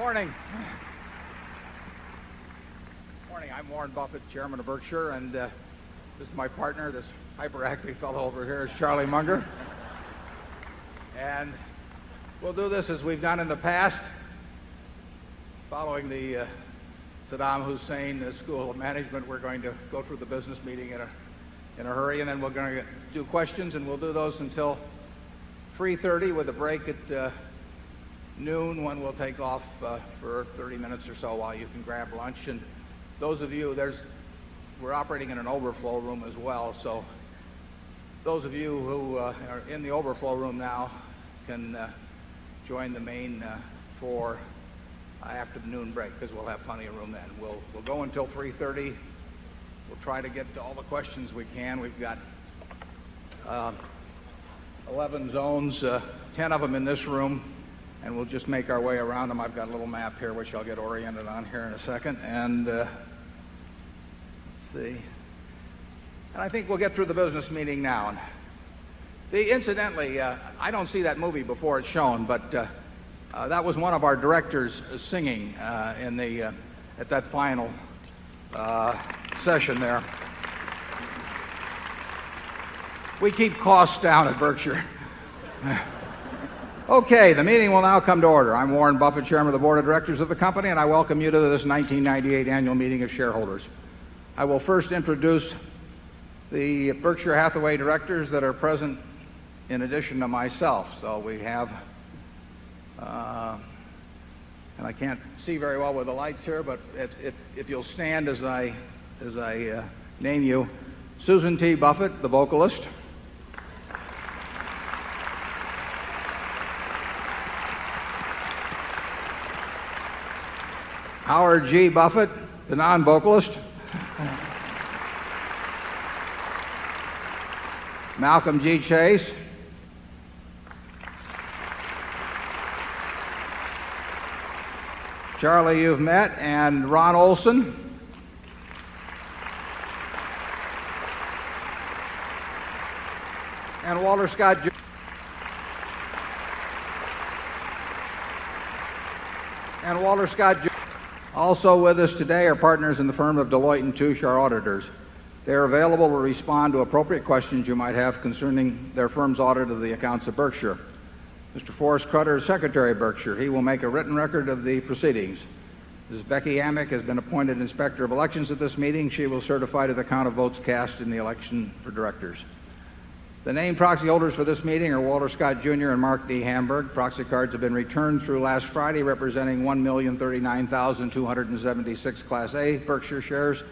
Morning. Morning. I'm Warren Buffett, chairman of Berkshire, and this is my partner, this hyperactive fellow over here is Charlie Munger. And we'll do this as we've done in the past, following the Saddam Hussein School of Management. We're going to go through the business meeting in a hurry, and then we're going to do questions, and we'll do those until 3:30 with a break at noon, when we'll take off for 30 minutes or so while you can grab lunch. And those of you, we're operating in an overflow room as well, so those of you who are in the overflow room now can join the main floor after the noon break, because we'll have plenty of room then. We'll go until 3:30. We'll try to get to all the questions we can. We've got 11 zones, 10 of them in this room, and we'll just make our way around them. I've got a little map here which I'll get oriented on here in a second. And let's see. And I think we'll get through the business meeting now. Incidentally, I don't see that movie before it's shown, but that was one of our directors singing at that final session there. We keep costs down at Berkshire. Okay, the meeting will now come to order. I'm Warren Buffett, chairman of the board of directors of the company, and I welcome you to this 1998 annual meeting of shareholders. I will first introduce the Berkshire Hathaway directors that are present in addition to myself. So we have, and I can't see very well with the lights here, but if you'll stand as I name you: Susan T. Buffett, the vocalist; Howard G. Buffett, the non-vocalist; Malcolm G. Chase; Charlie, you've met; and Ron Olson; and Walter Scott Jr. Also with us today are partners in the firm of Deloitte & Touche, our auditors. They are available to respond to appropriate questions you might have concerning their firm's audit of the accounts of Berkshire. Mr. Forrest Crutter is secretary of Berkshire. He will make a written record of the proceedings. Ms. Becky Amick has been appointed inspector of elections at this meeting. She will certify to the count of votes cast in the election for directors. The named proxy holders for this meeting are Walter Scott Jr. and Mark D. Hamburg. Proxy cards have been returned through last Friday, representing 1,039,276 Class A Berkshire shares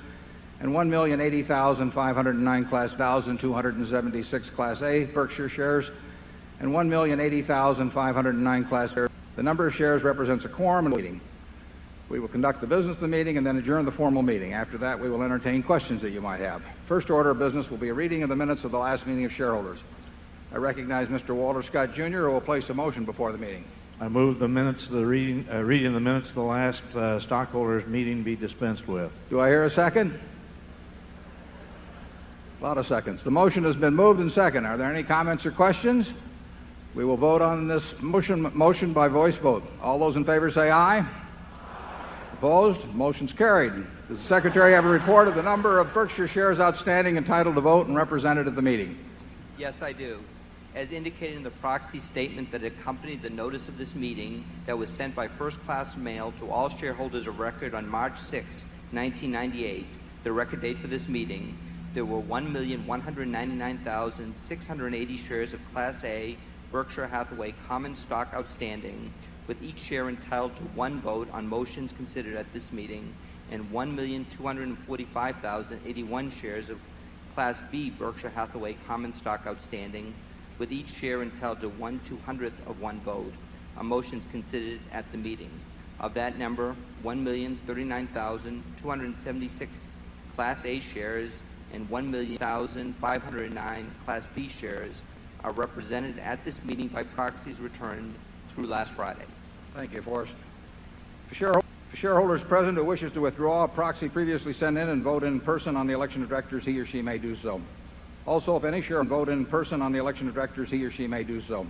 and 1,080,509 Class 276 Class A Berkshire shares and 1,080,509 Class B. The number of shares represents a quorum in the meeting. We will conduct the business of the meeting and then adjourn the formal meeting. After that, we will entertain questions that you might have. First order of business will be a reading of the minutes of the last meeting of shareholders. I recognize Mr. Walter Scott Jr., who will place a motion before the meeting. I move the minutes of the reading of the minutes of the last stockholders meeting be dispensed with. Do I hear a second? A lot of seconds. The motion has been moved and seconded. Are there any comments or questions? We will vote on this motion by voice vote. All those in favor say aye. Opposed? Motion's carried. Does the secretary have a report of the number of Berkshire shares outstanding entitled to vote and represented at the meeting? Yes, I do. As indicated in the proxy statement that accompanied the notice of this meeting that was sent by first-class mail to all shareholders of record on March 6, 1998, the record date for this meeting, there were 1,199,680 shares of Class A Berkshire Hathaway common stock outstanding, with each share entitled to one vote on motions considered at this meeting, and 1,245,081 shares of Class B Berkshire Hathaway common stock outstanding, with each share entitled to 1/200th of one vote on motions considered at the meeting. Of that number, 1,039,276 Class A shares and 1,000,509 Class B shares are represented at this meeting by proxies returned through last Friday. Thank you, Forrest. For shareholders present who wishes to withdraw a proxy previously sent in and vote in person on the election of directors, he or she may do so. Also, if any shareholder vote in person on the election of directors, he or she may do so.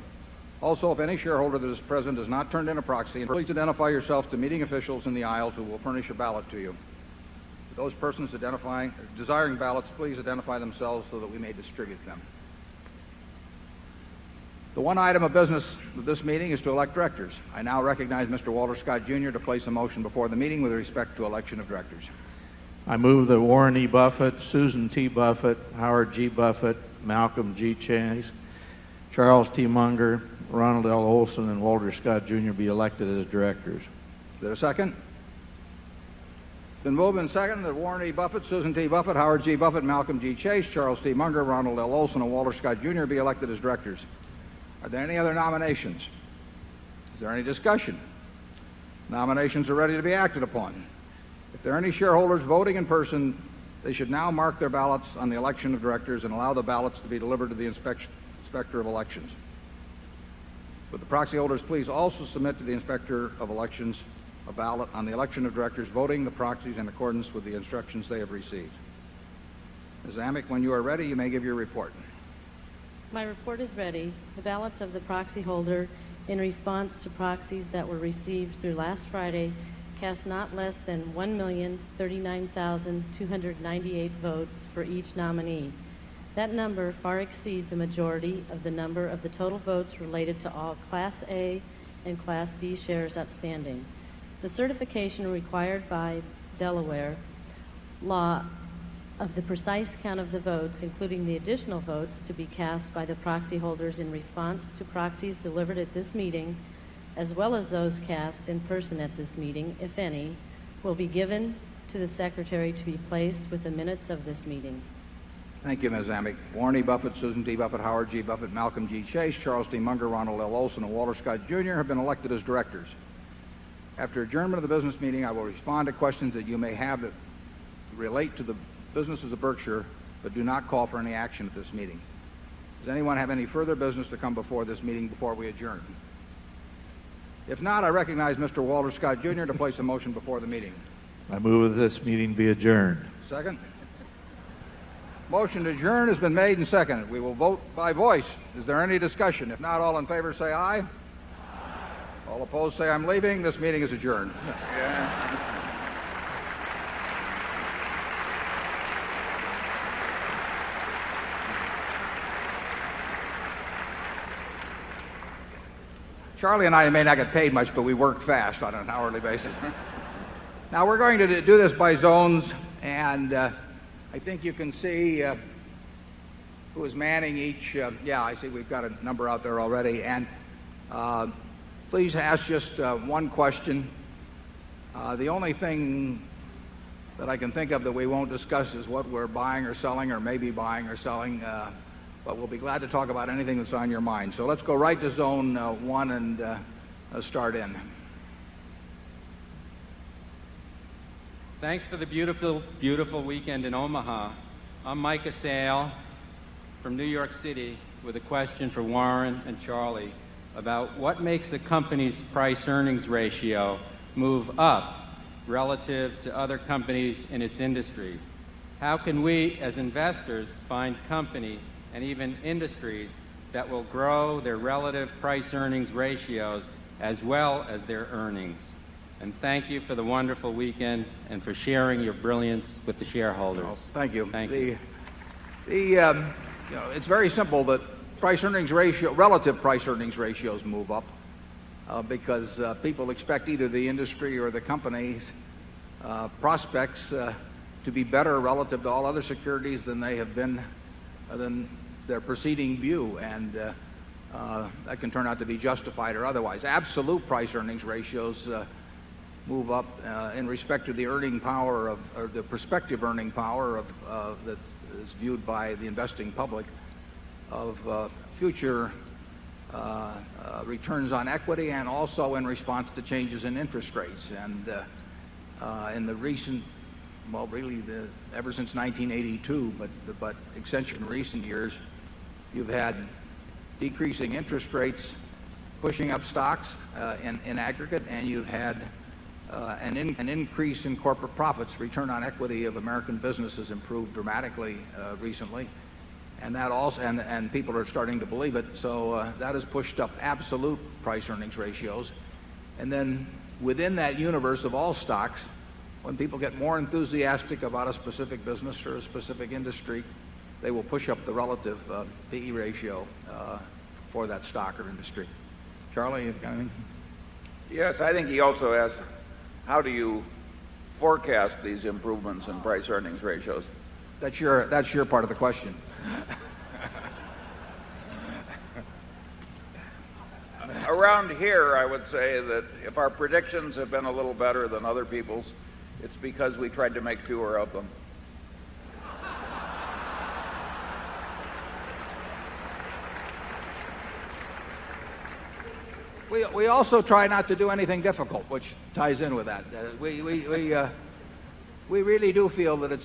Also, if any shareholder that is present has not turned in a proxy, please identify yourself to meeting officials in the aisles who will furnish a ballot to you. Those persons desiring ballots, please identify themselves so that we may distribute them. The one item of business of this meeting is to elect directors. I now recognize Mr. Walter Scott, Jr. to place a motion before the meeting with respect to election of directors. I move that Warren E. Buffett, Susan T. Buffett, Howard G. Buffett, Malcolm G. Chase, Charles T. Munger, Ronald L. Olson, and Walter Scott, Jr. be elected as directors. Is there a second? It's been moved and seconded that Warren E. Buffett, Susan T. Buffett, Howard G. Buffett, Malcolm G. Chase, Charles T. Munger, Ronald L. Olson, and Walter Scott, Jr. be elected as directors. Are there any other nominations? Is there any discussion? Nominations are ready to be acted upon. If there are any shareholders voting in person, they should now mark their ballots on the election of directors and allow the ballots to be delivered to the Inspector of Elections. Would the proxy holders please also submit to the Inspector of Elections a ballot on the election of directors voting the proxies in accordance with the instructions they have received. Ms. Amick, when you are ready, you may give your report. My report is ready. The ballots of the proxy holder in response to proxies that were received through last Friday cast not less than 1,039,298 votes for each nominee. That number far exceeds a majority of the number of the total votes related to all Class A and Class B shares outstanding. The certification required by Delaware law of the precise count of the votes, including the additional votes to be cast by the proxy holders in response to proxies delivered at this meeting, as well as those cast in person at this meeting, if any, will be given to the Secretary to be placed with the minutes of this meeting. Thank you, Ms. Amick. Warren E. Buffett, Susan T. Buffett, Howard G. Buffett, Malcolm G. Chase, Charles T. Munger, Ronald L. Olson, and Walter Scott, Jr. have been elected as directors. After adjournment of the business meeting, I will respond to questions that you may have that relate to the businesses of Berkshire, but do not call for any action at this meeting. Does anyone have any further business to come before this meeting before we adjourn? If not, I recognize Mr. Walter Scott, Jr. to place a motion before the meeting. I move that this meeting be adjourned. Second? Motion to adjourn has been made and seconded. We will vote by voice. Is there any discussion? If not, all in favor say aye. Aye. All opposed say I'm leaving. This meeting is adjourned. Charlie and I may not get paid much, but we work fast on an hourly basis. Now we're going to do this by zones, and I think you can see who is manning each. Yeah, I see we've got a number out there already. And please ask just one question. The only thing that I can think of that we won't discuss is what we're buying or selling, or maybe buying or selling. But we'll be glad to talk about anything that's on your mind. So let's go right to zone one and start in. Thanks for the beautiful, beautiful weekend in Omaha. I'm Micah Sale from New York City with a question for Warren and Charlie about what makes a company's price-earnings ratio move up relative to other companies in its industry. How can we, as investors, find companies and even industries that will grow their relative price-earnings ratios as well as their earnings? And thank you for the wonderful weekend and for sharing your brilliance with the shareholders. Oh, thank you. Thank you. It's very simple that relative price-earnings ratios move up because people expect either the industry or the company's prospects to be better relative to all other securities than they have been than their preceding view, and that can turn out to be justified or otherwise. Absolute price-earnings ratios move up in respect to the earning power or the prospective earning power that is viewed by the investing public of future returns on equity, and also in response to changes in interest rates. And in the recent, well, really ever since 1982, but accentuated in recent years, you've had decreasing interest rates pushing up stocks in aggregate, and you've had an increase in corporate profits. Return on equity of American businesses improved dramatically recently, and that also, and people are starting to believe it. So that has pushed up absolute price-earnings ratios. And then within that universe of all stocks, when people get more enthusiastic about a specific business or a specific industry, they will push up the relative PE ratio for that stock or industry. Charlie, you've got anything? Yes, I think he also asked, how do you forecast these improvements in price-earnings ratios? That's your part of the question. Around here, I would say that if our predictions have been a little better than other people's, it's because we tried to make fewer of them. We also try not to do anything difficult, which ties in with that. We really do feel that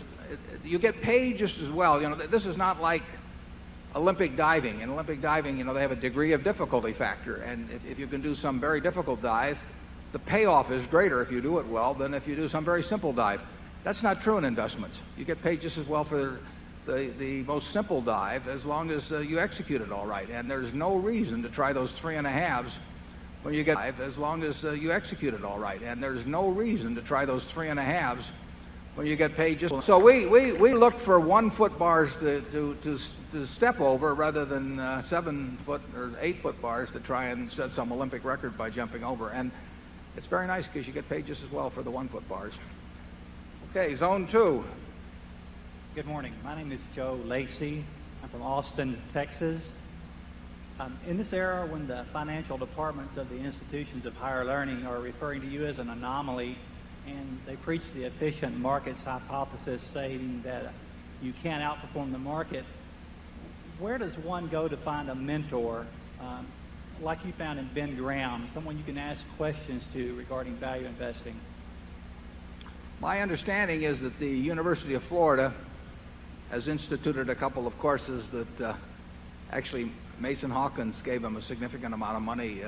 you get paid just as well. You know, this is not like Olympic diving. In Olympic diving, you know, they have a degree of difficulty factor, and if you can do some very difficult dive, the payoff is greater if you do it well than if you do some very simple dive. That's not true in investments. You get paid just as well for the most simple dive as long as you execute it all right. And there's no reason to try those 3.5s when you get as long as you execute it all right. And there's no reason to try those 3.5s when you get paid just. So we look for 1 foot bars to step over rather than 7 foot or 8 foot bars to try and set some Olympic record by jumping over. And it's very nice because you get paid just as well for the 1 foot bars. Okay, zone 2. Good morning. My name is Joe Lacey. I'm from Austin, Texas. In this era when the financial departments of the institutions of higher learning are referring to you as an anomaly, and they preach the efficient markets hypothesis, saying that you can't outperform the market, where does one go to find a mentor like you found in Ben Graham, someone you can ask questions to regarding value investing? My understanding is that the University of Florida has instituted a couple of courses that actually Mason Hawkins gave them a significant amount of money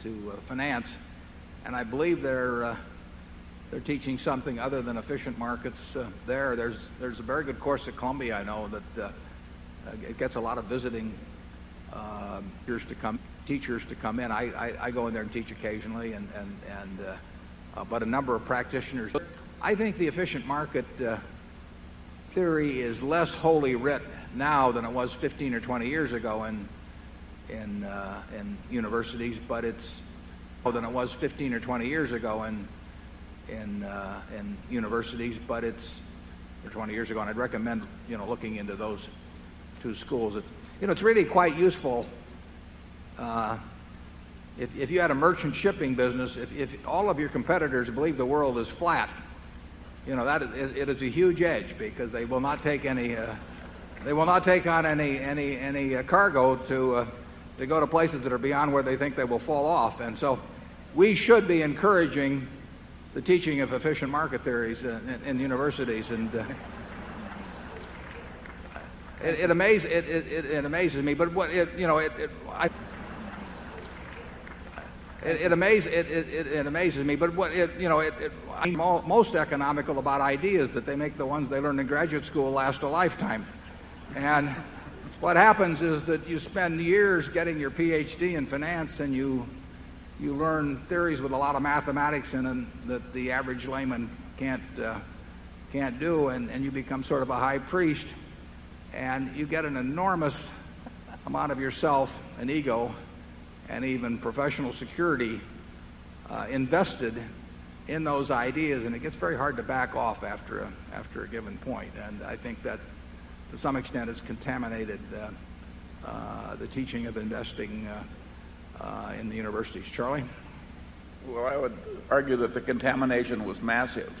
to finance, and I believe they're teaching something other than efficient markets there. There's a very good course at Columbia, I know, that it gets a lot of visiting teachers to come in. I go in there and teach occasionally, but a number of practitioners. I think the efficient market theory is less wholly writ now than it was 15 or 20 years ago in universities, but it's than it was 15 or 20 years ago in universities, but it's 20 years ago, and I'd recommend looking into those 2 schools. It's really quite useful. If you had a merchant shipping business, if all of your competitors believe the world is flat, that it is a huge edge, because they will not take any they will not take on any cargo to go to places that are beyond where they think they will fall off. And so we should be encouraging the teaching of efficient market theories in universities. And it amazes me, but what it amazes me, but what I'm most economical about ideas that they make the ones they learn in graduate school last a lifetime. And what happens is that you spend years getting your PhD in finance, and you learn theories with a lot of mathematics in them that the average layman can't do, and you become sort of a high priest, and you get an enormous amount of yourself and ego and even professional security invested in those ideas, and it gets very hard to back off after a given point. And I think that to some extent has contaminated the teaching of investing in the universities. Charlie? Well, I would argue that the contamination was massive.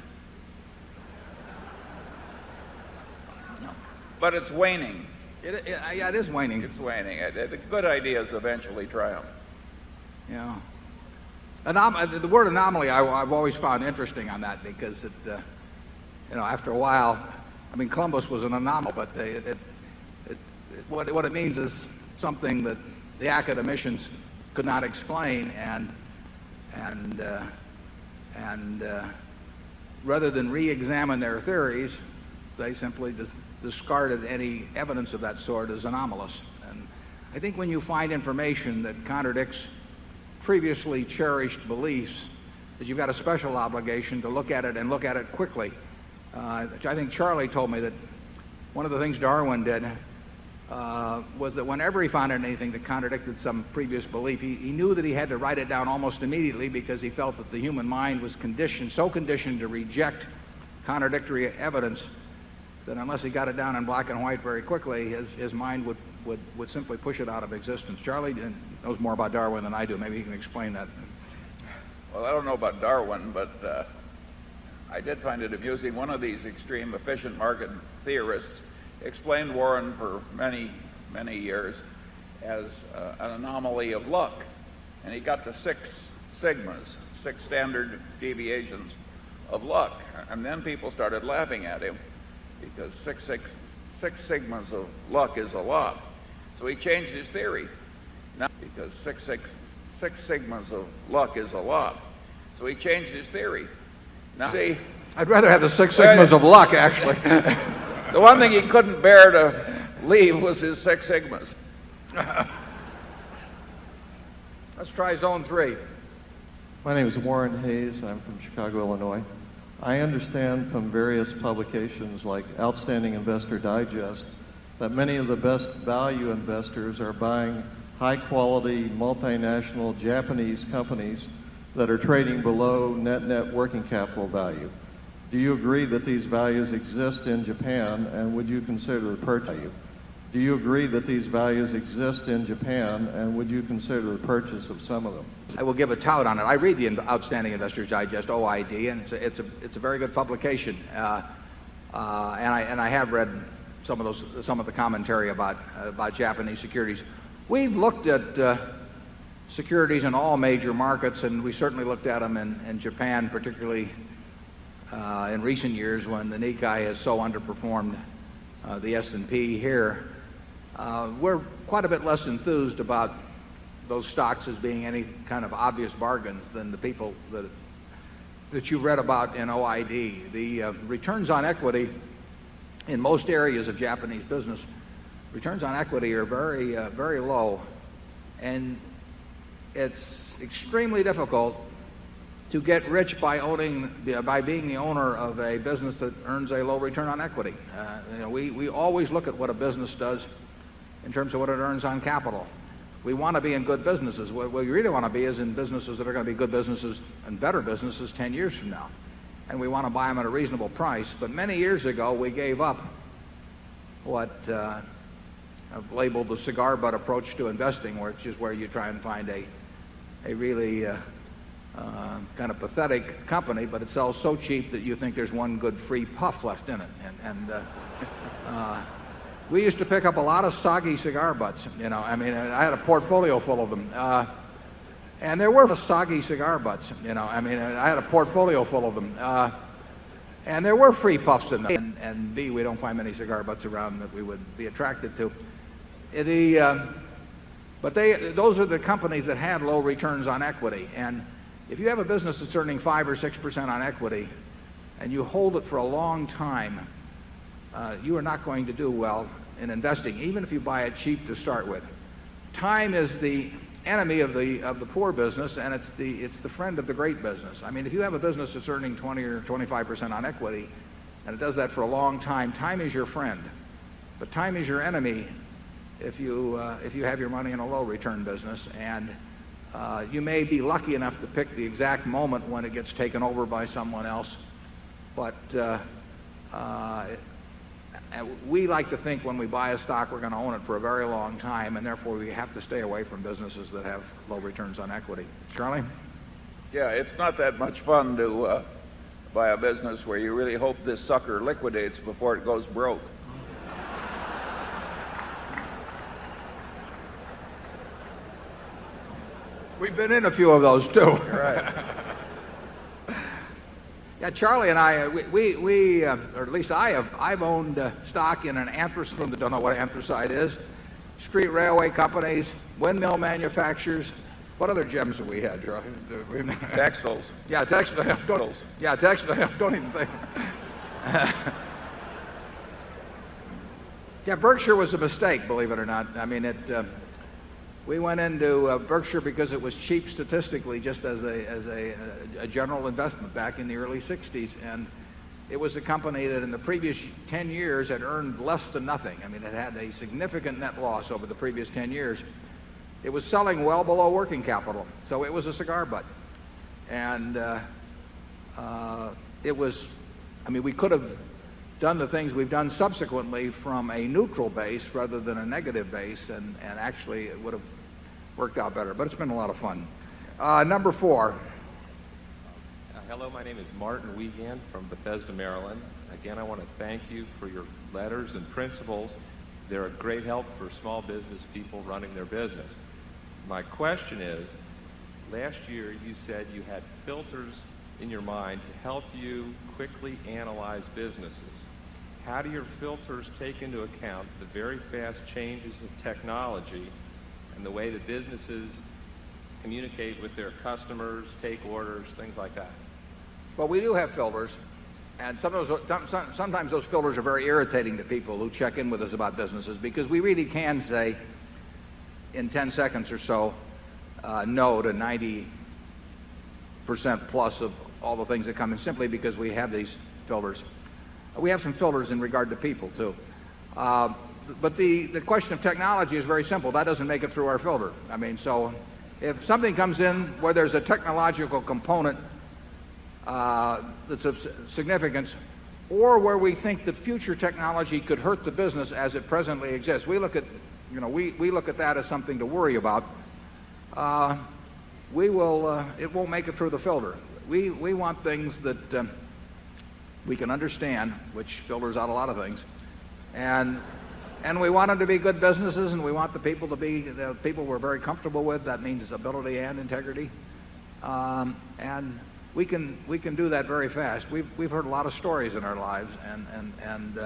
But it's waning. Yeah, it is waning. It's waning. The good ideas eventually triumph. Yeah. The word anomaly I've always found interesting on that, because after a while, I mean, Columbus was an anomaly, but what it means is something that the academicians could not explain, and rather than re-examine their theories, they simply discarded any evidence of that sort as anomalous. And I think when you find information that contradicts previously cherished beliefs, that you've got a special obligation to look at it and look at it quickly. I think Charlie told me that one of the things Darwin did was that whenever he found anything that contradicted some previous belief, he knew that he had to write it down almost immediately, because he felt that the human mind was so conditioned to reject contradictory evidence that unless he got it down in black and white very quickly, his mind would simply push it out of existence. Charlie knows more about Darwin than I do. Maybe he can explain that. Well, I don't know about Darwin, but I did find it amusing. One of these extreme efficient market theorists explained Warren for many, many years as an anomaly of luck. And he got to 6 sigmas, 6 standard deviations of luck. And then people started laughing at him because six sigmas of luck is a lot. So he changed his theory. Now, because six sigmas of luck is a lot. So he changed his theory. Now, see, I'd rather have the 6 sigmas of luck, actually. The one thing he couldn't bear to leave was his 6 sigmas. Let's try zone 3. My name is Warren Hayes. I'm from Chicago, Illinois. I understand from various publications like Outstanding Investor Digest that many of the best value investors are buying high-quality multinational Japanese companies that are trading below net working capital value. Do you agree that these values exist in Japan, and would you consider the purchase? Do you agree that these values exist in Japan, and would you consider the purchase of some of them? I will give a tout on it. I read the Outstanding Investors Digest, OID, and it's a very good publication. And I have read some of the commentary about Japanese securities. We've looked at securities in all major markets, and we certainly looked at them in Japan, particularly in recent years when the Nikkei has so underperformed the S&P here. We're quite a bit less enthused about those stocks as being any kind of obvious bargains than the people that you read about in OID. The returns on equity in most areas of Japanese business, returns on equity are very, very low, and it's extremely difficult to get rich by being the owner of a business that earns a low return on equity. We always look at what a business does in terms of what it earns on capital. We want to be in good businesses. What we really want to be is in businesses that are going to be good businesses and better businesses 10 years from now. And we want to buy them at a reasonable price. But many years ago, we gave up what I've labeled the cigar butt approach to investing, which is where you try and find a really kind of pathetic company, but it sells so cheap that you think there's one good free puff left in it. We used to pick up a lot of soggy cigar butts. I had a portfolio full of them. And there were soggy cigar butts. I had a portfolio full of them. And there were free puffs in them. And B, we don't find many cigar butts around that we would be attracted to. But those are the companies that had low returns on equity. And if you have a business that's earning 5 or 6% on equity, and you hold it for a long time, you are not going to do well in investing, even if you buy it cheap to start with. Time is the enemy of the poor business, and it's the friend of the great business. If you have a business that's earning 20 or 25% on equity, and it does that for a long time, time is your friend. But time is your enemy if you have your money in a low return business, and you may be lucky enough to pick the exact moment when it gets taken over by someone else, but we like to think when we buy a stock we're going to own it for a very long time, and therefore we have to stay away from businesses that have low returns on equity. Charlie? Yeah, it's not that much fun to buy a business where you really hope this sucker liquidates before it goes broke. We've been in a few of those too. Right. Yeah, Charlie and I, or at least I've owned stock in an anthracite, that don't know what anthracite is, street railway companies, windmill manufacturers. What other gems have we had, Charlie? Textiles. Yeah, textiles. Yeah, textiles. Don't even think. Yeah, Berkshire was a mistake, believe it or not. I mean, we went into Berkshire because it was cheap statistically, just as a general investment back in the early 60s. And it was a company that in the previous 10 years had earned less than nothing. I mean, it had a significant net loss over the previous 10 years. It was selling well below working capital, so it was a cigar butt. And it was, I mean, we could have done the things we've done subsequently from a neutral base rather than a negative base, and actually it would have worked out better. But it's been a lot of fun. Number 4. Hello, my name is Martin Wiegand from Bethesda, Maryland. Again, I want to thank you for your letters and principles. They're a great help for small business people running their business. My question is, last year you said you had filters in your mind to help you quickly analyze businesses. How do your filters take into account the very fast changes in technology and the way that businesses communicate with their customers, take orders, things like that? Well, we do have filters, and sometimes those filters are very irritating to people who check in with us about businesses, because we really can say in 10 seconds or so no to 90% plus of all the things that come in, simply because we have these filters. We have some filters in regard to people, too. But the question of technology is very simple. That doesn't make it through our filter. I mean, so if something comes in where there's a technological component that's of significance, or where we think that future technology could hurt the business as it presently exists, we look at, we look at that as something to worry about. It won't make it through the filter. We want things that we can understand, which filters out a lot of things, and we want them to be good businesses, and we want the people to be the people we're very comfortable with. That means ability and integrity, and we can do that very fast. We've heard a lot of stories in our lives, and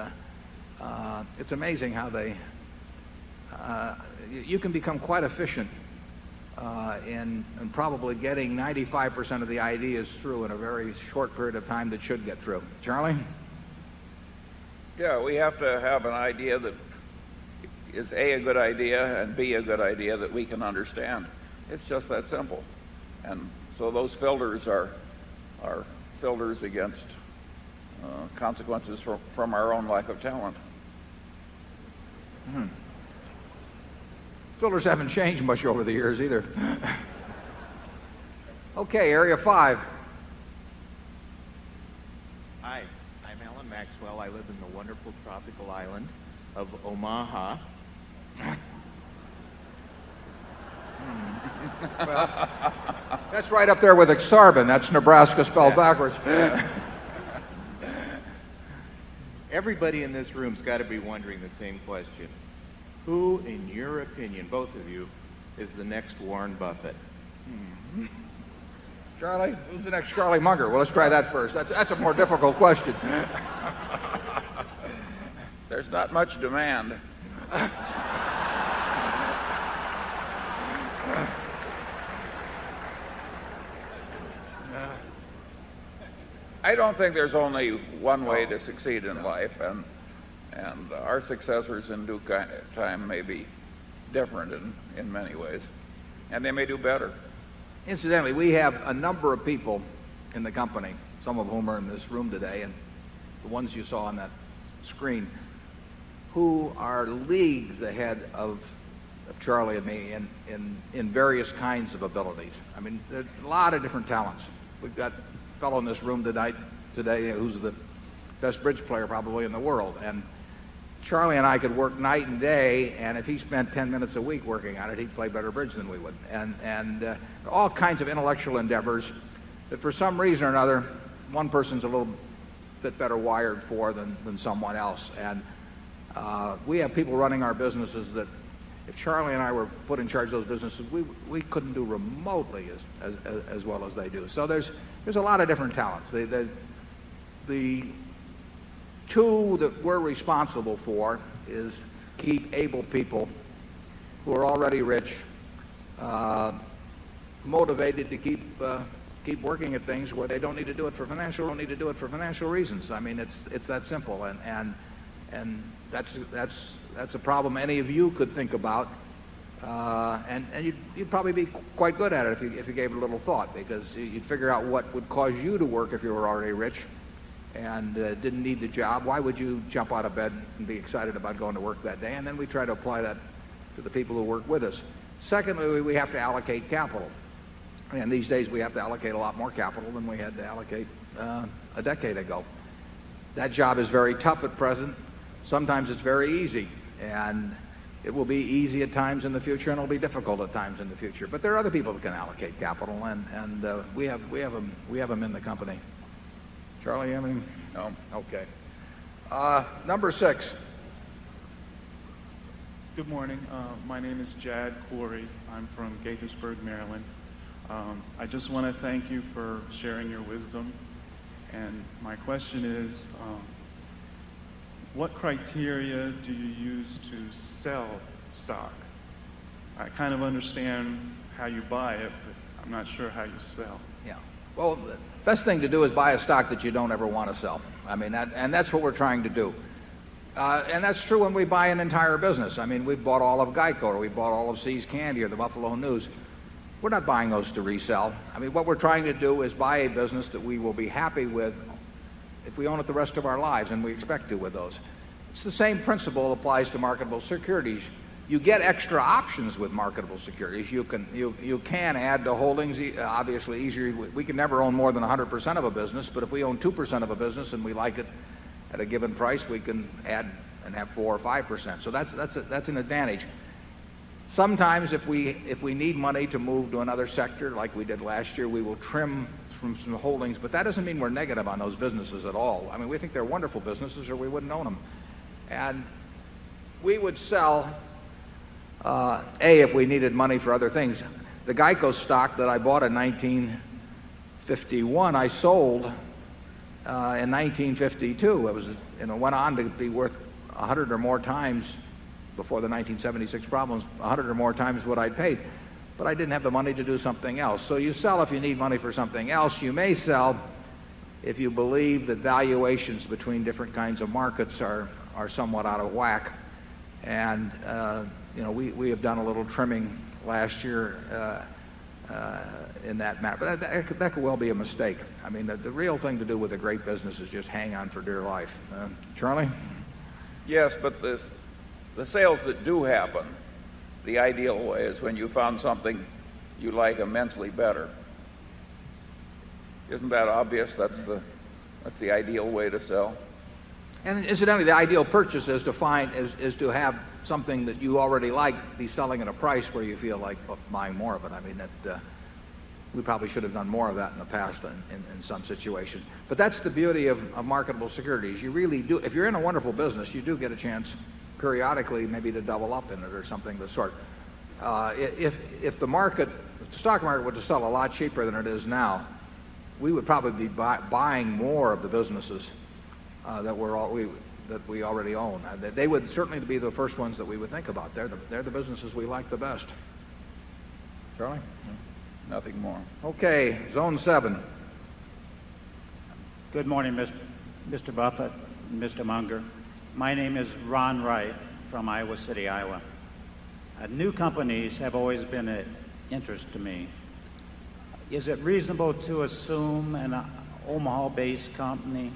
it's amazing how you can become quite efficient in probably getting 95% of the ideas through in a very short period of time that should get through. Charlie? Yeah, we have to have an idea that is A, a good idea, and B, a good idea that we can understand. It's just that simple. And so those filters are filters against consequences from our own lack of talent. Filters haven't changed much over the years either. Okay, area 5. Hi, I'm Alan Maxwell. I live in the wonderful tropical island of Omaha. Well, that's right up there with Exarban. That's Nebraska spelled backwards. Everybody in this room's got to be wondering the same question. Who, in your opinion, both of you, is the next Warren Buffett? Charlie? Who's the next Charlie Munger? Well, let's try that first. That's a more difficult question. There's not much demand. I don't think there's only one way to succeed in life, and our successors in due time may be different in many ways, and they may do better. Incidentally, we have a number of people in the company, some of whom are in this room today, and the ones you saw on that screen, who are leagues ahead of Charlie and me in various kinds of abilities. I mean, there's a lot of different talents. We've got a fellow in this room today who's the best bridge player probably in the world, and Charlie and I could work night and day, and if he spent 10 minutes a week working on it, he'd play better bridge than we would. And all kinds of intellectual endeavors that for some reason or another, one person's a little bit better wired for than someone else. And we have people running our businesses that if Charlie and I were put in charge of those businesses, we couldn't do remotely as well as they do. So there's a lot of different talents. The two that we're responsible for is keep able people who are already rich motivated to keep working at things where they don't need to do it for financial reasons. I mean, it's that simple. And that's a problem any of you could think about. And you'd probably be quite good at it if you gave it a little thought, because you'd figure out what would cause you to work if you were already rich and didn't need the job. Why would you jump out of bed and be excited about going to work that day? And then we try to apply that to the people who work with us. Secondly, we have to allocate capital. And these days we have to allocate a lot more capital than we had to allocate a decade ago. That job is very tough at present. Sometimes it's very easy. And it will be easy at times in the future, and it'll be difficult at times in the future. But there are other people that can allocate capital, and we have them in the company. Charlie, you have any? No. Okay. Number 6. Good morning. My name is Jad Corey. I'm from Gaithersburg, Maryland. I just want to thank you for sharing your wisdom. And my question is, what criteria do you use to sell stock? I kind of understand how you buy it, but I'm not sure how you sell. Yeah. Well, the best thing to do is buy a stock that you don't ever want to sell. I mean, that's what we're trying to do. And that's true when we buy an entire business. I mean, we've bought all of Geico, or we bought all of See's Candy, or the Buffalo News. We're not buying those to resell. I mean, what we're trying to do is buy a business that we will be happy with if we own it the rest of our lives, and we expect to with those. It's the same principle applies to marketable securities. You get extra options with marketable securities. You can add to holdings, obviously easier. We can never own more than 100% of a business, but if we own 2% of a business and we like it at a given price, we can add and have 4 or 5%. So that's an advantage. Sometimes if we need money to move to another sector, like we did last year, we will trim from some holdings, but that doesn't mean we're negative on those businesses at all. I mean, we think they're wonderful businesses, or we wouldn't own them. And we would sell, if we needed money for other things. The Geico stock that I bought in 1951, I sold in 1952. It was, went on to be worth 100 or more times, before the 1976 problems, 100 or more times what I'd paid. But I didn't have the money to do something else. So you sell if you need money for something else. You may sell if you believe that valuations between different kinds of markets are somewhat out of whack. And we have done a little trimming last year in that matter. But that could well be a mistake. I mean, the real thing to do with a great business is just hang on for dear life. Charlie? Yes, but the sales that do happen, the ideal way is when you found something you like immensely better. Isn't that obvious? That's the ideal way to sell. And incidentally, the ideal purchase is to have something that you already like be selling at a price where you feel like buying more of it. I mean, we probably should have done more of that in the past in some situations. But that's the beauty of marketable securities. You really do. If you're in a wonderful business, you do get a chance periodically maybe to double up in it or something of the sort. If the stock market were to sell a lot cheaper than it is now, we would probably be buying more of the businesses that we already own. They would certainly be the first ones that we would think about. They're the businesses we like the best. Charlie? Nothing more. Okay, Zone 7. Good morning, Mr. Buffett and Mr. Munger. My name is Ron Wright from Iowa City, Iowa. New companies have always been of interest to me. Is it reasonable to assume an Omaha-based company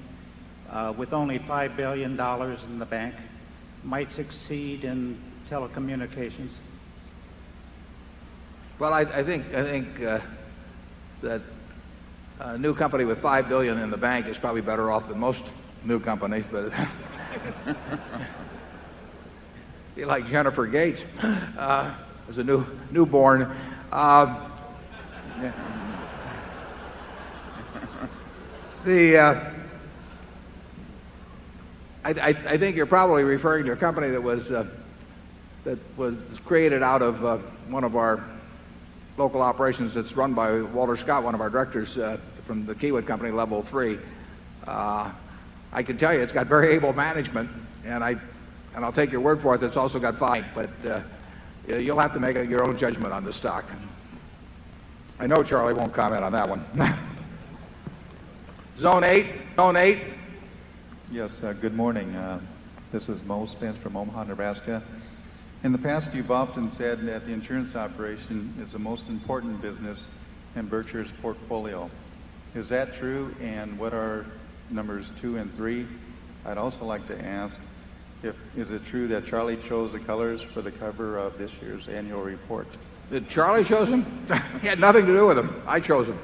with only $5 billion in the bank might succeed in telecommunications? Well, I think that a new company with $5 billion in the bank is probably better off than most new companies, but be like Jennifer Gates as a newborn. I think you're probably referring to a company that was created out of one of our local operations that's run by Walter Scott, one of our directors from the Keywood Company, Level 3. I can tell you it's got very able management, and I'll take your word for it that it's also got five, but you'll have to make your own judgment on the stock. I know Charlie won't comment on that one. Zone 8. Yes, good morning. This is Mo Spence from Omaha, Nebraska. In the past, you've often said that the insurance operation is the most important business in Berkshire's portfolio. Is that true, and what are numbers 2 and 3? I'd also like to ask, is it true that Charlie chose the colors for the cover of this year's annual report? Did Charlie chose them? He had nothing to do with them. I chose them.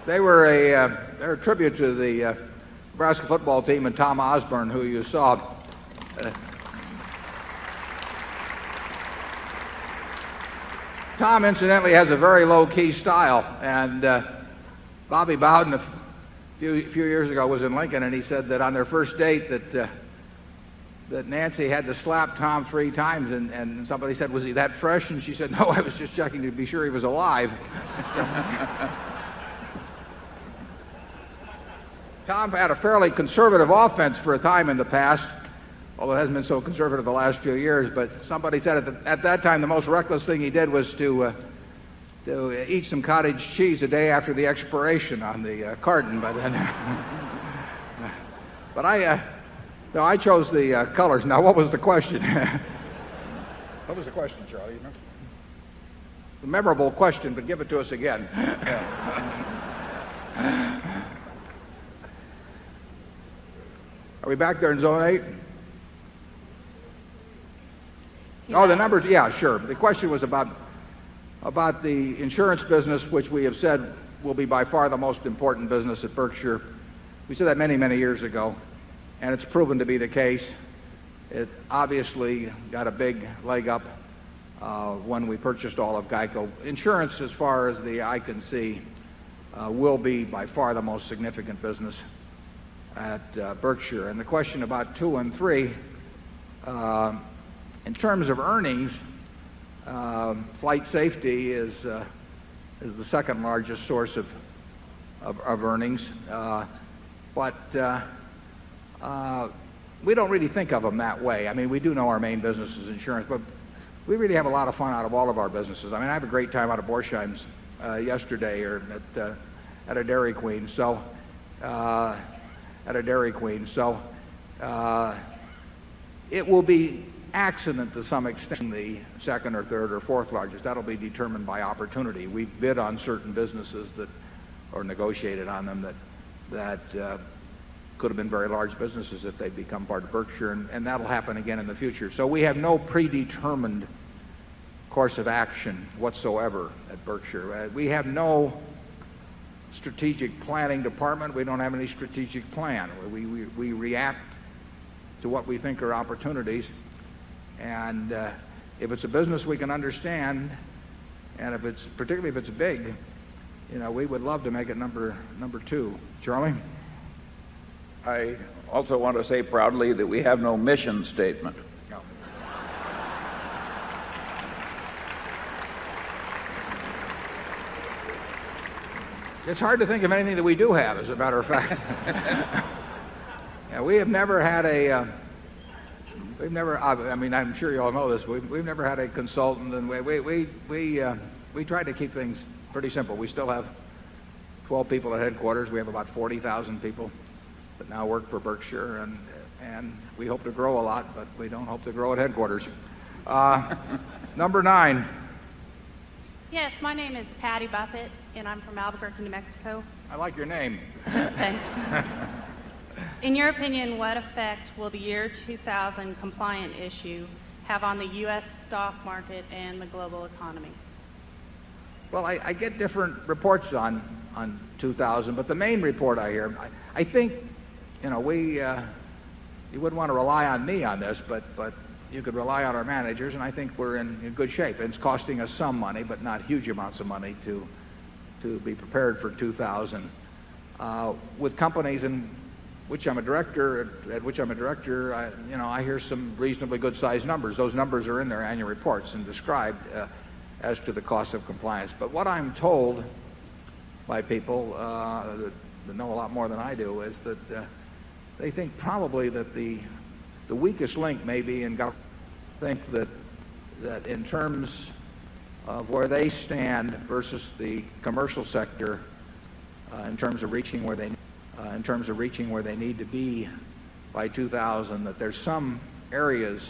They were they're a tribute to the Nebraska football team and Tom Osborne, who you saw. Tom, incidentally, has a very low-key style, and Bobby Bowden a few years ago was in Lincoln, and he said that on their first date that Nancy had to slap Tom 3 times, and somebody said, "Was he that fresh?" And she said, "No, I was just checking to be sure he was alive." Tom had a fairly conservative offense for a time in the past, although it hasn't been so conservative the last few years. But somebody said at that time the most reckless thing he did was to eat some cottage cheese a day after the expiration on the carton. But I chose the colors. Now, what was the question? What was the question, Charlie? You remember? A memorable question, but give it to us again. Are we back there in Zone 8? Oh, the numbers, yeah, sure. The question was about the insurance business, which we have said will be by far the most important business at Berkshire. We said that many, many years ago, and it's proven to be the case. It obviously got a big leg up when we purchased all of GEICO. Insurance, as far as the eye can see, will be by far the most significant business at Berkshire. And the question about 2 and 3, in terms of earnings, flight safety is the second largest source of earnings, but we don't really think of them that way. I mean, we do know our main business is insurance, but we really have a lot of fun out of all of our businesses. I mean, I have a great time out of Borsheim's yesterday, or at a Dairy Queen. So it will be accident to some extent the second or third or fourth largest. That'll be determined by opportunity. We bid on certain businesses or negotiated on them that could have been very large businesses if they'd become part of Berkshire, and that'll happen again in the future. So we have no predetermined course of action whatsoever at Berkshire. We have no strategic planning department. We don't have any strategic plan. We react to what we think are opportunities, and if it's a business we can understand, and particularly if it's big, we would love to make it number 2. Charlie? I also want to say proudly that we have no mission statement. No. It's hard to think of anything that we do have, as a matter of fact. Yeah, we have never had I mean, I'm sure you all know this, we've never had a consultant, and we try to keep things pretty simple. We still have 12 people at headquarters. We have about 40,000 people that now work for Berkshire, and we hope to grow a lot, but we don't hope to grow at headquarters. Number 9. Yes, my name is Patty Buffett, and I'm from Albuquerque, New Mexico. I like your name. Thanks. In your opinion, what effect will the year 2000 compliant issue have on the U.S. stock market and the global economy? Well, I get different reports on 2000, but the main report I hear, I think, you wouldn't want to rely on me on this, but you could rely on our managers, and I think we're in good shape. It's costing us some money, but not huge amounts of money to be prepared for 2000. With companies in which I'm a director, I hear some reasonably good-sized numbers. Those numbers are in their annual reports and described as to the cost of compliance. But what I'm told by people that know a lot more than I do is that they think probably that the weakest link may be in government. Think that in terms of where they stand versus the commercial sector, in terms of reaching where they need to be by 2000 that there's some areas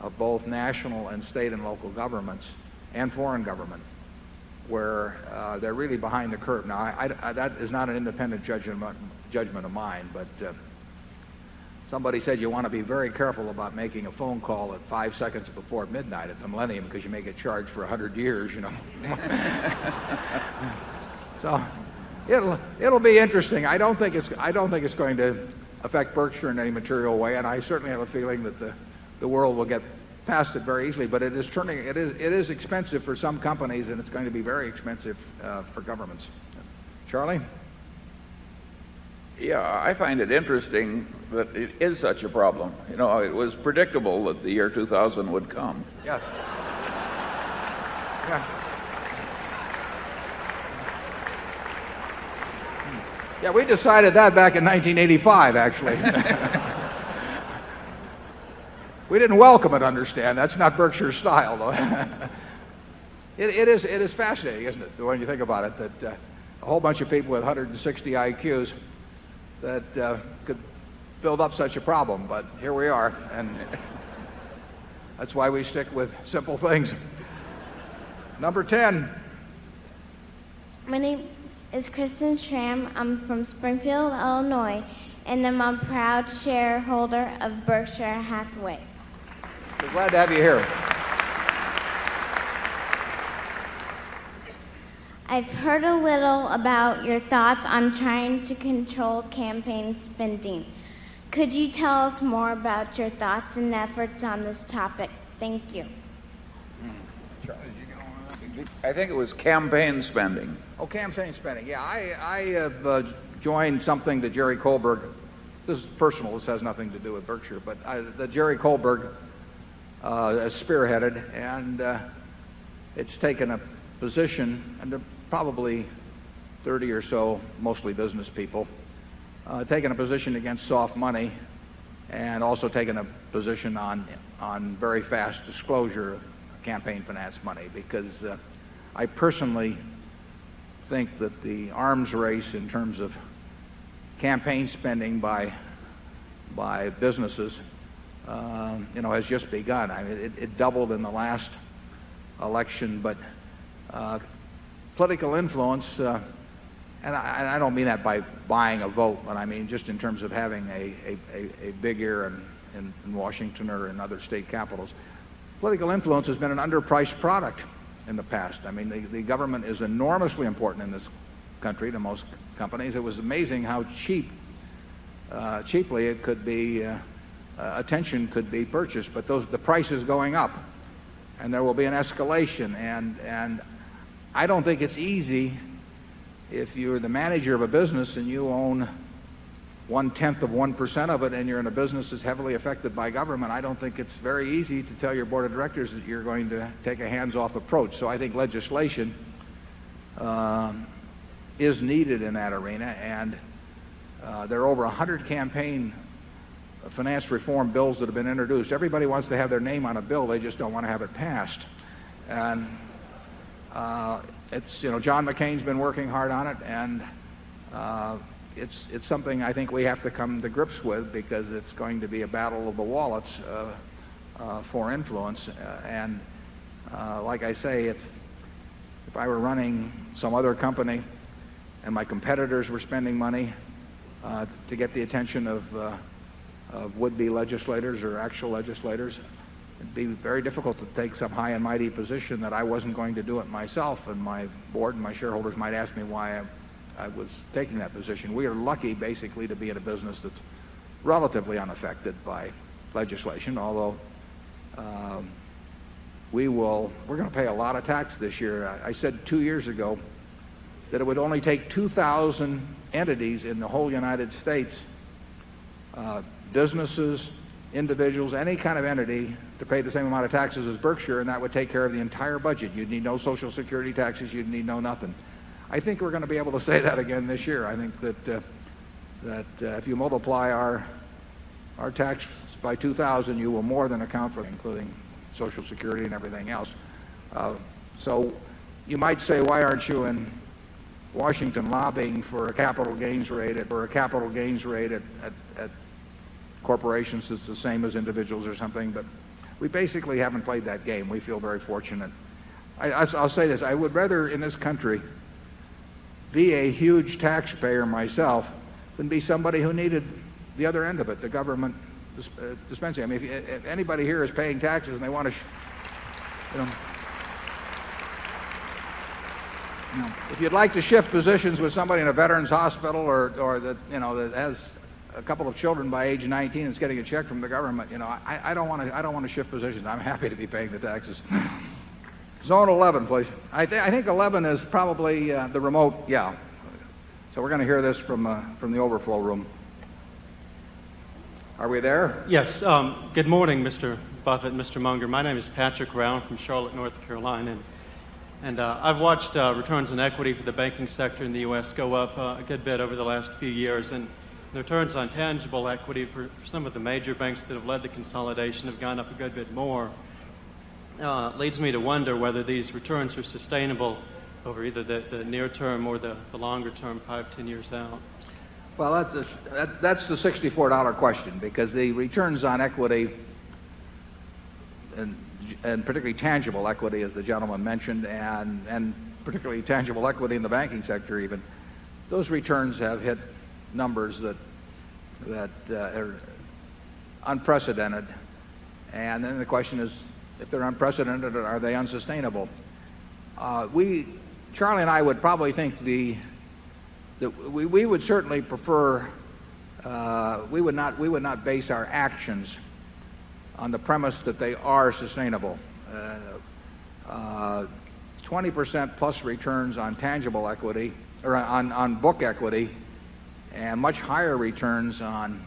of both national and state and local governments and foreign government where they're really behind the curve. Now, that is not an independent judgment of mine, but somebody said you want to be very careful about making a phone call at 5 seconds before midnight at the Millennium because you may get charged for 100 years, you know. So it'll be interesting. I don't think it's going to affect Berkshire in any material way, and I certainly have a feeling that the world will get past it very easily. But it is expensive for some companies, and it's going to be very expensive for governments. Charlie? Yeah, I find it interesting that it is such a problem. You know, it was predictable that the year 2000 would come. Yeah. Yeah. Yeah, we decided that back in 1985, actually. We didn't welcome it, understand. That's not Berkshire's style, though. It is fascinating, isn't it, when you think about it, that a whole bunch of people with 160 IQs that could build up such a problem. But here we are, and that's why we stick with simple things. Number 10. My name is Kristen Schramm. I'm from Springfield, Illinois, and I'm a proud shareholder of Berkshire Hathaway. We're glad to have you here. I've heard a little about your thoughts on trying to control campaign spending. Could you tell us more about your thoughts and efforts on this topic? Thank you. I think it was campaign spending. Oh, campaign spending. Yeah, I have joined something that Jerry Kohlberg, this is personal, this has nothing to do with Berkshire, but that Jerry Kohlberg has spearheaded, and it's taken a position, and there are probably 30 or so, mostly business people, taken a position against soft money, and also taken a position on very fast disclosure of campaign finance money, because I personally think that the arms race in terms of campaign spending by businesses, has just begun. I mean, it doubled in the last election, but political influence, and I don't mean that by buying a vote, but I mean just in terms of having a big ear in Washington or in other state capitals. Political influence has been an underpriced product in the past. I mean, the government is enormously important in this country to most companies. It was amazing how cheaply it could be, attention could be purchased, but the price is going up, and there will be an escalation. And I don't think it's easy if you're the manager of a business and you own 1/10 of 1% of it, and you're in a business that's heavily affected by government. I don't think it's very easy to tell your board of directors that you're going to take a hands-off approach. So I think legislation is needed in that arena, and there are over 100 campaign finance reform bills that have been introduced. Everybody wants to have their name on a bill, they just don't want to have it passed. And John McCain's been working hard on it, and it's something I think we have to come to grips with, because it's going to be a battle of the wallets for influence. And like I say, if I were running some other company and my competitors were spending money to get the attention of would-be legislators or actual legislators, it'd be very difficult to take some high and mighty position that I wasn't going to do it myself, and my board and my shareholders might ask me why I was taking that position. We are lucky, basically, to be in a business that's relatively unaffected by legislation, although we're going to pay a lot of tax this year. I said 2 years ago that it would only take 2,000 entities in the whole United States, businesses, individuals, any kind of entity, to pay the same amount of taxes as Berkshire, and that would take care of the entire budget. You'd need no Social Security taxes, you'd need no nothing. I think we're going to be able to say that again this year. I think that if you multiply our tax by 2,000, you will more than account for it, including Social Security and everything else. So you might say, why aren't you in Washington lobbying for a capital gains rate at corporations it's the same as individuals or something, but we basically haven't played that game. We feel very fortunate. I'll say this, I would rather in this country be a huge taxpayer myself than be somebody who needed the other end of it, the government dispensing. I mean, if anybody here is paying taxes and they want to, if you'd like to shift positions with somebody in a veterans hospital or that has a couple of children by age 19 and is getting a check from the government, I don't want to shift positions. I'm happy to be paying the taxes. Zone 11, please. I think 11 is probably the remote. Yeah. So we're going to hear this from the overflow room. Are we there? Yes. Good morning, Mr. Buffett and Mr. Munger. My name is Patrick Brown from Charlotte, North Carolina. And I've watched returns on equity for the banking sector in the U.S. go up a good bit over the last few years. And the returns on tangible equity for some of the major banks that have led the consolidation have gone up a good bit more. Leads me to wonder whether these returns are sustainable over either the near term or the longer term, 5-10 years out. Well, that's the $64 question, because the returns on equity and particularly tangible equity, as the gentleman mentioned, and particularly tangible equity in the banking sector even, those returns have hit numbers that are unprecedented. And then the question is, if they're unprecedented, are they unsustainable? Charlie and I would probably think that we would certainly prefer, we would not base our actions on the premise that they are sustainable. 20% plus returns on tangible equity, or on book equity, and much higher returns on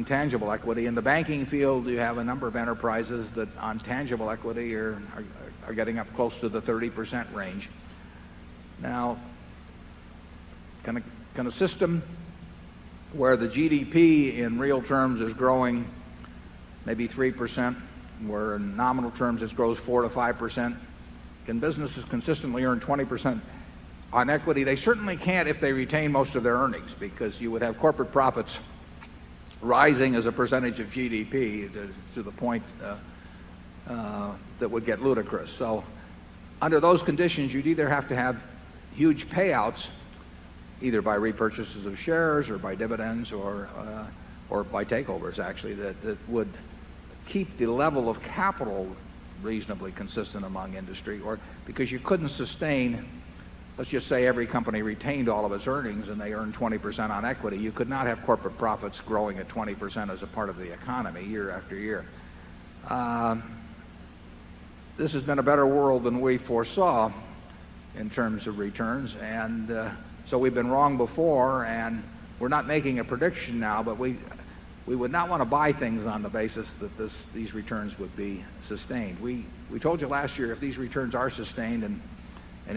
tangible equity. In the banking field, you have a number of enterprises that on tangible equity are getting up close to the 30% range. Now, can a system where the GDP in real terms is growing maybe 3%, where in nominal terms it grows 4 to 5%, can businesses consistently earn 20% on equity? They certainly can't if they retain most of their earnings, because you would have corporate profits rising as a percentage of GDP to the point that would get ludicrous. So under those conditions, you'd either have to have huge payouts, either by repurchases of shares or by dividends or by takeovers, actually, that would keep the level of capital reasonably consistent among industry, or because you couldn't sustain, let's just say every company retained all of its earnings and they earned 20% on equity. You could not have corporate profits growing at 20% as a part of the economy year after year. This has been a better world than we foresaw in terms of returns, and so we've been wrong before, and we're not making a prediction now, but we would not want to buy things on the basis that these returns would be sustained. We told you last year, if these returns are sustained and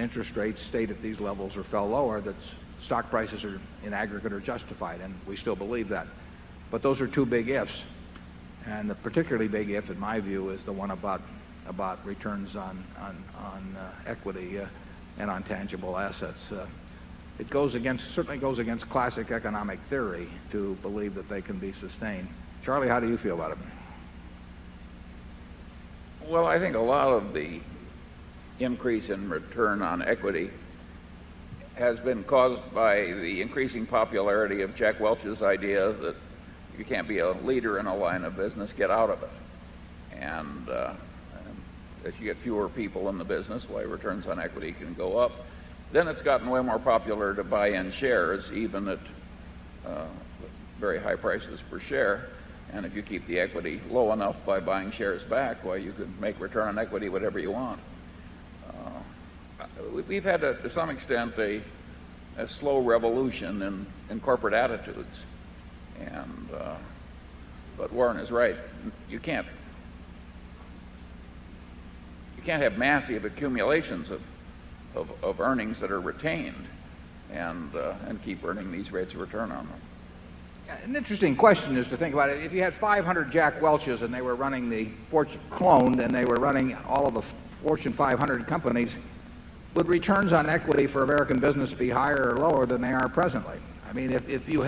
interest rates stayed at these levels or fell lower, that stock prices are in aggregate are justified, and we still believe that. But those are two big ifs, and the particularly big if, in my view, is the one about returns on equity and on tangible assets. It certainly goes against classic economic theory to believe that they can be sustained. Charlie, how do you feel about it? Well, I think a lot of the increase in return on equity has been caused by the increasing popularity of Jack Welch's idea that you can't be a leader in a line of business, get out of it. And as you get fewer people in the business, why returns on equity can go up. Then it's gotten way more popular to buy in shares, even at very high prices per share. And if you keep the equity low enough by buying shares back, why, you can make return on equity whatever you want. We've had, to some extent, a slow revolution in corporate attitudes. And but Warren is right. You can't have massive accumulations of earnings that are retained and keep earning these rates of return on them. An interesting question is to think about it. If you had 500 Jack Welches and they were running the Fortune cloned and they were running all of the Fortune 500 companies, would returns on equity for American business be higher or lower than they are presently? I mean, if you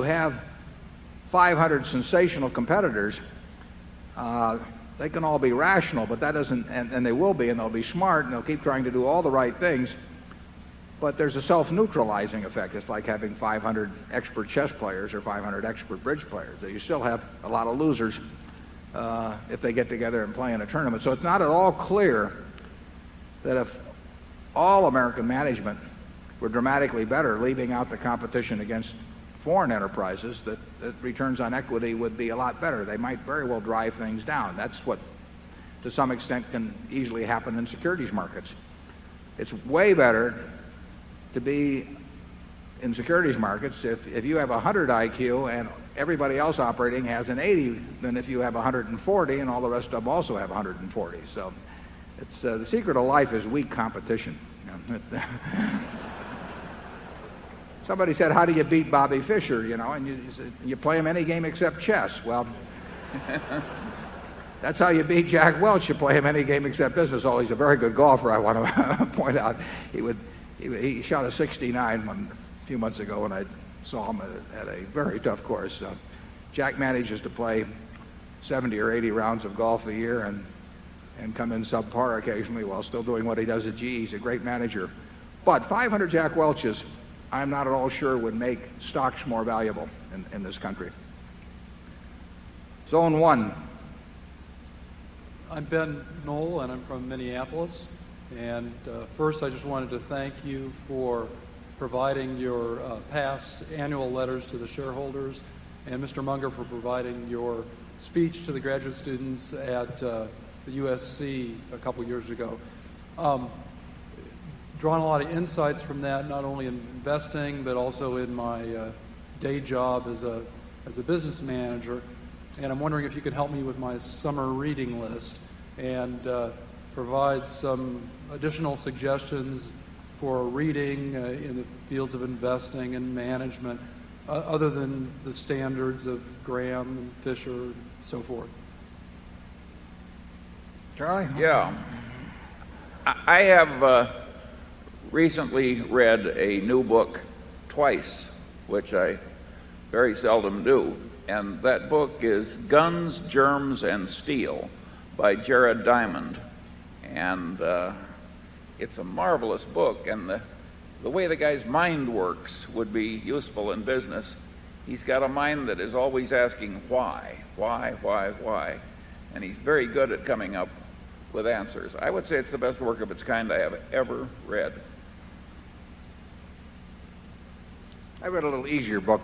have 500 sensational competitors, they can all be rational, but that doesn't, and they will be, and they'll be smart, and they'll keep trying to do all the right things. But there's a self-neutralizing effect. It's like having 500 expert chess players or 500 expert bridge players. You still have a lot of losers if they get together and play in a tournament. So it's not at all clear that if all American management were dramatically better, leaving out the competition against foreign enterprises, that returns on equity would be a lot better. They might very well drive things down. That's what, to some extent, can easily happen in securities markets. It's way better to be in securities markets if you have 100 IQ and everybody else operating has an 80 than if you have 140 and all the rest of them also have 140. So it's the secret of life is weak competition. Somebody said, how do you beat Bobby Fischer, and you play him any game except chess. Well, that's how you beat Jack Welch. You play him any game except business. Oh, he's a very good golfer, I want to point out. He shot a 69 a few months ago when I saw him at a very tough course. Jack manages to play 70 or 80 rounds of golf a year and come in subpar occasionally while still doing what he does at GE. He's a great manager. But 500 Jack Welches, I'm not at all sure would make stocks more valuable in this country. Zone 1. I'm Ben Knoll, and I'm from Minneapolis. And first, I just wanted to thank you for providing your past annual letters to the shareholders, and Mr. Munger for providing your speech to the graduate students at the USC a couple years ago. Drawn a lot of insights from that, not only in investing, but also in my day job as a business manager. And I'm wondering if you could help me with my summer reading list and provide some additional suggestions for reading in the fields of investing and management, other than the standards of Graham and Fisher and so forth. Charlie? Yeah. I have recently read a new book twice, which I very seldom do. And that book is Guns, Germs, and Steel by Jared Diamond. And it's a marvelous book. And the way the guy's mind works would be useful in business. He's got a mind that is always asking why. And he's very good at coming up with answers. I would say it's the best work of its kind I have ever read. I read a little easier book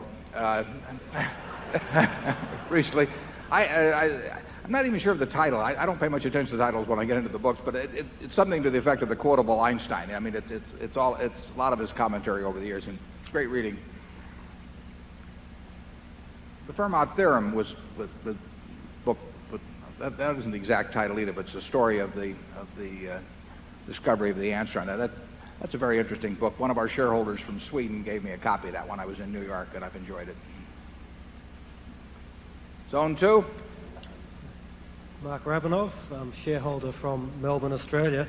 recently. I'm not even sure of the title. I don't pay much attention to the titles when I get into the books, but it's something to the effect of the quotable Einstein. I mean, it's a lot of his commentary over the years, and it's great reading. The Fermat Theorem was the book. That isn't the exact title either, but it's the story of the discovery of the answer on that. That's a very interesting book. One of our shareholders from Sweden gave me a copy of that when I was in New York, and I've enjoyed it. Zone 2. Mark Rabinoff, I'm shareholder from Melbourne, Australia.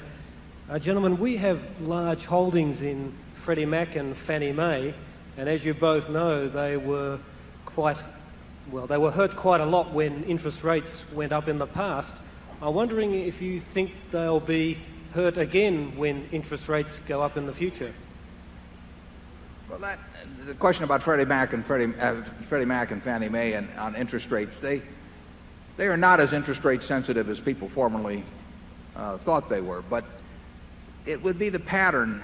Gentlemen, we have large holdings in Freddie Mac and Fannie Mae, and as you both know, they were hurt quite a lot when interest rates went up in the past. I'm wondering if you think they'll be hurt again when interest rates go up in the future. Well, the question about Freddie Mac and Fannie Mae and on interest rates, they are not as interest rate sensitive as people formerly thought they were, but it would be the pattern.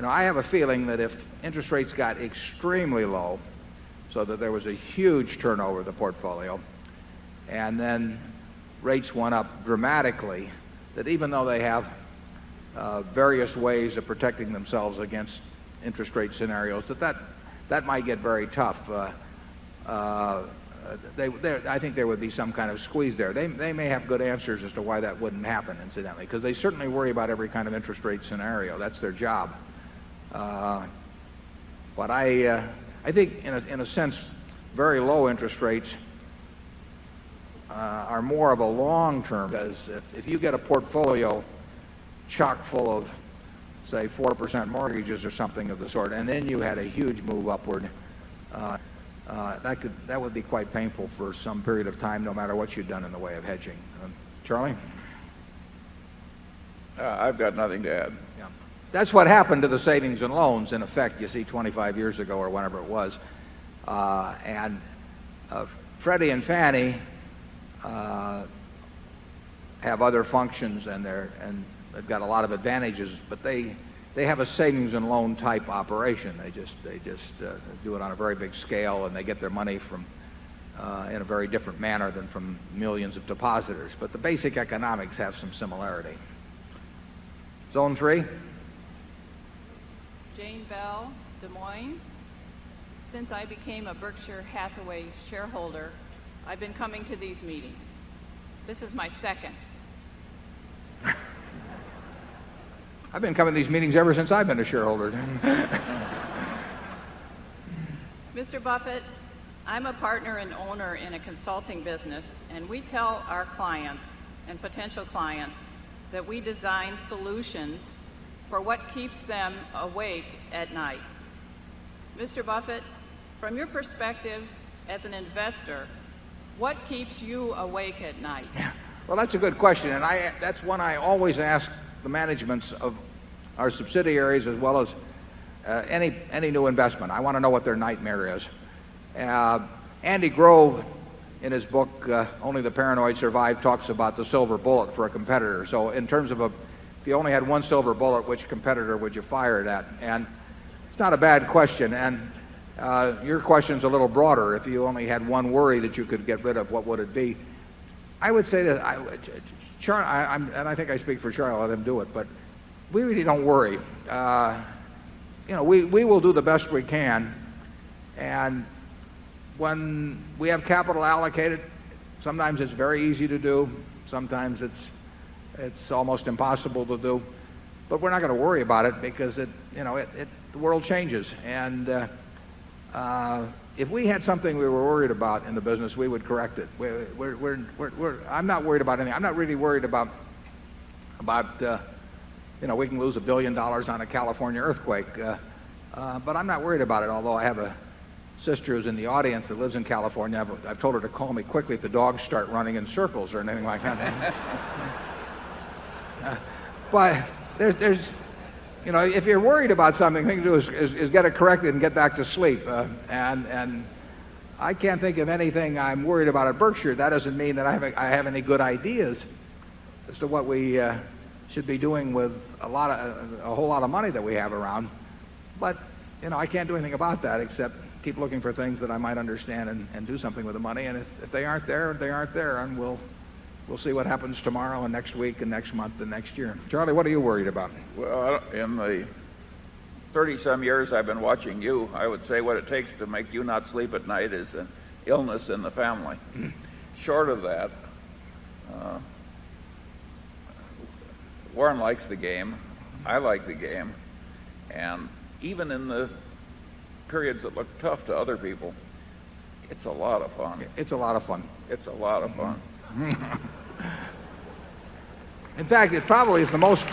I have a feeling that if interest rates got extremely low, so that there was a huge turnover of the portfolio, and then rates went up dramatically, that even though they have various ways of protecting themselves against interest rate scenarios, that might get very tough. I think there would be some kind of squeeze there. They may have good answers as to why that wouldn't happen, incidentally, because they certainly worry about every kind of interest rate scenario. That's their job. But I think, in a sense, very low interest rates are more of a long-term, because if you get a portfolio chock full of, say, 4% mortgages or something of the sort, and then you had a huge move upward, that would be quite painful for some period of time, no matter what you've done in the way of hedging. Charlie? I've got nothing to add. Yeah. That's what happened to the savings and loans, in effect, you see, 25 years ago or whenever it was. Freddie and Fannie have other functions, and they've got a lot of advantages, but they have a savings and loan type operation. They just do it on a very big scale, and they get their money from in a very different manner than from millions of depositors. But the basic economics have some similarity. Zone 3. Jane Bell, Des Moines. Since I became a Berkshire Hathaway shareholder, I've been coming to these meetings. This is my second. I've been coming to these meetings ever since I've been a shareholder. Mr. Buffett, I'm a partner and owner in a consulting business, and we tell our clients and potential clients that we design solutions for what keeps them awake at night. Mr. Buffett, from your perspective as an investor, what keeps you awake at night? Well, that's a good question, and that's one I always ask the managements of our subsidiaries as well as any new investment. I want to know what their nightmare is. Andy Grove, in his book, Only the Paranoid Survive, talks about the silver bullet for a competitor. So in terms of if you only had one silver bullet, which competitor would you fire it at? And it's not a bad question. And your question's a little broader. If you only had one worry that you could get rid of, what would it be? I would say that, and I think I speak for Charlie, let him do it, but we really don't worry. We will do the best we can, and when we have capital allocated, sometimes it's very easy to do, sometimes it's almost impossible to do, but we're not going to worry about it because the world changes, and if we had something we were worried about in the business, we would correct it. I'm not worried about anything. I'm not really worried about we can lose $1 billion on a California earthquake, but I'm not worried about it. Although I have a sister who's in the audience that lives in California. I've told her to call me quickly if the dogs start running in circles or anything like that. But there's if you're worried about something, the thing to do is get it corrected and get back to sleep. And I can't think of anything I'm worried about at Berkshire. That doesn't mean that I have any good ideas as to what we should be doing with a whole lot of money that we have around. But I can't do anything about that except keep looking for things that I might understand and do something with the money. And if they aren't there, they aren't there, and we'll see what happens tomorrow and next week and next month and next year. Charlie, what are you worried about? Well, in the 30-some years I've been watching you, I would say what it takes to make you not sleep at night is an illness in the family. Short of that, Warren likes the game. I like the game. And even in the periods that look tough to other people, it's a lot of fun. It's a lot of fun. It's a lot of fun. In fact, it probably is the most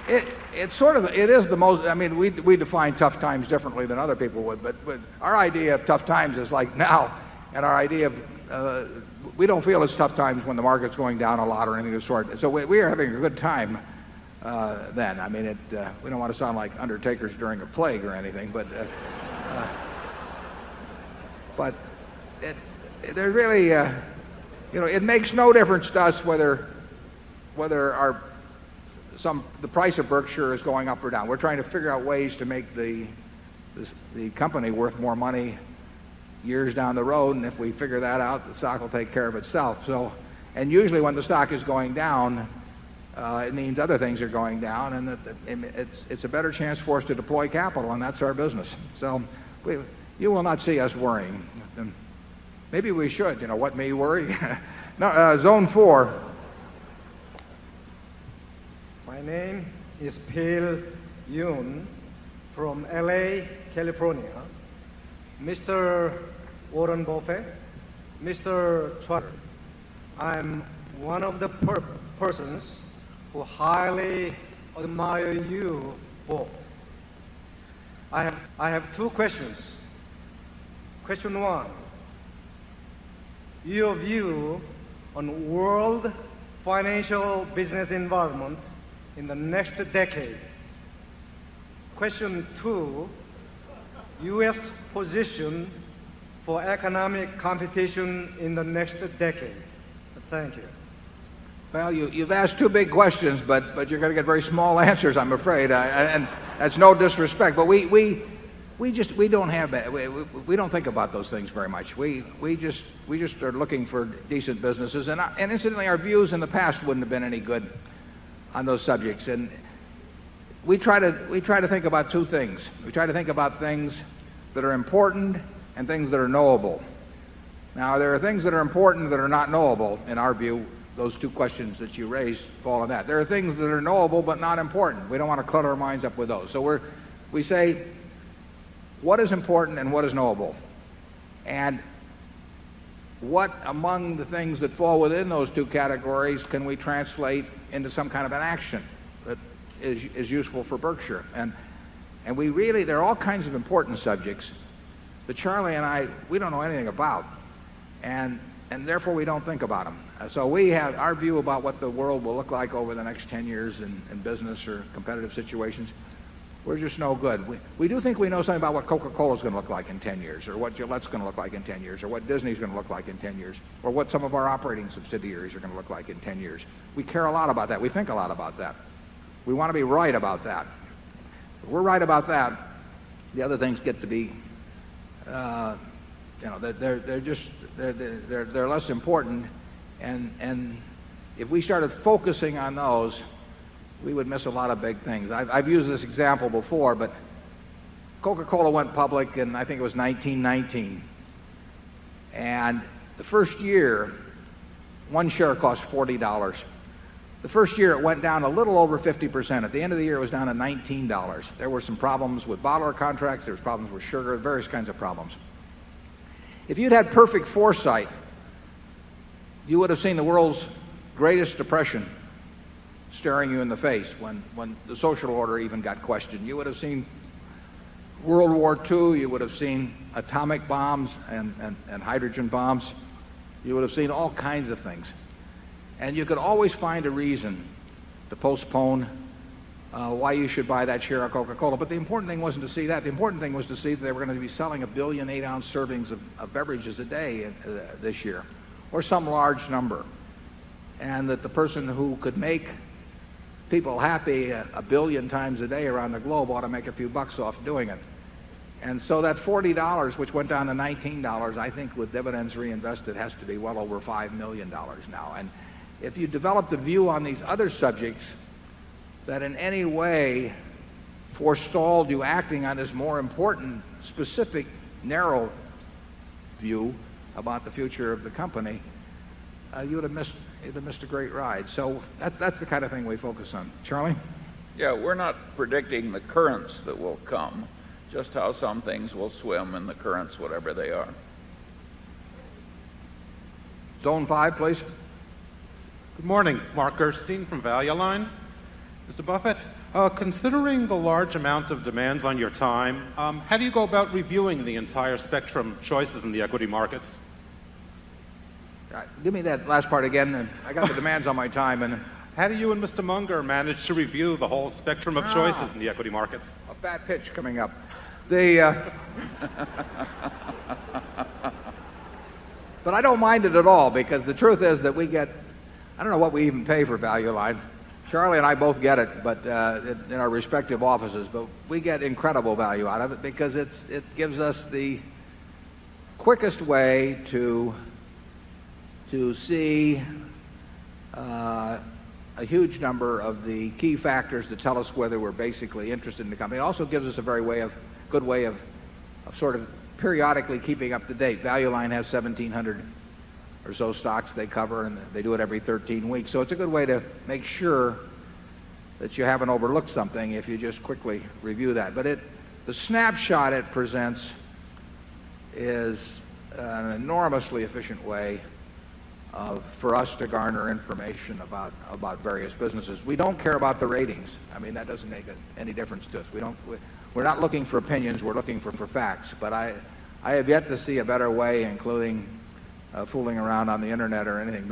it is the most. I mean, we define tough times differently than other people would, but our idea of tough times is like now, and our idea of we don't feel it's tough times when the market's going down a lot or anything of the sort. So we are having a good time then. I mean, we don't want to sound like undertakers during a plague or anything, but there's really, it makes no difference to us whether the price of Berkshire is going up or down. We're trying to figure out ways to make the company worth more money years down the road, and if we figure that out, the stock will take care of itself. So, and usually when the stock is going down, it means other things are going down, and that it's a better chance for us to deploy capital, and that's our business. So you will not see us worrying. And maybe we should. What may worry? No, Zone 4. My name is Phil Yoon from LA, California. Mr. Warren Buffett, Mr. Trotter, I'm one of the persons who highly admire you both. I have two questions. Question one, your view on world financial business environment in the next decade. Question two, U.S. position for economic competition in the next decade. Thank you. Well, you've asked two big questions, but you're going to get very small answers, I'm afraid. And that's no disrespect, but we don't think about those things very much. We just are looking for decent businesses, and incidentally, our views in the past wouldn't have been any good on those subjects. And we try to think about two things. We try to think about things that are important and things that are knowable. Now, there are things that are important that are not knowable. In our view, those two questions that you raised fall in that. There are things that are knowable but not important. We don't want to clutter our minds up with those. So we say, what is important and what is knowable? And what among the things that fall within those two categories can we translate into some kind of an action that is useful for Berkshire? And we really, there are all kinds of important subjects that Charlie and I, we don't know anything about. And therefore we don't think about them. So we have our view about what the world will look like over the next 10 years in business or competitive situations. We're just no good. We do think we know something about what Coca-Cola is going to look like in 10 years, or what Gillette's going to look like in 10 years, or what Disney's going to look like in 10 years, or what some of our operating subsidiaries are going to look like in 10 years. We care a lot about that. We think a lot about that. We want to be right about that. If we're right about that, the other things get to be, they're less important. And if we started focusing on those, we would miss a lot of big things. I've used this example before, but Coca-Cola went public in, I think it was 1919. And the first year, one share cost $40. The first year it went down a little over 50%. At the end of the year it was down to $19. There were some problems with bottler contracts, there was problems with sugar, various kinds of problems. If you'd had perfect foresight, you would have seen the world's greatest depression staring you in the face when the social order even got questioned. You would have seen World War II, you would have seen atomic bombs and hydrogen bombs. You would have seen all kinds of things. And you could always find a reason to postpone why you should buy that share of Coca-Cola. But the important thing wasn't to see that. The important thing was to see that they were going to be selling 1 billion 8-ounce servings of beverages a day this year, or some large number. And that the person who could make people happy 1 billion times a day around the globe ought to make a few bucks off doing it. And so that $40, which went down to $19, I think with dividends reinvested has to be well over $5 million now. And if you develop the view on these other subjects that in any way forestalled you acting on this more important, specific, narrow view about the future of the company, you'd have missed a great ride. So that's the kind of thing we focus on. Charlie? Yeah, we're not predicting the currents that will come, just how some things will swim in the currents, whatever they are. Zone 5, please. Good morning. Mark Gerstein from Value Line. Mr. Buffett, considering the large amount of demands on your time, how do you go about reviewing the entire spectrum of choices in the equity markets? Give me that last part again. I got the demands on my time. And how do you and Mr. Munger manage to review the whole spectrum of choices in the equity markets? A bad pitch coming up. But I don't mind it at all, because the truth is that we get, I don't know what we even pay for Value Line. Charlie and I both get it, but in our respective offices, but we get incredible value out of it because it gives us the quickest way to see a huge number of the key factors that tell us whether we're basically interested in the company. It also gives us a good way of sort of periodically keeping up to date. Value Line has 1,700 or so stocks they cover, and they do it every 13 weeks. So it's a good way to make sure that you haven't overlooked something if you just quickly review that. But the snapshot it presents is an enormously efficient way for us to garner information about various businesses. We don't care about the ratings. I mean, that doesn't make any difference to us. We're we're not looking for opinions, we're looking for facts. But I have yet to see a better way, including fooling around on the internet or anything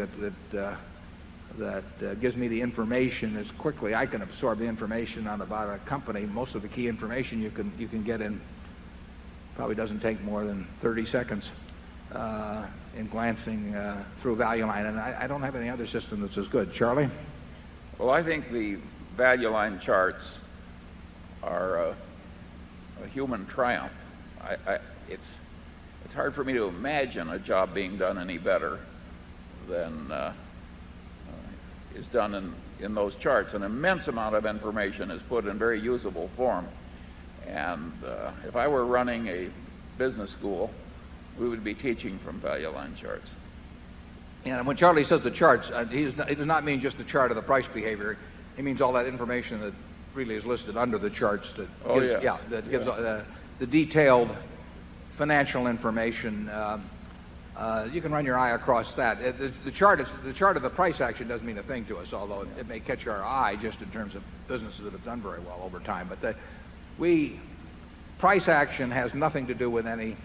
that gives me the information as quickly. I can absorb the information about a company. Most of the key information you can get in probably doesn't take more than 30 seconds in glancing through Value Line, and I don't have any other system that's as good. Charlie? Well, I think the Value Line charts are a human triumph. It's hard for me to imagine a job being done any better than is done in those charts. An immense amount of information is put in very usable form. And if I were running a business school, we would be teaching from Value Line charts. And when Charlie says the charts, he does not mean just the chart of the price behavior. He means all that information that really is listed under the charts that gives the detailed financial information. You can run your eye across that. The chart of the price action doesn't mean a thing to us, although it may catch our eye just in terms of businesses that have done very well over time. But price action has nothing to do with any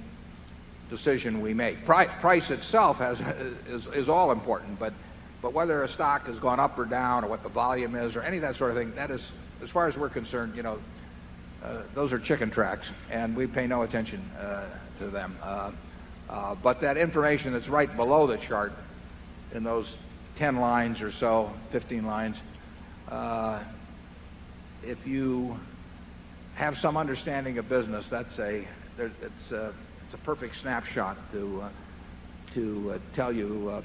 decision we make. Price itself is all important, but whether a stock has gone up or down, or what the volume is, or any of that sort of thing, that is, as far as we're concerned, those are chicken tracks, and we pay no attention to them. But that information that's right below the chart, in those 10 lines or so, 15 lines, if you have some understanding of business, it's a perfect snapshot to tell you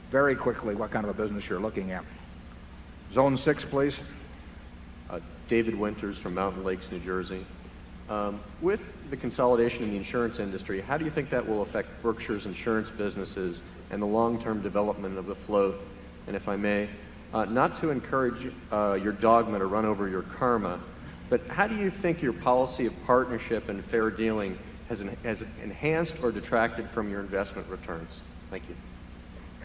very quickly what kind of a business you're looking at. Zone 6, please. David Winters from Mountain Lakes, New Jersey. With the consolidation in the insurance industry, how do you think that will affect Berkshire's insurance businesses and the long-term development of the float? And if I may, not to encourage your dogma to run over your karma, but how do you think your policy of partnership and fair dealing has enhanced or detracted from your investment returns? Thank you.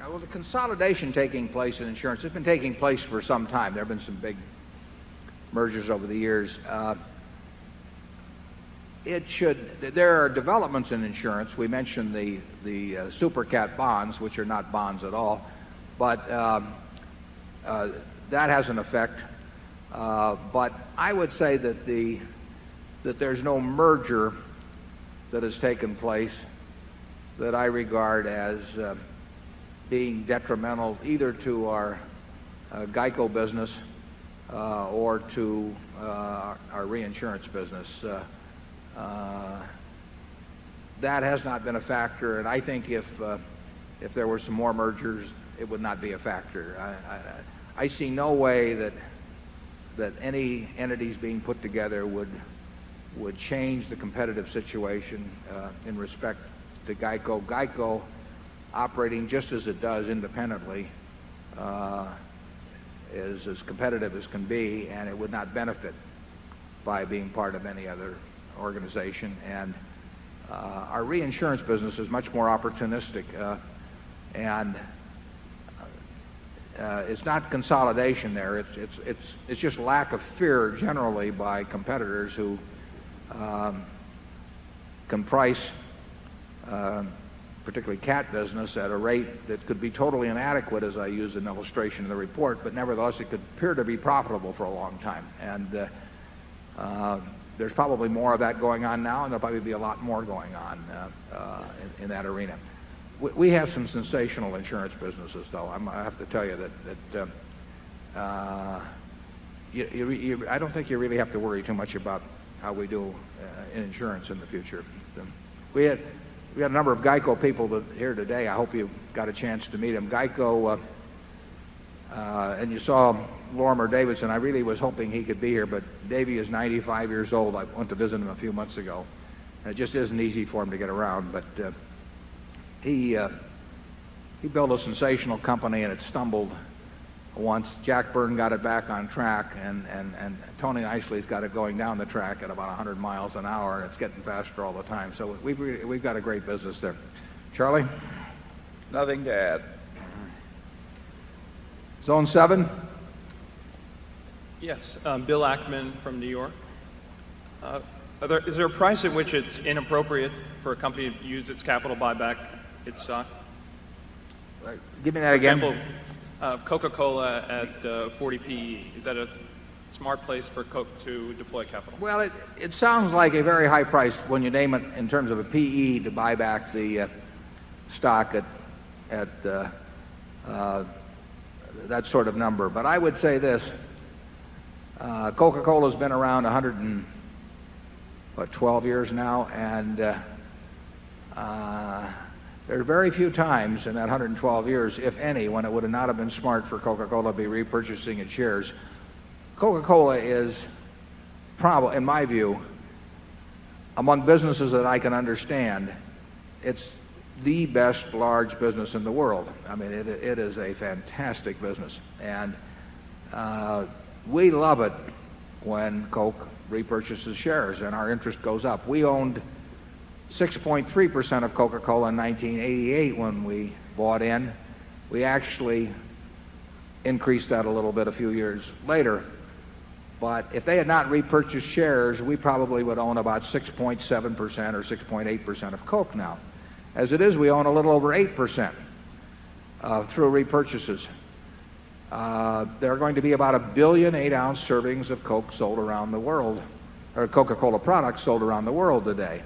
Well, the consolidation taking place in insurance has been taking place for some time. There have been some big mergers over the years. There are developments in insurance. We mentioned the super cat bonds, which are not bonds at all, but that has an effect. But I would say that there's no merger that has taken place that I regard as being detrimental either to our GEICO business or to our reinsurance business. That has not been a factor, and I think if there were some more mergers, it would not be a factor. I see no way that any entities being put together would change the competitive situation in respect to GEICO. GEICO, operating just as it does independently, is as competitive as can be, and it would not benefit by being part of any other organization. And our reinsurance business is much more opportunistic, and it's not consolidation there. It's just lack of fear generally by competitors who can price particularly cat business at a rate that could be totally inadequate, as I used in illustration in the report, but nevertheless it could appear to be profitable for a long time. And there's probably more of that going on now, and there'll probably be a lot more going on in that arena. We have some sensational insurance businesses, though. I have to tell you that I don't think you really have to worry too much about how we do in insurance in the future. We had a number of GEICO people here today. I hope you got a chance to meet them. GEICO, and you saw Lorimer Davidson. I really was hoping he could be here, but Davey is 95 years old. I went to visit him a few months ago. And it just isn't easy for him to get around, but he built a sensational company, and it stumbled once. Jack Byrne got it back on track, and Tony Nicely's got it going down the track at about 100 miles an hour, and it's getting faster all the time. So we've got a great business there. Charlie? Nothing to add. Zone 7? Yes, Bill Ackman from New York. Is there a price at which it's inappropriate for a company to use its capital to buy back its stock? Give me that again. For example, Coca-Cola at 40 PE. Is that a smart place for Coke to deploy capital? Well, it sounds like a very high price when you name it in terms of a PE to buy back the stock at that sort of number. But I would say this. Coca-Cola's been around 112 years now, and there are very few times in that 112 years, if any, when it would not have been smart for Coca-Cola to be repurchasing its shares. Coca-Cola is probably, in my view, among businesses that I can understand, it's the best large business in the world. I mean, it is a fantastic business. And we love it when Coke repurchases shares and our interest goes up. We owned 6.3% of Coca-Cola in 1988 when we bought in. We actually increased that a little bit a few years later. But if they had not repurchased shares, we probably would own about 6.7% or 6.8% of Coke now. As it is, we own a little over 8% through repurchases. There are going to be about 1 billion 8-ounce servings of Coke sold around the world, or Coca-Cola products sold around the world today.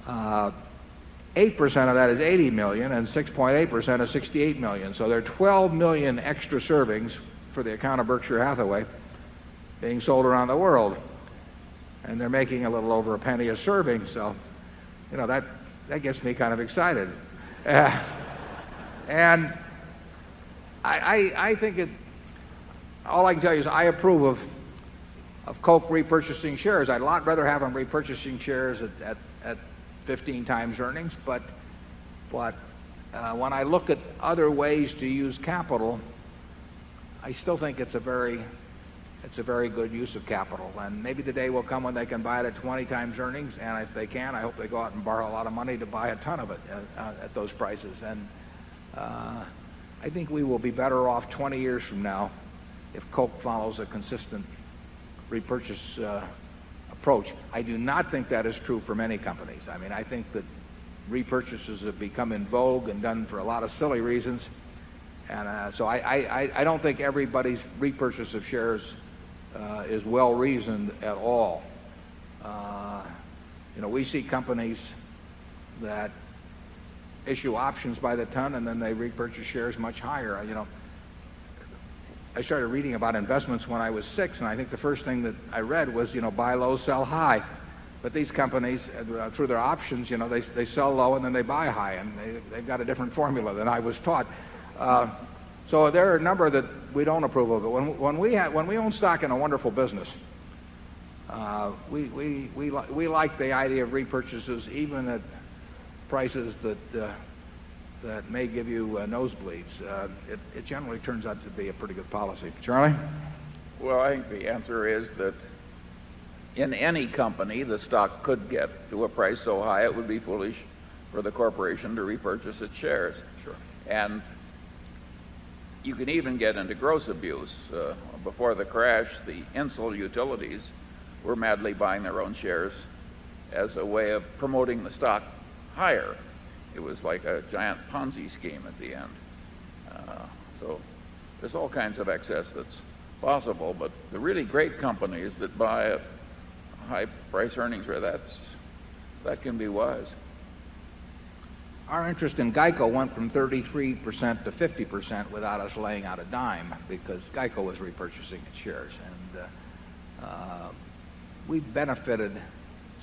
8% of that is 80 million, and 6.8% is 68 million. So there are 12 million extra servings for the account of Berkshire Hathaway being sold around the world. And they're making a little over a penny a serving, so, you know, that gets me kind of excited. And I think all I can tell you is I approve of Coke repurchasing shares. I'd a lot rather have them repurchasing shares at 15 times earnings, but when I look at other ways to use capital, I still think it's a very good use of capital. And maybe the day will come when they can buy it at 20 times earnings, and if they can, I hope they go out and borrow a lot of money to buy a ton of it at those prices. And I think we will be better off 20 years from now if Coke follows a consistent repurchase approach. I do not think that is true for many companies. I mean, I think that repurchases have become in vogue and done for a lot of silly reasons. And so I don't think everybody's repurchase of shares is well reasoned at all. You know, we see companies that issue options by the ton and then they repurchase shares much higher. You know, I started reading about investments when I was 6, and I think the first thing that I read was, you know, buy low, sell high. But these companies, through their options, you know, they sell low and then they buy high, and they've got a different formula than I was taught. So there are a number that we don't approve of. But when we own stock in a wonderful business, we like the idea of repurchases even at prices that may give you nosebleeds. It generally turns out to be a pretty good policy. Charlie? Well, I think the answer is that in any company, the stock could get to a price so high it would be foolish for the corporation to repurchase its shares. Sure. And you can even get into gross abuse. Before the crash, the Insul utilities were madly buying their own shares as a way of promoting the stock higher. It was like a giant Ponzi scheme at the end. So there's all kinds of excess that's possible, but the really great companies that buy at high price earnings where that can be wise. Our interest in Geico went from 33% to 50% without us laying out a dime, because Geico was repurchasing its shares. And we benefited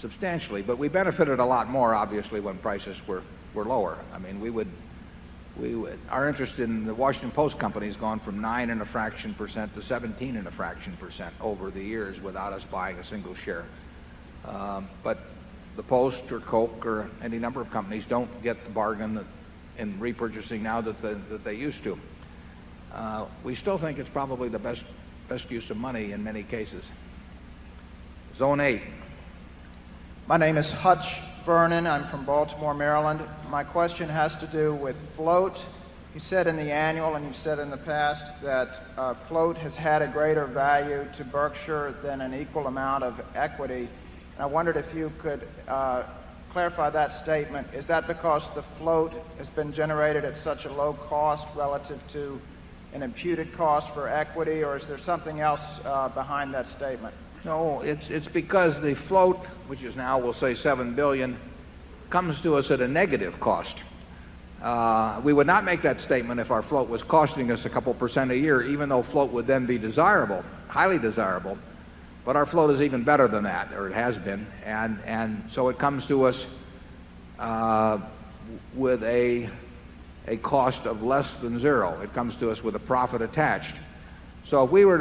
substantially, but we benefited a lot more, obviously, when prices were lower. I mean, our interest in the Washington Post company has gone from 9.5% to 17.5% over the years without us buying a single share. But the Post or Coke or any number of companies don't get the bargain in repurchasing now that they used to. We still think it's probably the best use of money in many cases. Zone 8. My name is Hutch Vernon. I'm from Baltimore, Maryland. My question has to do with float. You said in the annual and you've said in the past that float has had a greater value to Berkshire than an equal amount of equity. And I wondered if you could clarify that statement. Is that because the float has been generated at such a low cost relative to an imputed cost for equity, or is there something else behind that statement? No, it's because the float, which is now, we'll say, $7 billion, comes to us at a negative cost. We would not make that statement if our float was costing us a couple percent a year, even though float would then be desirable, highly desirable. But our float is even better than that, or it has been, and so it comes to us with a cost of less than zero. It comes to us with a profit attached. So if we were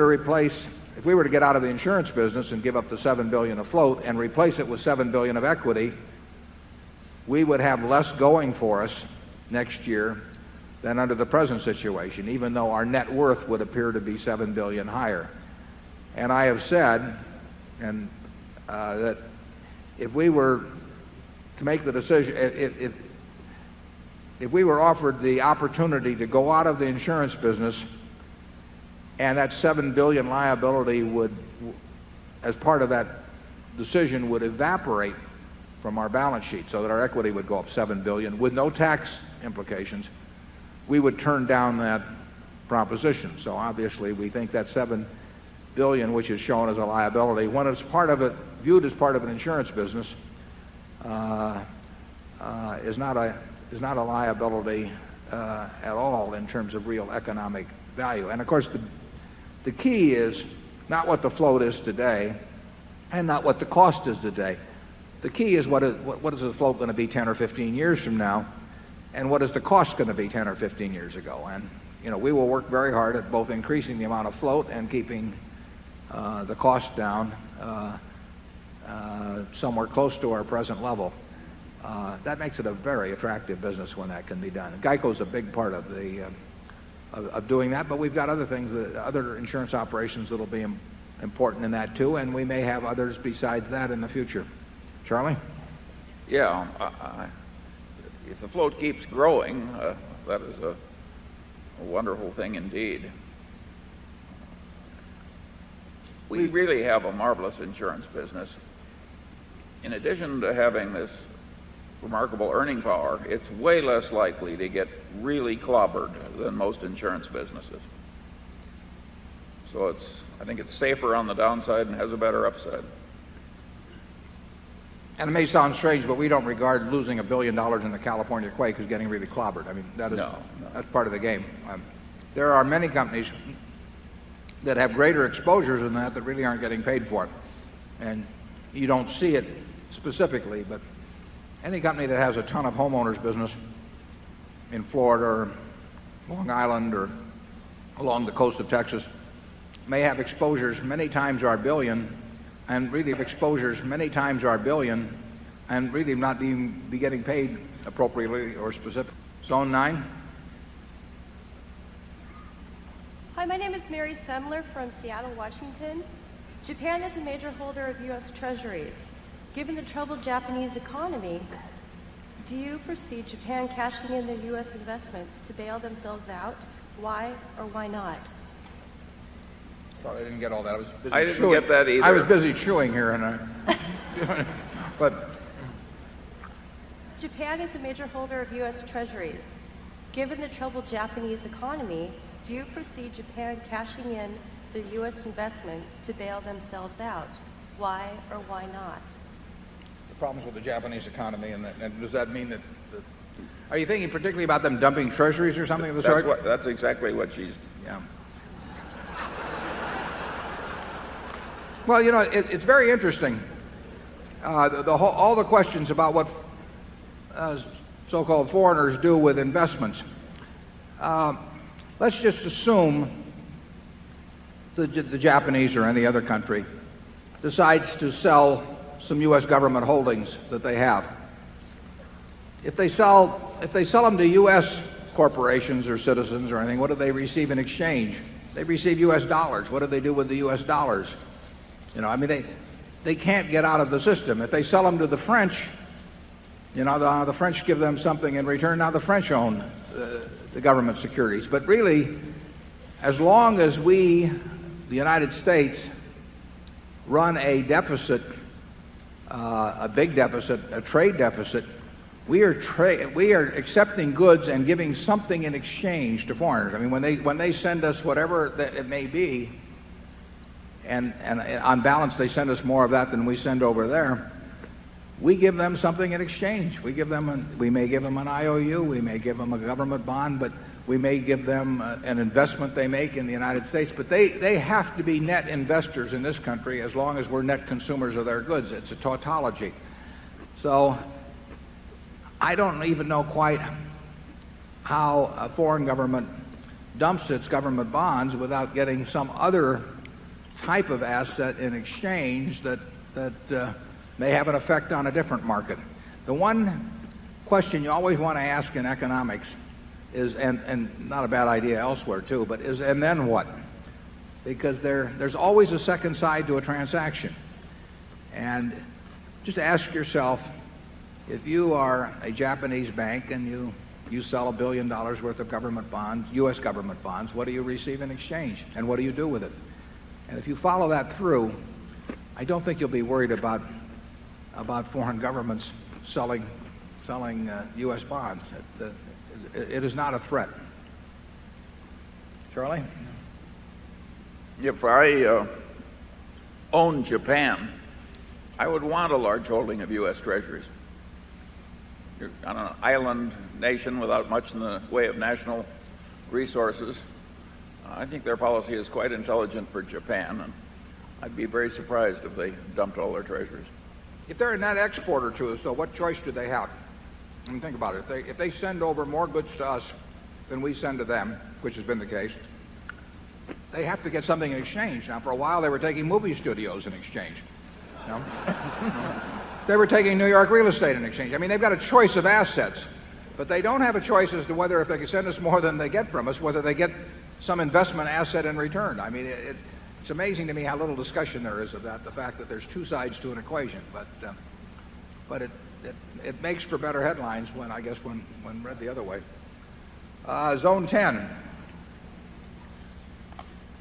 to get out of the insurance business and give up the $7 billion of float and replace it with $7 billion of equity, we would have less going for us next year than under the present situation, even though our net worth would appear to be $7 billion higher. And I have said that if we were to make the decision, if we were offered the opportunity to go out of the insurance business and that $7 billion liability would, as part of that decision, would evaporate from our balance sheet so that our equity would go up $7 billion with no tax implications, we would turn down that proposition. So obviously we think that $7 billion, which is shown as a liability, when it's viewed as part of an insurance business, is not a liability at all in terms of real economic value. And of course the key is not what the float is today and not what the cost is today. The key is what is the float going to be 10 or 15 years from now, and what is the cost going to be 10 or 15 years ago. And we will work very hard at both increasing the amount of float and keeping the cost down somewhere close to our present level. That makes it a very attractive business when that can be done. GEICO's a big part of of doing that, but we've got other things, other insurance operations that'll be important in that too, and we may have others besides that in the future. Charlie? Yeah, if the float keeps growing, that is a wonderful thing indeed. We really have a marvelous insurance business. In addition to having this remarkable earning power, it's way less likely to get really clobbered than most insurance businesses. So I think it's safer on the downside and has a better upside. And it may sound strange, but we don't regard losing $1 billion in the California quake as getting really clobbered. I mean, that's part of the game. There are many companies that have greater exposures than that really aren't getting paid for it. And you don't see it specifically, but any company that has a ton of homeowners business in Florida or Long Island or along the coast of Texas may have exposures many times our billion, and really have exposures many times our billion, and really not be getting paid appropriately or specific. Zone 9. Hi, my name is Mary Semler from Seattle, Washington. Japan is a major holder of U.S. treasuries. Given the troubled Japanese economy, do you foresee Japan cashing in their U.S. investments to bail themselves out? Why or why not? Sorry, I didn't get all that. I didn't get that either. I was busy chewing here, but Japan is a major holder of U.S. treasuries. Given the troubled Japanese economy, do you foresee Japan cashing in their U.S. investments to bail themselves out? Why or why not? The problems with the Japanese economy, and does that mean that are you thinking particularly about them dumping treasuries or something of the sort? That's exactly what she's... Yeah. Well, it's very interesting. All the questions about what so-called foreigners do with investments. Let's just assume the Japanese or any other country decides to sell some U.S. government holdings that they have. If they sell them to U.S. corporations or citizens or anything, what do they receive in exchange? They receive U.S. dollars. What do they do with the U.S. dollars? They can't get out of the system. If they sell them to the French, the French give them something in return. Now the French own the government securities. But really, as long as we, the United States, run a deficit a big deficit, a trade deficit, we are accepting goods and giving something in exchange to foreigners. I mean, when they send us whatever that it may be, and on balance they send us more of that than we send over there, we give them something in exchange. We may give them an IOU, we may give them a government bond, but we may give them an investment they make in the United States. But they have to be net investors in this country as long as we're net consumers of their goods. It's a tautology. So I don't even know quite how a foreign government dumps its government bonds without getting some other type of asset in exchange that may have an effect on a different market. The one question you always want to ask in economics is, and not a bad idea elsewhere too, but is, and then what? Because there's always a second side to a transaction. And just ask yourself, if you are a Japanese bank and you sell $1 billion worth of government bonds, U.S. government bonds, what do you receive in exchange? And what do you do with it? And if you follow that through, I don't think you'll be worried about foreign governments selling U.S. bonds. It is not a threat. Charlie? If I owned Japan, I would want a large holding of U.S. Treasuries. You're on an island nation without much in the way of national resources. I think their policy is quite intelligent for Japan, and I'd be very surprised if they dumped all their treasuries. If they're a net exporter to us, though, what choice do they have? I mean, think about it. If they send over more goods to us than we send to them, which has been the case, they have to get something in exchange. Now, for a while, they were taking movie studios in exchange. You know? They were taking New York real estate in exchange. I mean, they've got a choice of assets, but they don't have a choice as to whether, if they can send us more than they get from us, whether they get some investment asset in return. I mean, it's amazing to me how little discussion there is about the fact that there's two sides to an equation. But it makes for better headlines when read the other way. Zone 10.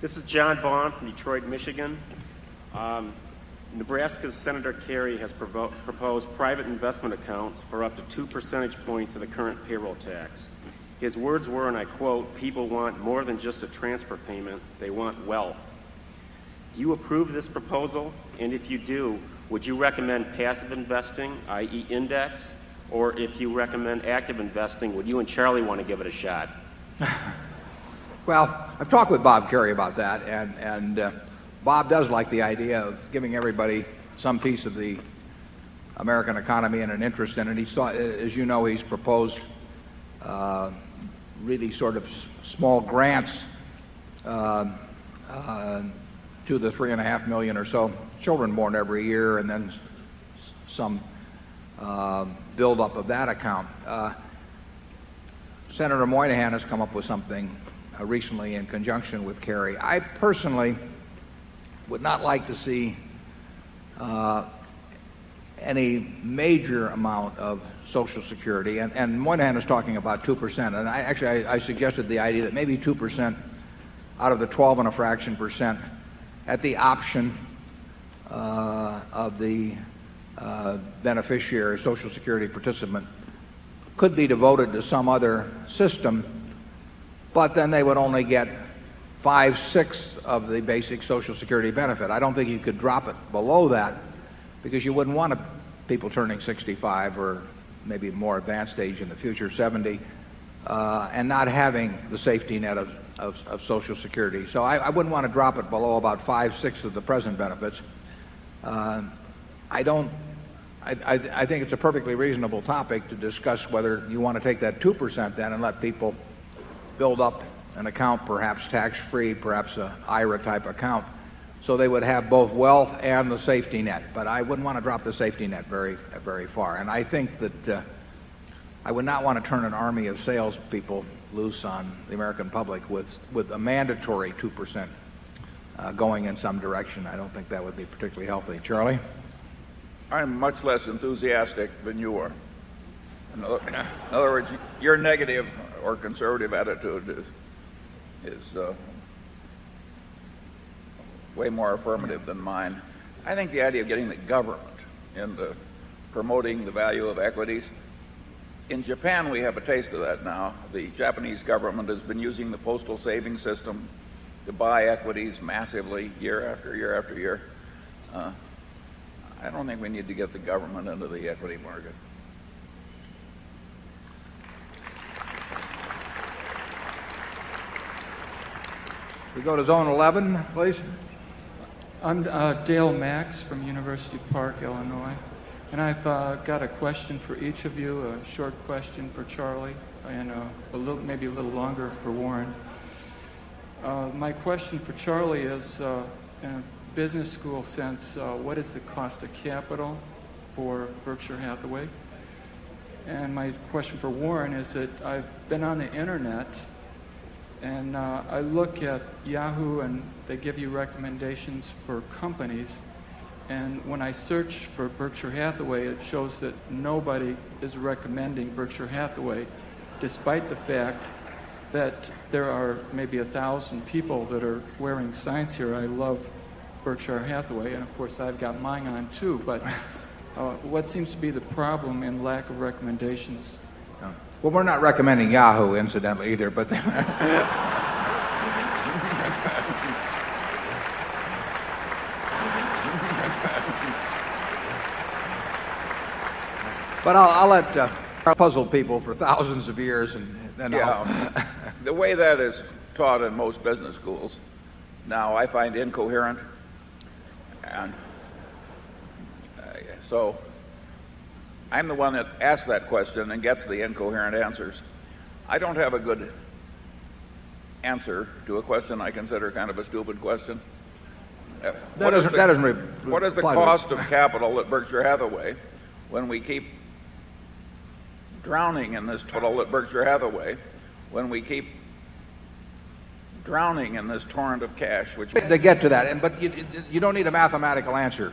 This is John Vaughn from Detroit, Michigan. Nebraska's Senator Kerry has proposed private investment accounts for up to 2 percentage points of the current payroll tax. His words were, and I quote, "People want more than just a transfer payment, they want wealth." Do you approve this proposal? And if you do, would you recommend passive investing, i.e. index? Or if you recommend active investing, would you and Charlie want to give it a shot? Well, I've talked with Bob Kerry about that, and Bob does like the idea of giving everybody some piece of the American economy and an interest in it. He's thought, as you know, he's proposed really sort of small grants to the 3.5 million or so children born every year, and then some buildup of that account. Senator Moynihan has come up with something recently in conjunction with Kerry. I personally would not like to see any major amount of Social Security, and Moynihan is talking about 2%, and I suggested the idea that maybe 2% out of the 12 and a fraction percent at the option of the beneficiary, Social Security participant, could be devoted to some other system, but then they would only get 5/6 of the basic Social Security benefit. I don't think you could drop it below that, because you wouldn't want people turning 65 or maybe more advanced age in the future, 70, and not having the safety net of Social Security. So I wouldn't want to drop it below about 5/6 of the present benefits. I think it's a perfectly reasonable topic to discuss whether you want to take that 2% then and let people build up an account, perhaps tax-free, perhaps an IRA type account, so they would have both wealth and the safety net. But I wouldn't want to drop the safety net very, very far. And I think that I would not want to turn an army of salespeople loose on the American public with a mandatory 2% going in some direction. I don't think that would be particularly healthy. Charlie? I'm much less enthusiastic than you are. In other words, your negative or conservative attitude is way more affirmative than mine. I think the idea of getting the government into promoting the value of equities. In Japan, we have a taste of that now. The Japanese government has been using the postal savings system to buy equities massively year after year after year. I don't think we need to get the government into the equity market. We go to zone 11, please. I'm Dale Max from University Park, Illinois. And I've got a question for each of you, a short question for Charlie, and maybe a little longer for Warren. My question for Charlie is, in a business school sense, what is the cost of capital for Berkshire Hathaway? And my question for Warren is that I've been on the internet and I look at Yahoo and they give you recommendations for companies. And when I search for Berkshire Hathaway, it shows that nobody is recommending Berkshire Hathaway, despite the fact that there are maybe 1,000 people that are wearing signs here. I love Berkshire Hathaway, and of course I've got mine on too, but what seems to be the problem in lack of recommendations? Well, we're not recommending Yahoo, incidentally, either, but but I'll let puzzle people for thousands of years, and then the way that is taught in most business schools now, I find incoherent, and so I'm the one that asks that question and gets the incoherent answers. I don't have a good answer to a question I consider kind of a stupid question. What is the cost of capital at Berkshire Hathaway when we keep drowning in this torrent of cash? To get to that, but you don't need a mathematical answer.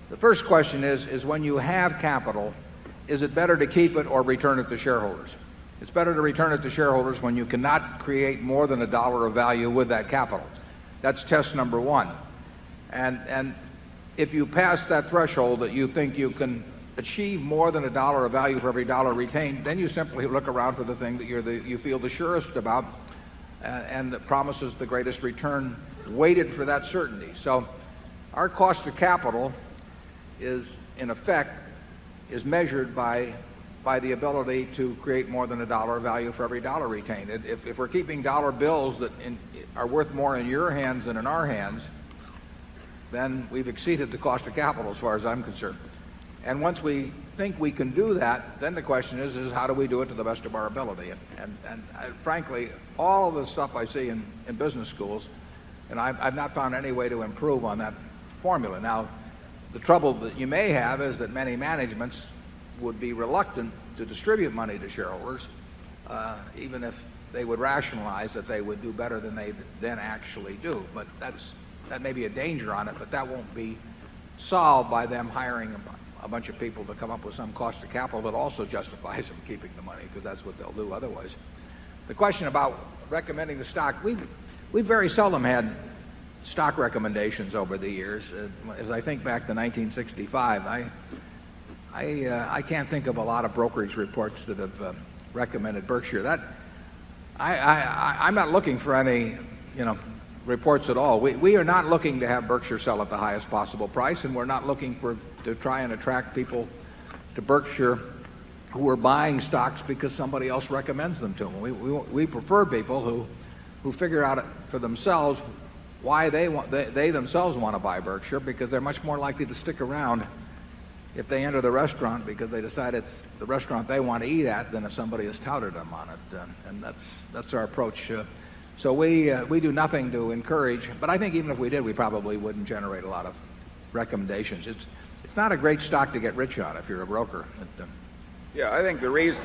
The first question is when you have capital, is it better to keep it or return it to shareholders? It's better to return it to shareholders when you cannot create more than $1 of value with that capital. That's test number one. And if you pass that threshold that you think you can achieve more than $1 of value for every dollar retained, then you simply look around for the thing that you feel the surest about and that promises the greatest return weighted for that certainty. So our cost of capital is, in effect, is measured by the ability to create more than $1 of value for every dollar retained. If we're keeping dollar bills that are worth more in your hands than in our hands, then we've exceeded the cost of capital as far as I'm concerned. And once we think we can do that, then the question is how do we do it to the best of our ability? And frankly, all of the stuff I see in business schools, and I've not found any way to improve on that formula. Now, the trouble that you may have is that many managements would be reluctant to distribute money to shareholders, even if they would rationalize that they would do better than they then actually do. But that may be a danger on it, but that won't be solved by them hiring a bunch of people to come up with some cost of capital that also justifies them keeping the money, because that's what they'll do otherwise. The question about recommending the stock, we've very seldom had stock recommendations over the years. As I think back to 1965, I can't think of a lot of brokerage reports that have recommended Berkshire. I'm not looking for any, reports at all. We are not looking to have Berkshire sell at the highest possible price, and we're not looking to try and attract people to Berkshire who are buying stocks because somebody else recommends them to them. We prefer people who figure out for themselves why they themselves want to buy Berkshire, because they're much more likely to stick around if they enter the restaurant because they decide it's the restaurant they want to eat at than if somebody has touted them on it. And that's our approach. So we do nothing to encourage, but I think even if we did, we probably wouldn't generate a lot of recommendations. It's not a great stock to get rich on if you're a broker. Yeah, I think the reason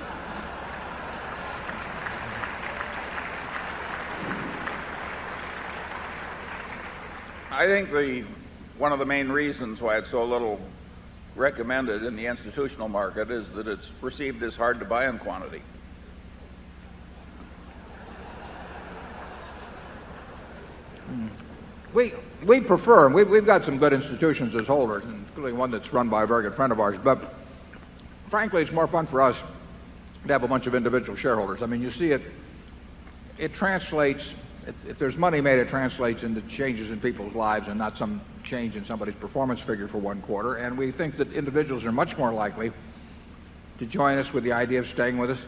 one of the main reasons why it's so little recommended in the institutional market is that it's perceived as hard to buy in quantity. we prefer, and we've got some good institutions as holders, including one that's run by a very good friend of ours, but frankly, it's more fun for us to have a bunch of individual shareholders. I mean, you see it translates, if there's money made, it translates into changes in people's lives and not some change in somebody's performance figure for one quarter. And we think that individuals are much more likely to join us with the idea of staying with us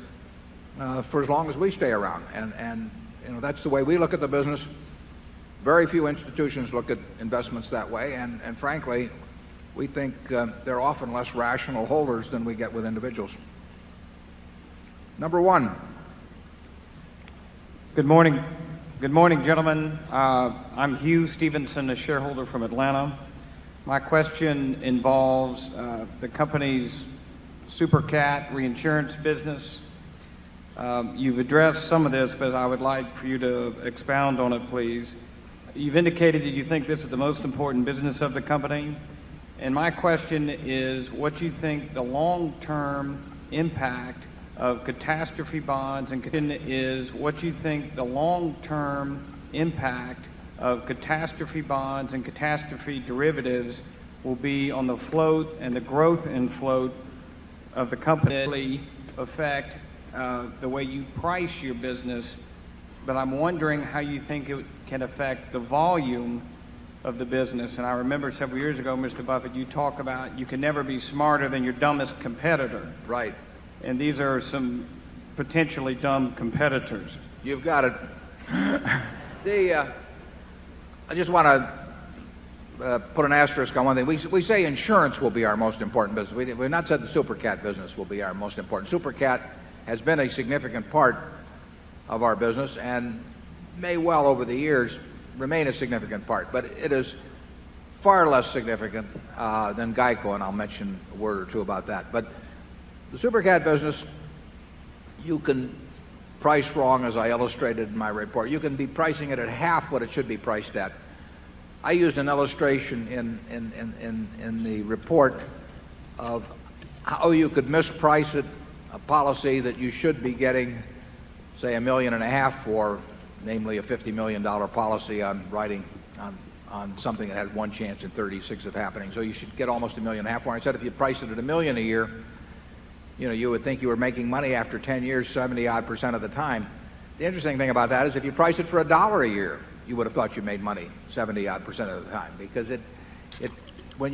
for as long as we stay around. And you know, that's the way we look at the business. Very few institutions look at investments that way, and frankly, we think they're often less rational holders than we get with individuals. Number one. Good morning. Good morning, gentlemen. I'm Hugh Stevenson, a shareholder from Atlanta. My question involves the company's SuperCat reinsurance business. You've addressed some of this, but I would like for you to expound on it, please. You've indicated that you think this is the most important business of the company. And my question is what you think the long-term impact of catastrophe bonds and catastrophe derivatives will be on the float and the growth in float of the company affect the way you price your business, but I'm wondering how you think it can affect the volume of the business. And I remember several years ago, Mr. Buffett, you talk about you can never be smarter than your dumbest competitor. Right. And these are some potentially dumb competitors. You've got it. I just want to put an asterisk on one thing. We say insurance will be our most important business. We've not said the SuperCat business will be our most important. SuperCat has been a significant part of our business and may well over the years remain a significant part, but it is far less significant than GEICO, and I'll mention a word or two about that. But the SuperCat business, you can price wrong, as I illustrated in my report. You can be pricing it at half what it should be priced at. I used an illustration in the report of how you could misprice it, a policy that you should be getting, say, $1.5 million for, namely a $50 million policy on writing on something that had one chance in 36 of happening. So you should get almost $1.5 million for it. I said if you priced it at $1 million a year, you know, you would think you were making money after 10 years, 70-odd% of the time. The interesting thing about that is if you priced it for $1 a year, you would have thought you made money 70-odd% of the time, because when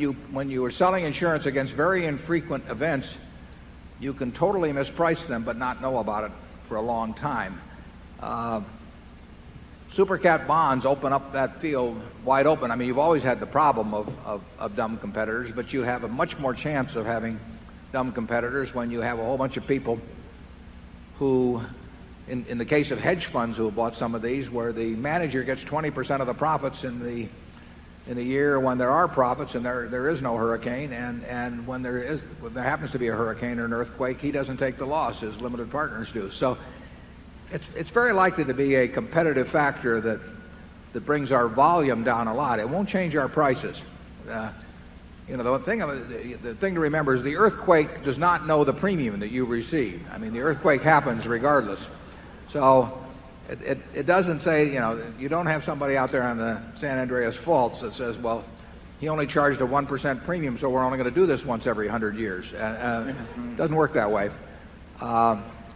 you are selling insurance against very infrequent events, you can totally misprice them but not know about it for a long time. SuperCat bonds open up that field wide open. I mean, you've always had the problem of dumb competitors, but you have a much more chance of having dumb competitors when you have a whole bunch of people who, in the case of hedge funds who have bought some of these, where the manager gets 20% of the profits in the year when there are profits and there is no hurricane, and when there happens to be a hurricane or an earthquake, he doesn't take the loss as limited partners do. So it's very likely to be a competitive factor that brings our volume down a lot. It won't change our prices. You know, the thing to remember is the earthquake does not know the premium that you receive. I mean, the earthquake happens regardless. So it doesn't say, you know, you don't have somebody out there on the San Andreas Faults that says, well, he only charged a 1% premium, so we're only going to do this once every 100 years. It doesn't work that way.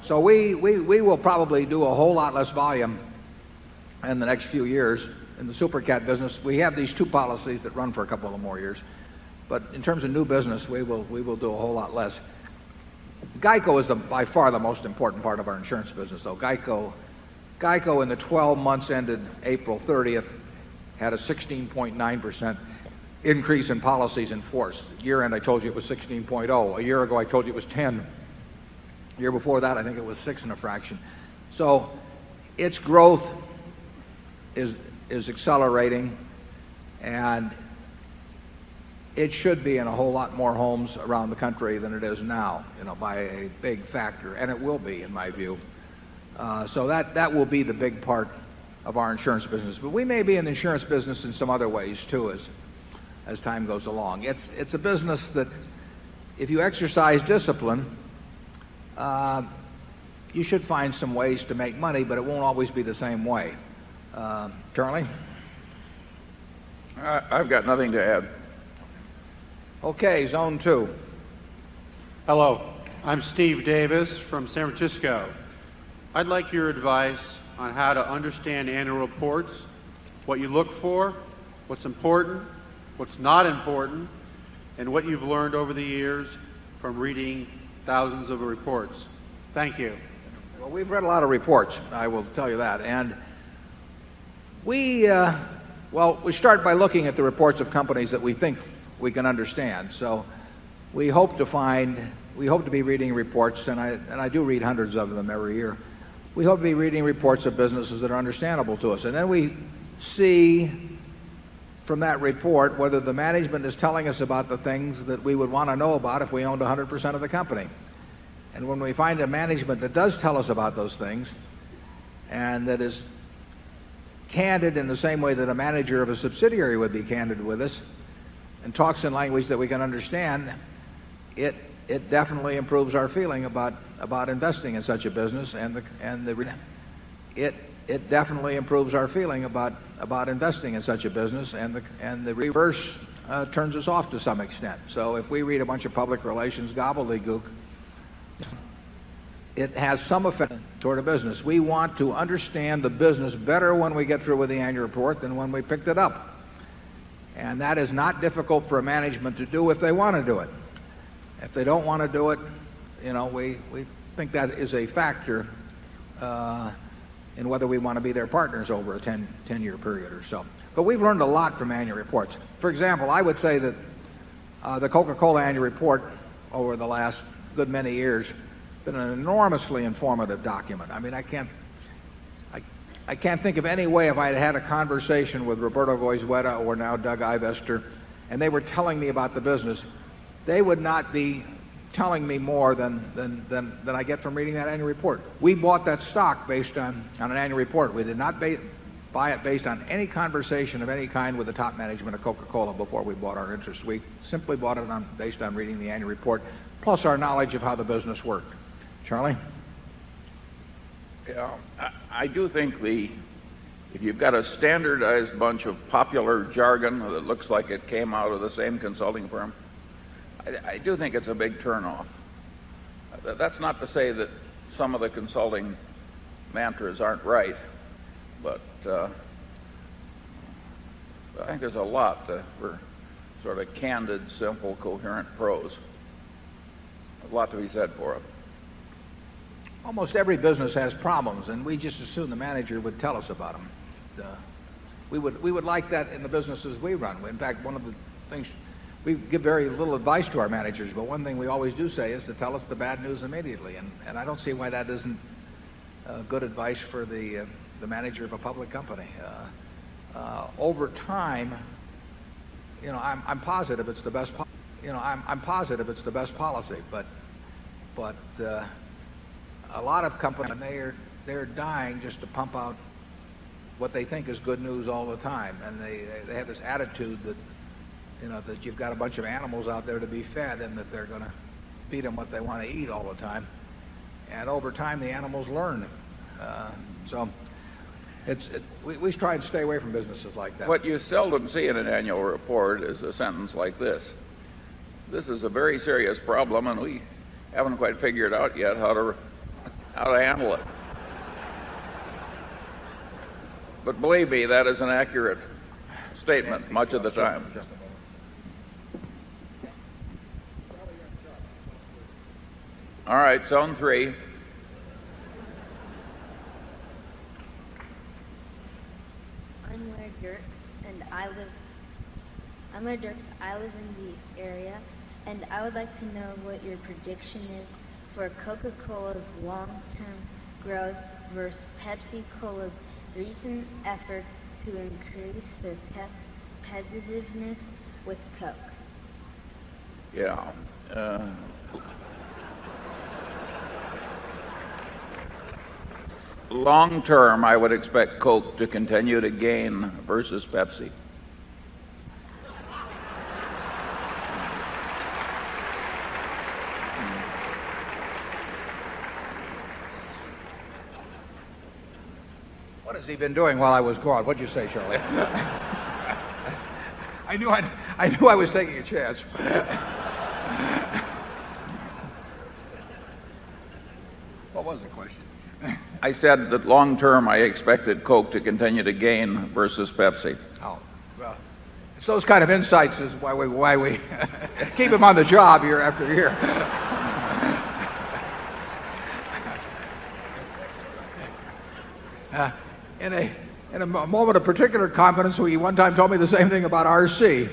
So we will probably do a whole lot less volume in the next few years in the SuperCat business. We have these two policies that run for a couple of more years. But in terms of new business, we will do a whole lot less. GEICO is by far the most important part of our insurance business, though. GEICO in the 12 months ended April 30th had a 16.9% increase in policies in force. Year end, I told you it was 16.0. A year ago, I told you it was 10. The year before that, I think it was 6 and a fraction. So its growth is accelerating, and it should be in a whole lot more homes around the country than it is now, you know, by a big factor, and it will be, in my view. So that will be the big part of our insurance business. But we may be in the insurance business in some other ways too, as time goes along. It's a business that, if you exercise discipline, you should find some ways to make money, but it won't always be the same way. Charlie? I've got nothing to add. Okay, zone 2. Hello, I'm Steve Davis from San Francisco. I'd like your advice on how to understand annual reports, what you look for, what's important, what's not important, and what you've learned over the years from reading thousands of reports. Thank you. Well, we've read a lot of reports, I will tell you that. And we start by looking at the reports of companies that we think we can understand. So we hope to be reading reports, and I do read hundreds of them every year. We hope to be reading reports of businesses that are understandable to us. And then we see from that report whether the management is telling us about the things that we would want to know about if we owned 100% of the company. And when we find a management that does tell us about those things and that is candid in the same way that a manager of a subsidiary would be candid with us and talks in language that we can understand, it definitely improves our feeling about investing in such a business, it definitely improves our feeling about investing in such a business, and the reverse turns us off to some extent. So if we read a bunch of public relations gobbledygook, it has some effect toward a business. We want to understand the business better when we get through with the annual report than when we picked it up. And that is not difficult for a management to do if they want to do it. If they don't want to do it, we think that is a factor in whether we want to be their partners over a 10-year period or so. But we've learned a lot from annual reports. For example, I would say that the Coca-Cola annual report over the last good many years has been an enormously informative document. I mean, I can't think of any way if I had had a conversation with Roberto Goizueta or now Doug Ivester, and they were telling me about the business, they would not be telling me more than I get from reading that annual report. We bought that stock based on an annual report. We did not buy it based on any conversation of any kind with the top management of Coca-Cola before we bought our interest. We simply bought it based on reading the annual report, plus our knowledge of how the business worked. Charlie? Yeah, I do think if you've got a standardized bunch of popular jargon that looks like it came out of the same consulting firm, I do think it's a big turnoff. That's not to say that some of the consulting mantras aren't right, but I think there's a lot for sort of candid, simple, coherent prose. A lot to be said for it. Almost every business has problems, and we just assume the manager would tell us about them. We would like that in the businesses we run. In fact, one of the things, we give very little advice to our managers, but one thing we always do say is to tell us the bad news immediately, and I don't see why that isn't good advice for the manager of a public company. Over time, I'm positive it's the best. I'm positive it's the best policy, but a lot of companies, they're dying just to pump out what they think is good news all the time, and they have this attitude that that you've got a bunch of animals out there to be fed, and that they're going to feed them what they want to eat all the time. And over time, the animals learn. So we try to stay away from businesses like that. What you seldom see in an annual report is a sentence like this: "This is a very serious problem, and we haven't quite figured out yet how to handle it." But believe me, that is an accurate statement much of the time. All right, zone 3. I'm Larry Dirks, and I live in the area, and I would like to know what your prediction is for Coca-Cola's long-term growth versus Pepsi-Cola's recent efforts to increase their competitiveness with Coke. Yeah. Long term, I would expect Coke to continue to gain versus Pepsi. What has he been doing while I was gone? What'd you say, Charlie? I knew I was taking a chance. What was the question? I said that long term I expected Coke to continue to gain versus Pepsi. Oh, well, it's those kind of insights is why we keep him on the job year after year. In a moment of particular confidence, he one time told me the same thing about RC.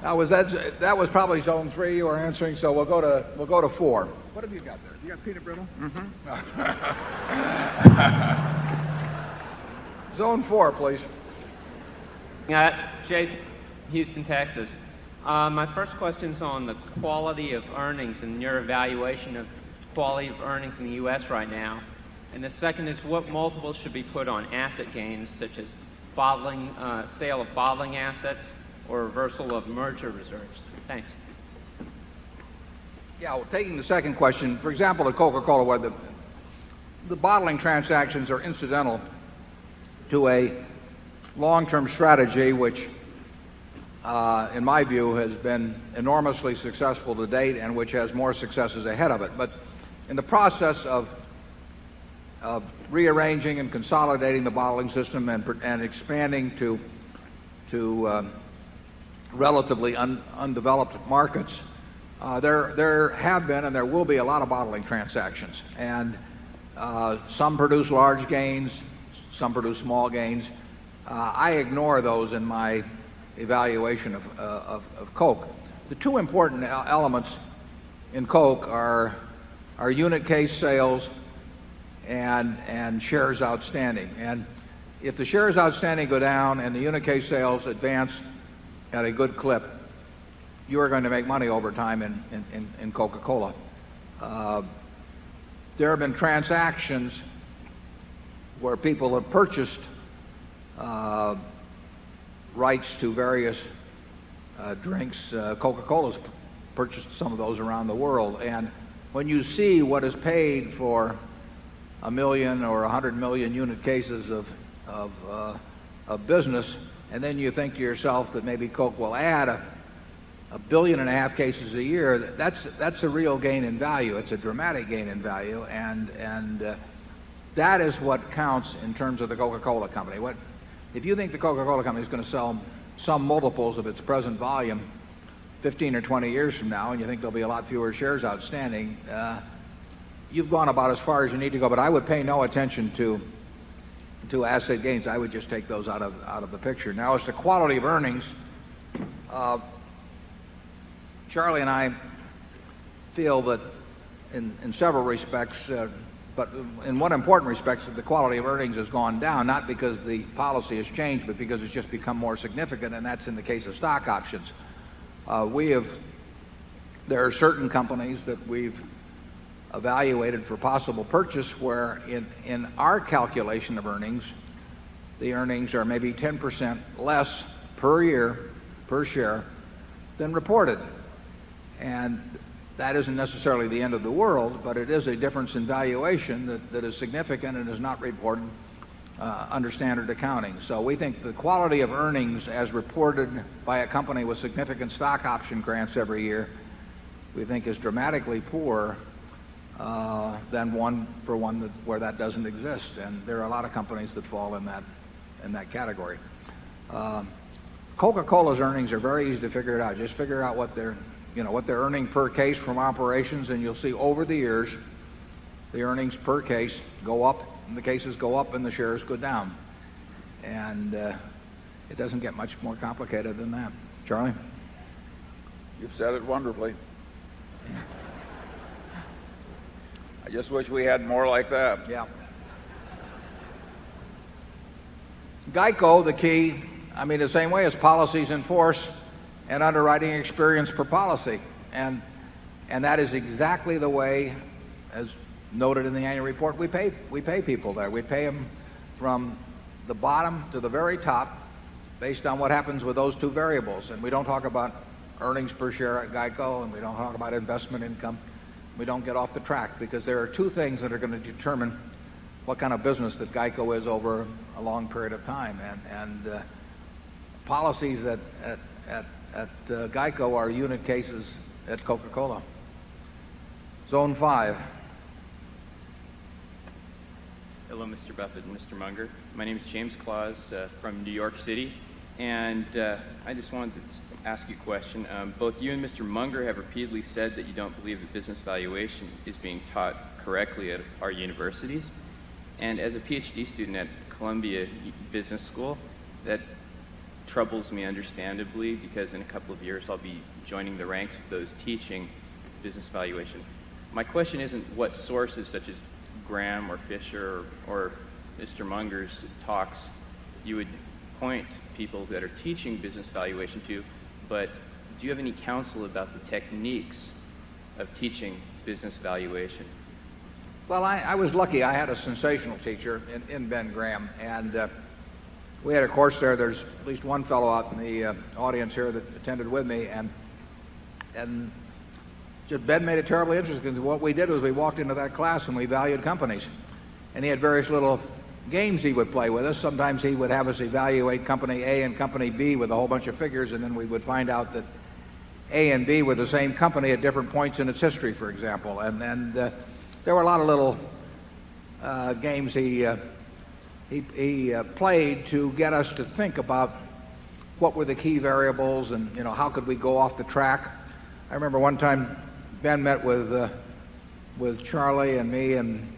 That was probably zone 3 you were answering, so we'll go to 4. What have you got there? You got peanut brittle? Zone 4, please. Jason, Houston, Texas. My first question's on the quality of earnings and your evaluation of quality of earnings in the U.S. right now. And the second is what multiples should be put on asset gains, such as sale of bottling assets or reversal of merger reserves. Thanks. Yeah, well, taking the second question, for example, at Coca-Cola, where the bottling transactions are incidental to a long-term strategy which, in my view, has been enormously successful to date and which has more successes ahead of it. But in the process of rearranging and consolidating the bottling system and expanding to relatively undeveloped markets, there have been and there will be a lot of bottling transactions, and some produce large gains, some produce small gains. I ignore those in my evaluation of Coke. The two important elements in Coke are unit case sales and shares outstanding. And if the shares outstanding go down and the unit case sales advance at a good clip, you are going to make money over time in Coca-Cola. There have been transactions where people have purchased rights to various drinks. Coca-Cola's purchased some of those around the world. And when you see what is paid for 1 million or 100 million unit cases of business, and then you think to yourself that maybe Coke will add 1.5 billion cases a year, that's a real gain in value. It's a dramatic gain in value, and that is what counts in terms of the Coca-Cola Company. If you think the Coca-Cola Company is going to sell some multiples of its present volume 15 or 20 years from now, and you think there'll be a lot fewer shares outstanding, you've gone about as far as you need to go. But I would pay no attention to asset gains. I would just take those out of the picture. Now, as to quality of earnings, Charlie and I feel that in several respects, but in one important respect, that the quality of earnings has gone down, not because the policy has changed, but because it's just become more significant, and that's in the case of stock options. There are certain companies that we've evaluated for possible purchase where in our calculation of earnings, the earnings are maybe 10% less per year, per share, than reported. And that isn't necessarily the end of the world, but it is a difference in valuation that is significant and is not reported under standard accounting. So we think the quality of earnings as reported by a company with significant stock option grants every year, we think is dramatically poorer than one where that doesn't exist. And there are a lot of companies that fall in that category. Coca-Cola's earnings are very easy to figure it out. Just figure out what they're earning per case from operations, and you'll see over the years the earnings per case go up, and the cases go up, and the shares go down. And it doesn't get much more complicated than that. Charlie? You've said it wonderfully. I just wish we had more like that. Yeah. GEICO, the key, the same way as policies in force and underwriting experience per policy. And that is exactly the way, as noted in the annual report, we pay people there. We pay them from the bottom to the very top based on what happens with those two variables. And we don't talk about earnings per share at GEICO, and we don't talk about investment income. We don't get off the track, because there are two things that are going to determine what kind of business that GEICO is over a long period of time. And policies at Geico are unit cases at Coca-Cola. Zone 5. Hello, Mr. Buffett and Mr. Munger. My name is James Claus from New York City, and I just wanted to ask you a question. Both you and Mr. Munger have repeatedly said that you don't believe that business valuation is being taught correctly at our universities. And as a PhD student at Columbia Business School, that troubles me understandably, because in a couple of years I'll be joining the ranks of those teaching business valuation. My question isn't what sources such as Graham or Fisher or Mr. Munger's talks you would point people that are teaching business valuation to, but do you have any counsel about the techniques of teaching business valuation? Well, I was lucky. I had a sensational teacher in Ben Graham, and we had a course there. There's at least one fellow out in the audience here that attended with me, and just Ben made it terribly interesting, because what we did was we walked into that class and we valued companies, and he had various little games he would play with us. Sometimes he would have us evaluate company A and company B with a whole bunch of figures, and then we would find out that A and B were the same company at different points in its history, for example. And there were a lot of little games he played to get us to think about what were the key variables, and how could we go off the track. I remember one time Ben met with Charlie and me and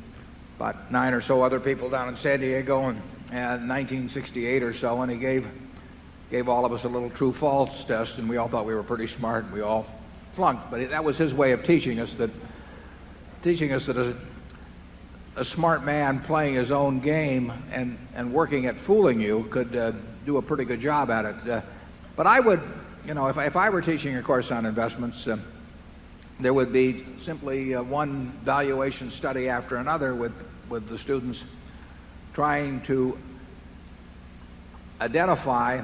about 9 or so other people down in San Diego in 1968 or so, and he gave all of us a little true-false test, and we all thought we were pretty smart, and we all flunked. But that was his way of teaching us that a smart man playing his own game and working at fooling you could do a pretty good job at it. But I would, if I were teaching a course on investments, there would be simply one valuation study after another with the students, trying to identify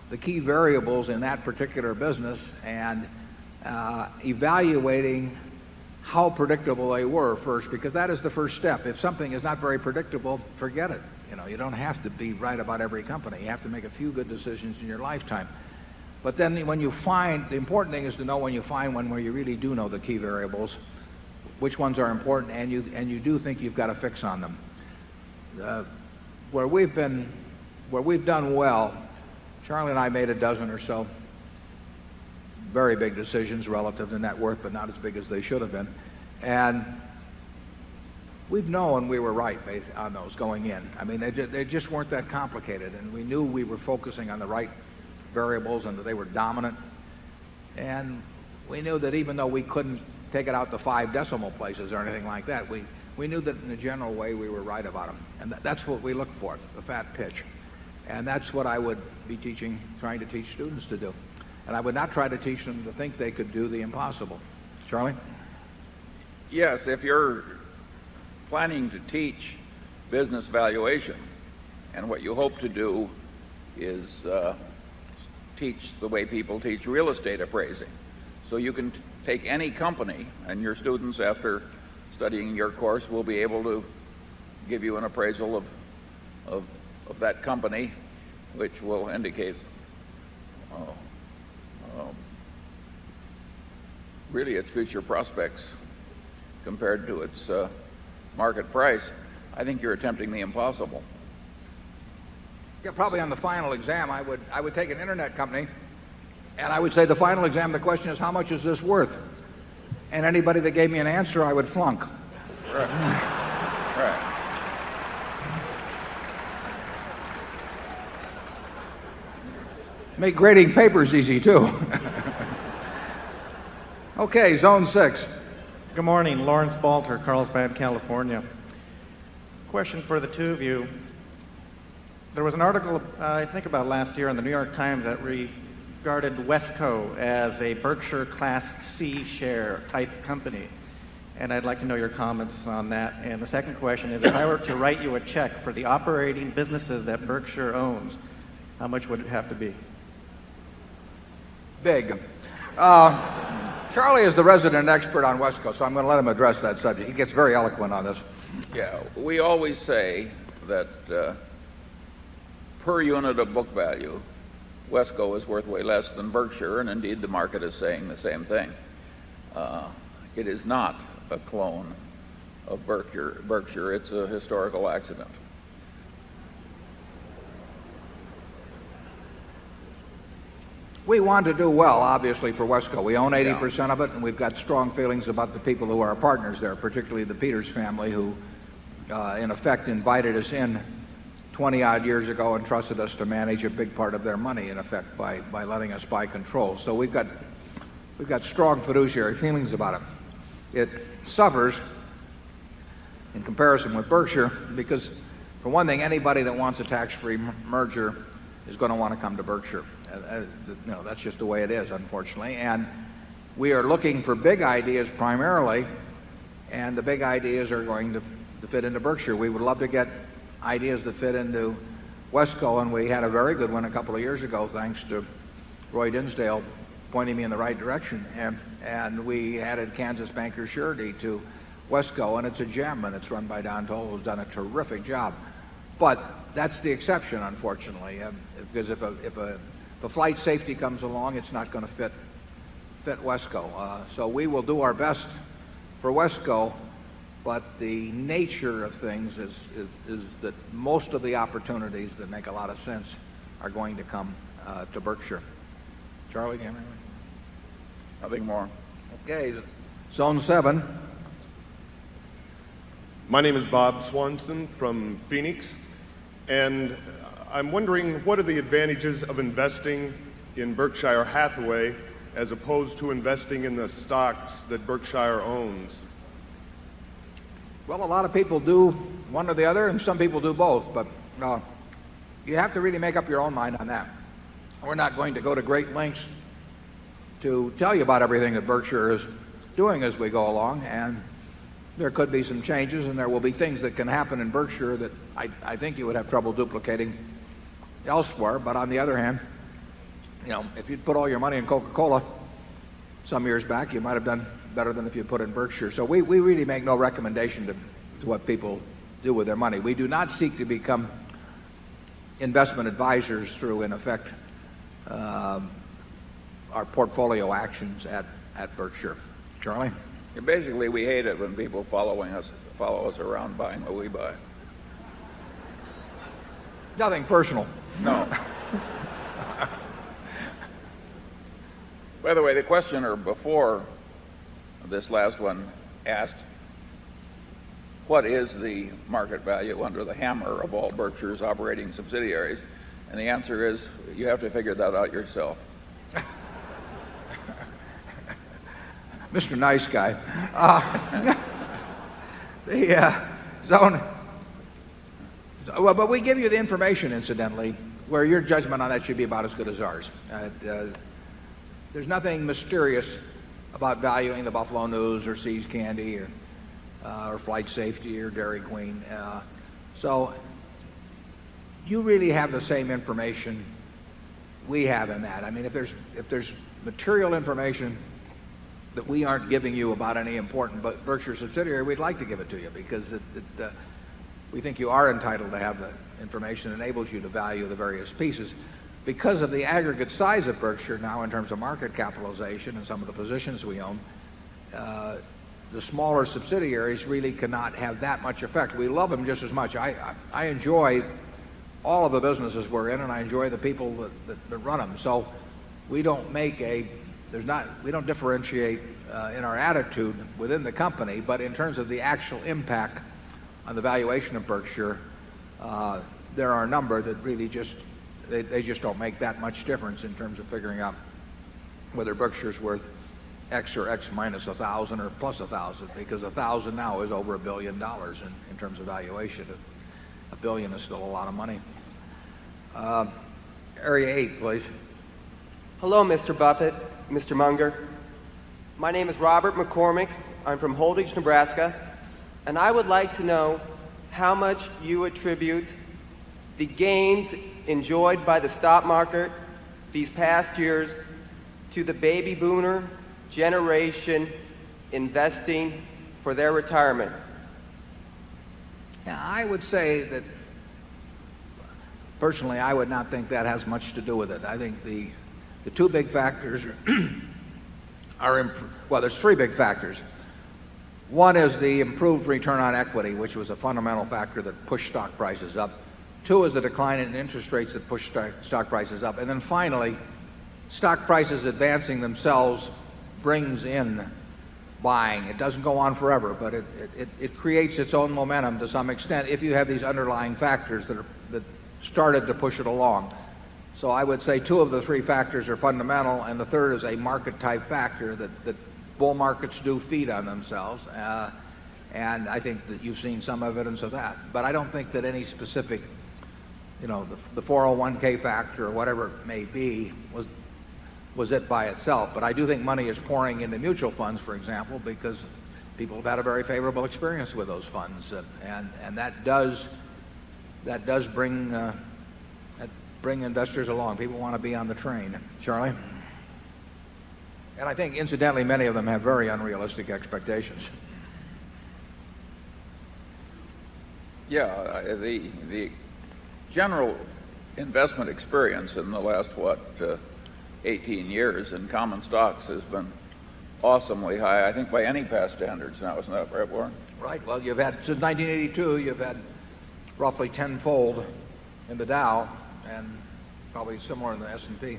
the key variables in that particular business and evaluating how predictable they were first, because that is the first step. If something is not very predictable, forget it. You don't have to be right about every company. You have to make a few good decisions in your lifetime. But then when you find, the important thing is to know when you find one where you really do know the key variables, which ones are important, and you do think you've got a fix on them. Where we've done well, Charlie and I made a dozen or so very big decisions relative to net worth, but not as big as they should have been. And we've known we were right on those going in. I mean, they just weren't that complicated, and we knew we were focusing on the right variables and that they were dominant. And we knew that even though we couldn't take it out to 5 decimal places or anything like that, we knew that in a general way we were right about them. And that's what we look for, the fat pitch. And that's what I would be trying to teach students to do. And I would not try to teach them to think they could do the impossible. Charlie? Yes, if you're planning to teach business valuation, and what you hope to do is teach the way people teach real estate appraising. So you can take any company, and your students, after studying your course, will be able to give you an appraisal of that company, which will indicate really its future prospects compared to its market price. I think you're attempting the impossible. Yeah, probably on the final exam, I would take an internet company, and I would say the final exam, the question is, how much is this worth? And anybody that gave me an answer, I would flunk. Right. Make grading papers easy, too. Okay, zone 6. Good morning, Lawrence Balter, Carlsbad, California. Question for the two of you. There was an article, I think about last year in the New York Times that regarded Wesco as a Berkshire Class C share type company. And I'd like to know your comments on that. And the second question is, if I were to write you a check for the operating businesses that Berkshire owns, how much would it have to be? Big. Charlie is the resident expert on Wesco, so I'm going to let him address that subject. He gets very eloquent on this. Yeah, we always say that per unit of book value, Wesco is worth way less than Berkshire, and indeed the market is saying the same thing. It is not a clone of Berkshire. It's a historical accident. We want to do well, obviously, for Wesco. We own 80% of it, and we've got strong feelings about the people who are our partners there, particularly the Peters family, who, in effect, invited us in 20-odd years ago and trusted us to manage a big part of their money, in effect, by letting us buy control. So we've got strong fiduciary feelings about it. It suffers in comparison with Berkshire because, for one thing, anybody that wants a tax-free merger is going to want to come to Berkshire. That's just the way it is, unfortunately. And we are looking for big ideas primarily, and the big ideas are going to fit into Berkshire. We would love to get ideas that fit into Wesco, and we had a very good one a couple of years ago, thanks to Roy Dinsdale pointing me in the right direction. And we added Kansas Bankers Surety to Wesco, and it's a gem, and it's run by Don Toll, who's done a terrific job. But that's the exception, unfortunately, because if a flight safety comes along, it's not going to fit Wesco. So we will do our best for Wesco, but the nature of things is that most of the opportunities that make a lot of sense are going to come to Berkshire. Charlie, do you have anything? Nothing more. Okay, Zone 7. My name is Bob Swanson from Phoenix, and I'm wondering, what are the advantages of investing in Berkshire Hathaway as opposed to investing in the stocks that Berkshire owns? Well, a lot of people do one or the other, and some people do both, but you have to really make up your own mind on that. We're not going to go to great lengths to tell you about everything that Berkshire is doing as we go along, and there could be some changes, and there will be things that can happen in Berkshire that I think you would have trouble duplicating elsewhere. But on the other hand, if you'd put all your money in Coca-Cola some years back, you might have done better than if you put it in Berkshire. So we really make no recommendation to what people do with their money. We do not seek to become investment advisors through, in effect, our portfolio actions at Berkshire. Charlie? Basically, we hate it when people follow us around buying what we buy. Nothing personal. No. By the way, the questioner before this last one asked, what is the market value under the hammer of all Berkshire's operating subsidiaries? And the answer is, you have to figure that out yourself. Mr. Nice Guy. But we give you the information, incidentally, where your judgment on that should be about as good as ours. There's nothing mysterious about valuing the Buffalo News or See's Candy or Flight Safety or Dairy Queen. So you really have the same information we have in that. I mean, if there's material information that we aren't giving you about any important Berkshire subsidiary, we'd like to give it to you because we think you are entitled to have the information that enables you to value the various pieces. Because of the aggregate size of Berkshire now in terms of market capitalization and some of the positions we own, the smaller subsidiaries really cannot have that much effect. We love them just as much. I enjoy all of the businesses we're in, and I enjoy the people that run them. So we don't we don't differentiate in our attitude within the company, but in terms of the actual impact on the valuation of Berkshire, there are a number that really they just don't make that much difference in terms of figuring out whether Berkshire's worth X or X minus 1,000 or plus 1,000, because 1,000 now is over $1 billion in terms of valuation. $1 billion is still a lot of money. Area 8, please. Hello, Mr. Buffett, Mr. Munger. My name is Robert McCormick. I'm from Holdridge, Nebraska, and I would like to know how much you attribute the gains enjoyed by the stock market these past years to the baby boomer generation investing for their retirement. Yeah, I would say that personally, I would not think that has much to do with it. I think the two big factors well, there's three big factors. One is the improved return on equity, which was a fundamental factor that pushed stock prices up. Two is the decline in interest rates that pushed stock prices up. And then finally, stock prices advancing themselves brings in buying. It doesn't go on forever, but it creates its own momentum to some extent if you have these underlying factors that started to push it along. So I would say two of the three factors are fundamental, and the third is a market-type factor that bull markets do feed on themselves. And I think that you've seen some evidence of that. But I don't think that any specific, the 401k factor or whatever it may be was it by itself. But I do think money is pouring into mutual funds, for example, because people have had a very favorable experience with those funds. And that does bring investors along. People want to be on the train. Charlie? And I think, incidentally, many of them have very unrealistic expectations. Yeah, the general investment experience in the last, 18 years in common stocks has been awesomely high, I think, by any past standards now. Isn't that right, Warren? Right. Well, you've had, since 1982, you've had roughly tenfold in the Dow and probably similar in the S&P.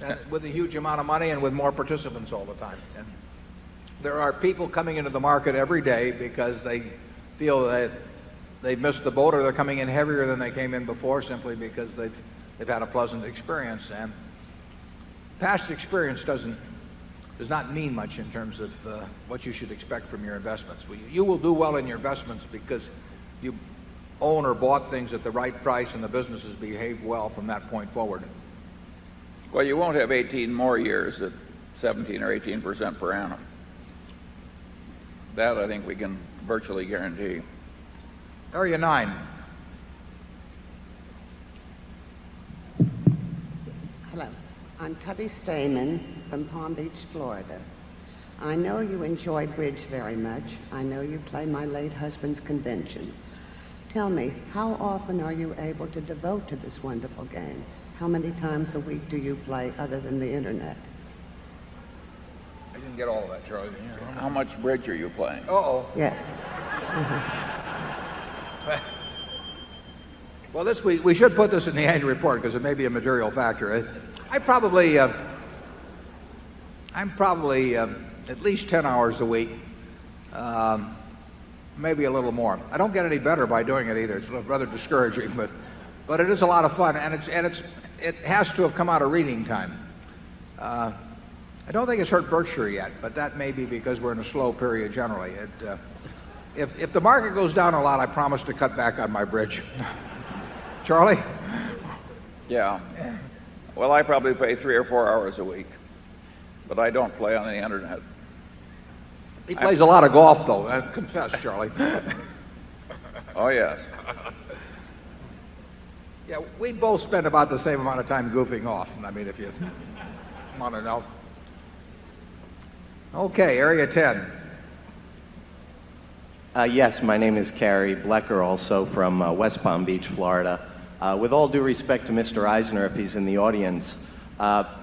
And with a huge amount of money and with more participants all the time. And there are people coming into the market every day because they feel that they've missed the boat, or they're coming in heavier than they came in before simply because they've had a pleasant experience. And past experience does not mean much in terms of what you should expect from your investments. You will do well in your investments because you own or bought things at the right price and the businesses behaved well from that point forward. Well, you won't have 18 more years at 17 or 18% per annum. That I think we can virtually guarantee. Area 9. Hello. I'm Tubby Stamen from Palm Beach, Florida. I know you enjoy bridge very much. I know you play my late husband's convention. Tell me, how often are you able to devote to this wonderful game? How many times a week do you play other than the internet? I didn't get all of that, Charlie. How much bridge are you playing? Uh-oh. Yes. Well, we should put this in the annual report because it may be a material factor. I'm probably at least 10 hours a week, maybe a little more. I don't get any better by doing it either. It's rather discouraging, but it is a lot of fun, and it has to have come out of reading time. I don't think it's hurt Berkshire yet, but that may be because we're in a slow period generally. If the market goes down a lot, I promise to cut back on my bridge. Charlie? Yeah. Well, I probably play 3 or 4 hours a week, but I don't play on the internet. He plays a lot of golf, though. I confess, Charlie. Oh, yes. Yeah, we both spend about the same amount of time goofing off. I mean, if you want to know. Okay, Area 10. Yes, my name is Carrie Blecker, also from West Palm Beach, Florida. With all due respect to Mr. Eisner, if he's in the audience,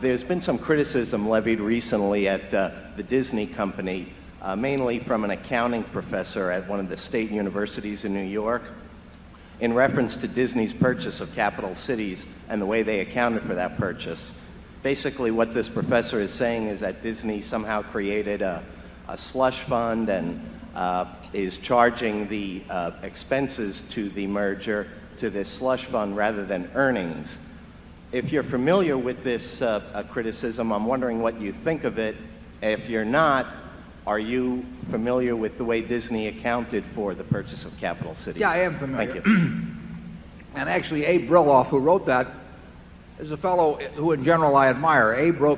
there's been some criticism levied recently at the Disney company, mainly from an accounting professor at one of the state universities in New York, in reference to Disney's purchase of capital cities and the way they accounted for that purchase. Basically, what this professor is saying is that Disney somehow created a slush fund and is charging the expenses to the merger to this slush fund rather than earnings. If you're familiar with this criticism, I'm wondering what you think of it. If you're not, are you familiar with the way Disney accounted for the purchase of capital cities? Yeah, I am familiar. Thank you. And actually, Abe Brilloff, who wrote that, is a fellow who in general I admire. Abe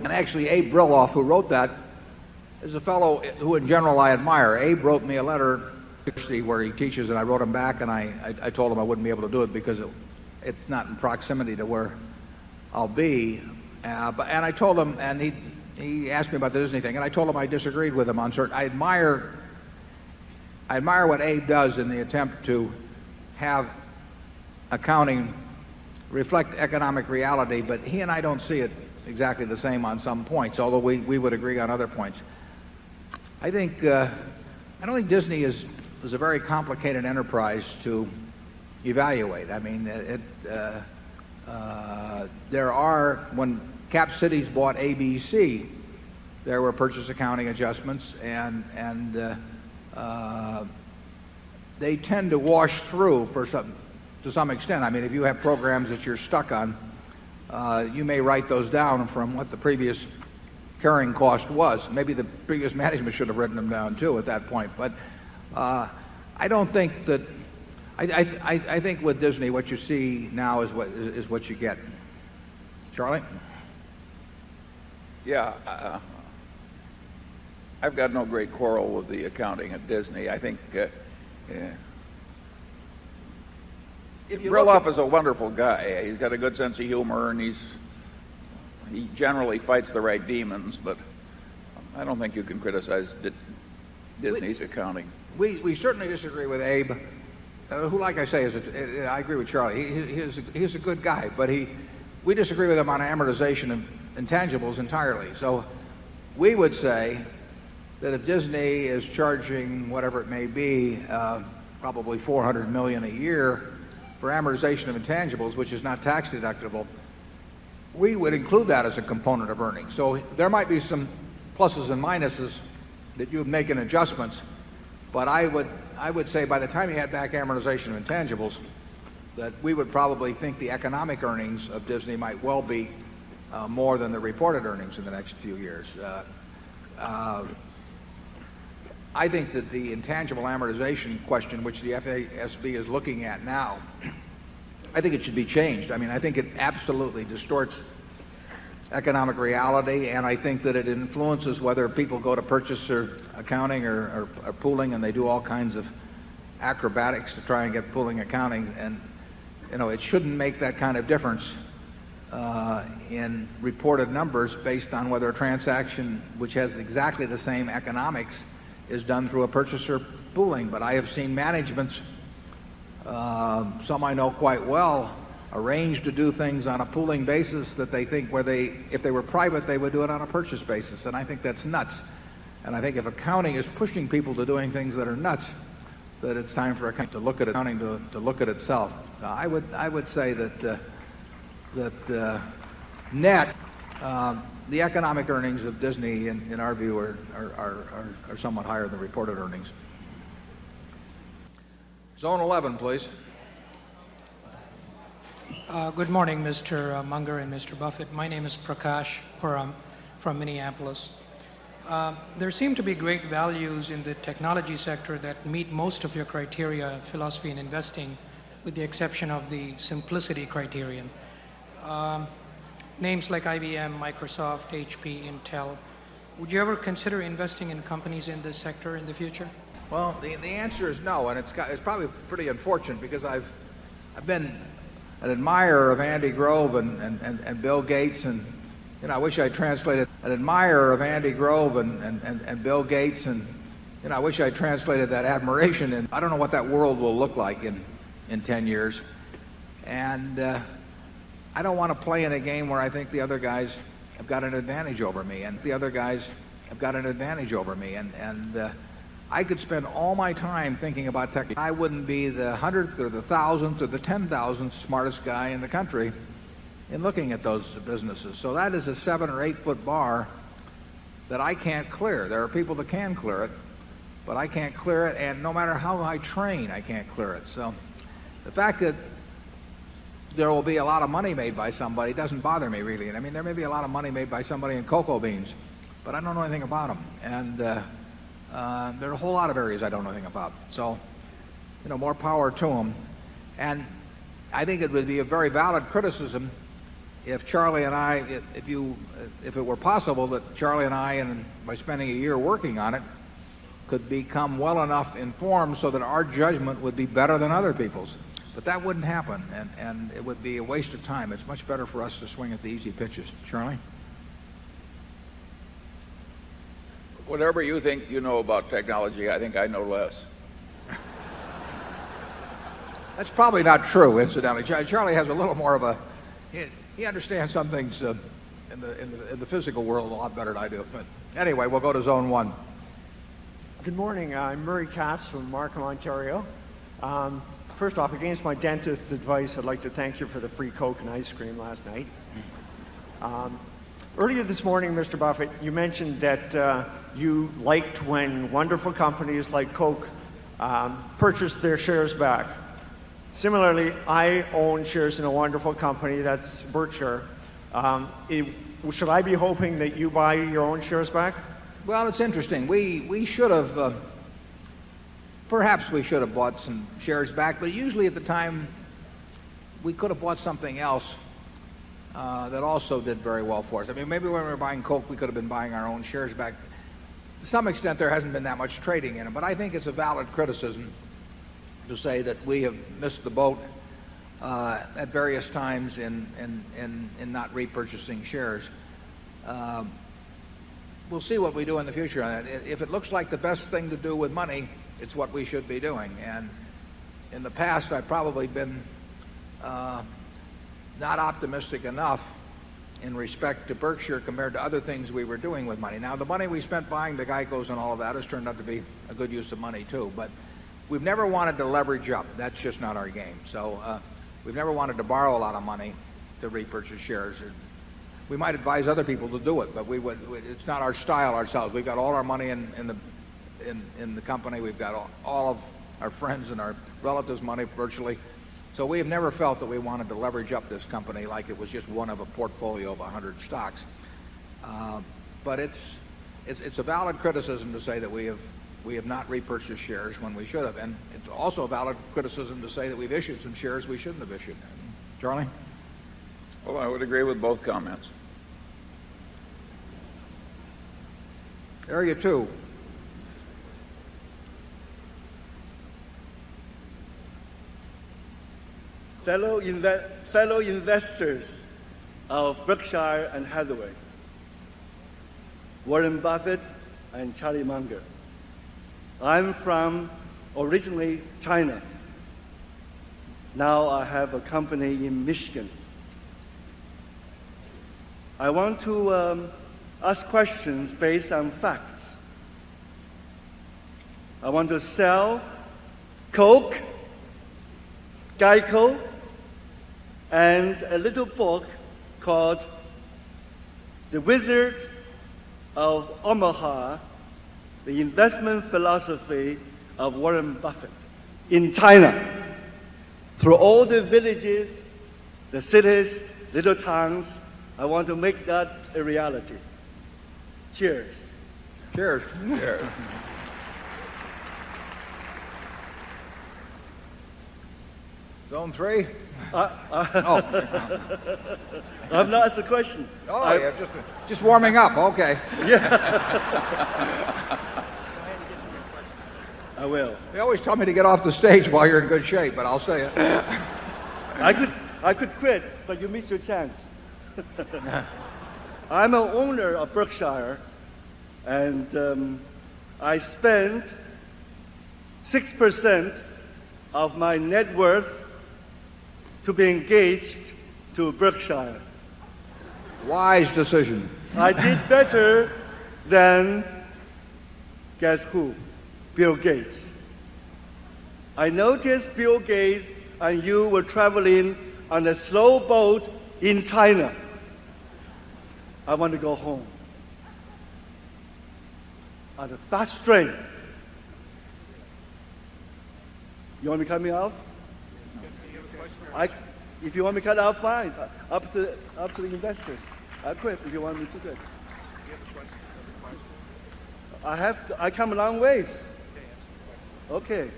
wrote me a letter where he teaches, and I wrote him back, and I told him I wouldn't be able to do it because it's not in proximity to where I'll be. And I told him, and he asked me about the Disney thing, and I told him I disagreed with him on certain. I admire what Abe does in the attempt to have accounting reflect economic reality, but he and I don't see it exactly the same on some points, although we would agree on other points. I don't think Disney is a very complicated enterprise to evaluate. I mean, when Cap Cities bought ABC, there were purchase accounting adjustments, and they tend to wash through to some extent. I mean, if you have programs that you're stuck on, you may write those down from what the previous carrying cost was. Maybe the previous management should have written them down too at that point. But I don't think that. I think with Disney, what you see now is what you get. Charlie? Yeah, I've got no great quarrel with the accounting at Disney. I think Brilloff is a wonderful guy. He's got a good sense of humor, and he generally fights the right demons. But I don't think you can criticize Disney's accounting. We certainly disagree with Abe, who, like I say, I agree with Charlie. He's a good guy, but we disagree with him on amortization of intangibles entirely. So we would say that if Disney is charging whatever it may be, probably $400 million a year for amortization of intangibles, which is not tax deductible, we would include that as a component of earnings. So there might be some pluses and minuses that you would make in adjustments, but I would say by the time you add back amortization of intangibles, that we would probably think the economic earnings of Disney might well be more than the reported earnings in the next few years. I think that the intangible amortization question, which the FASB is looking at now, I think it should be changed. I mean, I think it absolutely distorts economic reality, and I think that it influences whether people go to purchase or accounting or pooling, and they do all kinds of acrobatics to try and get pooling accounting. And it shouldn't make that kind of difference in reported numbers based on whether a transaction which has exactly the same economics is done through a purchaser pooling. But I have seen managements, some I know quite well, arrange to do things on a pooling basis that they think if they were private, they would do it on a purchase basis. And I think that's nuts. And I think if accounting is pushing people to doing things that are nuts, that it's time for accounting to look at itself. I would say that net, the economic earnings of Disney, in our view, are somewhat higher than reported earnings. Zone 11, please. Good morning, Mr. Munger and Mr. Buffett. My name is Prakash Puram from Minneapolis. There seem to be great values in the technology sector that meet most of your criteria, philosophy in investing, with the exception of the simplicity criterion. Names like IBM, Microsoft, HP, Intel. Would you ever consider investing in companies in this sector in the future? Well, the answer is no, and it's probably pretty unfortunate because I've been an admirer of Andy Grove and Bill Gates, and I wish I translated an admirer of Andy Grove and Bill Gates, and I wish I translated that admiration. And I don't know what that world will look like in 10 years, and I don't want to play in a game where I think the other guys have got an advantage over me, and I could spend all my time thinking about tech. I wouldn't be the 100th or the 1,000th or the 10,000th smartest guy in the country in looking at those businesses. So that is a 7 or 8 foot bar that I can't clear. There are people that can clear it, but I can't clear it, and no matter how I train, I can't clear it. So the fact that there will be a lot of money made by somebody doesn't bother me really. And I mean, there may be a lot of money made by somebody in cocoa beans, but I don't know anything about them. And there are a whole lot of areas I don't know anything about. So, more power to them. And I think it would be a very valid criticism if Charlie and I, if it were possible that Charlie and I, and by spending a year working on it, could become well enough informed so that our judgment would be better than other people's. But that wouldn't happen, and it would be a waste of time. It's much better for us to swing at the easy pitches. Charlie? Whatever you think you know about technology, I think I know less. That's probably not true, incidentally. Charlie has a little more of a, he understands some things in the physical world a lot better than I do. But anyway, we'll go to zone one. Good morning. I'm Murray Cass from Markham, Ontario. First off, against my dentist's advice, I'd like to thank you for the free Coke and ice cream last night. Earlier this morning, Mr. Buffett, you mentioned that you liked when wonderful companies like Coke purchased their shares back. Similarly, I own shares in a wonderful company, that's Berkshire. Should I be hoping that you buy your own shares back? Well, it's interesting. We should have, perhaps we should have bought some shares back, but usually at the time we could have bought something else that also did very well for us. I mean, maybe when we were buying Coke, we could have been buying our own shares back. To some extent, there hasn't been that much trading in them, but I think it's a valid criticism to say that we have missed the boat at various times in not repurchasing shares. We'll see what we do in the future on that. If it looks like the best thing to do with money, it's what we should be doing. And in the past, I've probably been not optimistic enough in respect to Berkshire compared to other things we were doing with money. Now, the money we spent buying the Geicos and all of that has turned out to be a good use of money, too. But we've never wanted to leverage up. That's just not our game. So we've never wanted to borrow a lot of money to repurchase shares. We might advise other people to do it, but it's not our style ourselves. We've got all our money in the company. We've got all of our friends and our relatives' money virtually. So we have never felt that we wanted to leverage up this company like it was just one of a portfolio of 100 stocks. But it's a valid criticism to say that we have not repurchased shares when we should have. And it's also a valid criticism to say that we've issued some shares we shouldn't have issued. Charlie? Well, I would agree with both comments. Area 2. Fellow investors of Berkshire and Hathaway, Warren Buffett and Charlie Munger. I'm from originally China. Now I have a company in Michigan. I want to ask questions based on facts. I want to sell Coke, Geico, and a little book called The Wizard of Omaha, The Investment Philosophy of Warren Buffett in China. Through all the villages, the cities, little towns, I want to make that a reality. Cheers. Cheers. Cheers. Zone 3? I'm not asking a question. Oh, yeah, just warming up. Okay. Yeah. I will. They always tell me to get off the stage while you're in good shape, but I'll say it. I could quit, but you missed your chance. I'm an owner of Berkshire, and I spend 6% of my net worth to be engaged to Berkshire. Wise decision. I did better than, guess who? Bill Gates. I noticed Bill Gates and you were traveling on a slow boat in China. I want to go home on a fast train. You want me to cut me off? If you want me to cut out, fine. Up to the investors. I'll quit if you want me to quit. I come a long ways. Okay.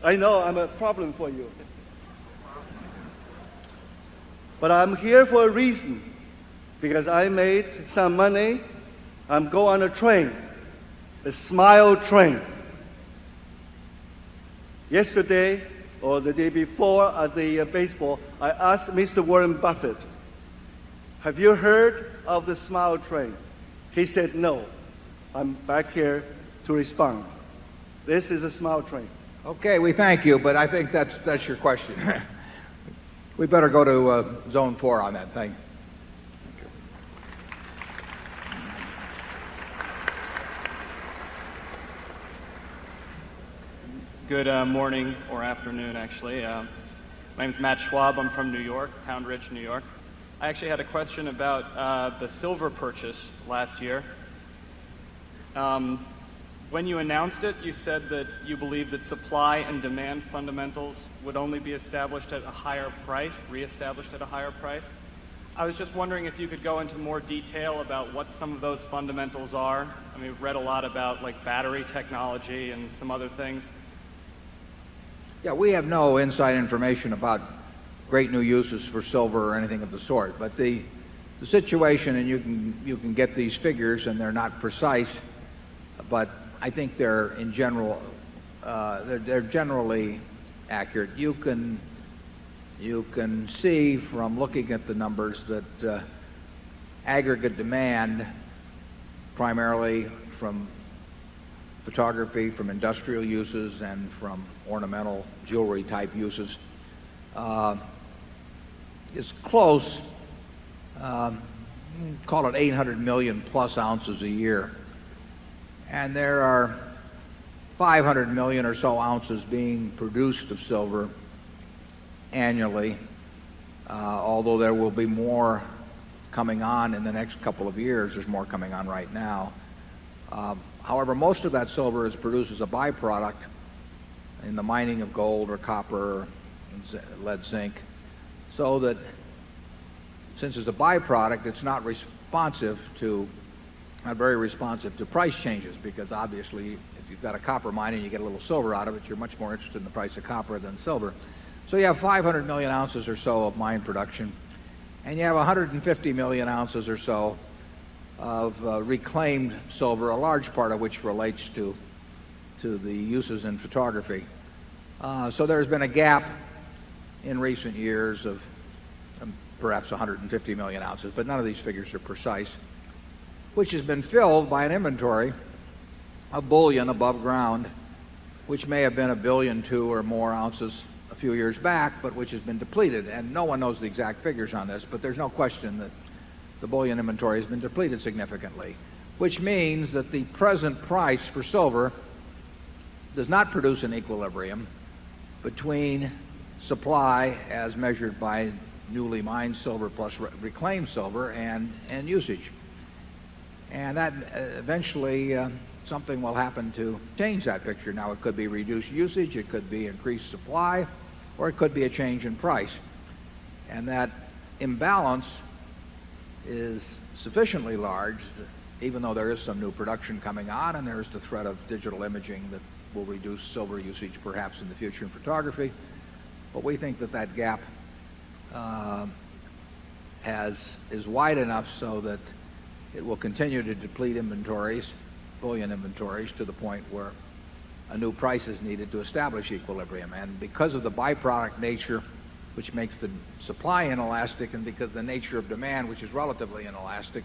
I know I'm a problem for you. But I'm here for a reason. Because I made some money. I'm going on a train. A smile train. Yesterday, or the day before at the baseball, I asked Mr. Warren Buffett, have you heard of the smile train? He said no. I'm back here to respond. This is a smile train. Okay, we thank you, but I think that's your question. We better go to zone 4 on that thing. Good morning or afternoon, actually. My name is Matt Schwab. I'm from New York, Pound Ridge, New York. I actually had a question about the silver purchase last year. When you announced it, you said that you believed that supply and demand fundamentals would only be established at a higher price, reestablished at a higher price. I was just wondering if you could go into more detail about what some of those fundamentals are. I mean, we've read a lot about like battery technology and some other things. Yeah, we have no inside information about great new uses for silver or anything of the sort. But the situation, and you can get these figures, and they're not precise, but I think they're in general they're generally accurate. You can see from looking at the numbers that aggregate demand, primarily from photography, from industrial uses, and from ornamental jewelry type uses, is close, call it 800 million plus ounces a year. And there are 500 million or so ounces being produced of silver annually, although there will be more coming on in the next couple of years. There's more coming on right now. However, most of that silver is produced as a byproduct in the mining of gold or copper, lead, zinc, so that since it's a byproduct, it's not very responsive to price changes, because obviously if you've got a copper mine and you get a little silver out of it, you're much more interested in the price of copper than silver. So you have 500 million ounces or so of mine production, and you have 150 million ounces or so of reclaimed silver, a large part of which relates to the uses in photography. So there's been a gap in recent years of perhaps 150 million ounces, but none of these figures are precise, which has been filled by an inventory of bullion above ground, which may have been 1.2 billion or more ounces a few years back, but which has been depleted. And no one knows the exact figures on this, but there's no question that the bullion inventory has been depleted significantly, which means that the present price for silver does not produce an equilibrium between supply as measured by newly mined silver plus reclaimed silver and usage. And that eventually something will happen to change that picture. Now, it could be reduced usage, it could be increased supply, or it could be a change in price. And that imbalance is sufficiently large that even though there is some new production coming on, and there is the threat of digital imaging that will reduce silver usage perhaps in the future in photography, but we think that that gap is wide enough so that it will continue to deplete inventories, bullion inventories, to the point where a new price is needed to establish equilibrium. And because of the byproduct nature, which makes the supply inelastic, and because the nature of demand, which is relatively inelastic,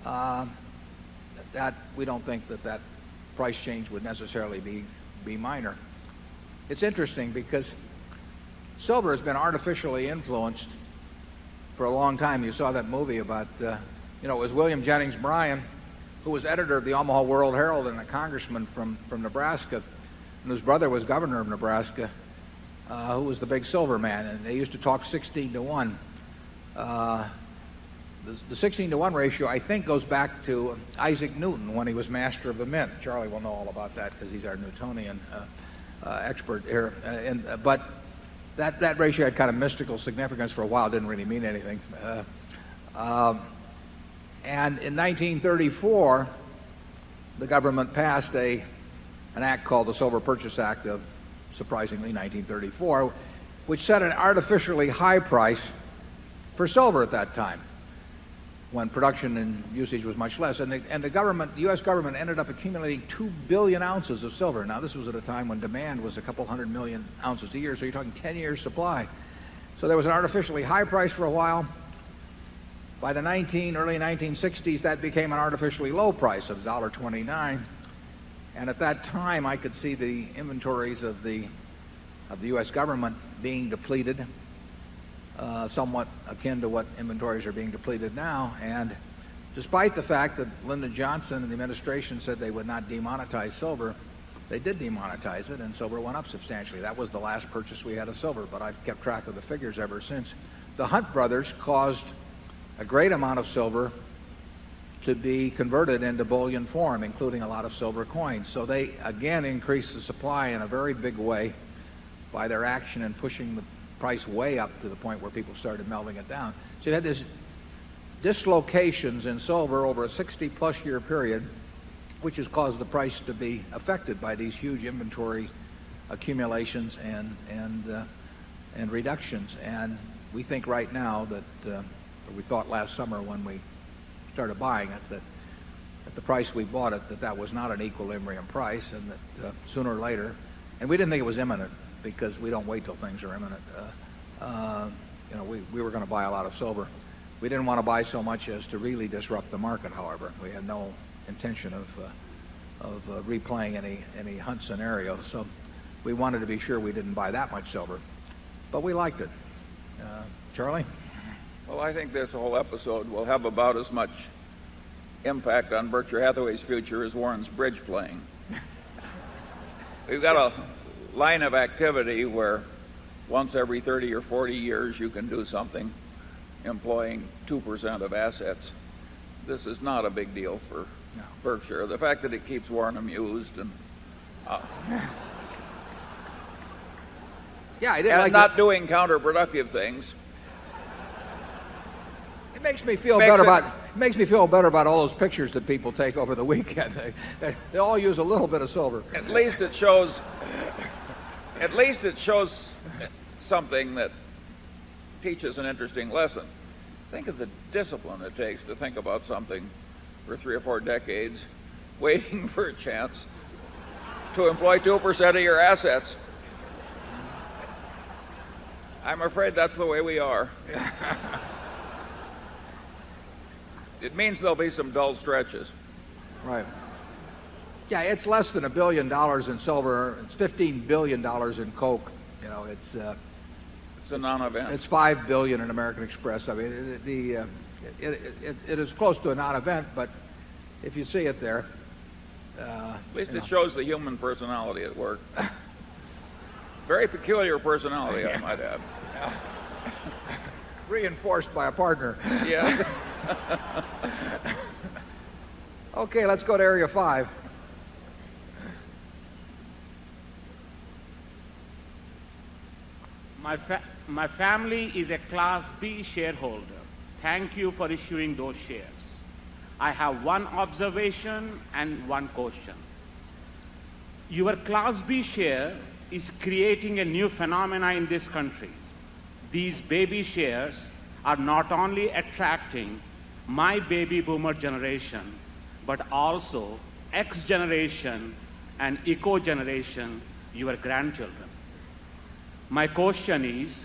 that we don't think that price change would necessarily be minor. It's interesting because silver has been artificially influenced for a long time. You saw that movie about, it was William Jennings Bryan, who was editor of the Omaha World Herald and a congressman from Nebraska, and whose brother was governor of Nebraska, who was the big silver man, and they used to talk 16 to 1. The 16 to 1 ratio, I think, goes back to Isaac Newton when he was master of the mint. Charlie will know all about that because he's our Newtonian expert here. But that ratio had kind of mystical significance for a while. It didn't really mean anything. And in 1934, the government passed an act called the Silver Purchase Act of, surprisingly, 1934, which set an artificially high price for silver at that time, when production and usage was much less. And the government, the U.S. government, ended up accumulating 2 billion ounces of silver. Now, this was at a time when demand was a couple 100 million ounces a year, so you're talking 10 years supply. So there was an artificially high price for a while. By the early 1960s, that became an artificially low price of $1.29. And at that time, I could see the inventories of the U.S. government being depleted, somewhat akin to what inventories are being depleted now. And despite the fact that Lyndon Johnson and the administration said they would not demonetize silver, they did demonetize it, and silver went up substantially. That was the last purchase we had of silver, but I've kept track of the figures ever since. The Hunt brothers caused a great amount of silver to be converted into bullion form, including a lot of silver coins. So they again increased the supply in a very big way by their action in pushing the price way up to the point where people started melting it down. So you had these dislocations in silver over a 60-plus year period, which has caused the price to be affected by these huge inventory accumulations and reductions. And we think right now that, or we thought last summer when we started buying it, that at the price we bought it, that was not an equilibrium price, and that sooner or later, and we didn't think it was imminent because we don't wait till things are imminent. We were going to buy a lot of silver. We didn't want to buy so much as to really disrupt the market, however. We had no intention of replaying any Hunt scenario, so we wanted to be sure we didn't buy that much silver. But we liked it. Charlie? Well, I think this whole episode will have about as much impact on Berkshire Hathaway's future as Warren's bridge playing. We've got a line of activity where once every 30 or 40 years you can do something employing 2% of assets. This is not a big deal for Berkshire. The fact that it keeps Warren amused and yeah, I didn't like not doing counterproductive things. It makes me feel better about all those pictures that people take over the weekend. They all use a little bit of silver. At least it shows something that teaches an interesting lesson. Think of the discipline it takes to think about something for 3 or 4 decades, waiting for a chance to employ 2% of your assets. I'm afraid that's the way we are. It means there'll be some dull stretches. Right. Yeah, it's less than $1 billion in silver. It's $15 billion in coke. It's a non-event. It's $5 billion in American Express. I mean, it is close to a non-event, but if you see it there, at least it shows the human personality at work. Very peculiar personality, I might add. Reinforced by a partner. Yeah. Okay, let's go to Area 5. My family is a Class B shareholder. Thank you for issuing those shares. I have one observation and one question. Your Class B share is creating a new phenomena in this country. These baby shares are not only attracting my baby boomer generation, but also X generation and eco generation, your grandchildren. My question is,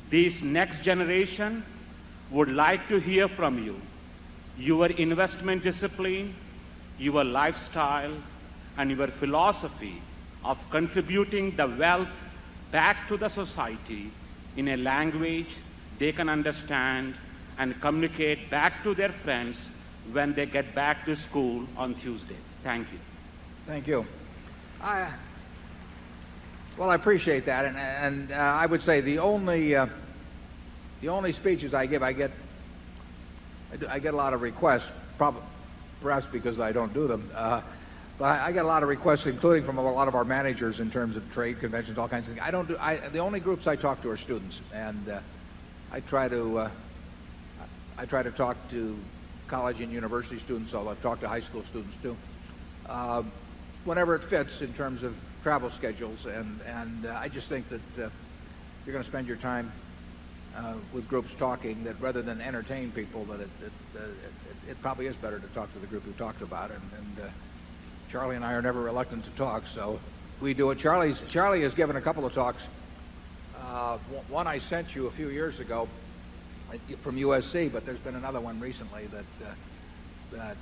this next generation would like to hear from you, your investment discipline, your lifestyle, and your philosophy of contributing the wealth back to the society in a language they can understand and communicate back to their friends when they get back to school on Tuesday. Thank you. Thank you. Well, I appreciate that, and I would say the only speeches I give, I get a lot of requests, perhaps because I don't do them, but I get a lot of requests, including from a lot of our managers in terms of trade conventions, all kinds of things. The only groups I talk to are students, and I try to talk to college and university students, although I've talked to high school students too, whenever it fits in terms of travel schedules, and I just think that if you're going to spend your time with groups talking, that rather than entertain people, that it probably is better to talk to the group who talked about it. And Charlie and I are never reluctant to talk, so we do it. Charlie has given a couple of talks. One I sent you a few years ago from USC, but there's been another one recently that that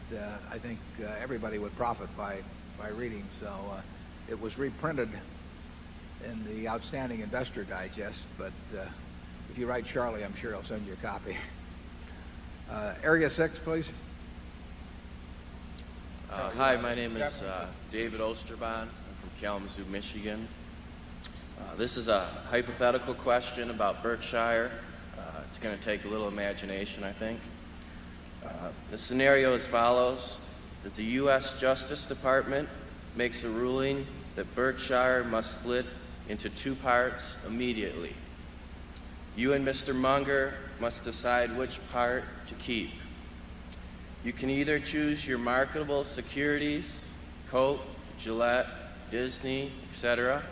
I think everybody would profit by reading. So it was reprinted in the Outstanding Investor Digest, but if you write Charlie, I'm sure he'll send you a copy. Area 6, please. Hi, my name is David Osterbahn. I'm from Kalamazoo, Michigan. This is a hypothetical question about Berkshire. It's going to take a little imagination, I think. The scenario is as follows: that the U.S. Justice Department makes a ruling that Berkshire must split into two parts immediately. You and Mr. Munger must decide which part to keep. You can either choose your marketable securities, Coke, Gillette, Disney, etc.,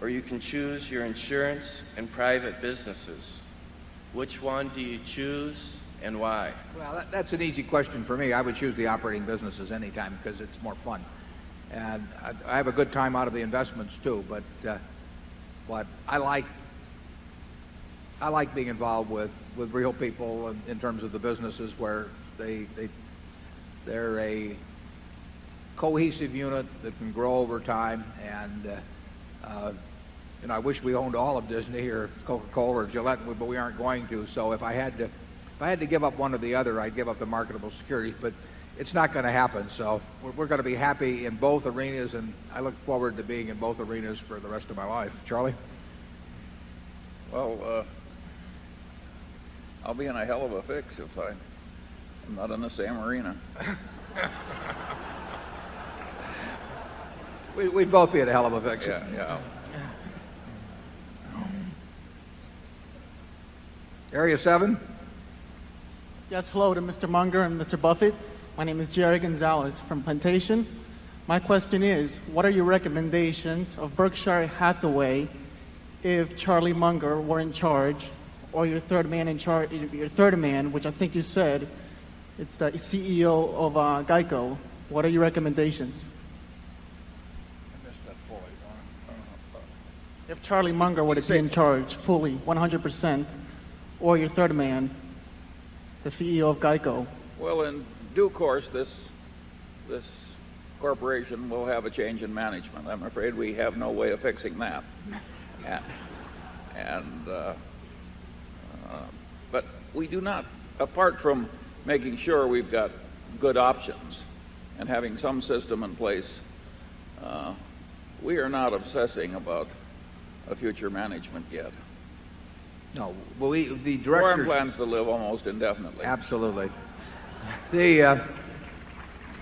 or you can choose your insurance and private businesses. Which one do you choose and why? Well, that's an easy question for me. I would choose the operating businesses anytime because it's more fun. And I have a good time out of the investments too, but I like being involved with real people in terms of the businesses where they're a cohesive unit that can grow over time. And I wish we owned all of Disney or Coca-Cola or Gillette, but we aren't going to. So if I had to give up one or the other, I'd give up the marketable securities. But it's not going to happen. So we're going to be happy in both arenas, and I look forward to being in both arenas for the rest of my life. Charlie? Well, I'll be in a hell of a fix if I'm not in the same arena. We'd both be in a hell of a fix. Yeah. Area 7? Yes, hello to Mr. Munger and Mr. Buffett. My name is Jerry Gonzalez from Plantation. My question is, what are your recommendations of Berkshire Hathaway if Charlie Munger were in charge, or your third man in charge, your third man, which I think you said, it's the CEO of Geico. What are your recommendations? If Charlie Munger were to be in charge fully, 100%, or your third man, the CEO of Geico. Well, in due course, this corporation will have a change in management. I'm afraid we have no way of fixing that. But we do not, apart from making sure we've got good options and having some system in place, we are not obsessing about a future management yet. No, well, the director... Warren plans to live almost indefinitely. Absolutely.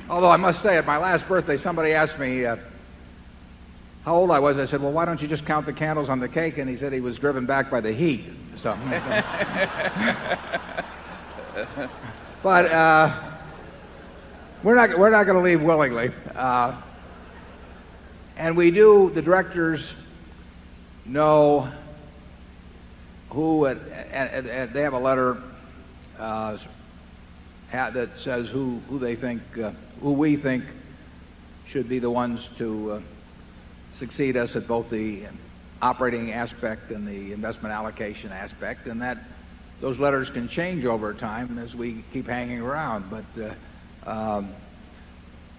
Although I must say, at my last birthday, somebody asked me how old I was. I said, well, why don't you just count the candles on the cake? And he said he was driven back by the heat. So, but we're not going to leave willingly. And the directors know who, and they have a letter that says who we think should be the ones to succeed us at both the operating aspect and the investment allocation aspect, and that those letters can change over time as we keep hanging around. But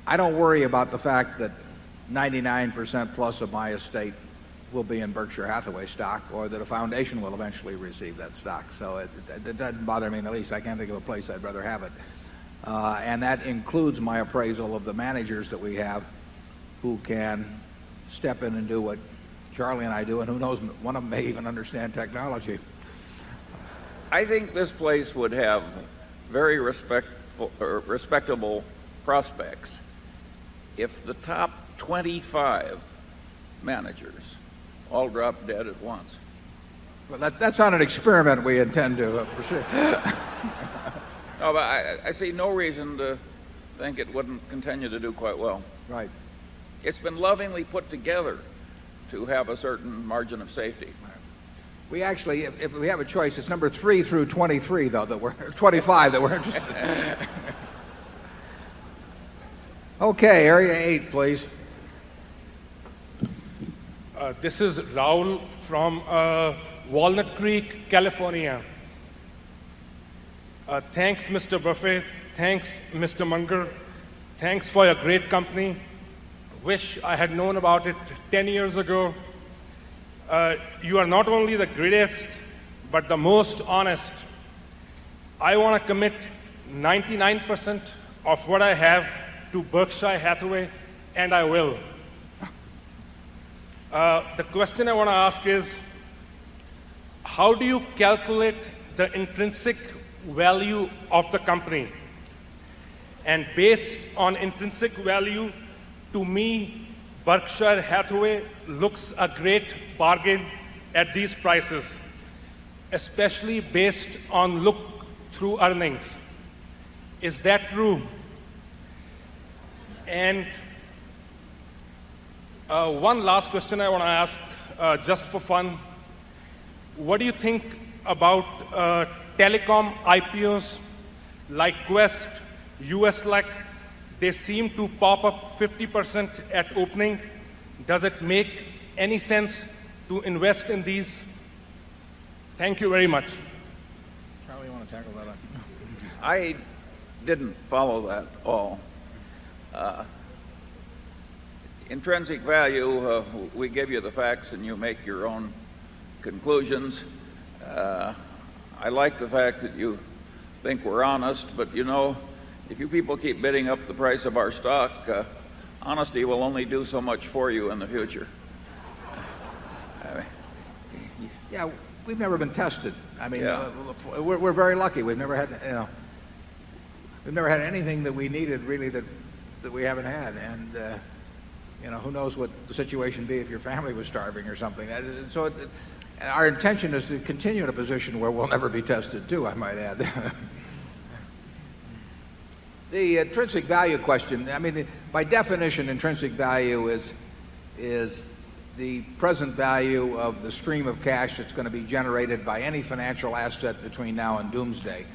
I don't worry about the fact that 99% plus of my estate will be in Berkshire Hathaway stock, or that a foundation will eventually receive that stock. So it doesn't bother me in the least. I can't think of a place I'd rather have it. And that includes my appraisal of the managers that we have who can step in and do what Charlie and I do, and who knows, one of them may even understand technology. I think this place would have very respectable prospects if the top 25 managers all drop dead at once. Well, that's not an experiment we intend to pursue. No, but I see no reason to think it wouldn't continue to do quite well. Right. It's been lovingly put together to have a certain margin of safety. We actually, if we have a choice, it's number 3 through 23, though, that we're 25 that we're interested in. Okay, area 8, please. This is Raul from Walnut Creek, California. Thanks, Mr. Buffett. thanks, Mr. Munger. Thanks for your great company. Wish I had known about it 10 years ago. You are not only the greatest, but the most honest. I want to commit 99% of what I have to Berkshire Hathaway, and I will. The question I want to ask is, how do you calculate the intrinsic value of the company? And based on intrinsic value, to me, Berkshire Hathaway looks a great bargain at these prices, especially based on look-through earnings. Is that true? And one last question I want to ask, just for fun. What do you think about telecom IPOs like Quest, USLEC? They seem to pop up 50% at opening. Does it make any sense to invest in these? Thank you very much. Charlie, you want to tackle that? I didn't follow that all. Intrinsic value, we give you the facts and you make your own conclusions. I like the fact that you think we're honest, but you know, if you people keep bidding up the price of our stock, honesty will only do so much for you in the future. Yeah, we've never been tested. I mean, Yeah. We're very lucky. We've never had, we've never had anything that we needed really that we haven't had. And who knows what the situation would be if your family was starving or something. So our intention is to continue in a position where we'll never be tested too, I might add. The intrinsic value question, I mean, by definition, intrinsic value is the present value of the stream of cash that's going to be generated by any financial asset between now and doomsday.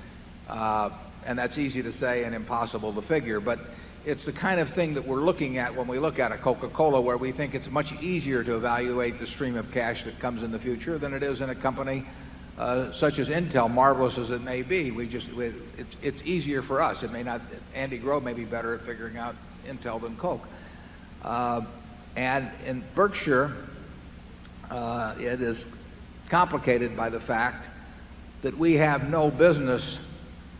And that's easy to say and impossible to figure, but it's the kind of thing that we're looking at when we look at a Coca-Cola, where we think it's much easier to evaluate the stream of cash that comes in the future than it is in a company such as Intel, marvelous as it may be. It's easier for us. It may not. Andy Grove may be better at figuring out Intel than Coke. And in Berkshire, it is complicated by the fact that we have no business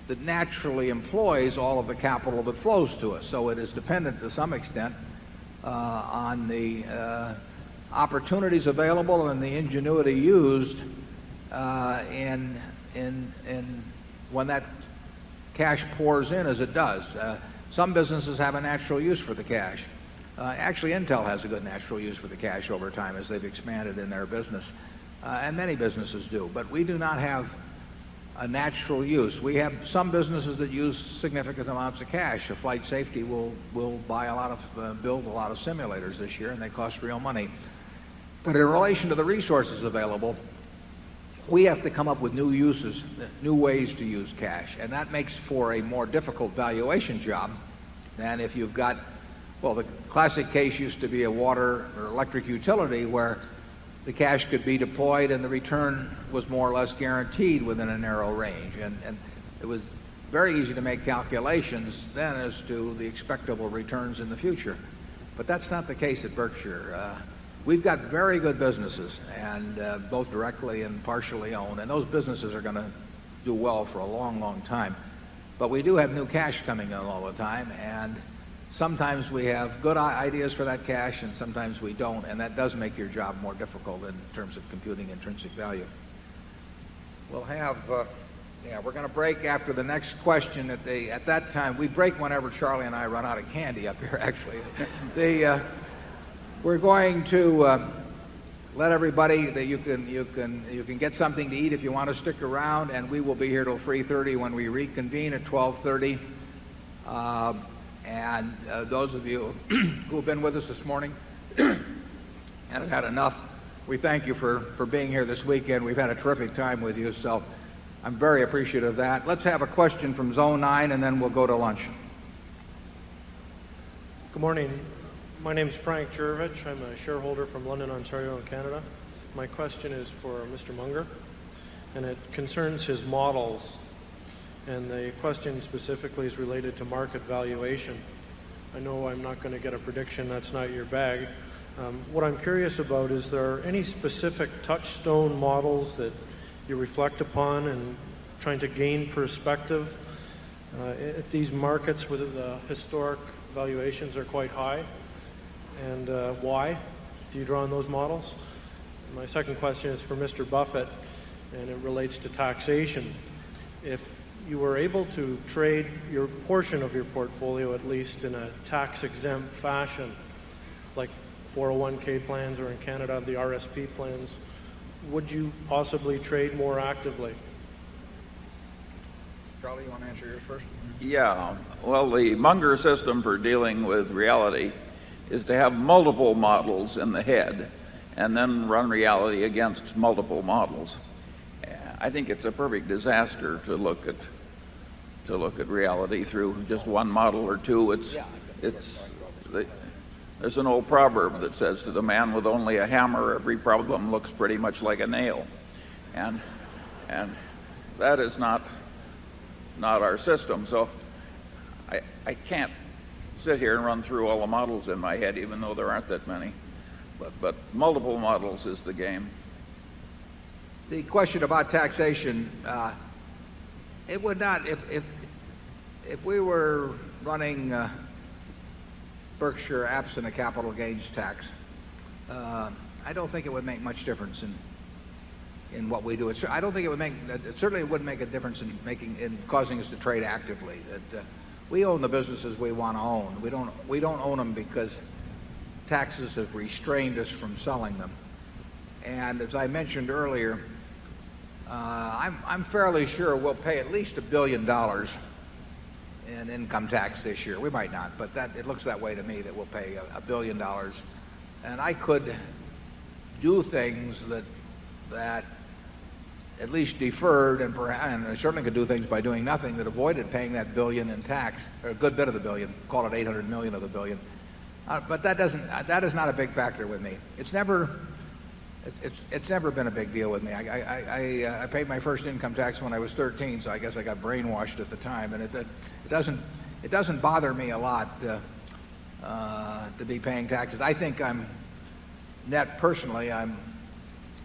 that naturally employs all of the capital that flows to us. So it is dependent to some extent on the opportunities available and the ingenuity used in when that cash pours in, as it does. Some businesses have a natural use for the cash. Actually, Intel has a good natural use for the cash over time as they've expanded in their business, and many businesses do. But we do not have a natural use. We have some businesses that use significant amounts of cash. Flight Safety will buy a lot of, build a lot of simulators this year, and they cost real money. But in relation to the resources available, we have to come up with new uses, new ways to use cash, and that makes for a more difficult valuation job than if you've got, well, the classic case used to be a water or electric utility where the cash could be deployed and the return was more or less guaranteed within a narrow range. And it was very easy to make calculations then as to the expectable returns in the future. But that's not the case at Berkshire. We've got very good businesses, and both directly and partially owned, and those businesses are going to do well for a long, long time. But we do have new cash coming in all the time, and sometimes we have good ideas for that cash, and sometimes we don't, and that does make your job more difficult in terms of computing intrinsic value. We'll have, we're going to break after the next question. At that time, we break whenever Charlie and I run out of candy up here, actually. We're going to let everybody that you can get something to eat if you want to stick around, and we will be here till 3:30 when we reconvene at 12:30. And those of you who have been with us this morning and have had enough, we thank you for being here this weekend. We've had a terrific time with you, so I'm very appreciative of that. Let's have a question from Zone 9, and then we'll go to lunch. Good morning. My name is Frank Jervich. I'm a shareholder from London, Ontario, Canada. My question is for Mr. Munger, and it concerns his models. And the question specifically is related to market valuation. I know I'm not going to get a prediction, that's not your bag. What I'm curious about is there any specific touchstone models that you reflect upon and trying to gain perspective at these markets where the historic valuations are quite high? And why do you draw on those models? My second question is for Mr. Buffett, and it relates to taxation. If you were able to trade your portion of your portfolio, at least in a tax-exempt fashion, like 401k plans or in Canada, the RSP plans, would you possibly trade more actively? Charlie, you want to answer yours first? Yeah. Well, the Munger system for dealing with reality is to have multiple models in the head and then run reality against multiple models. I think it's a perfect disaster to look at reality through just one model or two. There's an old proverb that says, to the man with only a hammer, every problem looks pretty much like a nail. And that is not our system. So I can't sit here and run through all the models in my head, even though there aren't that many. But multiple models is the game. The question about taxation, it would not, if we were running Berkshire absent a capital gains tax, I don't think it would make much difference in what we do. I don't think it would make, it certainly wouldn't make a difference in causing us to trade actively. That we own the businesses we want to own. We don't own them because taxes have restrained us from selling them. And as I mentioned earlier, I'm fairly sure we'll pay at least $1 billion in income tax this year. We might not, but it looks that way to me, that we'll pay $1 billion. And I could do things that at least deferred, and I certainly could do things by doing nothing that avoided paying that $1 billion in tax, or a good bit of the $1 billion, call it $800 million of the $1 billion. But that is not a big factor with me. It's never been a big deal with me. I paid my first income tax when I was 13, so I guess I got brainwashed at the time, and it doesn't bother me a lot to be paying taxes. I think personally I'm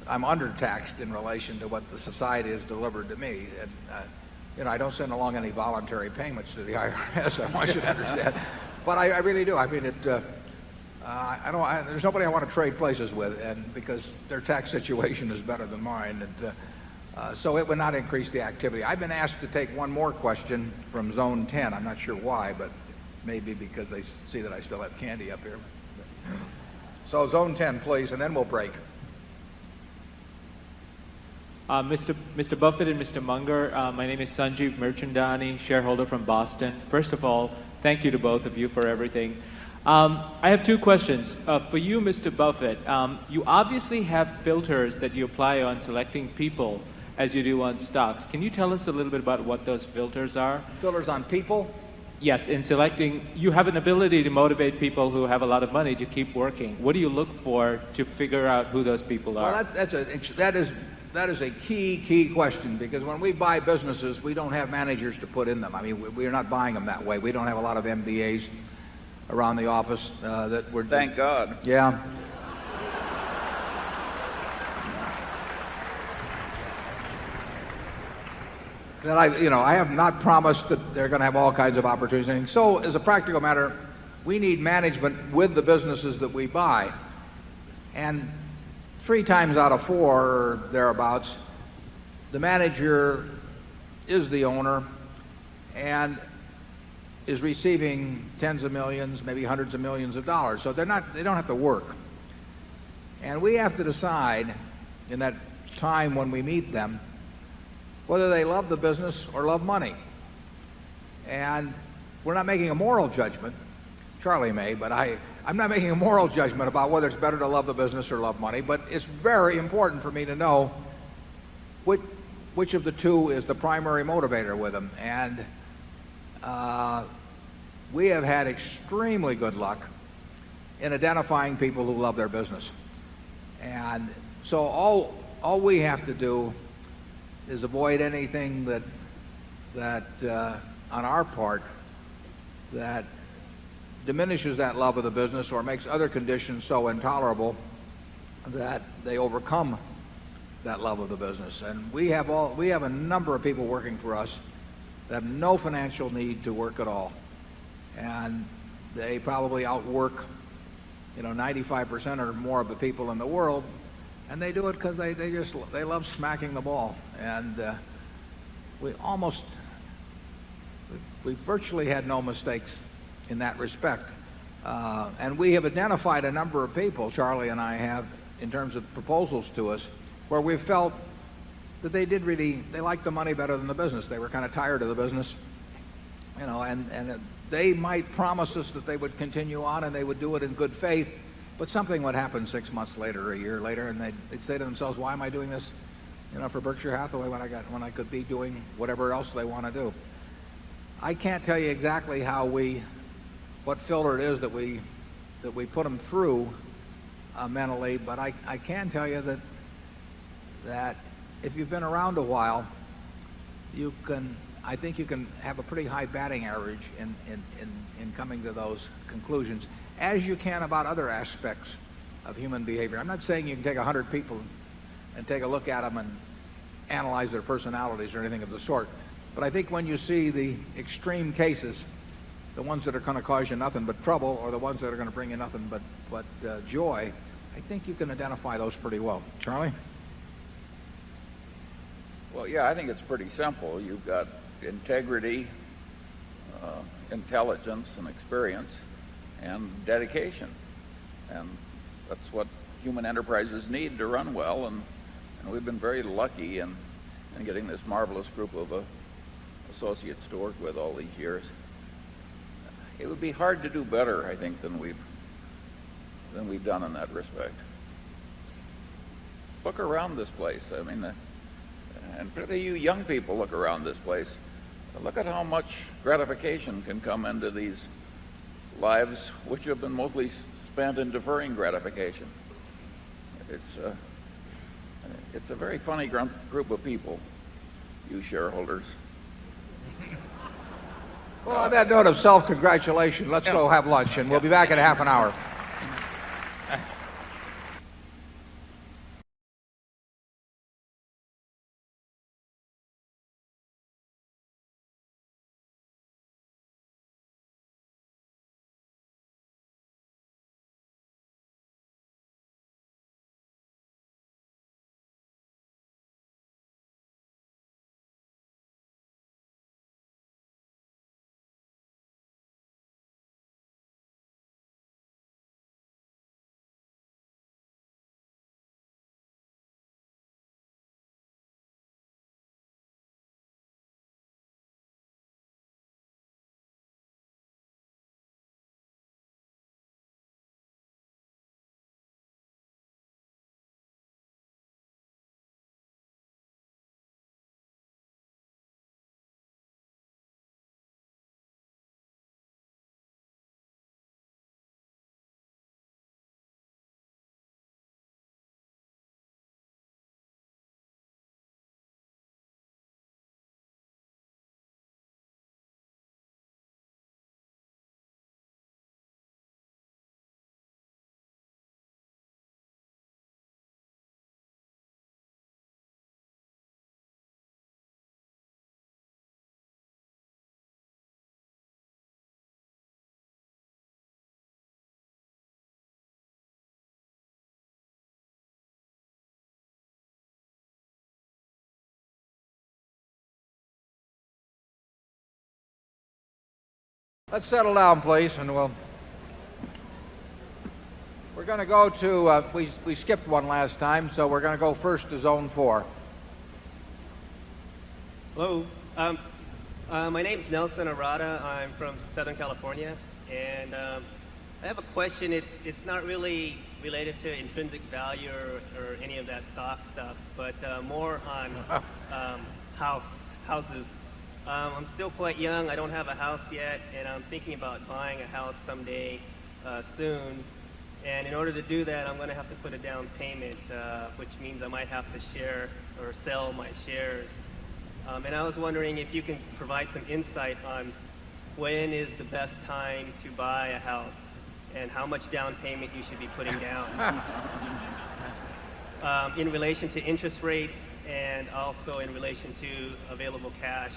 undertaxed in relation to what the society has delivered to me. And I don't send along any voluntary payments to the IRS. I want you to understand, but I really do. I mean, there's nobody I want to trade places with, and because their tax situation is better than mine, and so it would not increase the activity. I've been asked to take one more question from Zone 10. I'm not sure why, but maybe because they see that I still have candy up here. So Zone 10, please, and then we'll break. Mr. Buffett and Mr. Munger, my name is Sanjeev Mirchandani, shareholder from Boston. First of all, thank you to both of you for everything. I have two questions. For you, Mr. Buffett, you obviously have filters that you apply on selecting people as you do on stocks. Can you tell us a little bit about what those filters are? Filters on people? Yes, in selecting, you have an ability to motivate people who have a lot of money to keep working. What do you look for to figure out who those people are? Well, that is a key question, because when we buy businesses, we don't have managers to put in them. I mean, we're not buying them that way. We don't have a lot of MBAs around the office that we're... Thank God. Yeah. That I have not promised that they're going to have all kinds of opportunities. So, as a practical matter, we need management with the businesses that we buy. And 3 times out of 4 or thereabouts, the manager is the owner and is receiving tens of millions, maybe hundreds of millions of dollars. So they don't have to work. And we have to decide in that time when we meet them whether they love the business or love money. And we're not making a moral judgment. Charlie may, but I'm not making a moral judgment about whether it's better to love the business or love money, but it's very important for me to know which of the two is the primary motivator with them. And we have had extremely good luck in identifying people who love their business. And so all we have to do is avoid anything that that on our part that diminishes that love of the business or makes other conditions so intolerable that they overcome that love of the business. And we have a number of people working for us that have no financial need to work at all. And they probably outwork 95% or more of the people in the world, and they do it because they love smacking the ball. And we virtually had no mistakes in that respect. And we have identified a number of people, Charlie and I have, in terms of proposals to us, where we felt that they liked the money better than the business. They were kind of tired of the business, and they might promise us that they would continue on and they would do it in good faith, but something would happen 6 months later, a year later, and they'd say to themselves, why am I doing this, for Berkshire Hathaway when I could be doing whatever else they want to do? I can't tell you exactly what filter it is that we put them through mentally, but I can tell you that if you've been around a while, I think you can have a pretty high batting average in coming to those conclusions, as you can about other aspects of human behavior. I'm not saying you can take 100 people and take a look at them and analyze their personalities or anything of the sort, but I think when you see the extreme cases, the ones that are going to cause you nothing but trouble or the ones that are going to bring you nothing but joy, I think you can identify those pretty well. Charlie? Well, yeah, I think it's pretty simple. You've got integrity, intelligence and experience and dedication, and that's what human enterprises need to run well, and we've been very lucky in getting this marvelous group of associates to work with all these years. It would be hard to do better, I think, than we've done in that respect. Look around this place. I mean, and particularly you young people, look around this place. Look at how much gratification can come into these lives which have been mostly spent in deferring gratification. It's a very funny group of people, you shareholders. Well, on that note of self-congratulation, let's go have lunch, and we'll be back in half an hour. Let's settle down, please, and we're going to go to, we skipped one last time, so we're going to go first to Zone 4. Hello. My name is Nelson Arata. I'm from Southern California, and I have a question. It's not really related to intrinsic value or any of that stock stuff, but more on houses. I'm still quite young. I don't have a house yet, and I'm thinking about buying a house someday soon. And in order to do that, I'm going to have to put a down payment, which means I might have to share or sell my shares. And I was wondering if you can provide some insight on when is the best time to buy a house and how much down payment you should be putting down in relation to interest rates and also in relation to available cash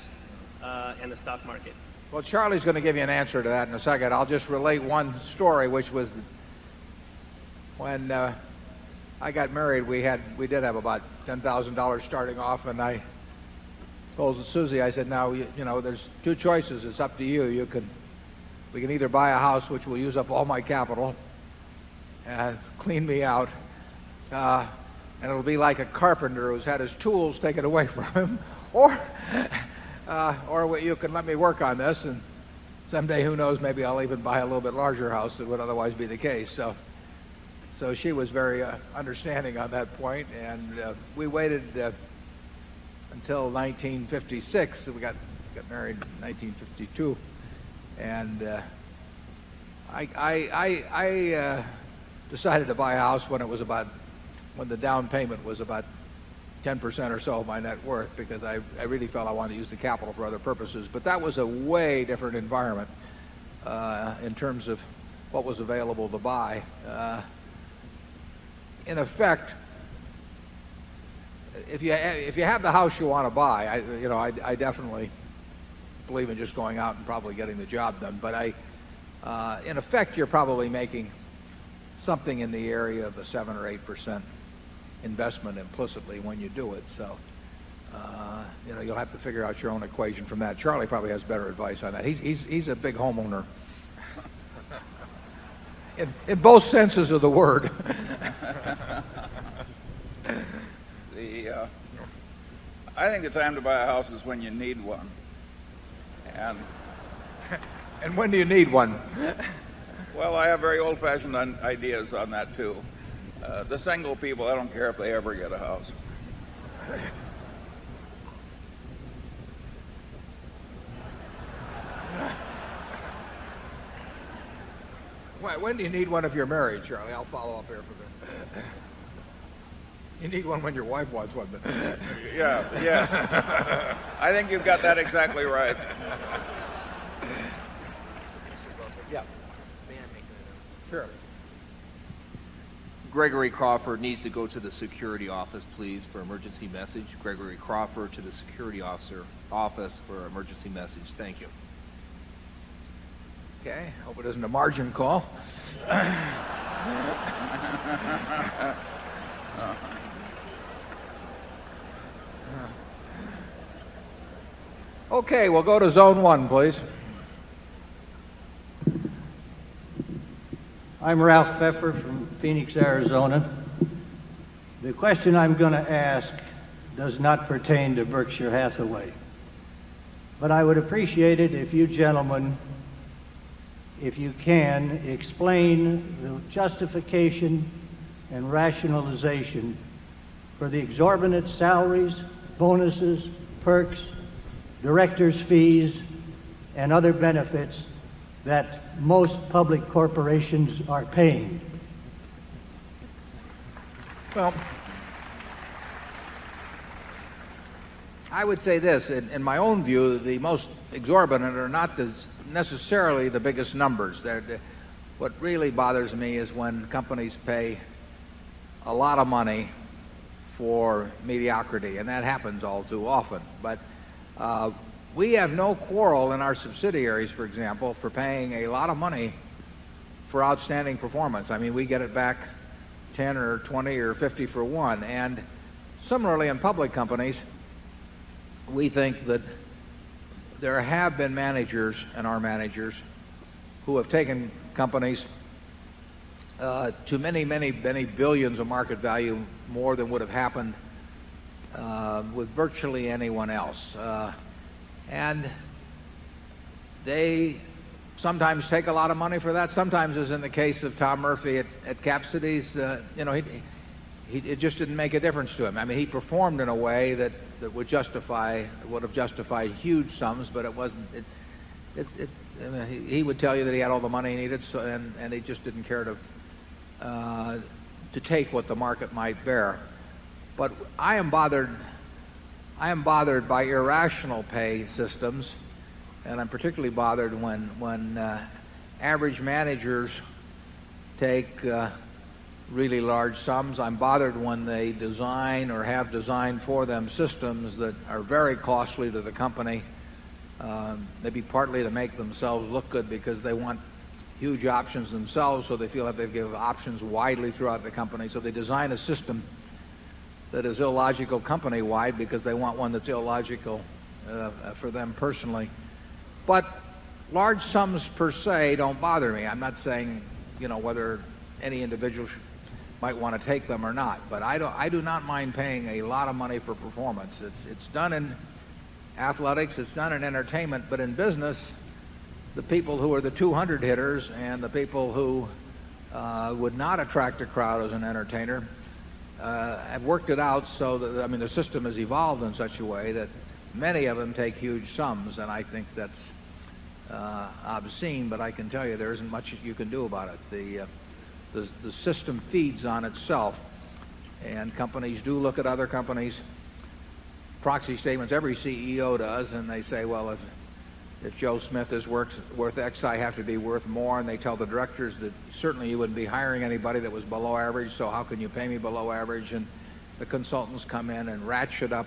and the stock market. Well, Charlie's going to give you an answer to that in a second. I'll just relate one story, which was when I got married, we did have about $10,000 starting off, and I told Susie, I said, now, you know, there's two choices. It's up to you. We can either buy a house, which will use up all my capital, clean me out, and it'll be like a carpenter who's had his tools taken away from him, or you can let me work on this, and someday, who knows, maybe I'll even buy a little bit larger house than would otherwise be the case. So she was very understanding on that point, and we waited until 1956. We got married in 1952, and I decided to buy a house when the down payment was about 10% or so of my net worth, because I really felt I wanted to use the capital for other purposes. But that was a way different environment in terms of what was available to buy. In effect, if you have the house you want to buy, I definitely believe in just going out and probably getting the job done. But in effect, you're probably making something in the area of a 7 or 8% investment implicitly when you do it. So, you'll have to figure out your own equation from that. Charlie probably has better advice on that. He's a big homeowner. In both senses of the word. I think the time to buy a house is when you need one. And when do you need one? Well, I have very old-fashioned ideas on that, too. The single people, I don't care if they ever get a house. When do you need one if you're married, Charlie? I'll follow up here for this. You need one when your wife wants one. Yes. I think you've got that exactly right. Yeah. Sure. Gregory Crawford needs to go to the security office, please, for emergency message. Gregory Crawford to the security office for emergency message. Thank you. Okay. Hope it isn't a margin call. Okay, we'll go to zone 1, please. I'm Ralph Pfeffer from Phoenix, Arizona. The question I'm going to ask does not pertain to Berkshire Hathaway. But I would appreciate it if you gentlemen, if you can, explain the justification and rationalization for the exorbitant salaries, bonuses, perks, directors' fees, and other benefits that most public corporations are paying. Well, I would say this. In my own view, the most exorbitant are not necessarily the biggest numbers. What really bothers me is when companies pay a lot of money for mediocrity, and that happens all too often. But we have no quarrel in our subsidiaries, for example, for paying a lot of money for outstanding performance. I mean, we get it back 10 or 20 or 50 for one. And similarly in public companies, we think that there have been managers and are managers who have taken companies to many, many, many billions of market value, more than would have happened with virtually anyone else. And they sometimes take a lot of money for that. Sometimes, as in the case of Tom Murphy at Cap Cities, it just didn't make a difference to him. I mean, he performed in a way that would have justified huge sums, but it wasn't. He would tell you that he had all the money he needed, and he just didn't care to take what the market might bear. But I am bothered I am bothered by irrational pay systems, and I'm particularly bothered when average managers take really large sums. I'm bothered when they design or have designed for them systems that are very costly to the company, maybe partly to make themselves look good because they want huge options themselves, so they feel like they give options widely throughout the company. So they design a system that is illogical company-wide because they want one that's illogical for them personally. But large sums per se don't bother me. I'm not saying, whether any individual might want to take them or not. But I do not mind paying a lot of money for performance. It's done in athletics, it's done in entertainment, but in business, the people who are the 200 hitters and the people who would not attract a crowd as an entertainer have worked it out so that, the system has evolved in such a way that many of them take huge sums, and I think that's obscene, but I can tell you there isn't much you can do about it. The system feeds on itself, and companies do look at other companies' proxy statements. Every CEO does, and they say, well, if Joe Smith is worth X, I have to be worth more. And they tell the directors that certainly you wouldn't be hiring anybody that was below average, so how can you pay me below average? And the consultants come in and ratchet up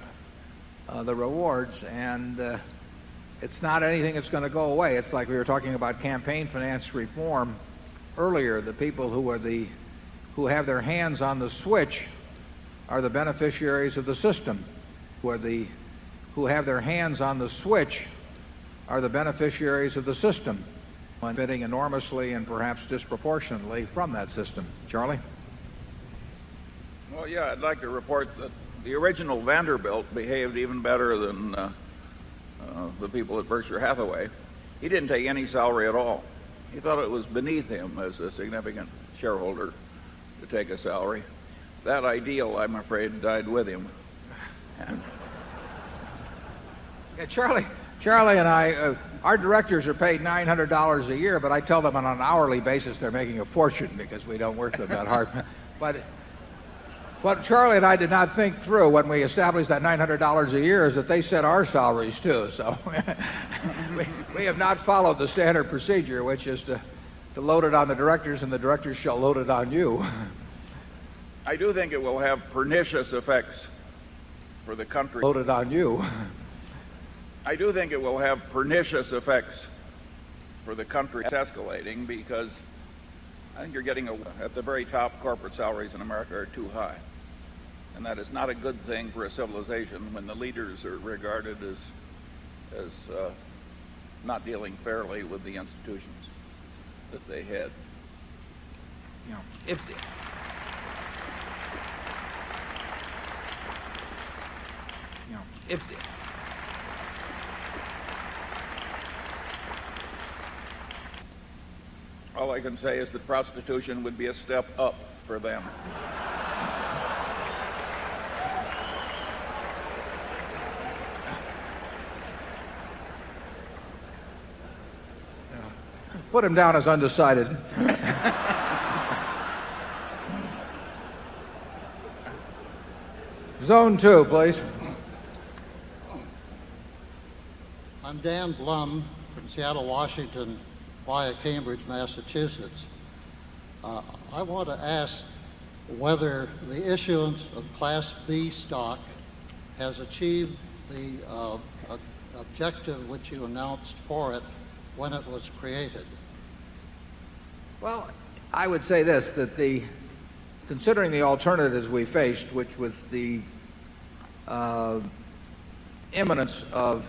the rewards, and it's not anything that's going to go away. It's like we were talking about campaign finance reform earlier. The people who have their hands on the switch are the beneficiaries of the system. Who have their hands on the switch are the beneficiaries of the system, benefiting enormously and perhaps disproportionately from that system. Charlie? Well, yeah, I'd like to report that the original Vanderbilt behaved even better than the people at Berkshire Hathaway. He didn't take any salary at all. He thought it was beneath him as a significant shareholder to take a salary. That ideal, I'm afraid, died with him. Yeah, Charlie and I, our directors are paid $900 a year, but I tell them on an hourly basis they're making a fortune because we don't work them that hard. But what Charlie and I did not think through when we established that $900 a year is that they set our salaries too. So we have not followed the standard procedure, which is to load it on the directors, and the directors shall load it on you. I do think it will have pernicious effects for the country. Load it on you. I do think it will have pernicious effects for the country. It's escalating because I think you're getting at the very top, corporate salaries in America are too high. And that is not a good thing for a civilization when the leaders are regarded as not dealing fairly with the institutions that they had. All I can say is that prostitution would be a step up for them. Put him down as undecided. Zone 2, please. I'm Dan Blum from Seattle, Washington, via Cambridge, Massachusetts. I want to ask whether the issuance of Class B stock has achieved the objective which you announced for it when it was created. Well, I would say this, that considering the alternatives we faced, which was the imminence of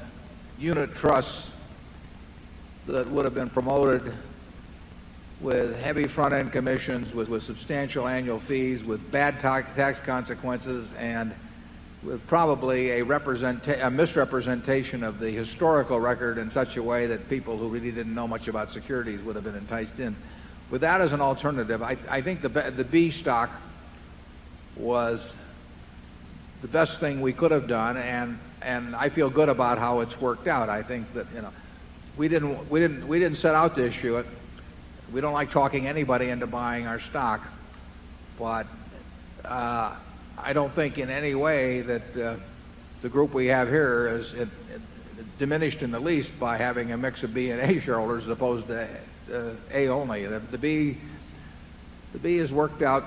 unit trusts that would have been promoted with heavy front-end commissions, with substantial annual fees, with bad tax consequences, and with probably a misrepresentation of the historical record in such a way that people who really didn't know much about securities would have been enticed in. With that as an alternative, I think the B stock was the best thing we could have done, and I feel good about how it's worked out. I think that we didn't set out to issue it. We don't like talking anybody into buying our stock, but I don't think in any way that the group we have here is diminished in the least by having a mix of B and A shareholders as opposed to A only. The B has worked out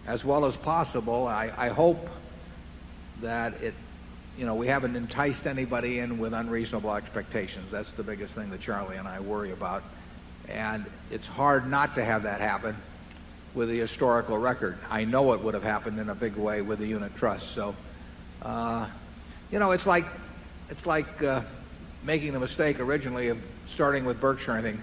as well as possible. I hope that we haven't enticed anybody in with unreasonable expectations. That's the biggest thing that Charlie and I worry about. And it's hard not to have that happen with the historical record. I know it would have happened in a big way with the unit trust. So, it's like making the mistake originally of starting with Berkshire. I think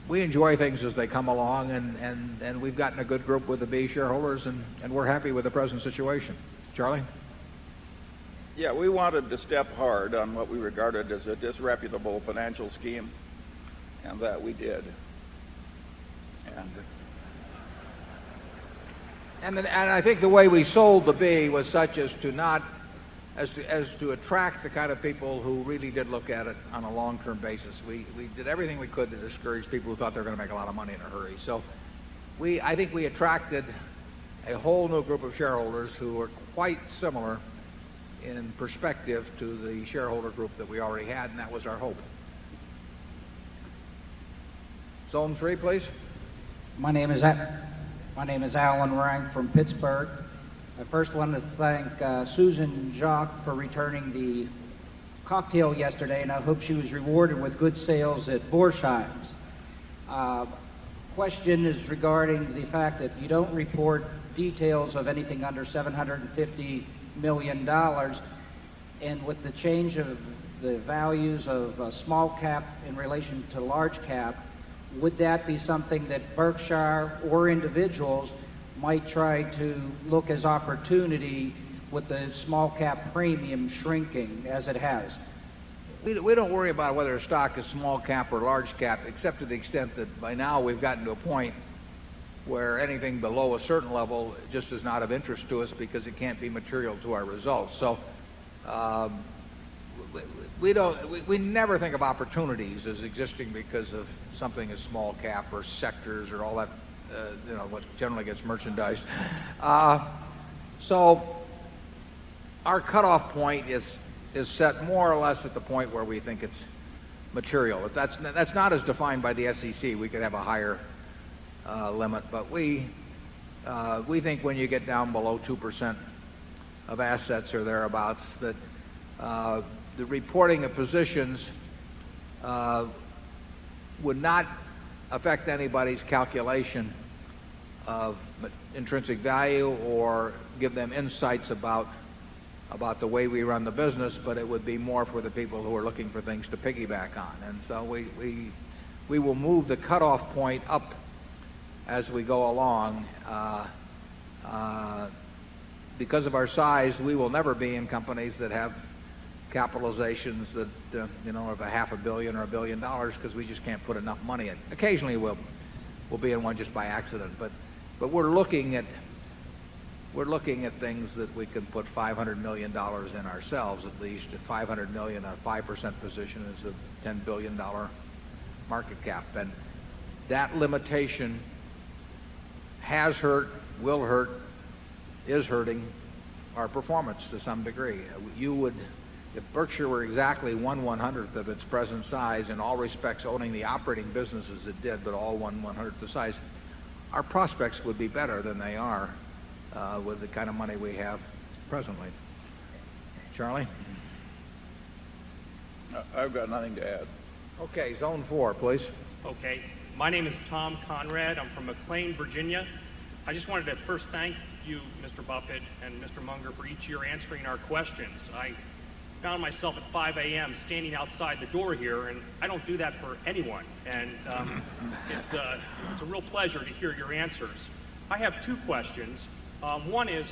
we enjoy things as they come along, and we've gotten a good group with the B shareholders, and we're happy with the present situation. Charlie? Yeah, we wanted to step hard on what we regarded as a disreputable financial scheme, and that we did. And I think the way we sold the B was such as to attract the kind of people who really did look at it on a long-term basis. We did everything we could to discourage people who thought they were going to make a lot of money in a hurry. So I think we attracted a whole new group of shareholders who were quite similar in perspective to the shareholder group that we already had, and that was our hope. Zone 3, please. My name is Alan Rank from Pittsburgh. I first want to thank Susan Jacques for returning the cocktail yesterday, and I hope she was rewarded with good sales at Borsheim's. Question is regarding the fact that you don't report details of anything under $750 million, and with the change of the values of small cap in relation to large cap, would that be something that Berkshire or individuals might try to look as opportunity with the small cap premium shrinking as it has? We don't worry about whether a stock is small cap or large cap, except to the extent that by now we've gotten to a point where anything below a certain level just is not of interest to us because it can't be material to our results. So we never think of opportunities as existing because of something as small cap or sectors or all that, what generally gets merchandised. So our cutoff point is set more or less at the point where we think it's material. That's not as defined by the SEC. We could have a higher limit, but we think when you get down below 2% of assets or thereabouts, that the reporting of positions would not affect anybody's calculation of intrinsic value or give them insights about the way we run the business, but it would be more for the people who are looking for things to piggyback on. And so we will move the cutoff point up as we go along. Because of our size, we will never be in companies that have capitalizations that of $500 million or $1 billion, because we just can't put enough money in. Occasionally we'll be in one just by accident, but we're looking at things that we can put $500 million in ourselves, at least. At $500 million, a 5% position is a $10 billion market cap, and that limitation has hurt, will hurt, is hurting our performance to some degree. If Berkshire were exactly 1/100th of its present size, in all respects owning the operating businesses it did, but all 1/100th the size, our prospects would be better than they are with the kind of money we have presently. Charlie? I've got nothing to add. Okay, zone 4, please. Okay. My name is Tom Conrad. I'm from McLean, Virginia. I just wanted to first thank you, Mr. Buffett and Mr. Munger, for each year answering our questions. I found myself at 5 a.m. standing outside the door here, and I don't do that for anyone. And it's a real pleasure to hear your answers. I have two questions. One is,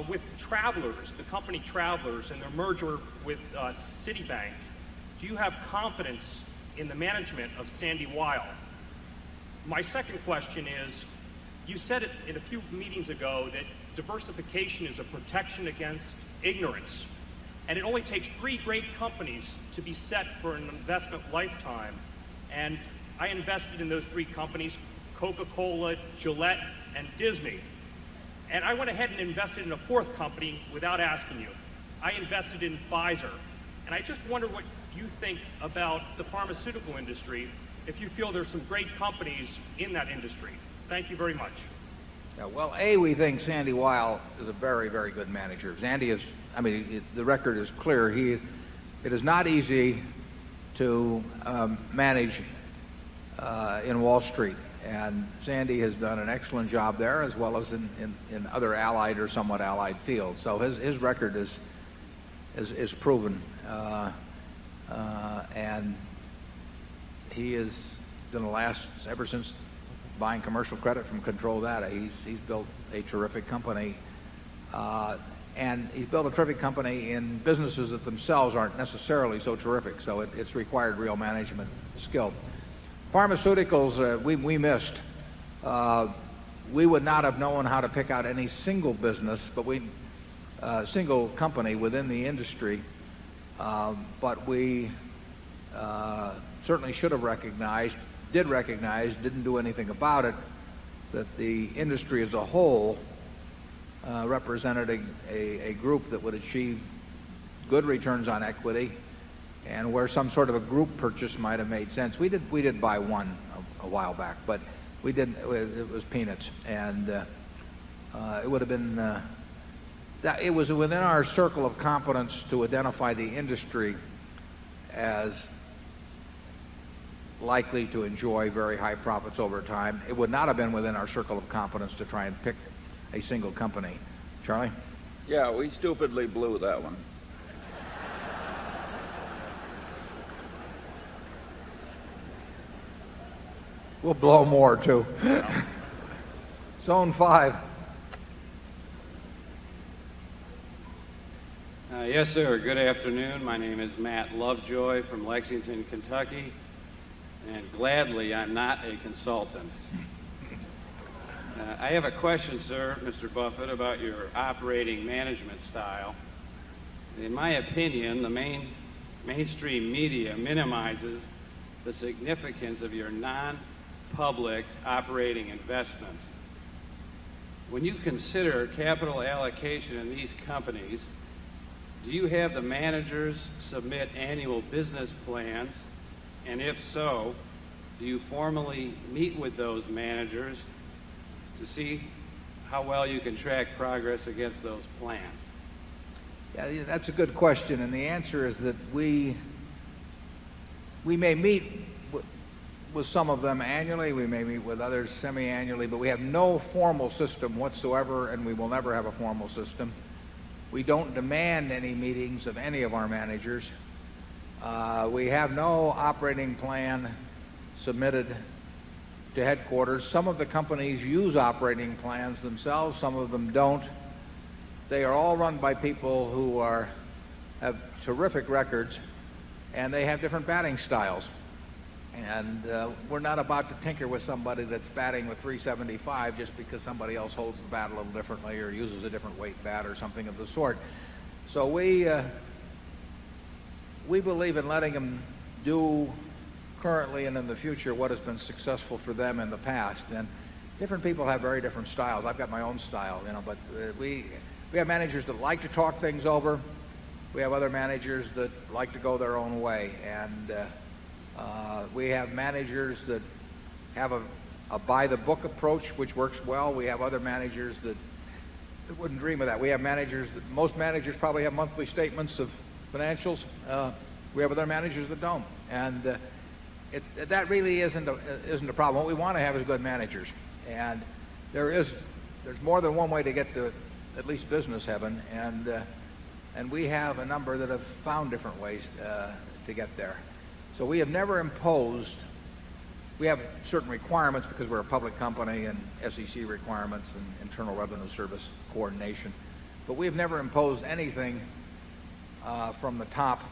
with Travelers, the company Travelers, and their merger with Citibank, do you have confidence in the management of Sandy Weil? My second question is, you said it in a few meetings ago that diversification is a protection against ignorance, and it only takes 3 great companies to be set for an investment lifetime. And I invested in those 3 companies, Coca-Cola, Gillette, and Disney. And I went ahead and invested in a fourth company without asking you. I invested in Pfizer. And I just wonder what you think about the pharmaceutical industry, if you feel there's some great companies in that industry. Thank you very much. Yeah, well, we think Sandy Weil is a very, very good manager. Sandy is, the record is clear. It is not easy to manage in Wall Street. And Sandy has done an excellent job there, as well as in other allied or somewhat allied fields. So his record is proven. And he has done ever since buying commercial credit from Control Data, he's built a terrific company. And he's built a terrific company in businesses that themselves aren't necessarily so terrific. So it's required real management skill. Pharmaceuticals, we missed. We would not have known how to pick out any single business, single company within the industry. But we certainly should have didn't do anything about it, that the industry as a whole represented a group that would achieve good returns on equity, and where some sort of a group purchase might have made sense. We did buy one a while back, but we didn't. It was peanuts, and it would have been. It was within our circle of competence to identify the industry as likely to enjoy very high profits over time. It would not have been within our circle of competence to try and pick a single company. Charlie? Yeah, we stupidly blew that one. We'll blow more, too. Zone 5. Yes, sir. Good afternoon. My name is Matt Lovejoy from Lexington, Kentucky. And gladly, I'm not a consultant. I have a question, sir, Mr. Buffett, about your operating management style. In my opinion, the mainstream media minimizes the significance of your non-public operating investments. When you consider capital allocation in these companies, do you have the managers submit annual business plans? And if so, do you formally meet with those managers to see how well you can track progress against those plans? Yeah, that's a good question, and the answer is that we may meet with some of them annually, we may meet with others semi-annually, but we have no formal system whatsoever, and we will never have a formal system. We don't demand any meetings of any of our managers. We have no operating plan submitted to headquarters. Some of the companies use operating plans themselves, some of them don't. They are all run by people who have terrific records, and they have different batting styles. And we're not about to tinker with somebody that's batting with 375 just because somebody else holds the bat a little differently or uses a different weight bat or something of the sort. So we believe in letting them do currently and in the future what has been successful for them in the past. And different people have very different styles. I've got my own style, but we have managers that like to talk things over. We have other managers that like to go their own way. And we have managers that have a by-the-book approach, which works well. We have other managers that wouldn't dream of that. We have managers most managers probably have monthly statements of financials. We have other managers that don't. And that really isn't a problem. What we want to have is good managers. And there's more than one way to get to at least business heaven. And we have a number that have found different ways to get there. So we have never imposed. We have certain requirements because we're a public company, and SEC requirements and Internal Revenue Service coordination. But we have never imposed anything from the top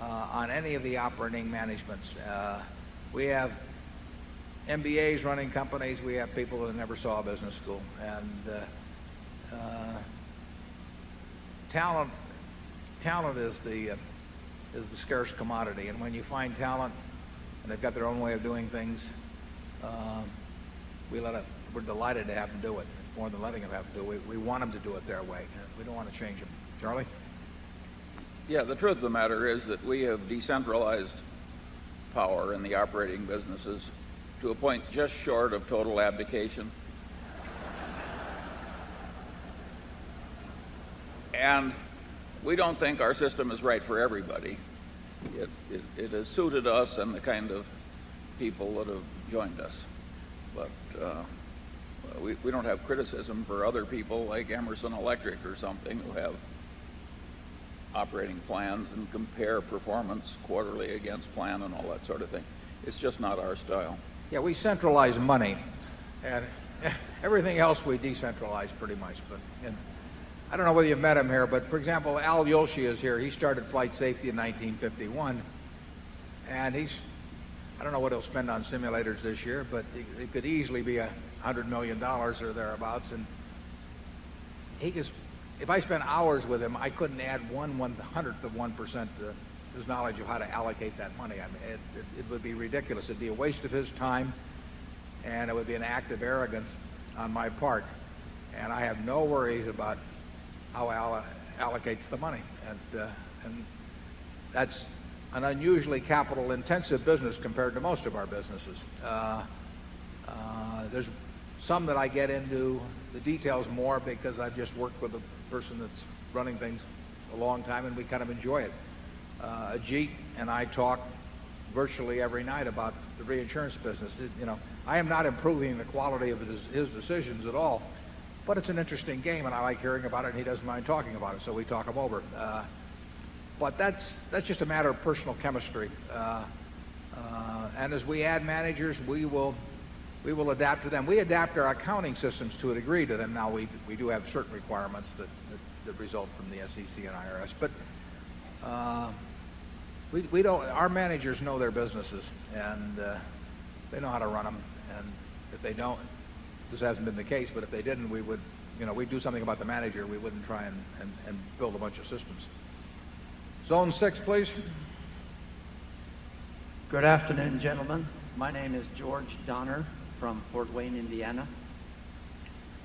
on any of the operating managements. We have MBAs running companies. We have people that never saw a business school. And talent is the scarce commodity. And when you find talent and they've got their own way of doing things, we're delighted to have them do it. More than letting them have them do it. We want them to do it their way. We don't want to change them. Charlie? Yeah, the truth of the matter is that we have decentralized power in the operating businesses to a point just short of total abdication. And we don't think our system is right for everybody. It has suited us and the kind of people that have joined us. But we don't have criticism for other people like Emerson Electric or something who have operating plans and compare performance quarterly against plan and all that sort of thing. It's just not our style. Yeah, we centralize money, and everything else we decentralize pretty much. And I don't know whether you've met him here, but for example, Al Yoshi is here. He started flight safety in 1951, and I don't know what he'll spend on simulators this year, but it could easily be $100 million or thereabouts. And if I spent hours with him, I couldn't add 1/100th of 1% to his knowledge of how to allocate that money. I mean, it would be ridiculous. It'd be a waste of his time, and it would be an act of arrogance on my part. And I have no worries about how Al allocates the money. And that's an unusually capital-intensive business compared to most of our businesses. There's some that I get into the details more because I've just worked with a person that's running things a long time, and we kind of enjoy it. Ajit and I talk virtually every night about the reinsurance business. I am not improving the quality of his decisions at all, but it's an interesting game, and I like hearing about it, and he doesn't mind talking about it, so we talk them over. But that's just a matter of personal chemistry. And as we add managers, we will adapt to them. We adapt our accounting systems to a degree to them. Now we do have certain requirements that result from the SEC and IRS, but we don't. Our managers know their businesses, and they know how to run them. And if they don't, this hasn't been the case, but if they didn't, we would, we'd do something about the manager. We wouldn't try and build a bunch of systems. Zone 6, please. Good afternoon, gentlemen. My name is George Donner from Fort Wayne, Indiana.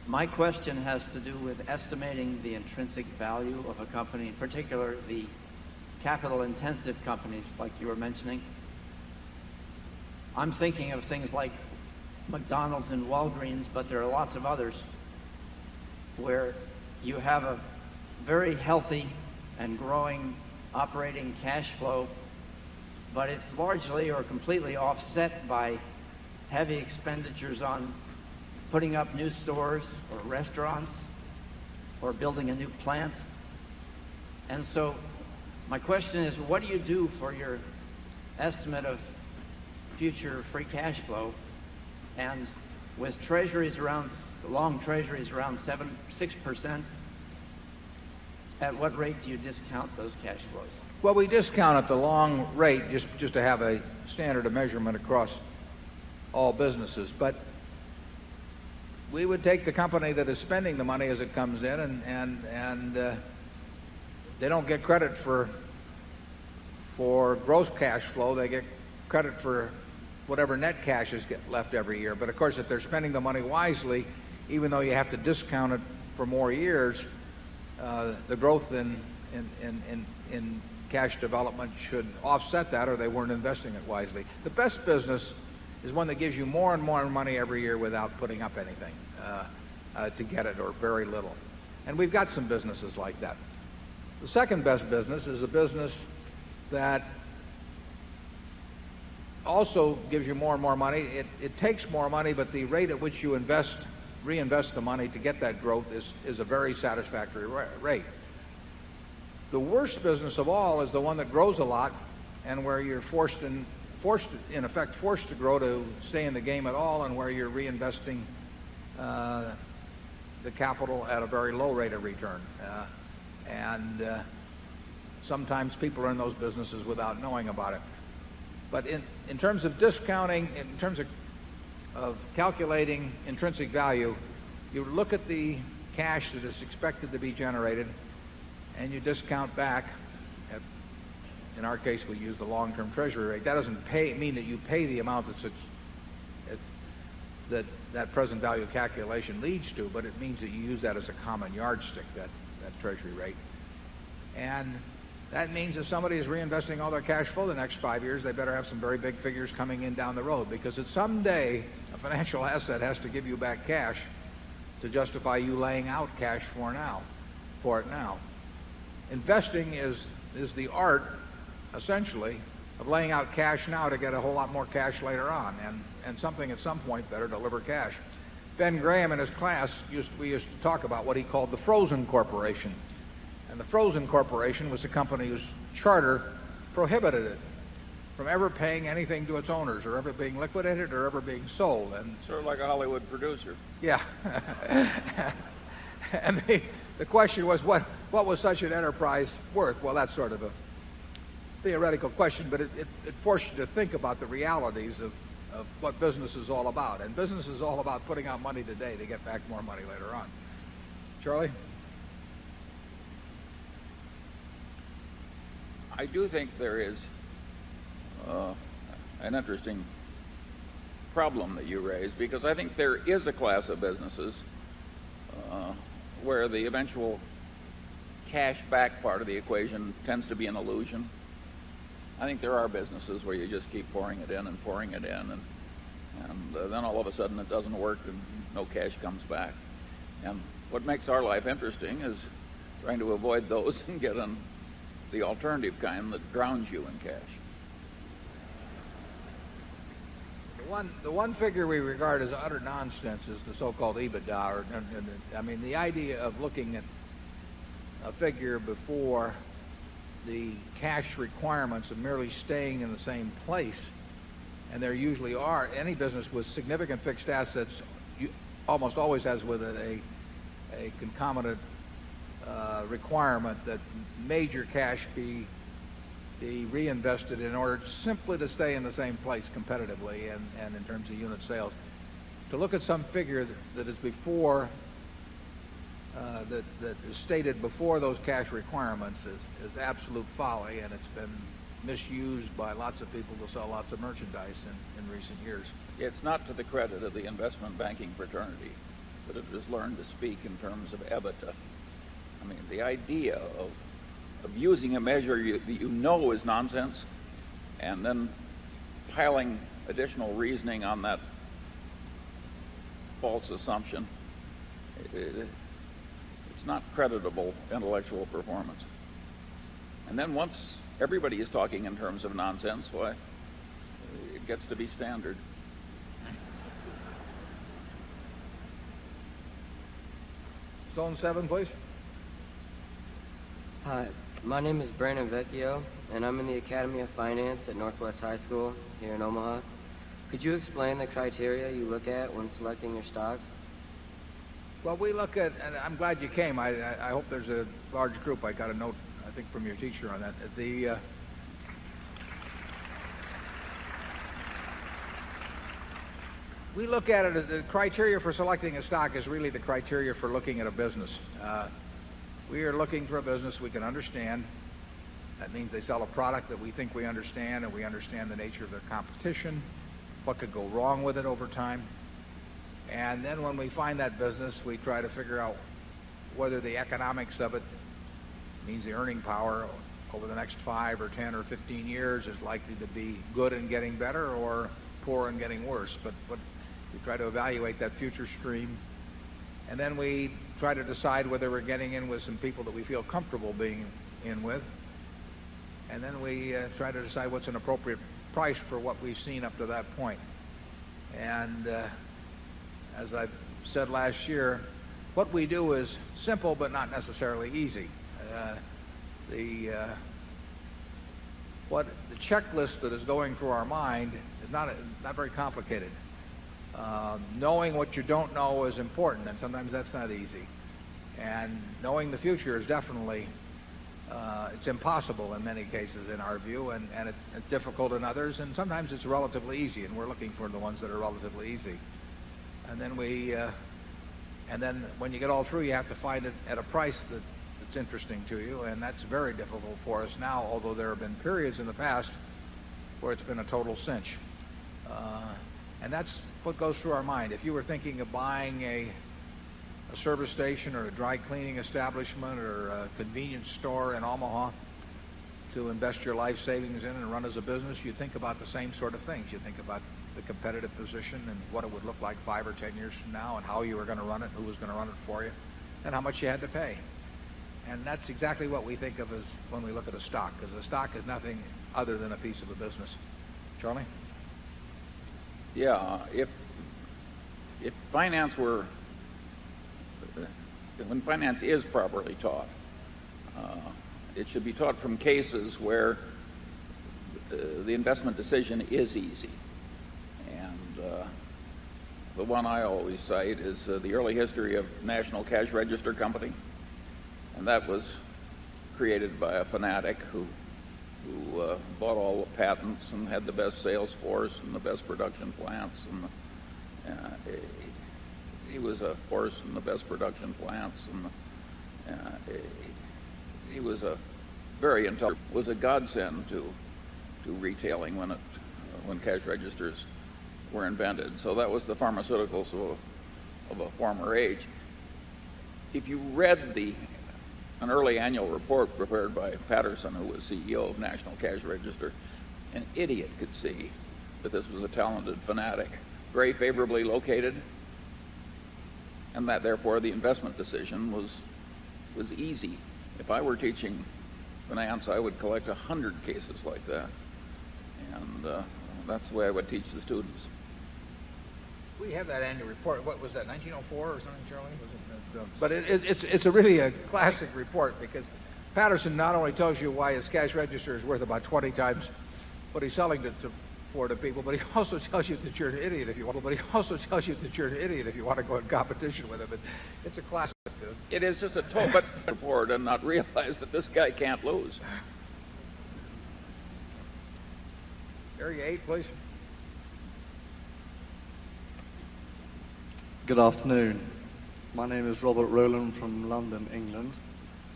My question has to do with estimating the intrinsic value of a company, in particular the capital-intensive companies like you were mentioning. I'm thinking of things like McDonald's and Walgreens, but there are lots of others where you have a very healthy and growing operating cash flow, but it's largely or completely offset by heavy expenditures on putting up new stores or restaurants or building a new plant. And so my question is, what do you do for your estimate of future free cash flow? And with treasuries long treasuries around 6%, at what rate do you discount those cash flows? Well, we discount at the long rate just to have a standard of measurement across all businesses. But we would take the company that is spending the money as it comes in, and they don't get credit for gross cash flow. They get credit for whatever net cash is left every year. But of course, if they're spending the money wisely, even though you have to discount it for more years, the growth in cash development should offset that, or they weren't investing it wisely. The best business is one that gives you more and more money every year without putting up anything to get it, or very little. And we've got some businesses like that. The second best business is a business that also gives you more and more money. It takes more money, but the rate at which you reinvest the money to get that growth is a very satisfactory rate. The worst business of all is the one that grows a lot, and where you're forced in effect to grow to stay in the game at all, and where you're reinvesting the capital at a very low rate of return. Sometimes people are in those businesses without knowing about it. But in terms of discounting, in terms of calculating intrinsic value, you look at the cash that is expected to be generated, and you discount back. In our case, we use the long-term treasury rate. That doesn't mean that you pay the amount that's that present value calculation leads to, but it means that you use that as a common yardstick, that Treasury rate. And that means if somebody is reinvesting all their cash flow the next 5 years, they better have some very big figures coming in down the road, because at some day a financial asset has to give you back cash to justify you laying out cash for it now. Investing is the art, essentially, of laying out cash now to get a whole lot more cash later on, and something at some point better deliver cash. Ben Graham in his class, we used to talk about what he called the Frozen Corporation. And the Frozen Corporation was a company whose charter prohibited it from ever paying anything to its owners, or ever being liquidated, or ever being sold. And sort of like a Hollywood producer. Yeah. And the question was, what was such an enterprise worth? Well, that's sort of a theoretical question, but it forced you to think about the realities of what business is all about. And business is all about putting out money today to get back more money later on. Charlie? I do think there is an interesting problem that you raise, because I think there is a class of businesses where the eventual cash back part of the equation tends to be an illusion. I think there are businesses where you just keep pouring it in and pouring it in, and then all of a sudden it doesn't work and no cash comes back. And what makes our life interesting is trying to avoid those and get on the alternative kind that drowns you in cash. The one figure we regard as utter nonsense is the so-called EBITDA. I mean, the idea of looking at a figure before the cash requirements of merely staying in the same place, and there usually are. Any business with significant fixed assets almost always has with it a concomitant requirement that major cash be reinvested in order simply to stay in the same place competitively and in terms of unit sales. To look at some figure that is before that is stated before those cash requirements is absolute folly, and it's been misused by lots of people to sell lots of merchandise in recent years. It's not to the credit of the investment banking fraternity that it has learned to speak in terms of EBITDA. I mean, the idea of using a measure that you know is nonsense and then piling additional reasoning on that false assumption, it's not creditable intellectual performance. And then once everybody is talking in terms of nonsense, why, it gets to be standard. Zone 7, please. Hi, my name is Brandon Vecchio, and I'm in the Academy of Finance at Northwest High School here in Omaha. Could you explain the criteria you look at when selecting your stocks? Well, we look at, and I'm glad you came. I hope there's a large group. I got a note, I think, from your teacher on that. We look at it, the criteria for selecting a stock is really the criteria for looking at a business. We are looking for a business we can understand. That means they sell a product that we think we understand, and we understand the nature of their competition, what could go wrong with it over time. And then when we find that business, we try to figure out whether the economics of it, means the earning power over the next 5 or 10 or 15 years, is likely to be good and getting better or poor and getting worse. But we try to evaluate that future stream. And then we try to decide whether we're getting in with some people that we feel comfortable being in with. And then we try to decide what's an appropriate price for what we've seen up to that point. And as I've said last year, what we do is simple but not necessarily easy. The checklist that is going through our mind is not very complicated. Knowing what you don't know is important, and sometimes that's not easy. And knowing the future is definitely, it's impossible in many cases in our view, and it's difficult in others, and sometimes it's relatively easy, and we're looking for the ones that are relatively easy. And then and then when you get all through, you have to find it at a price that's interesting to you, and that's very difficult for us now, although there have been periods in the past where it's been a total cinch. And that's what goes through our mind. If you were thinking of buying a service station or a dry cleaning establishment or a convenience store in Omaha to invest your life savings in and run as a business, you think about the same sort of things. You think about the competitive position and what it would look like 5 or 10 years from now and how you were going to run it, who was going to run it for you, and how much you had to pay. And that's exactly what we think of as when we look at a stock, because a stock is nothing other than a piece of a business. Charlie? Yeah, if finance were, when finance is properly taught, it should be taught from cases where the investment decision is easy. And the one I always cite is the early history of National Cash Register Company. And that was created by a fanatic who bought all the patents and had the best sales force and the best production plants. And he was a force in the best production plants. And he was a very intelligent, was a godsend to retailing when cash registers were invented. So that was the pharmaceuticals of a former age. If you read an early annual report prepared by Patterson, who was CEO of National Cash Register, an idiot could see that this was a talented fanatic, very favorably located, and that therefore the investment decision was easy. If I were teaching finance, I would collect 100 cases like that, and that's the way I would teach the students. We have that annual report. What was that, 1904 or something, Charlie? But it's a really a classic report, because Patterson not only tells you why his cash register is worth about 20 times what he's selling it for to people, but he also tells you that you're an idiot if you want. But he also tells you that you're an idiot if you want to go in competition with him. It's a classic. It is just a total report and not realize that this guy can't lose. Area 8, please. Good afternoon. My name is Robert Rowland from London, England.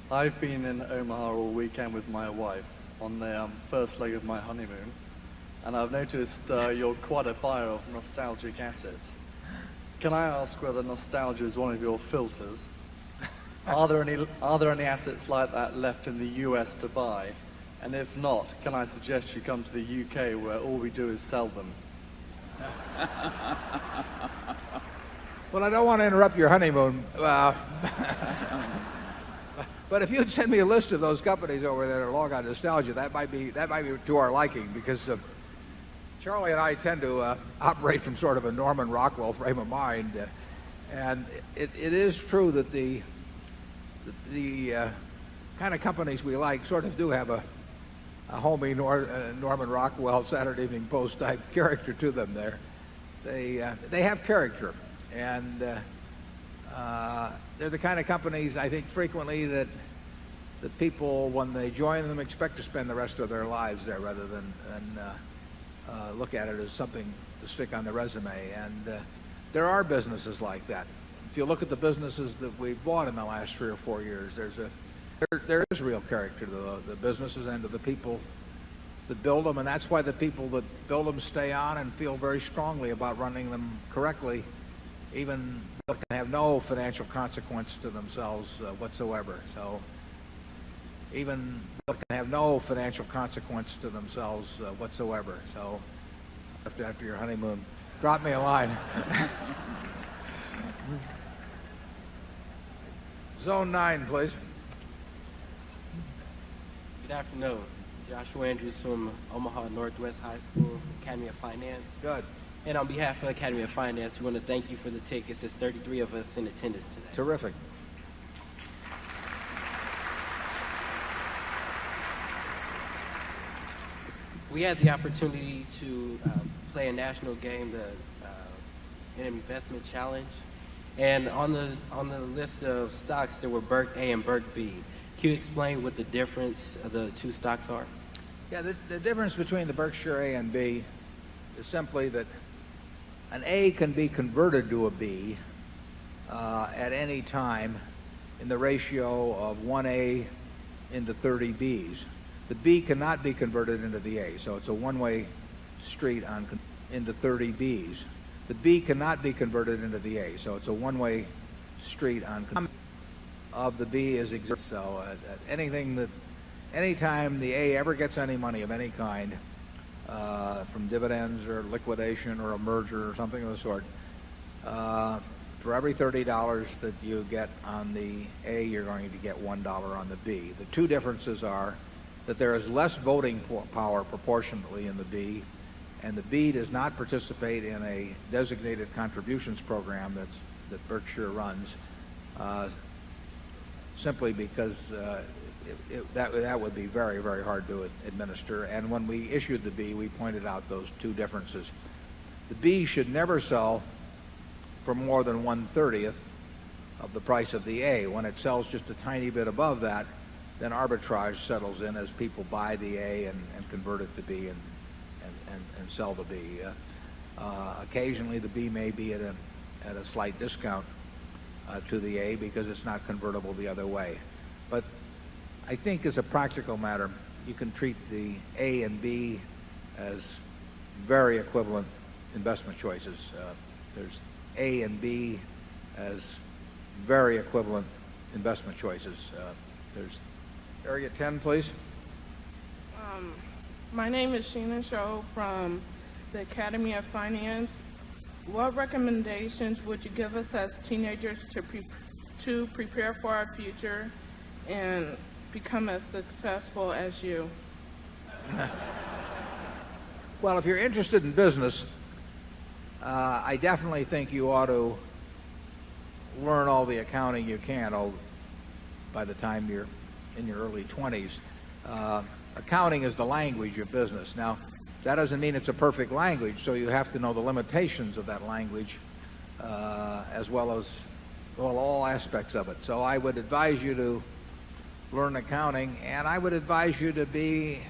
I've been in Omaha all weekend with my wife on the first leg of my honeymoon, and I've noticed you're quite a buyer of nostalgic assets. Can I ask whether nostalgia is one of your filters? Are there any assets like that left in the US to buy? And if not, can I suggest you come to the UK, where all we do is sell them? Well, I don't want to interrupt your honeymoon, but if you'd send me a list of those companies over there that are long on nostalgia, that might be to our liking, because Charlie and I tend to operate from sort of a Norman Rockwell frame of mind, and it is true that the kind of companies we like sort of do have a homey Norman Rockwell Saturday Evening Post type character to them. They have character. And they're the kind of companies, I think, frequently that people, when they join them, expect to spend the rest of their lives there, rather than look at it as something to stick on the resume. And there are businesses like that. If you look at the businesses that we've bought in the last 3 or 4 years, there is real character to the businesses and to the people that build them, and that's why the people that build them stay on and feel very strongly about running them correctly, even though they can have no financial consequence to themselves whatsoever. So even though they can have no financial consequence to themselves whatsoever. So after your honeymoon, drop me a line. Zone 9, please. Good afternoon. Joshua Andrews from Omaha Northwest High School, Academy of Finance. Good. And on behalf of the Academy of Finance, we want to thank you for the tickets. There's 33 of us in attendance today. Terrific. We had the opportunity to play a national game, an investment challenge, and on the list of stocks there were Berk A and Berk B. Can you explain what the difference of the two stocks are? Yeah, the difference between the Berkshire A and B is simply that an A can be converted to a B at any time in the ratio of 1A into 30 Bs. The B cannot be converted into the A, so it's a one-way street into 30 Bs. the B cannot be converted into the A. So it's a one-way street on of the B is exert. So anytime the A ever gets any money of any kind from dividends or liquidation or a merger or something of the sort, for every $30 that you get on the A, you're going to get $1 on the B. The two differences are that there is less voting power proportionately in the B, and the B does not participate in a designated contributions program that Berkshire runs, simply because that would be very, very hard to administer. And when we issued the B, we pointed out those two differences. The B should never sell for more than 1/30th of the price of the A. When it sells just a tiny bit above that, then arbitrage settles in as people buy the A and convert it to B and sell the B. Occasionally the B may be at a slight discount to the A because it's not convertible the other way. But I think as a practical matter, you can treat the A and B as very equivalent investment choices. There's A and B as very equivalent investment choices. There's area 10, please. My name is Sheena Sho from the Academy of Finance. What recommendations would you give us as teenagers to prepare for our future and become as successful as you? Well, if you're interested in business, I definitely think you ought to learn all the accounting you can by the time you're in your early 20s. Accounting is the language of business. Now, that doesn't mean it's a perfect language, so you have to know the limitations of that language as well as all aspects of it. So I would advise you to learn accounting, and I would advise you to be,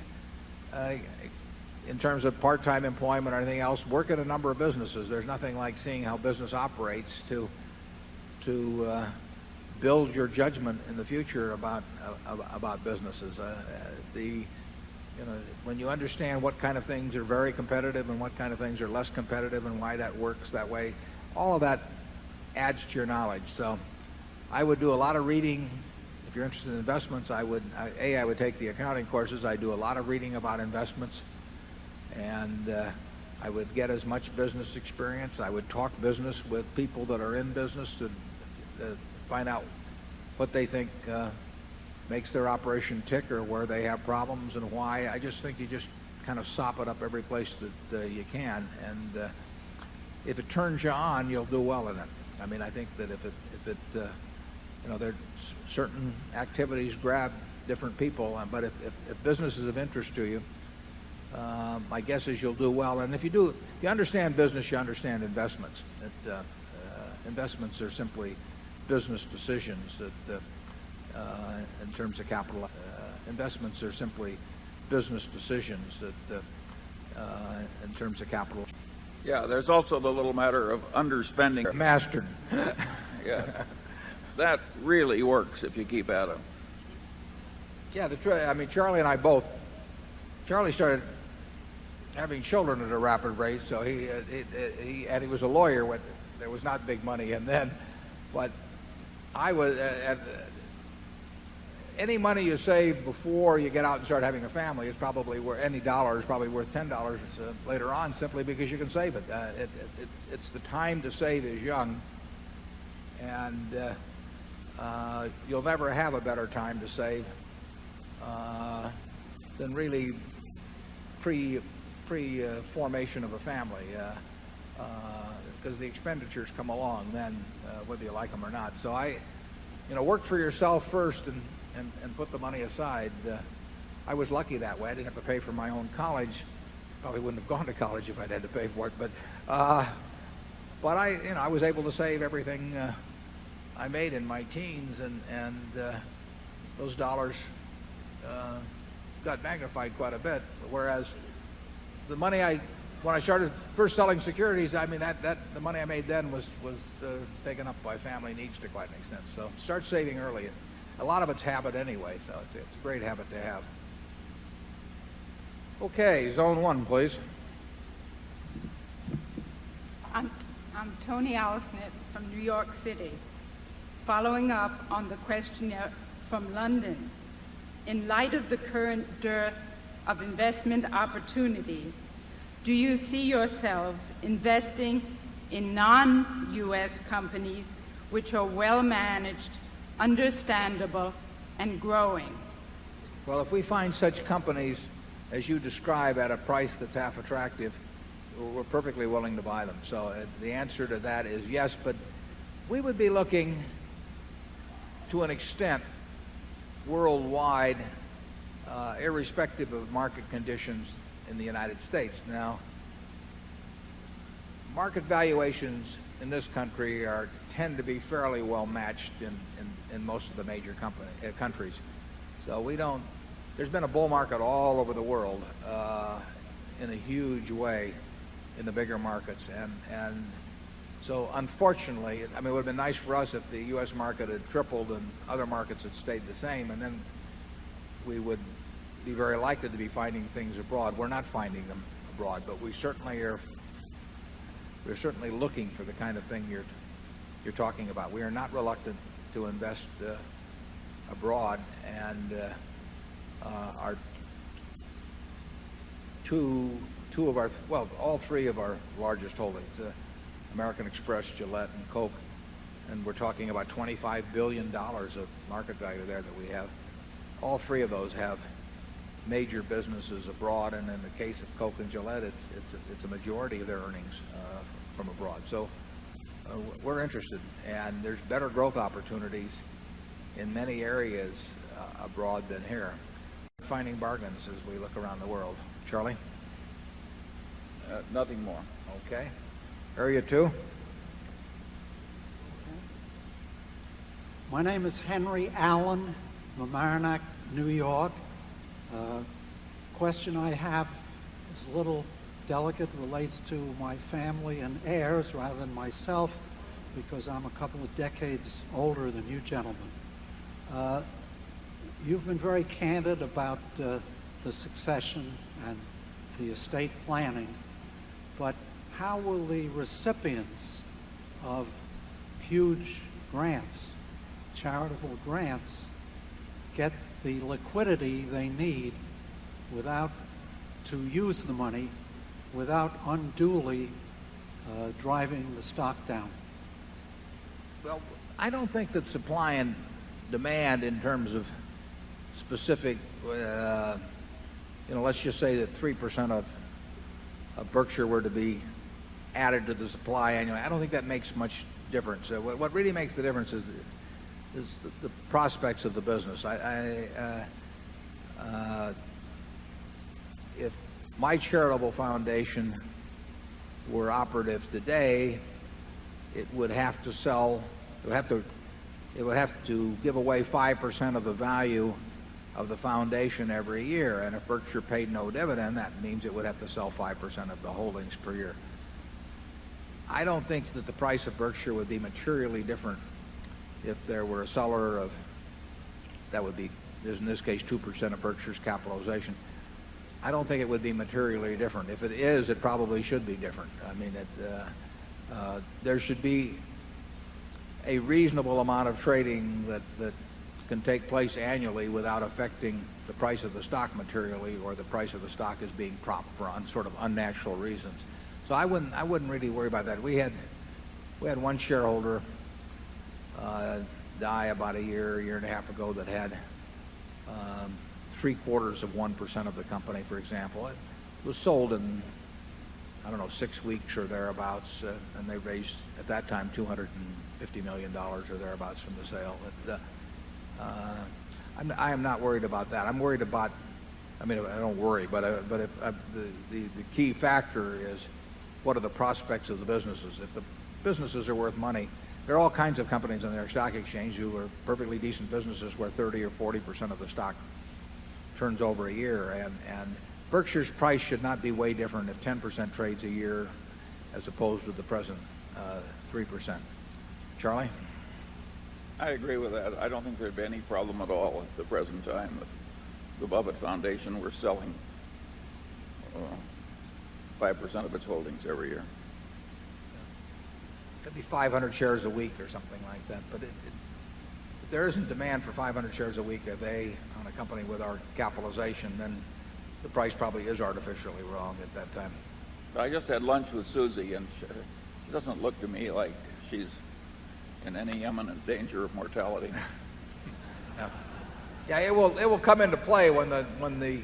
in terms of part-time employment or anything else, work at a number of businesses. There's nothing like seeing how business operates to build your judgment in the future about businesses. When you understand what kind of things are very competitive and what kind of things are less competitive and why that works that way, all of that adds to your knowledge. So I would do a lot of reading. If you're interested in investments, I would take the accounting courses. I do a lot of reading about investments, and I would get as much business experience. I would talk business with people that are in business to find out what they think makes their operation tick or where they have problems and why. I just think you just kind of sop it up every place that you can, and if it turns you on, you'll do well in it. I mean, I think that if it there certain activities grab different people, but if business is of interest to you, my guess is you'll do well. And if you understand business, you understand investments. Investments are simply business decisions that, in terms of capital, investments are simply business decisions that, in terms of capital. Yeah, there's also the little matter of underspending. Mastered. Yes. That really works if you keep at it. Yeah, I mean, Charlie and I both. Charlie started having children at a rapid rate, so he was a lawyer when there was not big money, and then, but I was any money you save before you get out and start having a family is probably worth any dollar is probably worth $10 later on, simply because you can save it. It's the time to save is young, and you'll never have a better time to save than really pre-formation of a family, because the expenditures come along then, whether you like them or not. So work for yourself first and put the money aside. I was lucky that way. I didn't have to pay for my own college. Probably wouldn't have gone to college if I'd had to pay for it. But I was able to save everything I made in my teens, and those dollars got magnified quite a bit. Whereas the money when I started first selling securities, I mean the money I made then was taken up by family needs to quite an extent. So start saving early. A lot of it's habit anyway, so it's a great habit to have. Okay, zone 1, please. I'm Tony Alsnett from New York City. Following up on the questionnaire from London, in light of the current dearth of investment opportunities, do you see yourselves investing in non-U.S. companies which are well-managed, understandable, and growing? Well, if we find such companies as you describe at a price that's half attractive, we're perfectly willing to buy them. So the answer to that is yes, but we would be looking to an extent worldwide, irrespective of market conditions in the United States. Now, market valuations in this country tend to be fairly well matched in most of the major countries. So there's been a bull market all over the world in a huge way in the bigger markets. And so unfortunately, I mean, it would have been nice for us if the U.S. market had tripled and other markets had stayed the same, and then we would be very likely to be finding things abroad. We're not finding them abroad, but we're certainly looking for the kind of thing you're talking about. We are not reluctant to invest abroad, and our all three of our largest holdings, American Express, Gillette, and Coke, and we're talking about $25 billion of market value there that we have. All three of those have major businesses abroad, and in the case of Coke and Gillette, it's a majority of their earnings from abroad. So we're interested, and there's better growth opportunities in many areas abroad than here. Finding bargains as we look around the world. Charlie? Nothing more. Okay. Area 2. My name is Henry Allen, Mamaroneck, New York. Question I have is a little delicate, relates to my family and heirs rather than myself, because I'm a couple of decades older than you gentlemen. You've been very candid about the succession and the estate planning, but how will the recipients of huge grants, charitable grants, get the liquidity they need to use the money without unduly driving the stock down? Well, I don't think that supply and demand in terms of specific, let's just say that 3% of Berkshire were to be added to the supply annually. I don't think that makes much difference. What really makes the difference is the prospects of the business. If my charitable foundation were operative today, it would have to sell, it would have to give away 5% of the value of the foundation every year. And if Berkshire paid no dividend, that means it would have to sell 5% of the holdings per year. I don't think that the price of Berkshire would be materially different if there were a seller of, that would be, in this case, 2% of Berkshire's capitalization. I don't think it would be materially different. If it is, it probably should be different. I mean, there should be a reasonable amount of trading that can take place annually without affecting the price of the stock materially, or the price of the stock is being propped for sort of unnatural reasons. So I wouldn't really worry about that. We had one shareholder die about a year and a half ago that had 0.75% of the company, for example. It was sold in, I don't know, 6 weeks or thereabouts, and they raised at that time $250 million or thereabouts from the sale. I am not worried about that. I'm worried about, I mean, I don't worry, but the key factor is, what are the prospects of the businesses? If the businesses are worth money, there are all kinds of companies on their stock exchange who are perfectly decent businesses where 30 or 40% of the stock turns over a year, and Berkshire's price should not be way different if 10% trades a year as opposed to the present 3%. Charlie? I agree with that. I don't think there'd be any problem at all at the present time if the Buffett Foundation were selling 5% of its holdings every year. It'd be 500 shares a week or something like that. But if there isn't demand for 500 shares a week of on a company with our capitalization, then the price probably is artificially wrong at that time. I just had lunch with Susie, and she doesn't look to me like she's in any imminent danger of mortality. Yeah, it will come into play when the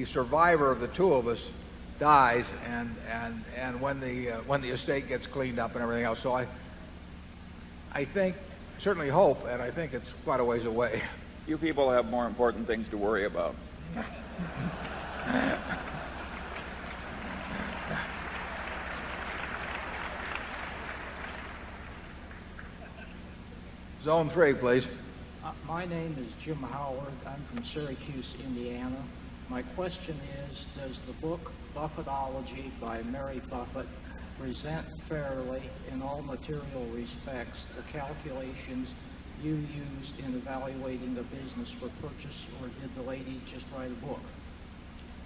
survivor of the two of us dies, and when the estate gets cleaned up and everything else. So I think, certainly hope, and I think it's quite a ways away. You people have more important things to worry about. Zone 3, please. My name is Jim Howard. I'm from Syracuse, Indiana. My question is, does the book Buffettology by Mary Buffett present fairly in all material respects the calculations you used in evaluating a business for purchase, or did the lady just write a book?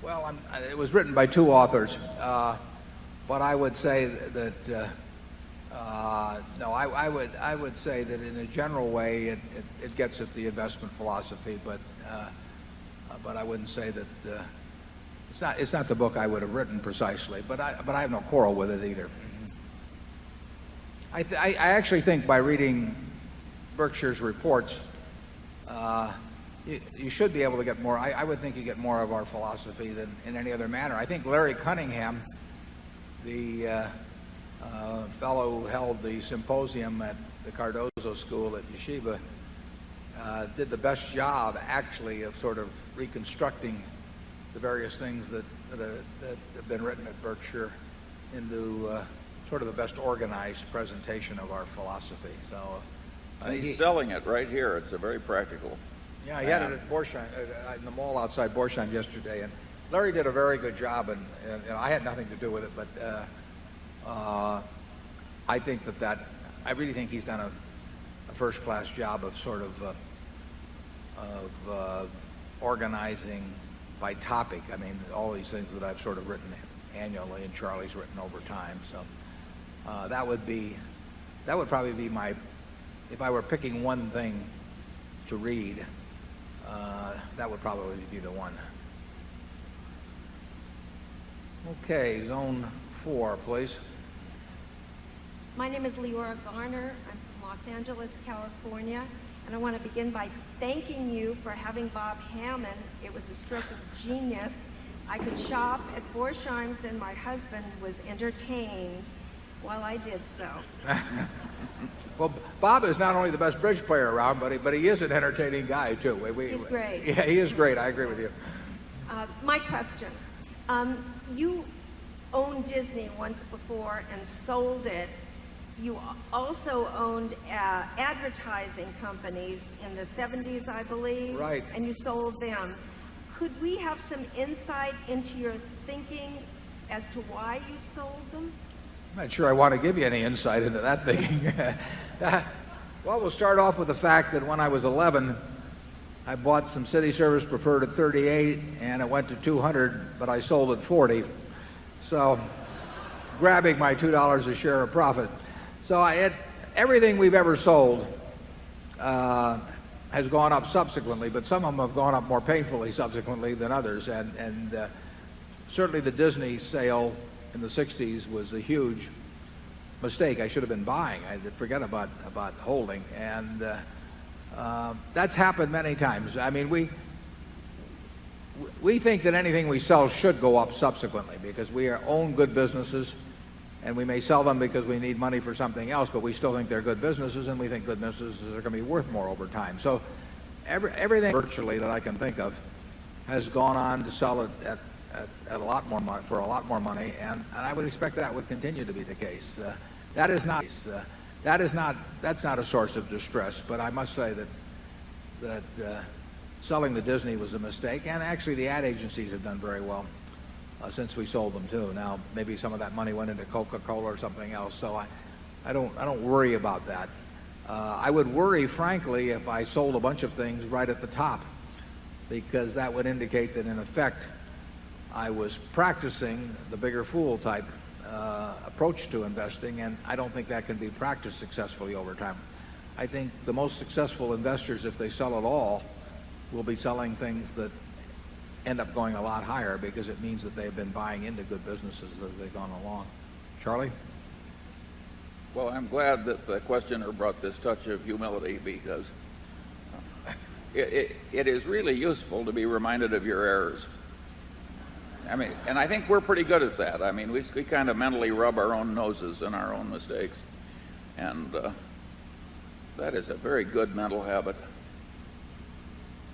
Well, it was written by two authors, but I would say that no, I would say that in a general way it gets at the investment philosophy, but I wouldn't say that it's not the book I would have written precisely, but I have no quarrel with it either. I actually think by reading Berkshire's reports, you should be able to get more. I would think you get more of our philosophy than in any other manner. I think Larry Cunningham, the fellow who held the symposium at the Cardozo School at Yeshiva, did the best job actually of sort of reconstructing the various things that have been written at Berkshire into sort of the best organized presentation of our philosophy. So he's selling it right here. It's a very practical. Yeah, he had it at Borsheim, in the mall outside Borsheim yesterday, and Larry did a very good job, and I had nothing to do with it, but I think I really think he's done a first-class job of sort of organizing by topic. I mean, all these things that I've sort of written annually, and Charlie's written over time. So that would probably be my, if I were picking one thing to read, that would probably be the one. Okay, Zone 4, please. My name is Leora Garner. I'm from Los Angeles, California, and I want to begin by thanking you for having Bob Hammond. It was a stroke of genius. I could shop at Borsheim's, and my husband was entertained while I did so. Well, Bob is not only the best bridge player around, but he is an entertaining guy too. He's great. Yeah, he is great. I agree with you. My question: you owned Disney once before and sold it. You also owned advertising companies in the 70s, I believe. Right. And you sold them. Could we have some insight into your thinking as to why you sold them? I'm not sure I want to give you any insight into that thinking. Well, we'll start off with the fact that when I was 11, I bought some City Service Preferred at 38, and it went to 200, but I sold at 40. So, grabbing my $2 a share of profit. So everything we've ever sold has gone up subsequently, but some of them have gone up more painfully subsequently than others. And certainly the Disney sale in the 60s was a huge mistake. I should have been buying. I did forget about holding. And that's happened many times. I mean, we think that anything we sell should go up subsequently because we own good businesses, and we may sell them because we need money for something else, but we still think they're good businesses, and we think good businesses are going to be worth more over time. So everything virtually that I can think of has gone on to sell it at a lot more money, for a lot more money, and I would expect that would continue to be the case. That's not a source of distress, but I must say that selling to Disney was a mistake, and actually the ad agencies have done very well since we sold them too. Now maybe some of that money went into Coca-Cola or something else, so I don't worry about that. I would worry, frankly, if I sold a bunch of things right at the top, because that would indicate that in effect I was practicing the bigger fool type approach to investing, and I don't think that can be practiced successfully over time. I think the most successful investors, if they sell at all, will be selling things that end up going a lot higher because it means that they've been buying into good businesses as they've gone along. Charlie? Well, I'm glad that the questioner brought this touch of humility because it is really useful to be reminded of your errors. I mean, and I think we're pretty good at that. I mean, we kind of mentally rub our own noses in our own mistakes. And that is a very good mental habit.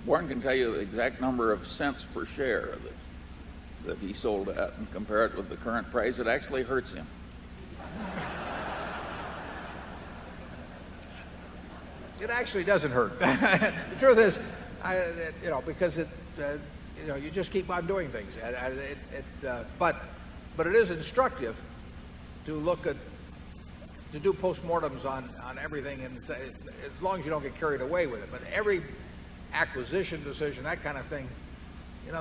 Warren can tell you the exact number of cents per share that he sold at and compare it with the current price. It actually hurts him. It actually doesn't hurt. The truth is, because you just keep on doing things. But it is instructive to do postmortems on everything, and say, as long as you don't get carried away with it. But every acquisition decision, that kind of thing,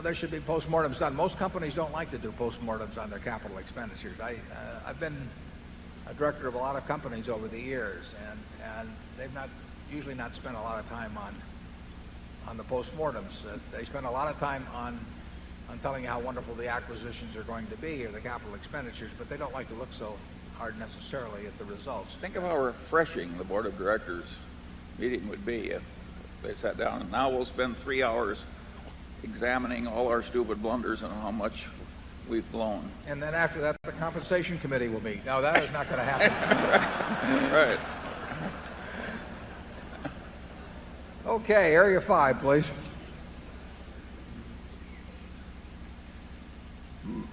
there should be postmortems done. Most companies don't like to do postmortems on their capital expenditures. I've been a director of a lot of companies over the years, and they've usually not spent a lot of time on the postmortems. They spend a lot of time on telling you how wonderful the acquisitions are going to be or the capital expenditures, but they don't like to look so hard necessarily at the results. Think of how refreshing the board of directors meeting would be if they sat down and now we'll spend 3 hours examining all our stupid blunders and how much we've blown. And then after that, the compensation committee will meet. No, that is not going to happen. Right. Okay, Area 5, please.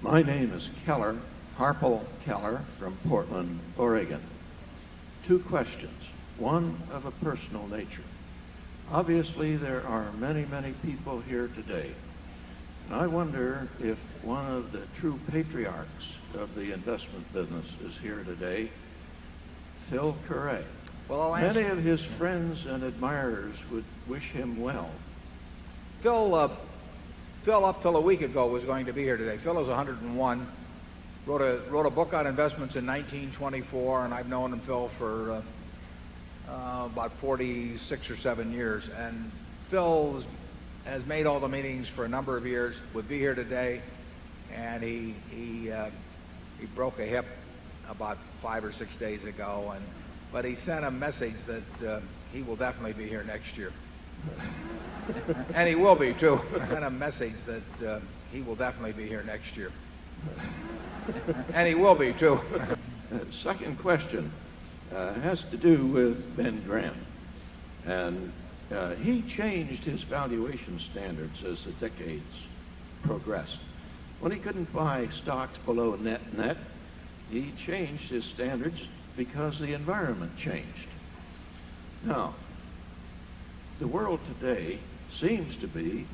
My name is Keller, Harpel Keller from Portland, Oregon. 2 questions, one of a personal nature. Obviously, there are many, many people here today. And I wonder if one of the true patriarchs of the investment business is here today, Phil Curray. Well, many of his friends and admirers would wish him well. Phil, up till a week ago, was going to be here today. Phil is 101. Wrote a book on investments in 1924, and I've known him, Phil, for about 46 or 7 years. And Phil has made all the meetings for a number of years. Would be here today, and he broke a hip about 5 or 6 days ago, but he sent a message that he will definitely be here next year. And he will be, too. Sent a message that he will definitely be here next year. And he will be, too. Second question has to do with Ben Graham. And he changed his valuation standards as the decades progressed. When he couldn't buy stocks below net, he changed his standards because the environment changed. Now, the world today seems to be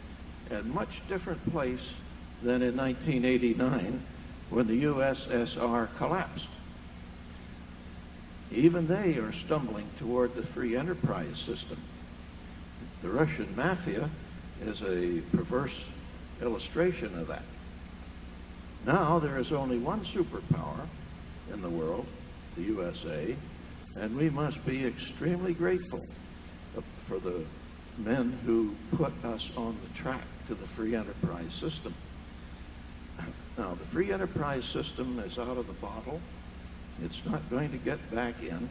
at a much different place than in 1989 when the USSR collapsed. Even they are stumbling toward the free enterprise system. The Russian mafia is a perverse illustration of that. Now there is only one superpower in the world, the USA, and we must be extremely grateful for the men who put us on the track to the free enterprise system. Now, the free enterprise system is out of the bottle. It's not going to get back in.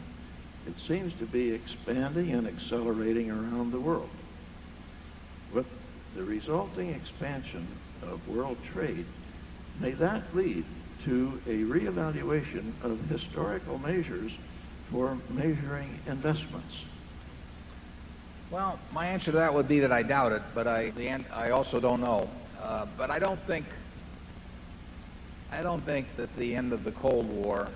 It seems to be expanding and accelerating around the world. With the resulting expansion of world trade, may that lead to a reevaluation of historical measures for measuring investments? Well, my answer to that would be that I doubt it, but I also don't know. But I don't think that the end of the Cold War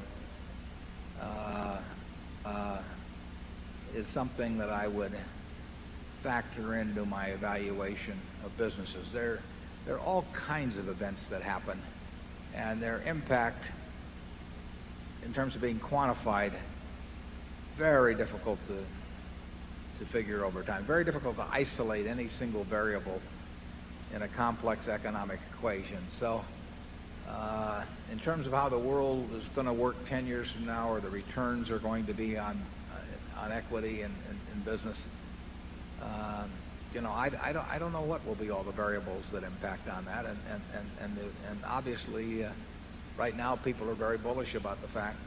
is something that I would factor into my evaluation of businesses. There are all kinds of events that happen, and their impact in terms of being quantified, very difficult to figure over time. Very difficult to isolate any single variable in a complex economic equation. So In terms of how the world is going to work 10 years from now, or the returns are going to be on equity in business, I don't know what will be all the variables that impact on that. And obviously, right now, people are very bullish about the fact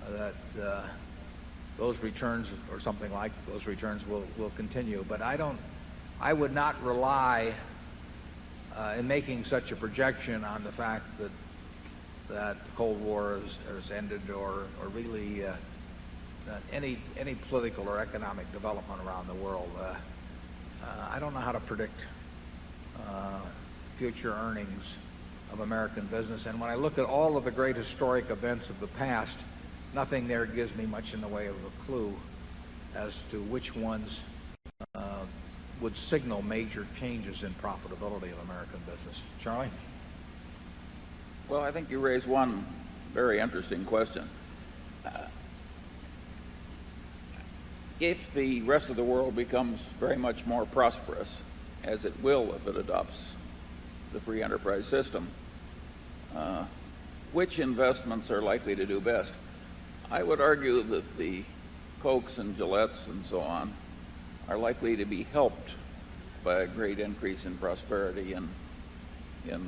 that those returns, or something like those returns, will continue. But I would not rely in making such a projection on the fact that the Cold War has ended, or really any political or economic development around the world. I don't know how to predict future earnings of American business. And when I look at all of the great historic events of the past, nothing there gives me much in the way of a clue as to which ones would signal major changes in profitability of American business. Charlie? Well, I think you raise one very interesting question. If the rest of the world becomes very much more prosperous, as it will if it adopts the free enterprise system, which investments are likely to do best? I would argue that the Cokes and Gillettes and so on are likely to be helped by a great increase in prosperity in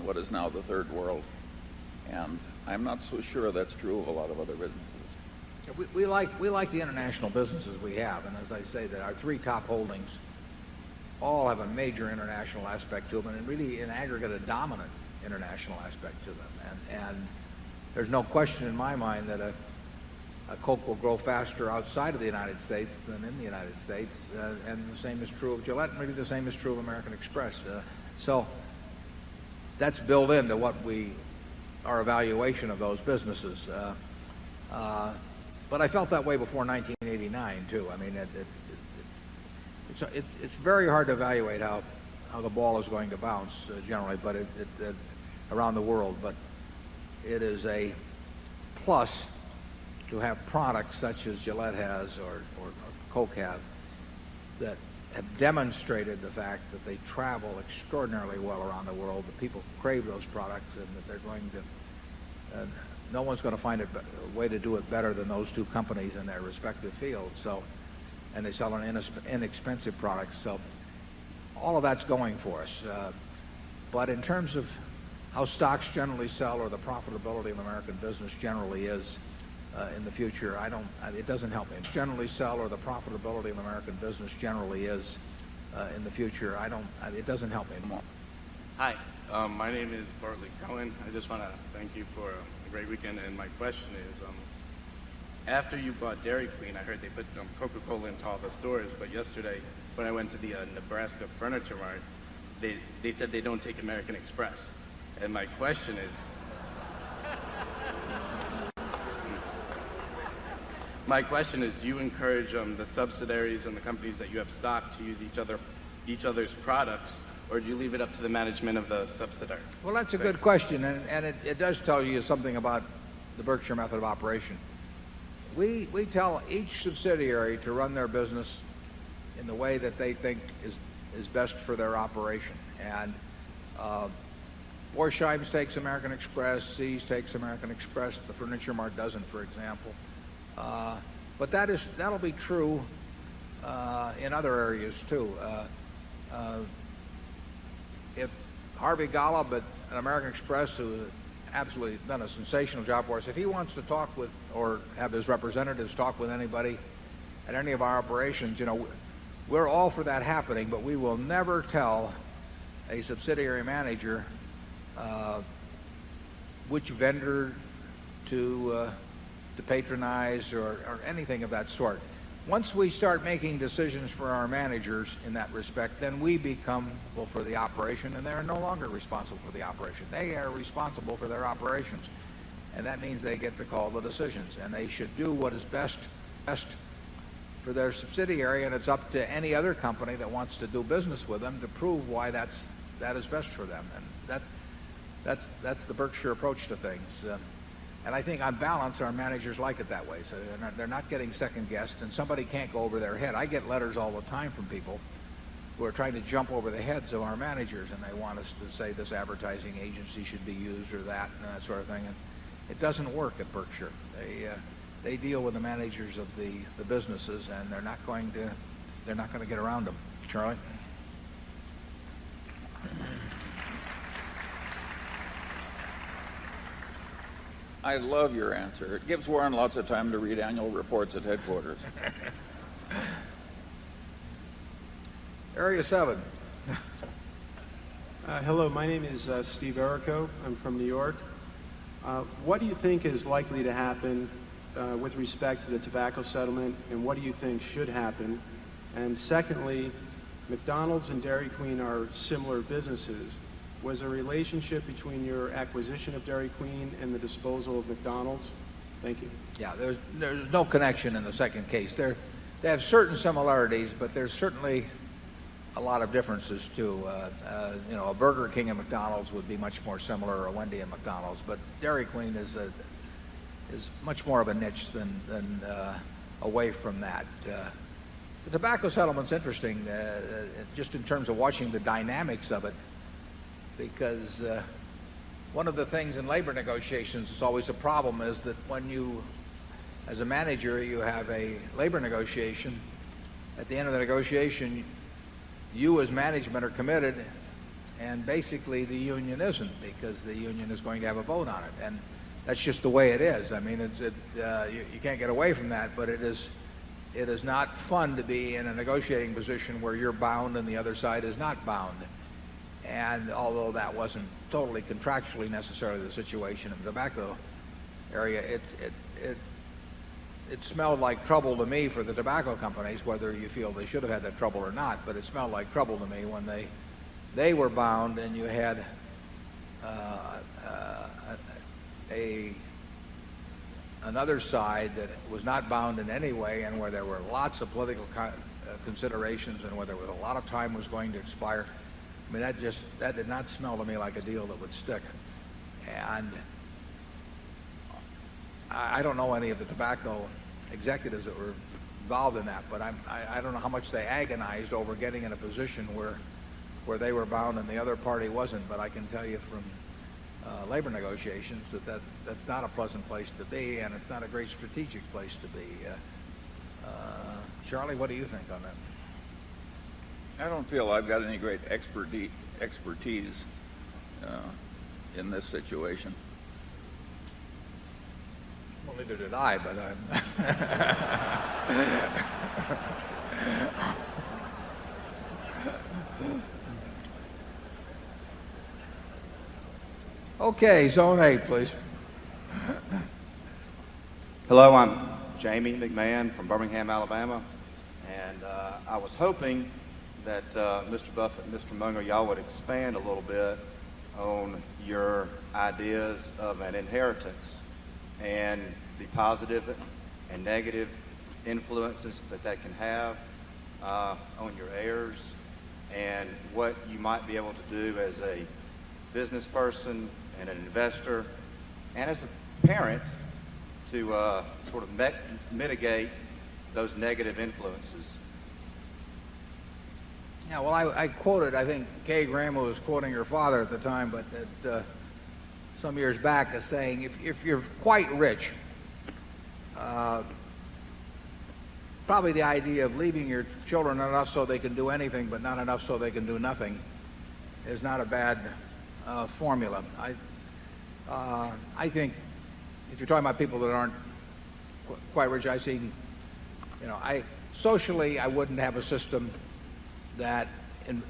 what is now the third world. And I'm not so sure that's true of a lot of other businesses. We like the international businesses we have, and as I say, that our three top holdings all have a major international aspect to them, and really in aggregate a dominant international aspect to them. And there's no question in my mind that a Coke will grow faster outside of the United States than in the United States, and the same is true of Gillette, and really the same is true of American Express. So that's built into our evaluation of those businesses. But I felt that way before 1989 too. I mean, it's very hard to evaluate how the ball is going to bounce generally, but around the world. But it is a plus to have products such as Gillette has or Coke have that have demonstrated the fact that they travel extraordinarily well around the world, that people crave those products, and that they're going to no one's going to find a way to do it better than those two companies in their respective fields. And they sell an inexpensive products. So all of that's going for us. But in terms of how stocks generally sell, or the profitability of American business generally is in the future, it doesn't help me. Generally sell, or the profitability of American business generally is in the future, it doesn't help me anymore. Hi, my name is Bartley Cohen. I just want to thank you for a great weekend, and my question is, after you bought Dairy Queen, I heard they put Coca-Cola into all the stores, but yesterday when I went to the Nebraska Furniture Mart, they said they don't take American Express. And my question is, do you encourage the subsidiaries and the companies that you have stock to use each other's products, or do you leave it up to the management of the subsidiary? Well, that's a good question, and it does tell you something about the Berkshire method of operation. We tell each subsidiary to run their business in the way that they think is best for their operation. And Borsheim's takes American Express, See's takes American Express, the Furniture Mart doesn't, for example. But that'll be true in other areas too. If Harvey Golub at American Express, who has absolutely done a sensational job for us, if he wants to talk with, or have his representatives talk with anybody at any of our operations, we're all for that happening, but we will never tell a subsidiary manager which vendor to patronize or anything of that sort. Once we start making decisions for our managers in that respect, then we become responsible for the operation, and they're no longer responsible for the operation. They are responsible for their operations, and that means they get to call the decisions, and they should do what is best for their subsidiary, and it's up to any other company that wants to do business with them to prove why that is best for them. And that's the Berkshire approach to things. And I think on balance, our managers like it that way. So they're not getting second-guessed, and somebody can't go over their head. I get letters all the time from people who are trying to jump over the heads of our managers, and they want us to say this advertising agency should be used or that and that sort of thing. And it doesn't work at Berkshire. They deal with the managers of the businesses, and they're not going to get around them. Charlie? I love your answer. It gives Warren lots of time to read annual reports at headquarters. Area 7. Hello, my name is Steve Errico. I'm from New York. What do you think is likely to happen with respect to the tobacco settlement, and what do you think should happen? And secondly, McDonald's and Dairy Queen are similar businesses. Was there a relationship between your acquisition of Dairy Queen and the disposal of McDonald's? Thank you. Yeah, there's no connection in the second case. They have certain similarities, but there's certainly a lot of differences too. You know, a Burger King and McDonald's would be much more similar, or a Wendy and McDonald's, but Dairy Queen is much more of a niche than away from that. The tobacco settlement's interesting, just in terms of watching the dynamics of it, because one of the things in labor negotiations is always a problem is that when you, as a manager, you have a labor negotiation, at the end of the negotiation, you as management are committed, and basically the union isn't, because the union is going to have a vote on it, and that's just the way it is. I mean, you can't get away from that, but it is not fun to be in a negotiating position where you're bound and the other side is not bound. And although that wasn't totally contractually necessarily the situation in the tobacco area, it smelled like trouble to me for the tobacco companies, whether you feel they should have had that trouble or not, but it smelled like trouble to me when they were bound and you had another side that was not bound in any way, and where there were lots of political considerations, and where there was a lot of time was going to expire. I mean, that did not smell to me like a deal that would stick. And I don't know any of the tobacco executives that were involved in that, but I don't know how much they agonized over getting in a position where they were bound and the other party wasn't. But I can tell you from labor negotiations that's not a pleasant place to be, and it's not a great strategic place to be. Charlie, what do you think on that? I don't feel I've got any great expertise in this situation. Well, neither did I, but Okay, Zone 8, please. Hello, I'm Jamie McMahon from Birmingham, Alabama, and I was hoping that Mr. Buffett and Mr. Munger, y'all would expand a little bit on your ideas of an inheritance and the positive and negative influences that can have on your heirs, and what you might be able to do as a business person and an investor and as a parent to sort of mitigate those negative influences. Yeah, well, I quoted, I think Kay Graham was quoting her father at the time, but some years back as saying, if you're quite rich, probably the idea of leaving your children enough so they can do anything but not enough so they can do nothing is not a bad formula. I think if you're talking about people that aren't quite rich, I've seen, you know, socially I wouldn't have a system that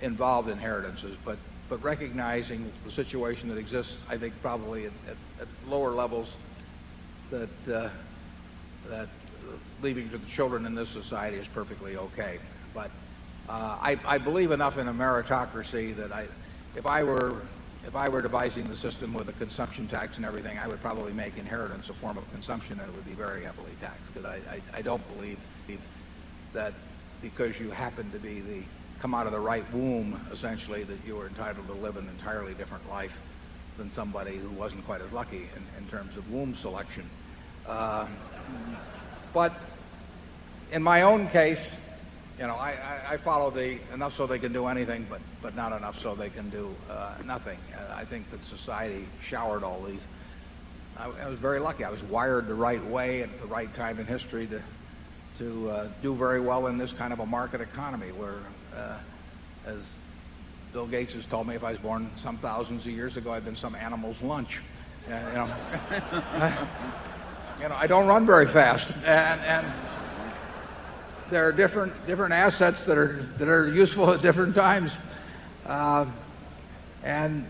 involved inheritances, but recognizing the situation that exists, I think probably at lower levels that leaving to the children in this society is perfectly okay. But I believe enough in a meritocracy that if I were devising the system with a consumption tax and everything, I would probably make inheritance a form of consumption, and it would be very heavily taxed. Because I don't believe that because you happen to be come out of the right womb, essentially, that you are entitled to live an entirely different life than somebody who wasn't quite as lucky in terms of womb selection. But in my own case, you know, I follow the enough so they can do anything, but not enough so they can do nothing. I think that society showered all these. I was very lucky. I was wired the right way at the right time in history to do very well in this kind of a market economy where, as Bill Gates has told me, if I was born some thousands of years ago, I'd been some animal's lunch. You know, I don't run very fast, and there are different assets that are useful at different times, and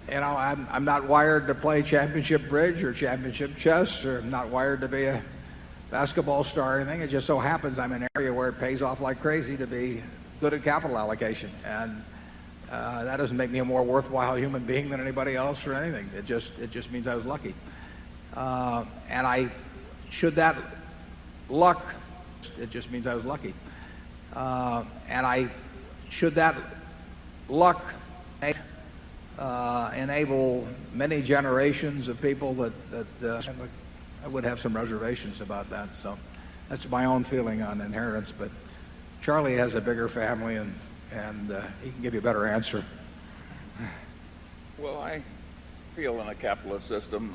you know, I'm not wired to play championship bridge or championship chess, or I'm not wired to be a basketball star or anything. It just so happens I'm in an area where it pays off like crazy to be good at capital allocation, and that doesn't make me a more worthwhile human being than anybody else or anything. It just means I was lucky, and should that luck enable many generations of people that I would have some reservations about that. So that's my own feeling on inheritance. But Charlie has a bigger family, and he can give you a better answer. Well, I feel in a capitalist system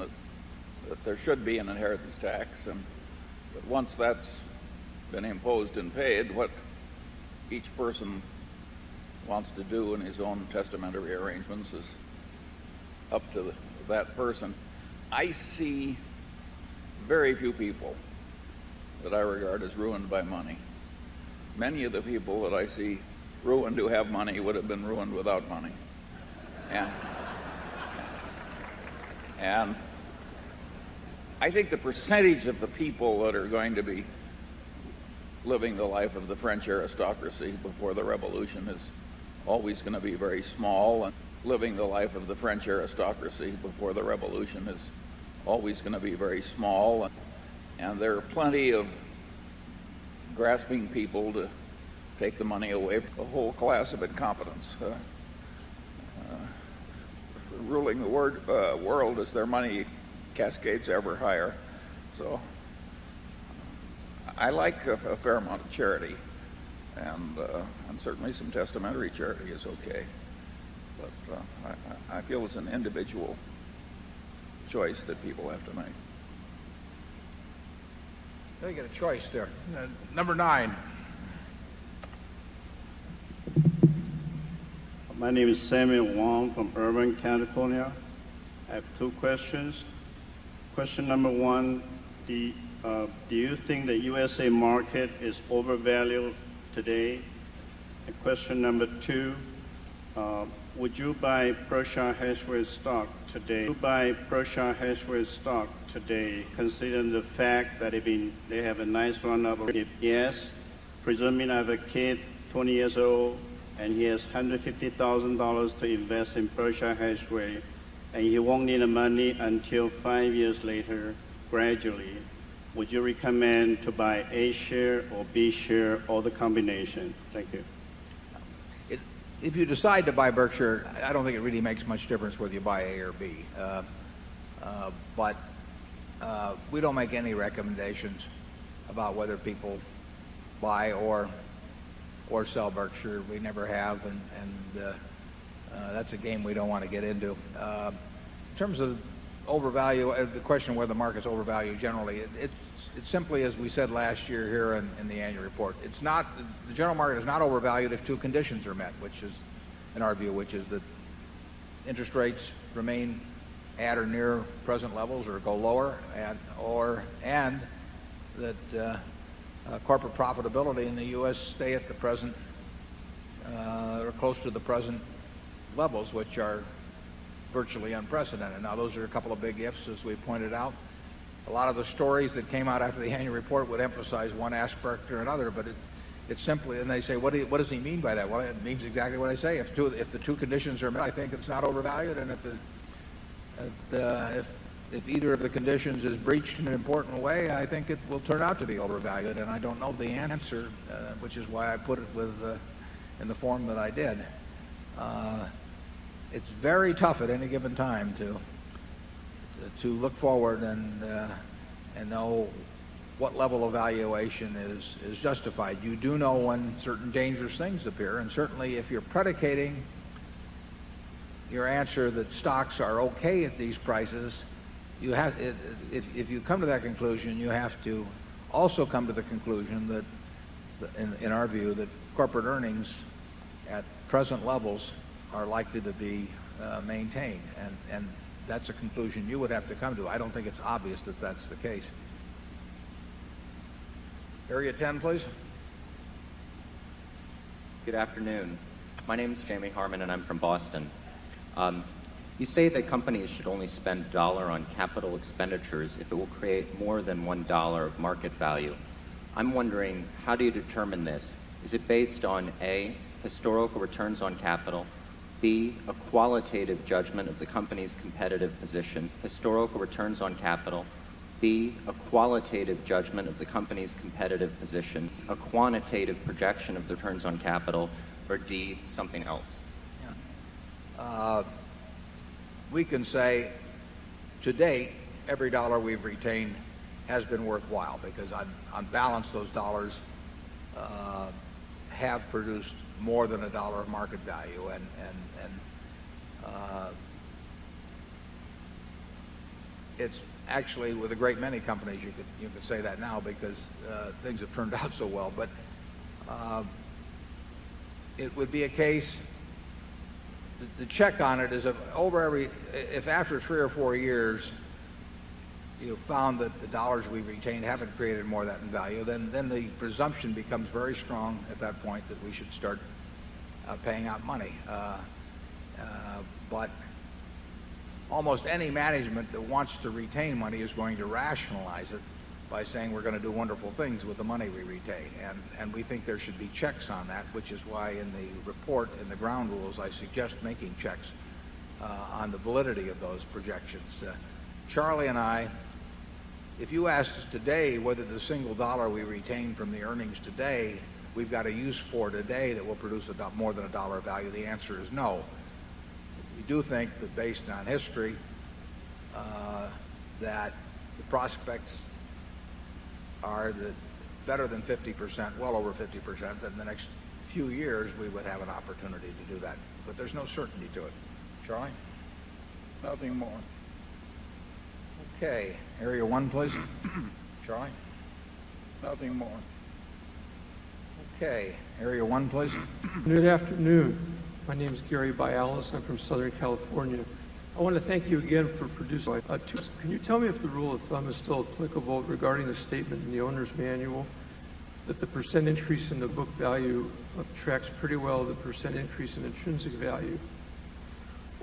that there should be an inheritance tax, and that once that's been imposed and paid, what each person wants to do in his own testamentary arrangements is up to that person. I see very few people that I regard as ruined by money. Many of the people that I see ruined who have money would have been ruined without money. And I think the percentage of the people that are going to be living the life of the French aristocracy before the revolution is always going to be very small, and living the life of the French aristocracy before the revolution is always going to be very small, and there are plenty of grasping people to take the money away from a whole class of incompetents ruling the world as their money cascades ever higher. So I like a fair amount of charity, and certainly some testamentary charity is okay. But I feel it's an individual choice that people have to make. You get a choice there. Number 9. My name is Samuel Wong from Irvine, California. I have 2 questions. Question number 1, do you think the USA market is overvalued today? And question number 2, would you buy Berkshire Hathaway stock today? Considering the fact that they have a nice run-up? If yes, presuming I have a kid, 20 years old, and he has $150,000 to invest in Berkshire Hathaway, and he won't need the money until 5 years later, gradually, would you recommend to buy A share or B share or the combination? Thank you. If you decide to buy Berkshire, I don't think it really makes much difference whether you buy A or B. But we don't make any recommendations about whether people buy or sell Berkshire. We never have, and that's a game we don't want to get into. In terms of overvalue, the question of whether the market's overvalued generally, it's simply as we said last year here in the annual report. It's not, the general market is not overvalued if 2 conditions are met, which is, in our view, which is that interest rates remain at or near present levels or go lower, and that corporate profitability in the U.S. stay at the present or close to the present levels, which are virtually unprecedented. Now, those are a couple of big ifs, as we pointed out. A lot of the stories that came out after the annual report would emphasize one aspect or another, but it's simply, and they say, what does he mean by that? Well, it means exactly what I say. If the 2 conditions are met, I think it's not overvalued, and if either of the conditions is breached in an important way, I think it will turn out to be overvalued, and I don't know the answer, which is why I put it in the form that I did. It's very tough at any given time to look forward and know what level of valuation is justified. You do know when certain dangerous things appear, and certainly if you're predicating your answer that stocks are okay at these prices, you have, if you come to that conclusion, you have to also come to the conclusion that, in our view, that corporate earnings at present levels are likely to be maintained, and that's a conclusion you would have to come to. I don't think it's obvious that that's the case. Area 10, please. Good afternoon. My name is Jamie Harmon, and I'm from Boston. You say that companies should only spend $1 on capital expenditures if it will create more than $1 of market value. I'm wondering, how do you determine this? Is it based on A, historical returns on capital, B, a qualitative judgment of the company's competitive position, historical returns on capital, B, a qualitative judgment of the company's competitive position, a quantitative projection of the returns on capital, or D, something else? We can say, to date, every dollar we've retained has been worthwhile, because on balance, those dollars have produced more than $1 of market value, and it's actually, with a great many companies, you could say that now, because things have turned out so well. But it would be a case, the check on it is if after 3 or 4 years you found that the dollars we retained haven't created more of that in value, then the presumption becomes very strong at that point that we should start paying out money. But almost any management that wants to retain money is going to rationalize it by saying we're going to do wonderful things with the money we retain. And we think there should be checks on that, which is why in the report, in the ground rules, I suggest making checks on the validity of those projections. Charlie and I, if you asked us today whether the single dollar we retain from the earnings today, we've got a use for today that will produce more than $1 value, the answer is no. We do think that based on history, that the prospects are that better than 50%, well over 50%, that in the next few years we would have an opportunity to do that. But there's no certainty to it. Charlie? Nothing more. Okay. Area 1, please. Charlie? Nothing more. Okay. Area 1, please. Good afternoon. My name is Gary Bialis. I'm from Southern California. I want to thank you again for producing. Can you tell me if the rule of thumb is still applicable regarding the statement in the owner's manual that the percent increase in the book value tracks pretty well the percent increase in intrinsic value?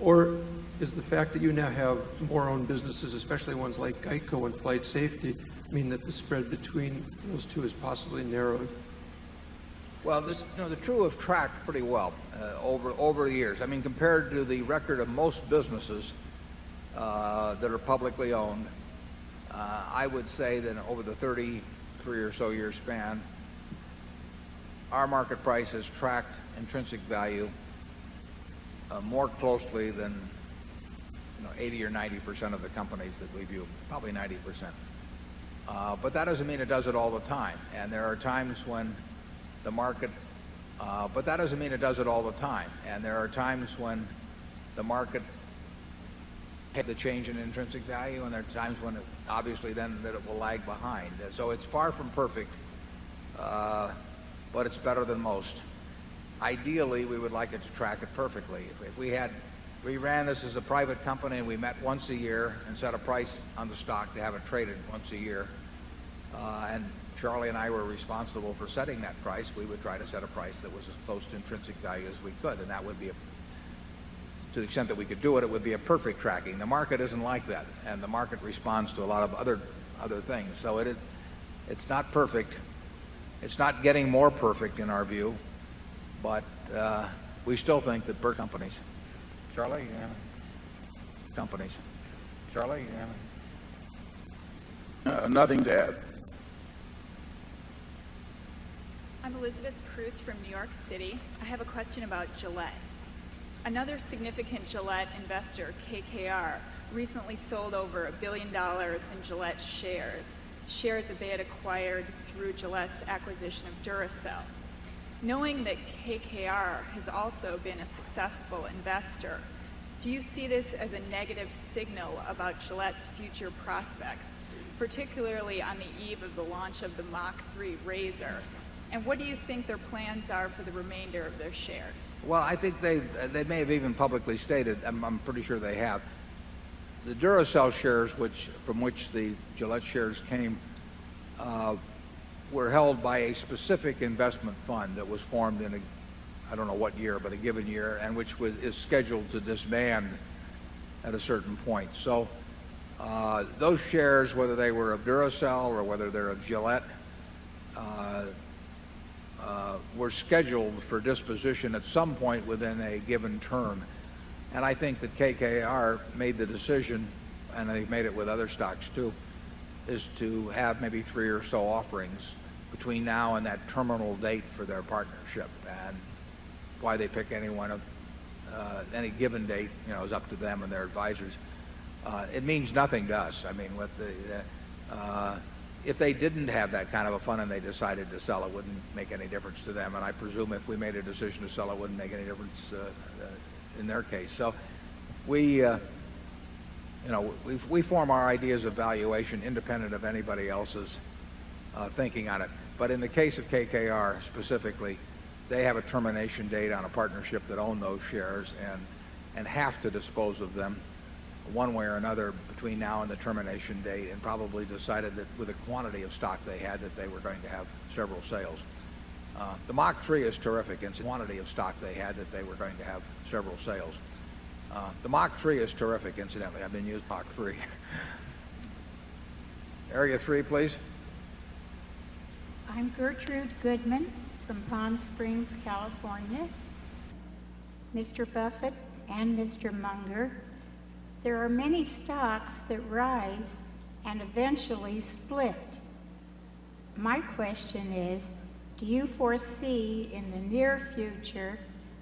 Or is the fact that you now have more owned businesses, especially ones like Geico and Flight Safety, mean that the spread between those two is possibly narrowed? Well, the two have tracked pretty well over the years. I mean, compared to the record of most businesses that are publicly owned, I would say that over the 33 or so year span, our market price has tracked intrinsic value more closely than 80 or 90% of the companies that we view, probably 90%. But that doesn't mean it does it all the time. And there are times when the market, but that doesn't mean it does it all the time. And there are times when the market had the change in intrinsic value, and there are times when it, obviously then that it will lag behind. And so it's far from perfect, but it's better than most. Ideally, we would like it to track it perfectly. If we ran this as a private company and we met once a year and set a price on the stock to have it traded once a year, and Charlie and I were responsible for setting that price, we would try to set a price that was as close to intrinsic value as we could, and that would be, to the extent that we could do it, it would be a perfect tracking. The market isn't like that, and the market responds to a lot of other things. So it's not perfect. It's not getting more perfect in our view, but we still think that Berkshire companies. Charlie? Companies. Charlie? Nothing to add. I'm Elizabeth Cruz from New York City. I have a question about Gillette. Another significant Gillette investor, KKR, recently sold over $1 billion in Gillette shares. shares that they had acquired through Gillette's acquisition of Duracell. Knowing that KKR has also been a successful investor, do you see this as a negative signal about Gillette's future prospects, particularly on the eve of the launch of the Mach 3 razor? And what do you think their plans are for the remainder of their shares? Well, I think they may have even publicly stated, I'm pretty sure they have, the Duracell shares, from which the Gillette shares came, were held by a specific investment fund that was formed in I don't know what year, but a given year, and which is scheduled to disband at a certain point. So those shares, whether they were of Duracell or whether they're of Gillette, were scheduled for disposition at some point within a given term. And I think that KKR made the decision, and they've made it with other stocks too, is to have maybe 3 or so offerings between now and that terminal date for their partnership. And why they pick any one of any given date, is up to them and their advisors. It means nothing to us. I mean, if they didn't have that kind of a fund and they decided to sell, it wouldn't make any difference to them. And I presume if we made a decision to sell, it wouldn't make any difference in their case. So we form our ideas of valuation independent of anybody else's thinking on it. But in the case of KKR specifically, they have a termination date on a partnership that own those shares and have to dispose of them one way or another between now and the termination date, and probably decided that with the quantity of stock they had that they were going to have several sales. The Mach 3 is terrific in quantity of stock they had that they were going to have several sales. The Mach 3 is terrific, incidentally. I've been using Mach 3. Area 3, please. I'm Gertrude Goodman from Palm Springs, California. Mr. Buffett and Mr. Munger, there are many stocks that rise and eventually split. My question is, do you foresee in the near future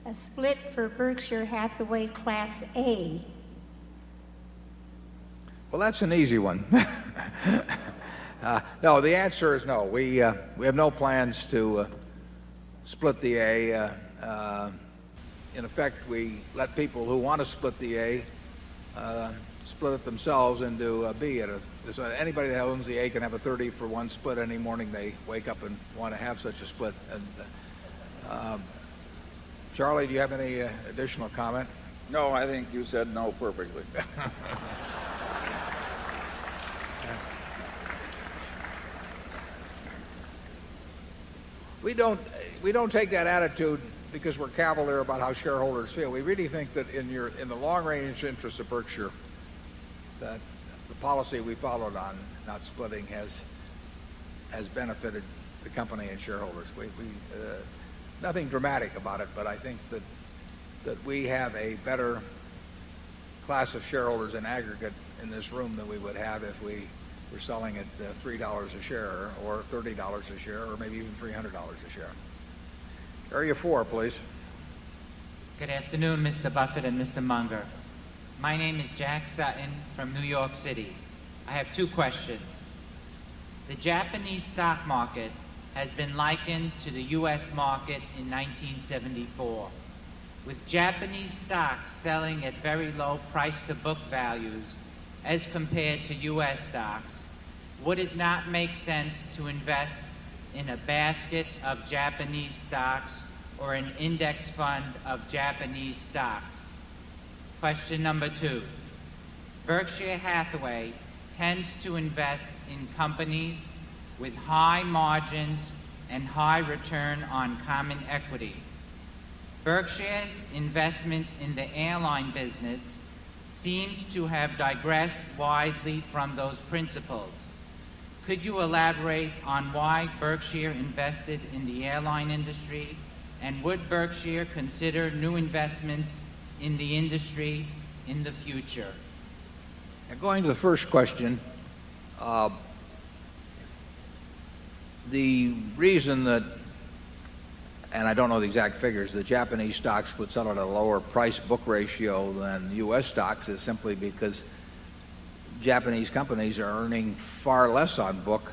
a split for Berkshire Hathaway Class A? Well, that's an easy one. No, the answer is no. We have no plans to split the A. In effect, we let people who want to split the A split it themselves into a B. So anybody that owns the A can have a 30-for-1 split any morning they wake up and want to have such a split. And Charlie, do you have any additional comment? No, I think you said no perfectly. We don't take that attitude because we're cavalier about how shareholders feel. We really think that in the long-range interests of Berkshire, that the policy we followed on not splitting has benefited the company and shareholders. Nothing dramatic about it, but I think that we have a better class of shareholders in aggregate in this room than we would have if we were selling at $3 a share or $30 a share or maybe even $300 a share. Area 4, please. Good afternoon, Mr. Buffett and Mr. Munger. My name is Jack Sutton from New York City. I have 2 questions. The Japanese stock market has been likened to the U.S. market in 1974, with Japanese stocks selling at very low price-to-book values as compared to U.S. stocks. Would it not make sense to invest in a basket of Japanese stocks or an index fund of Japanese stocks? Question number 2. Berkshire Hathaway tends to invest in companies with high margins and high return on common equity. Berkshire's investment in the airline business seems to have digressed widely from those principles. Could you elaborate on why Berkshire invested in the airline industry, and would Berkshire consider new investments in the industry in the future? Now, going to the first question, the reason that, and I don't know the exact figures, the Japanese stocks would sell at a lower price-book ratio than U.S. stocks is simply because Japanese companies are earning far less on book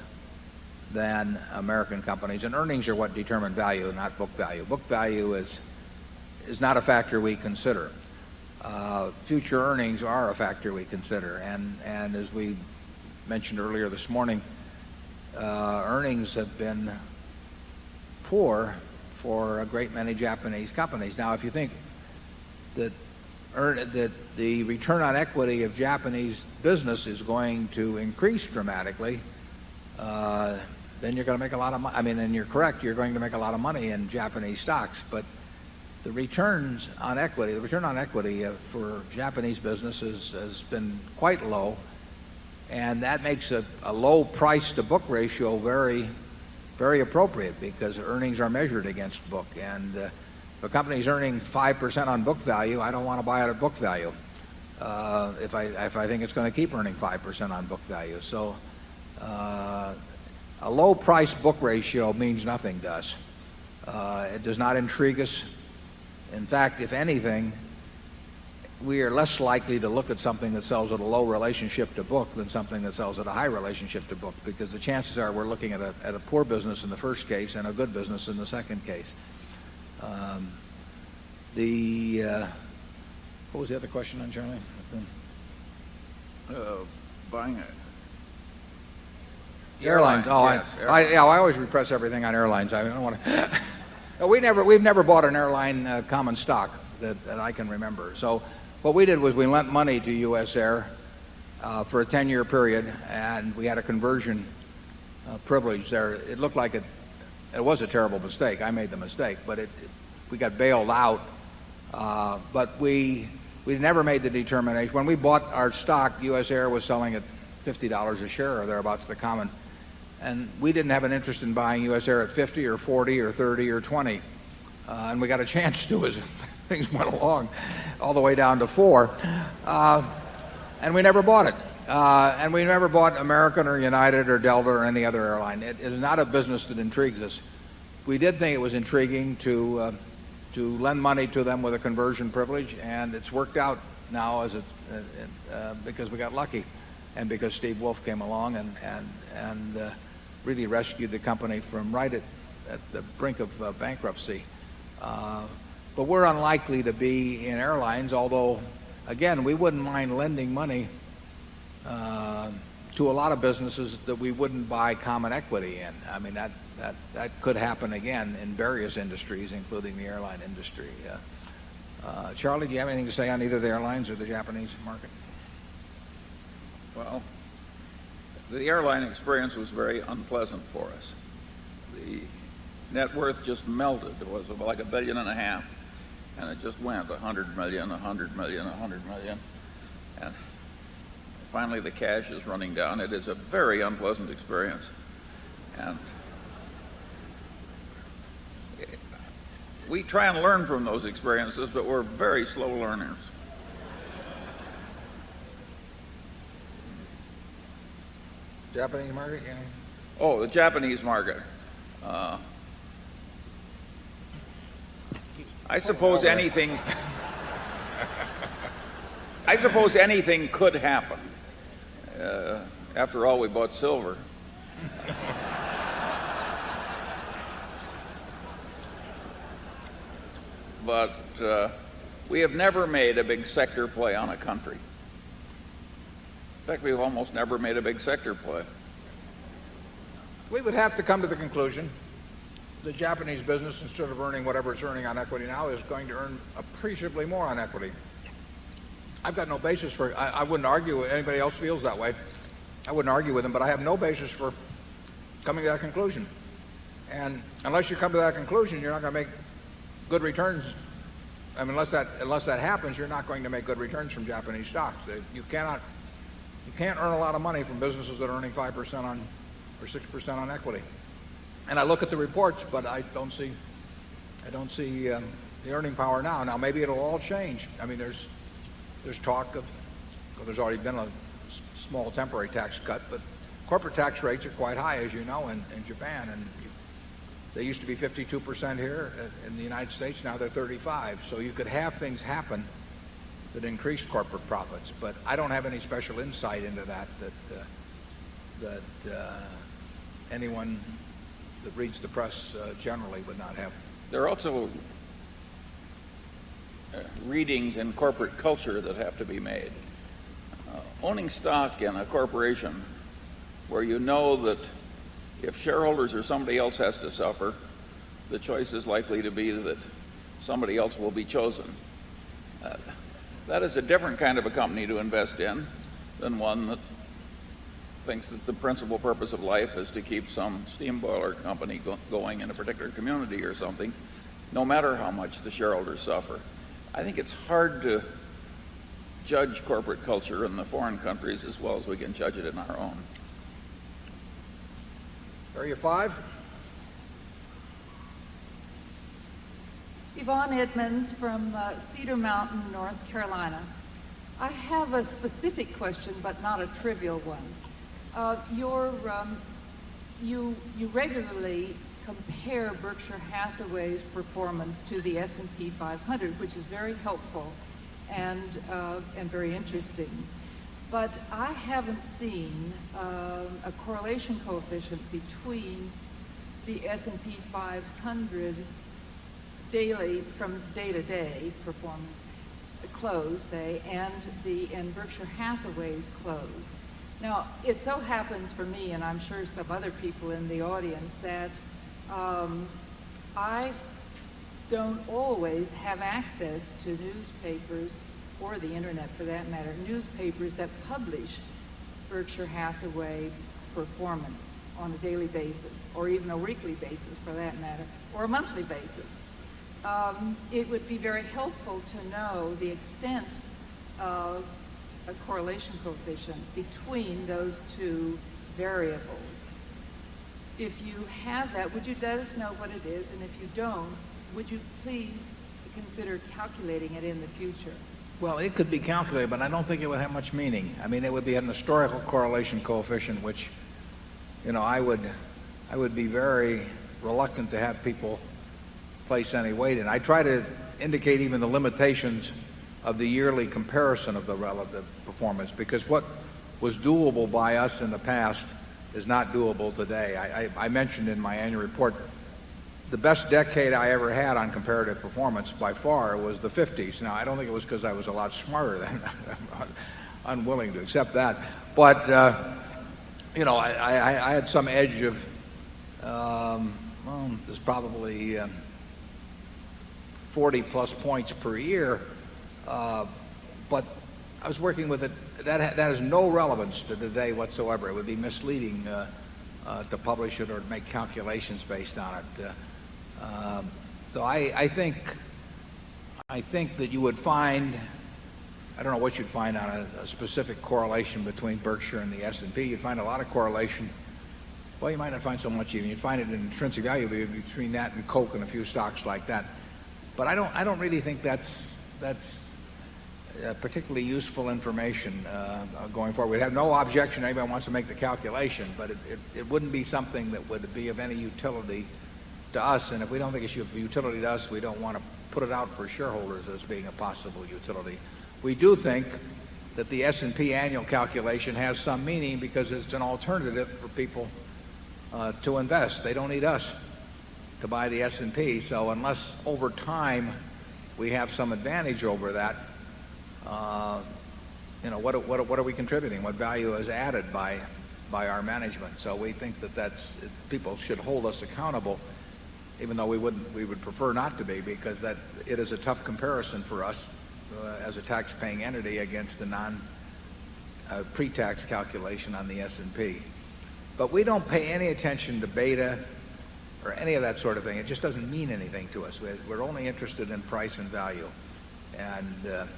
than American companies. And earnings are what determine value, not book value. Book value is not a factor we consider. Future earnings are a factor we consider. And as we mentioned earlier this morning, earnings have been poor for a great many Japanese companies. Now, if you think that the return on equity of Japanese business is going to increase dramatically, then you're going to make a lot of money. I mean, and you're correct, you're going to make a lot of money in Japanese stocks. But the return on equity for Japanese businesses has been quite low, and that makes a low price to book ratio very, very appropriate, because earnings are measured against book. And if a company's earning 5% on book value, I don't want to buy it at book value if I think it's going to keep earning 5% on book value. So a low price book ratio means nothing to us. It does not intrigue us. In fact, if anything, we are less likely to look at something that sells at a low relationship to book than something that sells at a high relationship to book, because the chances are we're looking at a poor business in the first case and a good business in the second case. What was the other question on Charlie? Buying it. Airlines. Yes, I always repress everything on airlines. I don't want to. We've never bought an airline common stock that I can remember. So what we did was we lent money to U.S. Air for a 10-year period, and we had a conversion privilege there. It looked like it was a terrible mistake. I made the mistake, but we got bailed out. But we never made the determination. When we bought our stock, U.S. Air was selling at $50 a share or thereabouts, the common. And we didn't have an interest in buying U.S. Air at 50 or 40 or 30 or 20. And we got a chance to as things went along, all the way down to 4. And we never bought it. And we never bought American or United or Delta or any other airline. It is not a business that intrigues us. We did think it was intriguing to lend money to them with a conversion privilege, and it's worked out now because we got lucky, and because Steve Wolf came along and really rescued the company from right at the brink of bankruptcy. But we're unlikely to be in airlines, although, again, we wouldn't mind lending money to a lot of businesses that we wouldn't buy common equity in. I mean, that could happen again in various industries, including the airline industry. Charlie, do you have anything to say on either the airlines or the Japanese market? Well, the airline experience was very unpleasant for us. The net worth just melted. It was like $1.5 billion, and it just went 100 million, 100 million, 100 million. And finally the cash is running down. It is a very unpleasant experience. And we try and learn from those experiences, but we're very slow learners. Japanese market? Yeah. Oh, the Japanese market. I suppose anything could happen. After all, we bought silver. But we have never made a big sector play on a country. In fact, we've almost never made a big sector play. We would have to come to the conclusion the Japanese business, instead of earning whatever it's earning on equity now, is going to earn appreciably more on equity. I've got no basis for it. I wouldn't argue with anybody else feels that way. I wouldn't argue with them, but I have no basis for coming to that conclusion. And unless you come to that conclusion, you're not going to make good returns. I mean, unless that happens, you're not going to make good returns from Japanese stocks. You can't earn a lot of money from businesses that are earning 5% on or 6% on equity. And I look at the reports, but I don't see the earning power now. Now maybe it'll all change. I mean, there's talk of, well, there's already been a small temporary tax cut, but corporate tax rates are quite high, as you know, in Japan, and they used to be 52% here in the United States. Now they're 35%. So you could have things happen that increased corporate profits. But I don't have any special insight into that anyone that reads the press generally would not have. There are also readings in corporate culture that have to be made. Owning stock in a corporation where you know that if shareholders or somebody else has to suffer, the choice is likely to be that somebody else will be chosen. That is a different kind of a company to invest in than one that thinks that the principal purpose of life is to keep some steam boiler company going in a particular community or something, no matter how much the shareholders suffer. I think it's hard to judge corporate culture in the foreign countries as well as we can judge it in our own. Area 5. Yvonne Edmonds from Cedar Mountain, North Carolina. I have a specific question, but not a trivial one. You regularly compare Berkshire Hathaway's performance to the S&P 500, which is very helpful and very interesting. But I haven't seen a correlation coefficient between the S&P 500 daily, from day to day performance, close, say, and Berkshire Hathaway's close. Now, it so happens for me, and I'm sure some other people in the audience, that I don't always have access to newspapers, or the internet for that matter, newspapers that publish Berkshire Hathaway performance on a daily basis, or even a weekly basis for that matter, or a monthly basis. It would be very helpful to know the extent of a correlation coefficient between those two variables. If you have that, would you let us know what it is? And if you don't, would you please consider calculating it in the future? Well, it could be calculated, but I don't think it would have much meaning. I mean, it would be an historical correlation coefficient, which, you know, I would be very reluctant to have people place any weight in. I try to indicate even the limitations of the yearly comparison of the relative performance, because what was doable by us in the past is not doable today. I mentioned in my annual report the best decade I ever had on comparative performance by far was the 50s. Now, I don't think it was because I was a lot smarter then. I'm unwilling to accept that. But, you know, I had some edge of, well, there's probably 40 plus points per year. But I was working with it. That has no relevance to today whatsoever. It would be misleading to publish it or to make calculations based on it. So I think that you would find, I don't know what you'd find on a specific correlation between Berkshire and the S&P. You'd find a lot of correlation. Well, you might not find so much even. You'd find it in intrinsic value between that and Coke and a few stocks like that. But I don't really think that's particularly useful information going forward. We'd have no objection if anybody wants to make the calculation, but it wouldn't be something that would be of any utility to us. And if we don't think it's of utility to us, we don't want to put it out for shareholders as being a possible utility. We do think that the S&P annual calculation has some meaning because it's an alternative for people to invest. They don't need us to buy the S&P. So unless over time we have some advantage over that, you know, what are we contributing? What value is added by our management? So we think that people should hold us accountable, even though we would prefer not to be, because that it is a tough comparison for us as a tax-paying entity against the pre-tax calculation on the S&P. But we don't pay any attention to beta or any of that sort of thing. It just doesn't mean anything to us. We're only interested in price and value, and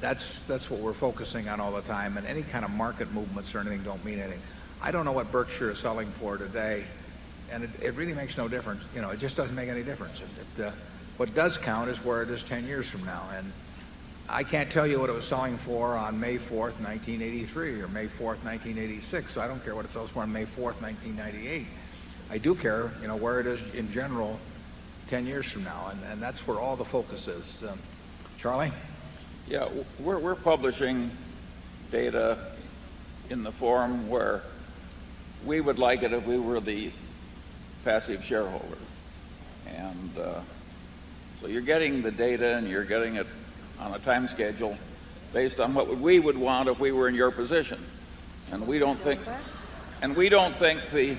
that's what we're focusing on all the time. And any kind of market movements or anything don't mean anything. I don't know what Berkshire is selling for today, and it really makes no difference. You know, it just doesn't make any difference. What does count is where it is 10 years from now. And I can't tell you what it was selling for on May 4th, 1983 or May 4th, 1986. So I don't care what it sells for on May 4th, 1998. I do care, you know, where it is in general 10 years from now. And that's where all the focus is. Charlie? Yeah, we're publishing data in the form where we would like it if we were the passive shareholder. And so you're getting the data and you're getting it on a time schedule based on what we would want if we were in your position. And we don't think the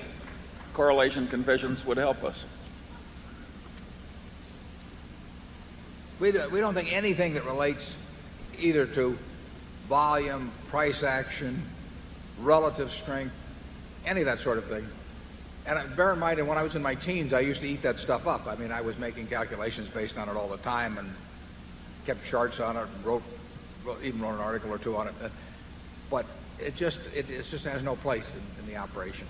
correlation coefficients would help us. We don't think anything that relates either to volume, price action, relative strength, any of that sort of thing. And bear in mind, when I was in my teens, I used to eat that stuff up. I mean, I was making calculations based on it all the time and kept charts on it and even wrote an article or two on it. But it just has no place in the operation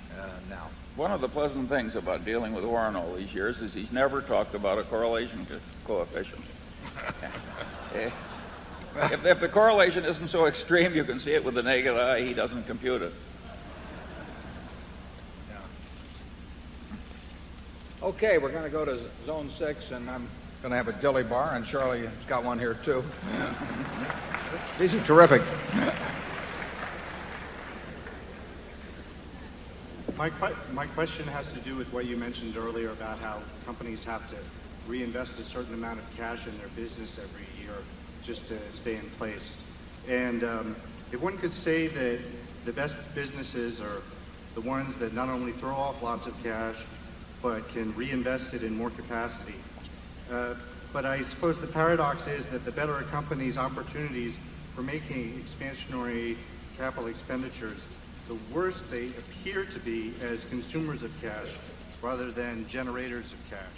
now. One of the pleasant things about dealing with Warren all these years is he's never talked about a correlation coefficient. If the correlation isn't so extreme you can see it with the naked eye, he doesn't compute it. Yeah. Okay, we're going to go to Zone 6, and I'm going to have a dilly bar, and Charlie's got one here too. These are terrific. My question has to do with what you mentioned earlier about how companies have to reinvest a certain amount of cash in their business every year just to stay in place. And if one could say that the best businesses are the ones that not only throw off lots of cash, but can reinvest it in more capacity. But I suppose the paradox is that the better a company's opportunities for making expansionary capital expenditures, the worse they appear to be as consumers of cash rather than generators of cash.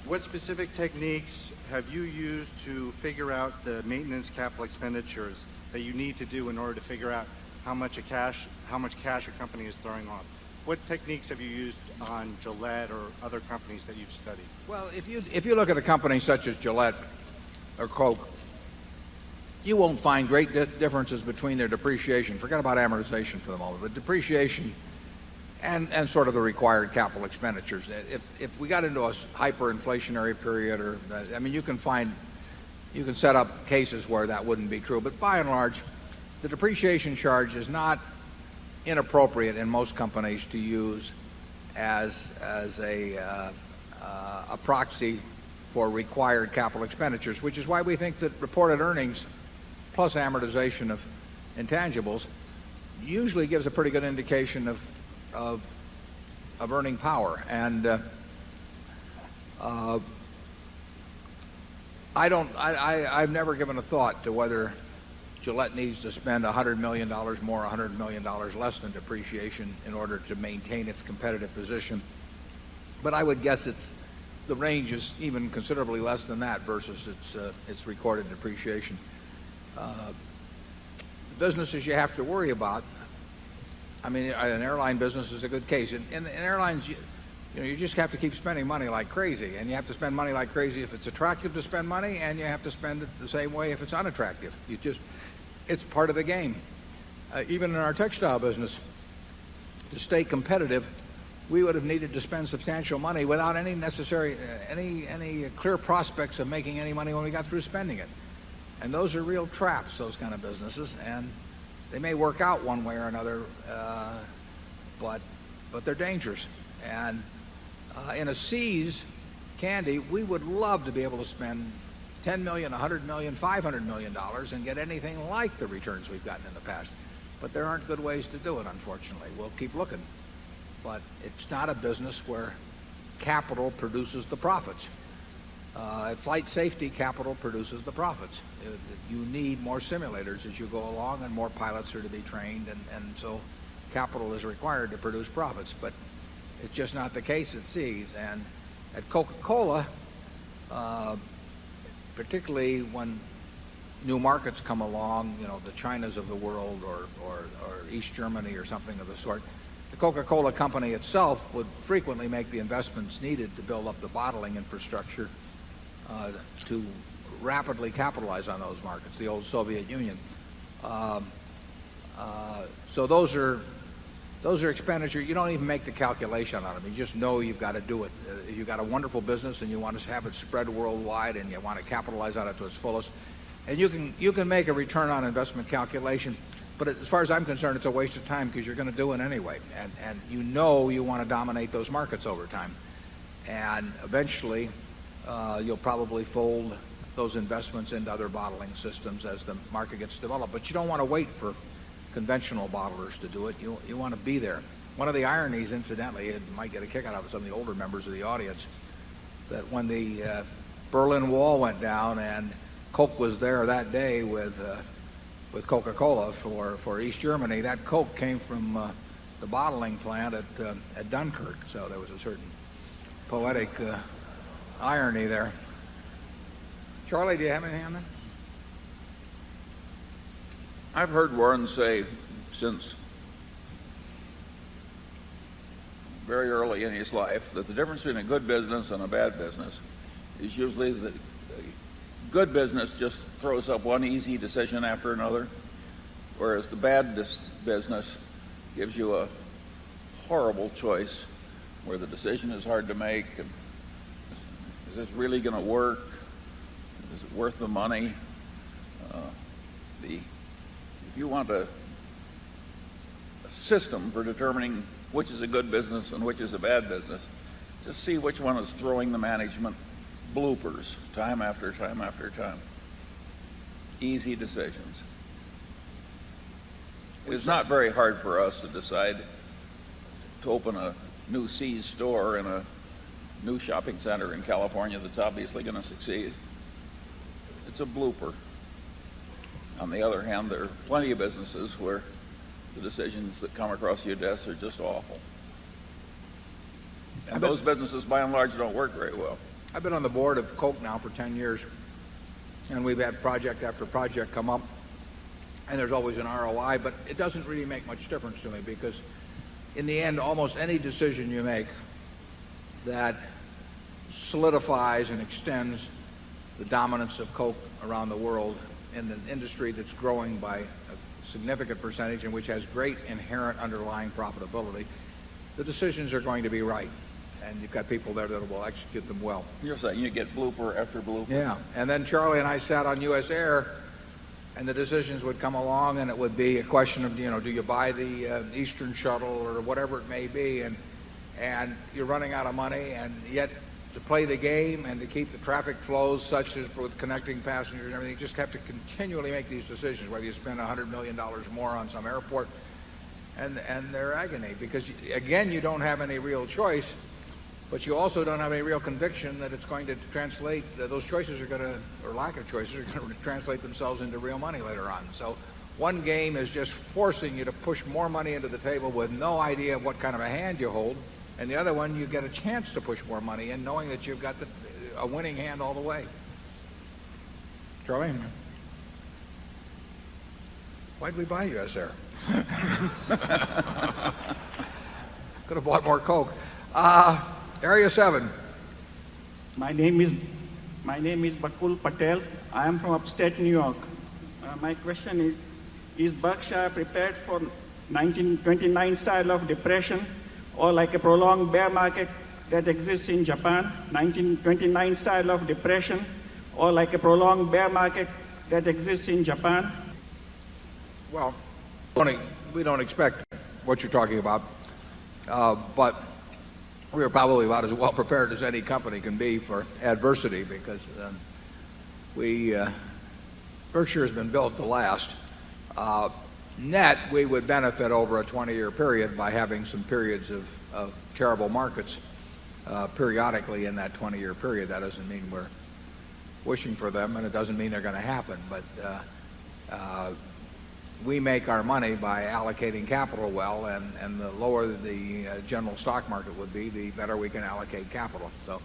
What specific techniques have you used to figure out the maintenance capital expenditures that you need to do in order to figure out how much cash a company is throwing off? What techniques have you used on Gillette or other companies that you've studied? Well, if you look at a company such as Gillette or Coke, you won't find great differences between their depreciation. Forget about amortization for the moment, but depreciation and sort of the required capital expenditures. If we got into a hyperinflationary period, or I mean, you can set up cases where that wouldn't be true. But by and large, the depreciation charge is not inappropriate in most companies to use as a proxy for required capital expenditures, which is why we think that reported earnings plus amortization of intangibles usually gives a pretty good indication of earning power. And I've never given a thought to whether Gillette needs to spend $100 million more, $100 million less than depreciation in order to maintain its competitive position. But I would guess the range is even considerably less than that versus its recorded depreciation. The businesses you have to worry about, I mean, an airline business is a good case. In airlines, you just have to keep spending money like crazy, and you have to spend money like crazy if it's attractive to spend money, and you have to spend it the same way if it's unattractive. It's part of the game. Even in our textile business, to stay competitive, we would have needed to spend substantial money without any necessary, any clear prospects of making any money when we got through spending it. And those are real traps, those kind of businesses, and they may work out one way or another, but they're dangerous. And in a See's candy, we would love to be able to spend $10 million, $100 million, $500 million and get anything like the returns we've gotten in the past. But there aren't good ways to do it, unfortunately. We'll keep looking. But it's not a business where capital produces the profits. At flight safety, capital produces the profits. You need more simulators as you go along, and more pilots are to be trained, and so capital is required to produce profits. But it's just not the case at See's. And at Coca-Cola, particularly when new markets come along, the Chinas of the world or East Germany or something of the sort, the Coca-Cola company itself would frequently make the investments needed to build up the bottling infrastructure to rapidly capitalize on those markets, the old Soviet Union. So those are expenditures. You don't even make the calculation on them. You just know you've got to do it. You've got a wonderful business and you want to have it spread worldwide and you want to capitalize on it to its fullest. And you can make a return on investment calculation, but as far as I'm concerned, it's a waste of time because you're going to do it anyway. And you know you want to dominate those markets over time. And eventually, you'll probably fold those investments into other bottling systems as the market gets developed. But you don't want to wait for conventional bottlers to do it. You want to be there. One of the ironies, incidentally, it might get a kick out of some of the older members of the audience, that when the Berlin Wall went down and Coke was there that day with Coca-Cola for East Germany, that Coke came from the bottling plant at Dunkirk. So there was a certain poetic irony there. Charlie, do you have anything on that? I've heard Warren say since very early in his life that the difference between a good business and a bad business is usually that good business just throws up one easy decision after another, whereas the bad business gives you a horrible choice where the decision is hard to make. And is this really going to work? Is it worth the money? If you want a system for determining which is a good business and which is a bad business, just see which one is throwing the management bloopers time after time after time. Easy decisions. It's not very hard for us to decide to open a new Sears store in a new shopping center in California that's obviously going to succeed. It's a blooper. On the other hand, there are plenty of businesses where the decisions that come across your desk are just awful. And those businesses, by and large, don't work very well. I've been on the board of Coke now for 10 years, and we've had project after project come up, and there's always an ROI, but it doesn't really make much difference to me because in the end, almost any decision you make that solidifies and extends the dominance of Coke around the world in an industry that's growing by a significant percentage and which has great inherent underlying profitability, the decisions are going to be right. And you've got people there that will execute them well. You're saying you get blooper after blooper. Yeah. And then Charlie and I sat on U.S. Air, and the decisions would come along, and it would be a question of, do you buy the Eastern Shuttle or whatever it may be, and you're running out of money, and yet to play the game and to keep the traffic flows such as with connecting passengers and everything, you just have to continually make these decisions, whether you spend $100 million more on some airport, and they're agony, because, again, you don't have any real choice. But you also don't have any real conviction that it's going to translate, those choices are going to, or lack of choices, are going to translate themselves into real money later on. So one game is just forcing you to push more money into the table with no idea of what kind of a hand you hold. And the other one, you get a chance to push more money in knowing that you've got a winning hand all the way. Charlie? Why'd we buy U.S. Air? Could have bought more Coke. Area 7. My name is Bakul Patel. I am from upstate New York. My question is Berkshire prepared for 1929 style of depression or like a prolonged bear market that exists in Japan? 1929 style of depression or like a prolonged bear market that exists in Japan? Well, we don't expect what you're talking about, but we are probably about as well prepared as any company can be for adversity because Berkshire has been built to last. Net, we would benefit over a 20-year period by having some periods of terrible markets periodically in that 20-year period. That doesn't mean we're wishing for them, and it doesn't mean they're going to happen. But we make our money by allocating capital well, and the lower the general stock market would be, the better we can allocate capital. So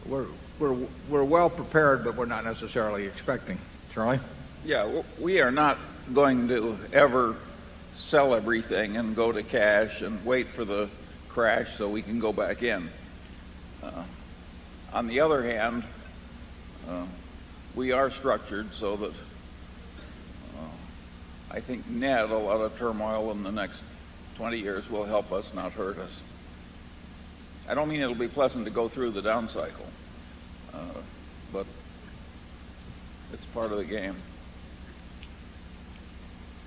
we're well prepared, but we're not necessarily expecting. Charlie? Yeah, we are not going to ever sell everything and go to cash and wait for the crash so we can go back in. On the other hand, we are structured so that I think net a lot of turmoil in the next 20 years will help us, not hurt us. I don't mean it'll be pleasant to go through the down cycle, but It's part of the game.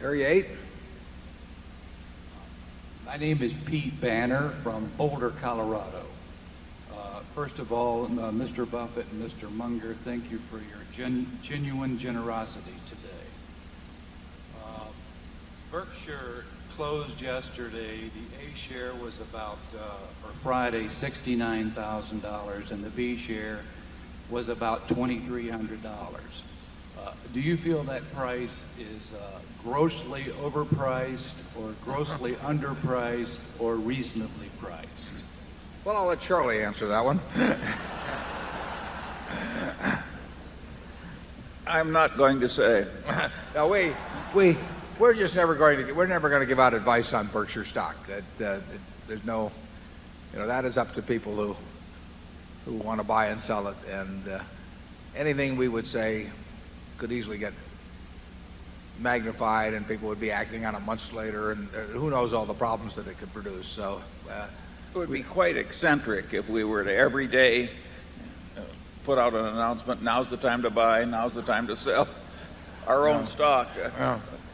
Area 8. My name is Pete Banner from Boulder, Colorado. First of all, Mr. Buffett and Mr. Munger, thank you for your genuine generosity today. Berkshire closed yesterday. The A share was about, for Friday, $69,000, and the B share was about $2,300. Do you feel that price is grossly overpriced or grossly underpriced or reasonably priced? Well, I'll let Charlie answer that one. I'm not going to say. No, we're just never going to give out advice on Berkshire stock. There's no, that is up to people who want to buy and sell it, and anything we would say could easily get magnified, and people would be acting on it months later, and who knows all the problems that it could produce. So it would be quite eccentric if we were to every day put out an announcement, now's the time to buy, now's the time to sell our own stock.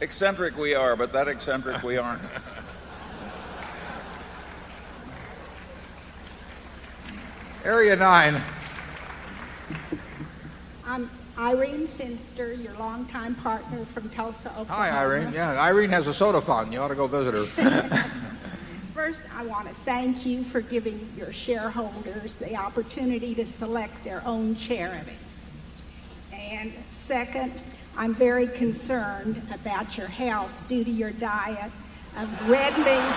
Eccentric we are, but that eccentric we aren't. Area 9. I'm Irene Finster, your longtime partner from Tulsa, Oklahoma. Hi, Irene. Yeah, Irene has a soda fountain. You ought to go visit her. First, I want to thank you for giving your shareholders the opportunity to select their own charities. And second, I'm very concerned about your health due to your diet of red meat.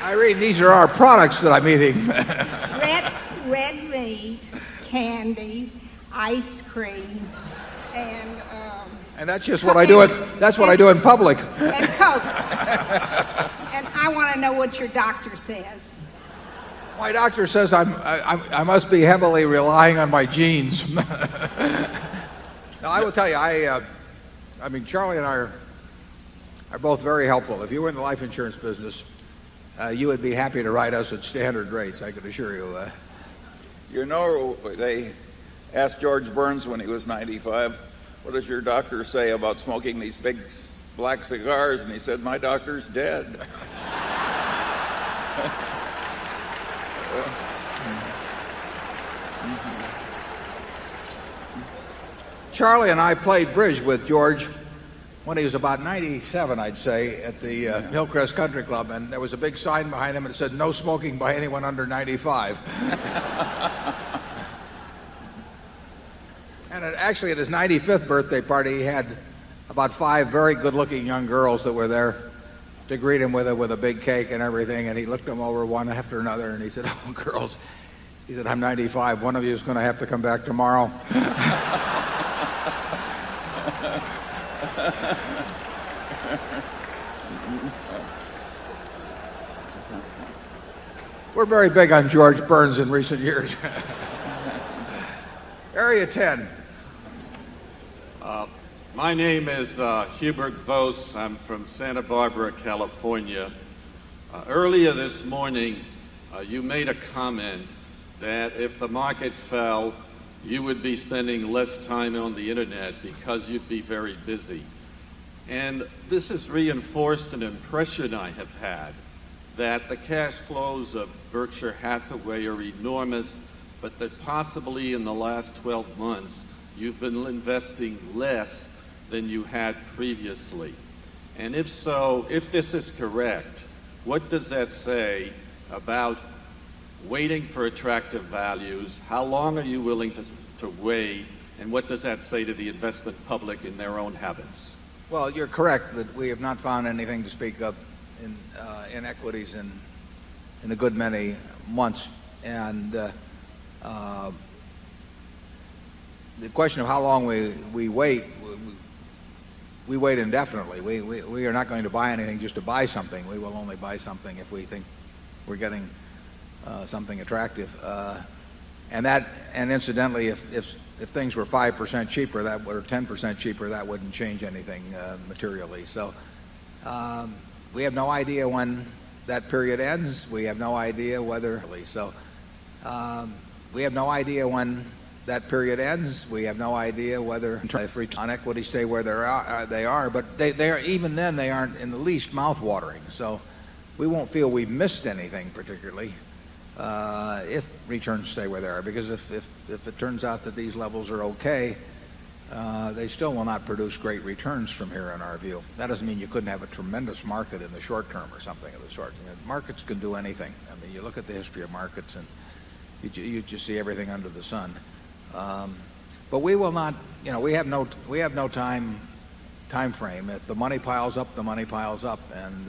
Irene, these are our products that I'm eating. red meat, candy, ice cream, and that's just what I do. That's what I do in public. And Cokes. And I want to know what your doctor says. My doctor says I must be heavily relying on my genes. Now, I will tell you, I mean, Charlie and I are both very helpful. If you were in the life insurance business, you would be happy to write us at standard rates, I can assure you. They asked George Burns when he was 95, what does your doctor say about smoking these big black cigars? And he said, my doctor's dead. Charlie and I played bridge with George when he was about 97, I'd say, at the Hillcrest Country Club, and there was a big sign behind him that said, no smoking by anyone under 95. And actually, at his 95th birthday party, he had about 5 very good-looking young girls that were there to greet him with a big cake and everything, and he looked them over one after another, and he said, oh, girls, he said, I'm 95. One of you is going to have to come back tomorrow. We're very big on George Burns in recent years. Area 10. My name is Hubert Vos. I'm from Santa Barbara, California. Earlier this morning, you made a comment that if the market fell, you would be spending less time on the internet because you'd be very busy. And this has reinforced an impression I have had that the cash flows of Berkshire Hathaway are enormous, but that possibly in the last 12 months, you've been investing less than you had previously. And if so, if this is correct, what does that say about waiting for attractive values? How long are you willing to wait? And what does that say to the investment public in their own habits? Well, you're correct that we have not found anything to speak of in equities in a good many months. And the question of how long we wait, we wait indefinitely. We are not going to buy anything just to buy something. We will only buy something if we think we're getting something attractive. And incidentally, if things were 5% cheaper, or 10% cheaper, that wouldn't change anything materially. So we have no idea when that period ends. We have no idea whether. So We have no idea when that period ends. We have no idea whether if return on equity stay where they are, but they are, even then they aren't in the least mouth-watering. So we won't feel we've missed anything particularly if returns stay where they are, because if it turns out that these levels are okay, they still will not produce great returns from here in our view. That doesn't mean you couldn't have a tremendous market in the short term or something of the sort. Markets can do anything. I mean, you look at the history of markets and you just see everything under the sun. But we will not, we have no time frame. If the money piles up, the money piles up, and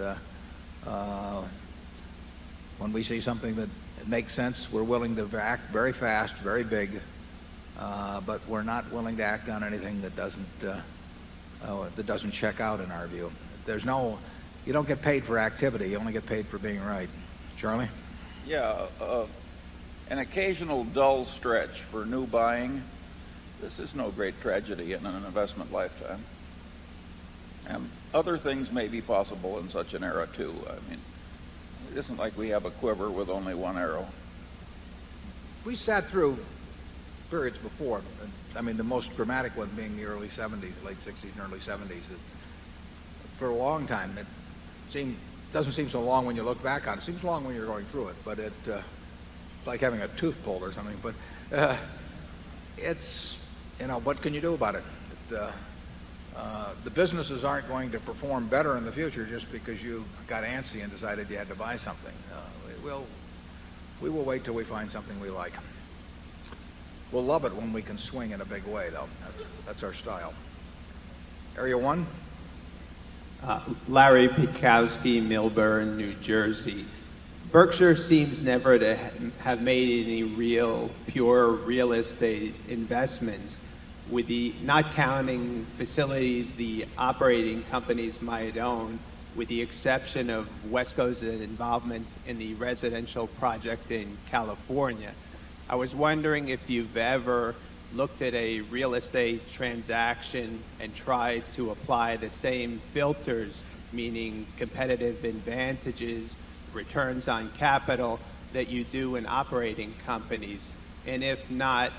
when we see something that makes sense, we're willing to act very fast, very big, but we're not willing to act on anything that doesn't check out in our view. You don't get paid for activity, you only get paid for being right. Charlie? Yeah, an occasional dull stretch for new buying. This is no great tragedy in an investment lifetime. And other things may be possible in such an era too. I mean, it isn't like we have a quiver with only one arrow. We sat through periods before. I mean, the most dramatic one being the early 70s, late 60s and early 70s. For a long time, it doesn't seem so long when you look back on it. It seems long when you're going through it, but it's like having a tooth pulled or something. But it's, what can you do about it? The businesses aren't going to perform better in the future just because you got antsy and decided you had to buy something. We will wait till we find something we like. We'll love it when we can swing in a big way, though. That's our style. Area 1? Larry Pikowski, Millburn, New Jersey. Berkshire seems never to have made any pure real estate investments, with not counting facilities the operating companies might own, with the exception of Wesco's involvement in the residential project in California. I was wondering if you've ever looked at a real estate transaction and tried to apply the same filters, meaning competitive advantages, returns on capital, that you do in operating companies. And if not,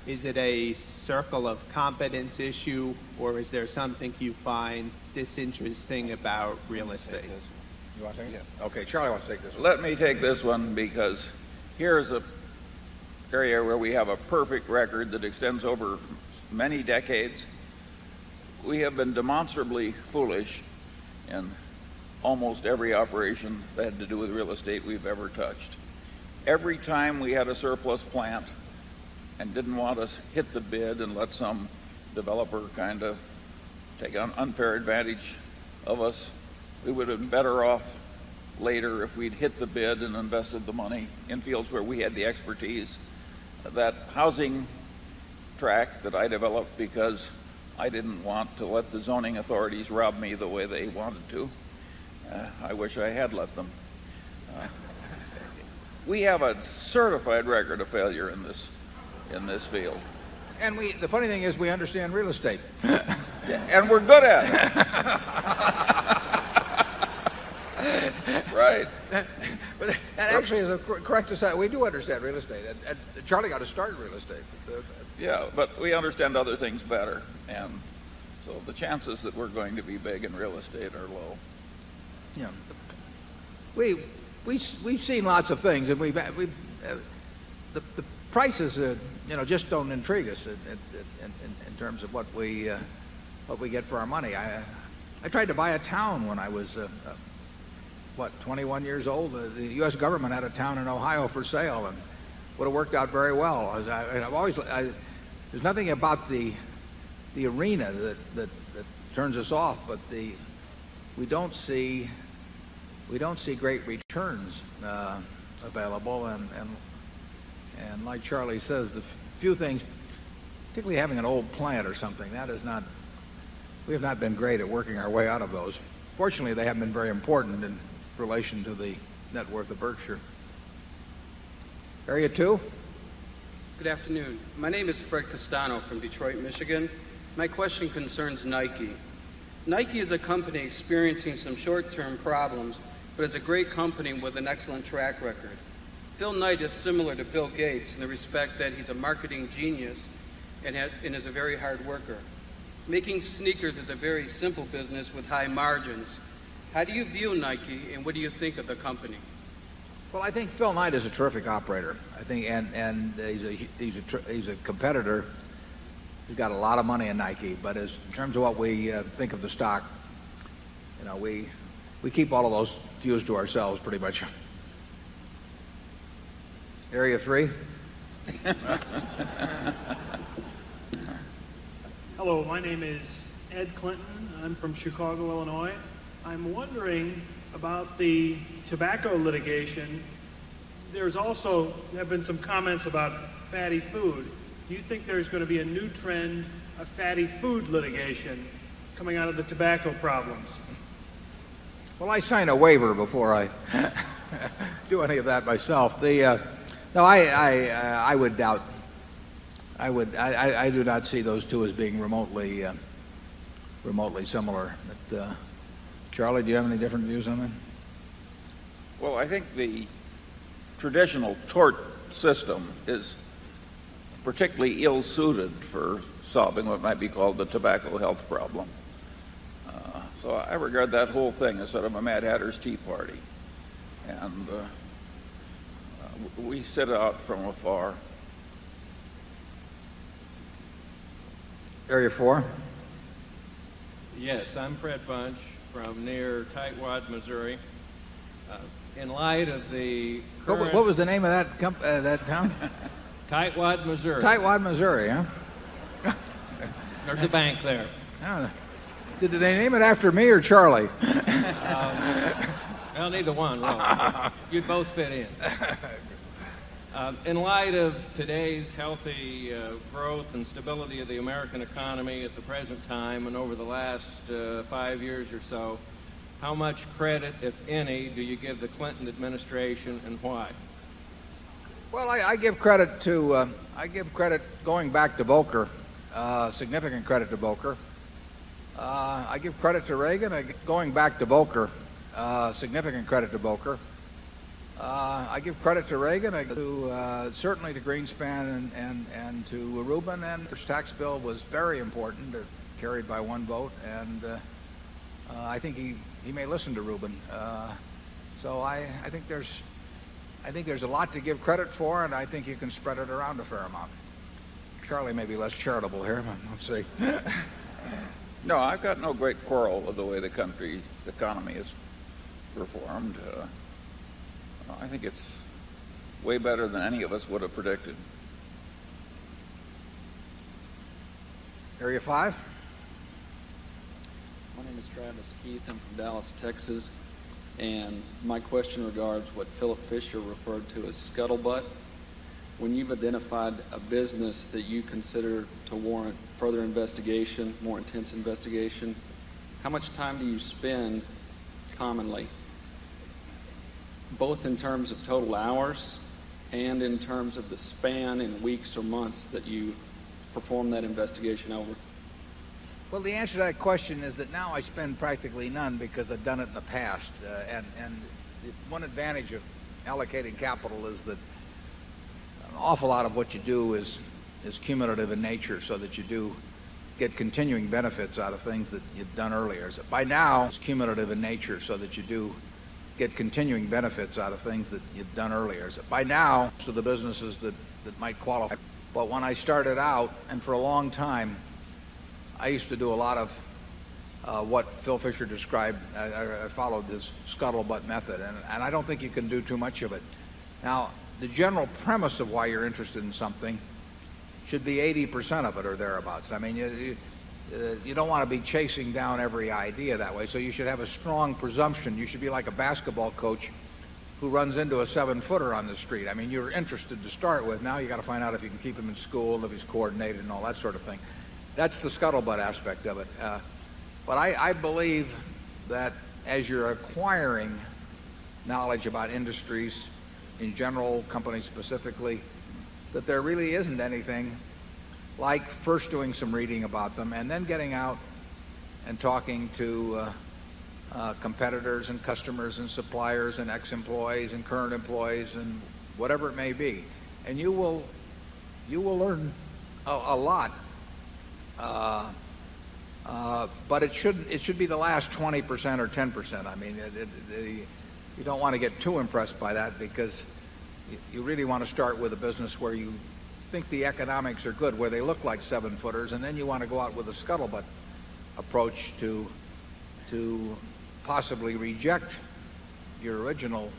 is it a circle of competence issue, or is there something you find disinteresting about real estate? You want to take it? Okay, Charlie wants to take this one. Let me take this one, because here's a area where we have a perfect record that extends over many decades. We have been demonstrably foolish in almost every operation that had to do with real estate we've ever touched. Every time we had a surplus plant and didn't want to hit the bid and let some developer kind of take an unfair advantage of us, we would have been better off later if we'd hit the bid and invested the money in fields where we had the expertise. That housing track that I developed because I didn't want to let the zoning authorities rob me the way they wanted to. I wish I had let them. We have a certified record of failure in this field. And the funny thing is, we understand real estate. Yeah, and we're good at it. Right. But that actually is a correct aside. We do understand real estate. And Charlie got to start in real estate. Yeah, but we understand other things better. And so the chances that we're going to be big in real estate are low. Yeah. We've seen lots of things, and the prices just don't intrigue us in terms of what we get for our money. I tried to buy a town when I was 21 years old. The U.S. government had a town in Ohio for sale, and would have worked out very well. There's nothing about the arena that turns us off, but we don't see great returns available, and like Charlie says, the few things, particularly having an old plant or something, we have not been great at working our way out of those. Fortunately, they haven't been very important in relation to the net worth of Berkshire. Area 2? Good afternoon. My name is Fred Castano from Detroit, Michigan. My question concerns Nike. Nike is a company experiencing some short-term problems, but is a great company with an excellent track record. Phil Knight is similar to Bill Gates in the respect that he's a marketing genius and is a very hard worker. Making sneakers is a very simple business with high margins. How do you view Nike, and what do you think of the company? Well, I think Phil Knight is a terrific operator. I think, and he's a competitor. He's got a lot of money in Nike, but in terms of what we think of the stock, you know, we keep all of those views to ourselves pretty much. Area 3. Hello, my name is Ed Clinton. I'm from Chicago, Illinois. I'm wondering about the tobacco litigation. There's also have been some comments about fatty food. Do you think there's going to be a new trend of fatty food litigation coming out of the tobacco problems? Well, I sign a waiver before I do any of that myself. No, I would doubt. I do not see those two as being remotely similar. But, Charlie, do you have any different views on that? Well, I think the traditional tort system is particularly ill-suited for solving what might be called the tobacco health problem. So I regard that whole thing as sort of a Mad Hatter's Tea Party. And we sit out from afar. Area 4. Yes, I'm Fred Bunch from near Tightwad, Missouri. In light of the current... What was the name of that town? Tightwad, Missouri. Tightwad, Missouri, huh? There's a bank there. Oh. Did they name it after me or Charlie? Well, neither one, really. You'd both fit in. In light of today's healthy growth and stability of the American economy at the present time and over the last 5 years or so, how much credit, if any, do you give the Clinton administration, and why? Well, I give credit to going back to Volcker, significant credit to Volcker. I give credit to Reagan, going back to Volcker, significant credit to Volcker. I give credit to Reagan, certainly to Greenspan and to Rubin. And the tax bill was very important, carried by one vote, and I think he may listen to Rubin. So I think there's a lot to give credit for, and I think you can spread it around a fair amount. Charlie may be less charitable here, but let's see. No, I've got no great quarrel with the way the country's economy is performed. I think it's way better than any of us would have predicted. Area 5. My name is Travis Keith. I'm from Dallas, Texas. And my question regards what Philip Fisher referred to as scuttlebutt. When you've identified a business that you consider to warrant further investigation, more intense investigation, how much time do you spend commonly, both in terms of total hours and in terms of the span in weeks or months that you perform that investigation over? Well, the answer to that question is that now I spend practically none because I've done it in the past. And one advantage of allocating capital is that an awful lot of what you do is cumulative in nature, so that you do get continuing benefits out of things that you've done earlier. So by now, it's cumulative in nature, so that you do get continuing benefits out of things that you've done earlier. So by now, most of the businesses that might qualify. But when I started out, and for a long time, I used to do a lot of what Phil Fisher described. I followed this scuttlebutt method, and I don't think you can do too much of it. Now, the general premise of why you're interested in something should be 80% of it or thereabouts. I mean, you don't want to be chasing down every idea that way, so you should have a strong presumption. You should be like a basketball coach who runs into a 7-footer on the street. I mean, you're interested to start with. Now you got to find out if you can keep him in school, if he's coordinated and all that sort of thing. That's the scuttlebutt aspect of it. But I believe that as you're acquiring knowledge about industries in general, companies specifically, that there really isn't anything like first doing some reading about them and then getting out and talking to competitors and customers and suppliers and ex-employees and current employees and whatever it may be, and you will learn a lot. But it should be the last 20% or 10%. I mean, you don't want to get too impressed by that, because you really want to start with a business where you think the economics are good, where they look like 7-footers, and then you want to go out with a scuttlebutt approach to possibly reject your original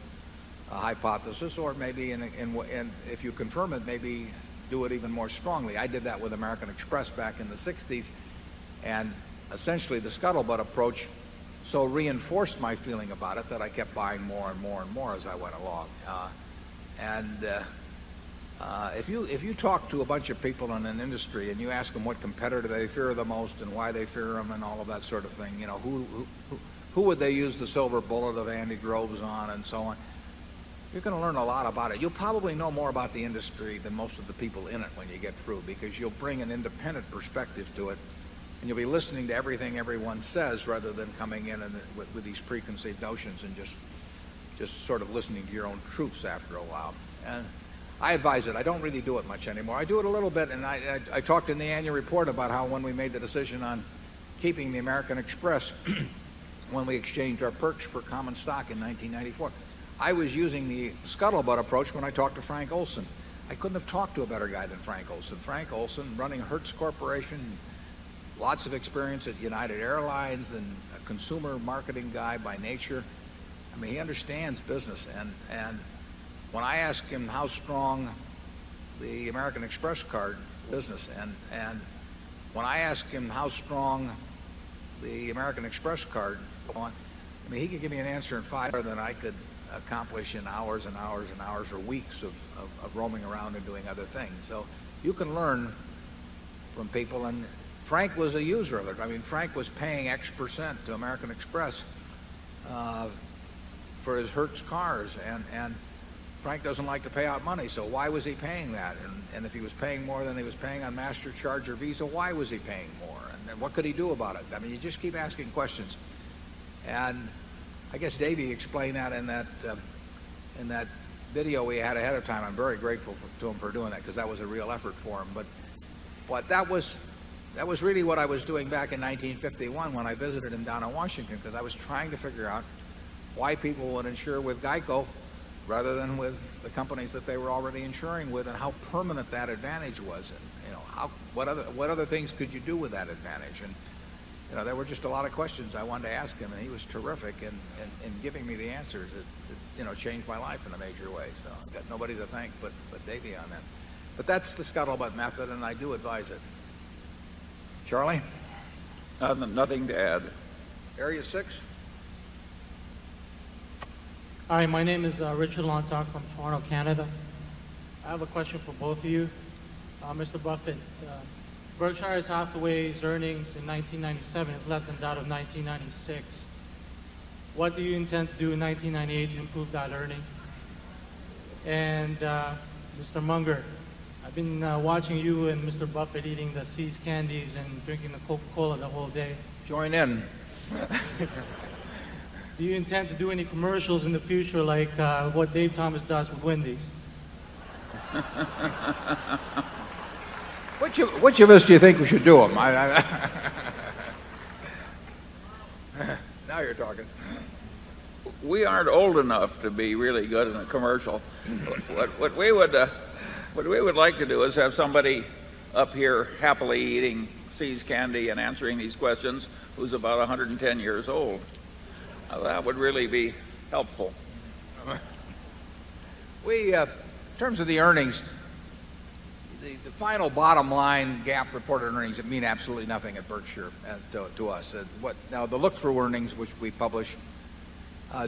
hypothesis, or maybe and if you confirm it, maybe do it even more strongly. I did that with American Express back in the 60s, and essentially the scuttlebutt approach so reinforced my feeling about it that I kept buying more and more and more as I went along. If you talk to a bunch of people in an industry and you ask them what competitor they fear the most and why they fear them and all of that sort of thing, you know, who would they use the silver bullet of Andy Groves on and so on, you're going to learn a lot about it. You'll probably know more about the industry than most of the people in it when you get through, because you'll bring an independent perspective to it, and you'll be listening to everything everyone says rather than coming in and with these preconceived notions and just sort of listening to your own troops after a while. And I advise it. I don't really do it much anymore. I do it a little bit, and I talked in the annual report about how when we made the decision on keeping the American Express when we exchanged our perks for common stock in 1994, I was using the scuttlebutt approach when I talked to Frank Olson. I couldn't have talked to a better guy than Frank Olson. Frank Olson, running Hertz Corporation, lots of experience at United Airlines, and a consumer marketing guy by nature. I mean, he understands business. And when I asked him how strong the American Express card business, and when I asked him how strong the American Express card, I mean, he could give me an answer in 5 than I could accomplish in hours and hours and hours or weeks of roaming around and doing other things. So you can learn from people, and Frank was a user of it. I mean, Frank was paying X% to American Express for his Hertz cars, and Frank doesn't like to pay out money, so why was he paying that? And if he was paying more than he was paying on MasterCharge or Visa, why was he paying more? And what could he do about it? I mean, you just keep asking questions. And I guess Davey explained that in that video we had ahead of time. I'm very grateful to him for doing that, because that was a real effort for him. But that was really what I was doing back in 1951 when I visited him down in Washington, because I was trying to figure out why people would insure with Geico rather than with the companies that they were already insuring with, and how permanent that advantage was, and you know, what other things could you do with that advantage. And you know, there were just a lot of questions I wanted to ask him, and he was terrific in giving me the answers. It you know, changed my life in a major way. So I've got nobody to thank but Davey on that. But that's the scuttlebutt method, and I do advise it. Charlie? Nothing to add. Area 6. Hi, my name is Richard Lontoc from Toronto, Canada. I have a question for both of you. Mr. Buffett, Berkshire Hathaway's earnings in 1997 is less than that of 1996. What do you intend to do in 1998 to improve that earning? And Mr. Munger, I've been watching you and Mr. Buffett eating the See's candies and drinking the Coca-Cola the whole day. Join in. Do you intend to do any commercials in the future like what Dave Thomas does with Wendy's? Which of us do you think we should do them? Now you're talking. We aren't old enough to be really good in a commercial. What we would like to do is have somebody up here happily eating See's candy and answering these questions who's about 110 years old. That would really be helpful. In terms of the earnings, the final bottom line GAAP reported earnings that mean absolutely nothing at Berkshire to us. Now the look-through earnings, which we publish,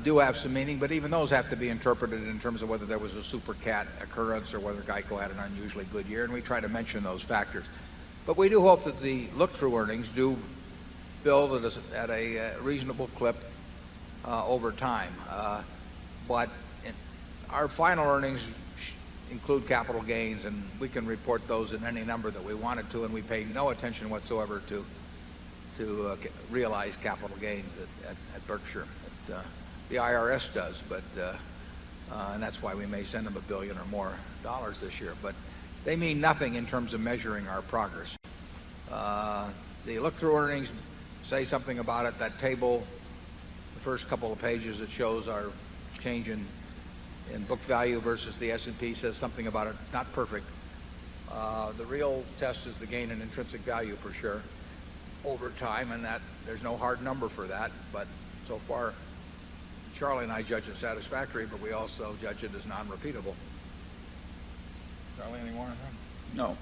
do have some meaning, but even those have to be interpreted in terms of whether there was a super cat occurrence or whether Geico had an unusually good year, and we try to mention those factors. But we do hope that the look-through earnings do build at a reasonable clip over time. But our final earnings include capital gains, and we can report those in any number that we wanted to, and we pay no attention whatsoever to realize capital gains at Berkshire. The IRS does, but and that's why we may send them $1 billion or more this year. But they mean nothing in terms of measuring our progress. The look-through earnings say something about it. That table, the first couple of pages, it shows our change in book value versus the S&P, says something about it. Not perfect. The real test is the gain in intrinsic value per share over time, and that there's no hard number for that. But so far, Charlie and I judge it satisfactory, but we also judge it as non-repeatable. Charlie, any more? No.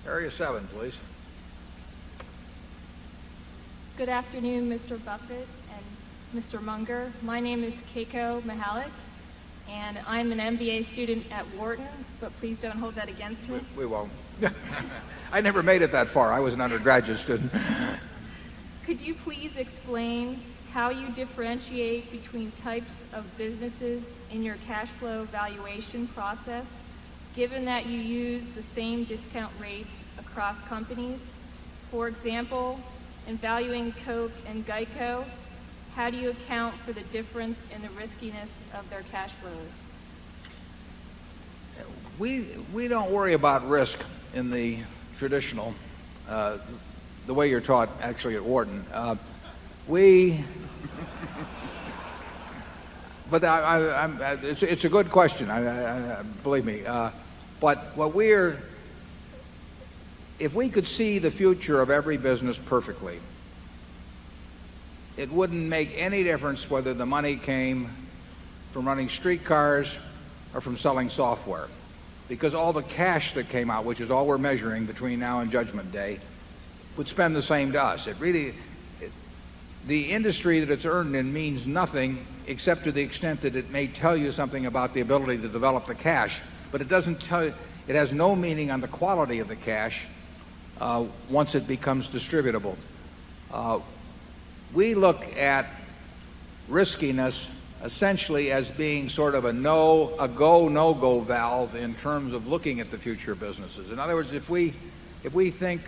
Area 7, please. Good afternoon, Mr. Buffett and Mr. Munger. My name is Keiko Mihalik, and I'm an MBA student at Wharton, but please don't hold that against me. We won't. I never made it that far. I was an undergraduate student. Could you please explain how you differentiate between types of businesses in your cash flow valuation process, given that you use the same discount rate across companies? For example, in valuing Coke and Geico, how do you account for the difference in the riskiness of their cash flows? We don't worry about risk in the traditional, the way you're taught actually at Wharton. But it's a good question. Believe me. But if we could see the future of every business perfectly, it wouldn't make any difference whether the money came from running streetcars or from selling software, because all the cash that came out, which is all we're measuring between now and Judgment Day, would spend the same to us. The industry that it's earned in means nothing except to the extent that it may tell you something about the ability to develop the cash, but it doesn't tell you, it has no meaning on the quality of the cash once it becomes distributable. We look at riskiness essentially as being sort of a go-no-go valve in terms of looking at the future of businesses. In other words, if we think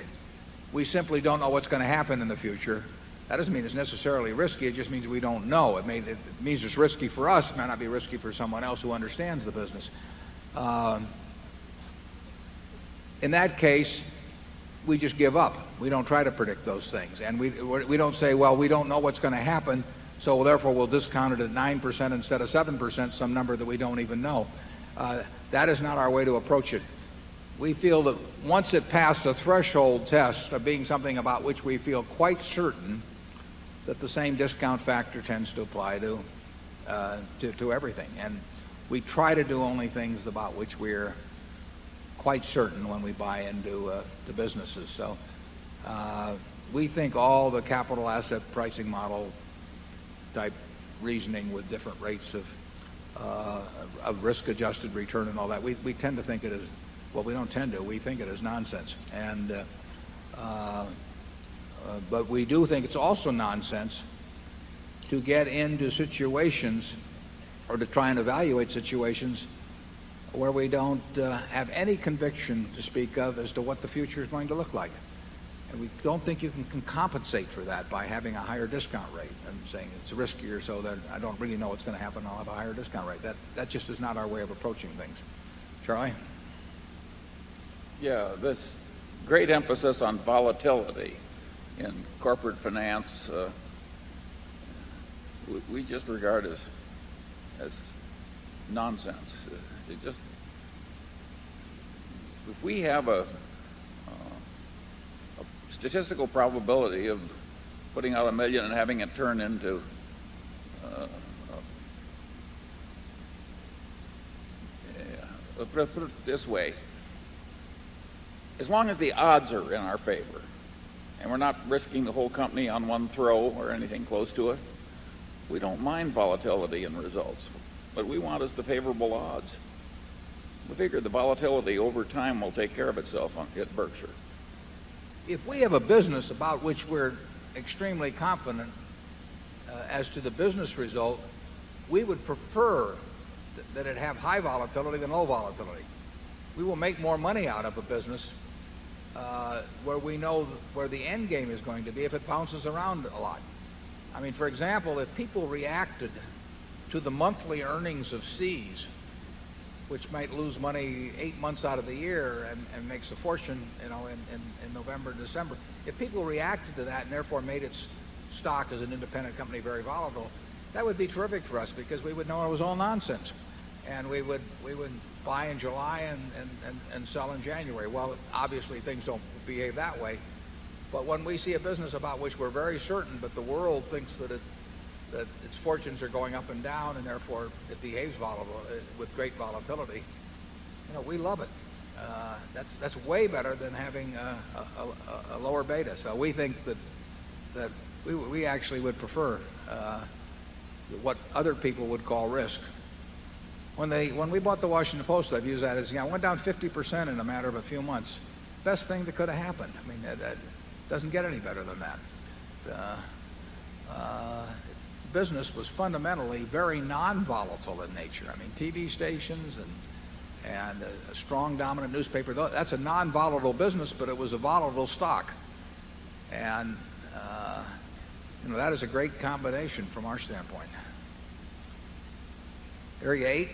we simply don't know what's going to happen in the future, that doesn't mean it's necessarily risky. It just means we don't know. It means it's risky for us. It may not be risky for someone else who understands the business. In that case, we just give up. We don't try to predict those things. And we don't say, well, we don't know what's going to happen, so therefore we'll discount it at 9% instead of 7%, some number that we don't even know. That is not our way to approach it. We feel that once it passed the threshold test of being something about which we feel quite certain, that the same discount factor tends to apply to everything. And we try to do only things about which we're quite certain when we buy into the businesses. So we think all the capital asset pricing model type reasoning with different rates of risk-adjusted return and all that, we tend to think it is, well, we don't tend to, we think it is nonsense. And but we do think it's also nonsense to get into situations or to try and evaluate situations where we don't have any conviction to speak of as to what the future is going to look like. And we don't think you can compensate for that by having a higher discount rate and saying it's riskier so that I don't really know what's going to happen, I'll have a higher discount rate. That just is not our way of approaching things. Charlie? Yeah, this great emphasis on volatility in corporate finance, we just regard as nonsense. If we have a statistical probability of putting out $1 million and having it turn into put it this way, as long as the odds are in our favor and we're not risking the whole company on one throw or anything close to it, we don't mind volatility in results. What we want is the favorable odds. We figure the volatility over time will take care of itself at Berkshire. If we have a business about which we're extremely confident as to the business result, we would prefer that it have high volatility than low volatility. We will make more money out of a business where we know where the end game is going to be if it bounces around a lot. I mean, for example, if people reacted to the monthly earnings of C's, which might lose money 8 months out of the year and makes a fortune, in November and December. If people reacted to that and therefore made its stock as an independent company very volatile, that would be terrific for us because we would know it was all nonsense. And we would buy in July and sell in January. Well, obviously things don't behave that way. But when we see a business about which we're very certain, but the world thinks that its fortunes are going up and down, and therefore it behaves with great volatility, we love it. That's way better than having a lower beta. So we think that we actually would prefer what other people would call risk. When we bought the Washington Post, I've used that as, it went down 50% in a matter of a few months. Best thing that could have happened. I mean, that doesn't get any better than that. Business was fundamentally very non-volatile in nature. I mean, TV stations and a strong dominant newspaper, that's a non-volatile business, but it was a volatile stock. And that is a great combination from our standpoint. Area 8.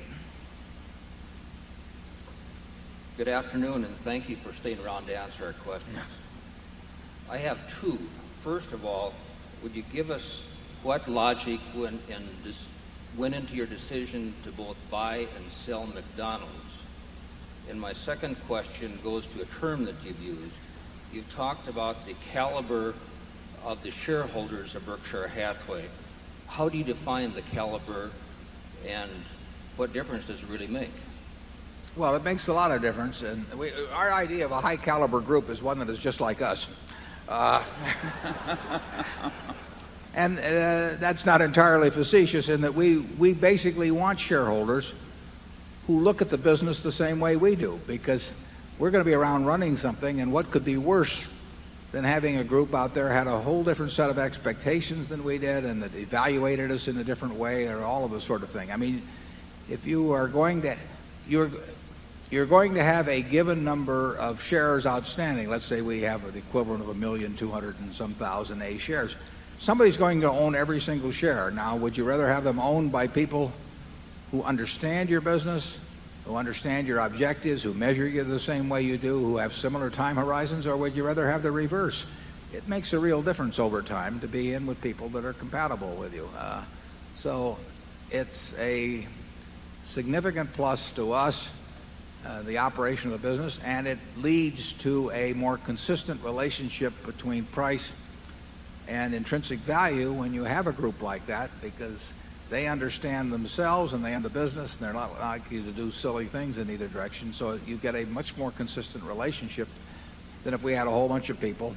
Good afternoon, and thank you for staying around to answer our questions. I have two. First of all, would you give us what logic went into your decision to both buy and sell McDonald's? And my second question goes to a term that you've used. You've talked about the caliber of the shareholders of Berkshire Hathaway. How do you define the caliber, and what difference does it really make? Well, it makes a lot of difference, and our idea of a high caliber group is one that is just like us. And that's not entirely facetious in that we basically want shareholders who look at the business the same way we do, because we're going to be around running something, and what could be worse than having a group out there had a whole different set of expectations than we did, and that evaluated us in a different way, or all of this sort of thing. I mean, if you are going to, you're going to have a given number of shares outstanding. Let's say we have the equivalent of 1,200,000 and some thousand A shares. Somebody's going to own every single share. Now, would you rather have them owned by people who understand your business, who understand your objectives, who measure you the same way you do, who have similar time horizons, or would you rather have the reverse? It makes a real difference over time to be in with people that are compatible with you. So it's a significant plus to us, the operation of the business, and it leads to a more consistent relationship between price and intrinsic value when you have a group like that, because they understand themselves and they understand the business, and they're not likely to do silly things in either direction. So you get a much more consistent relationship than if we had a whole bunch of people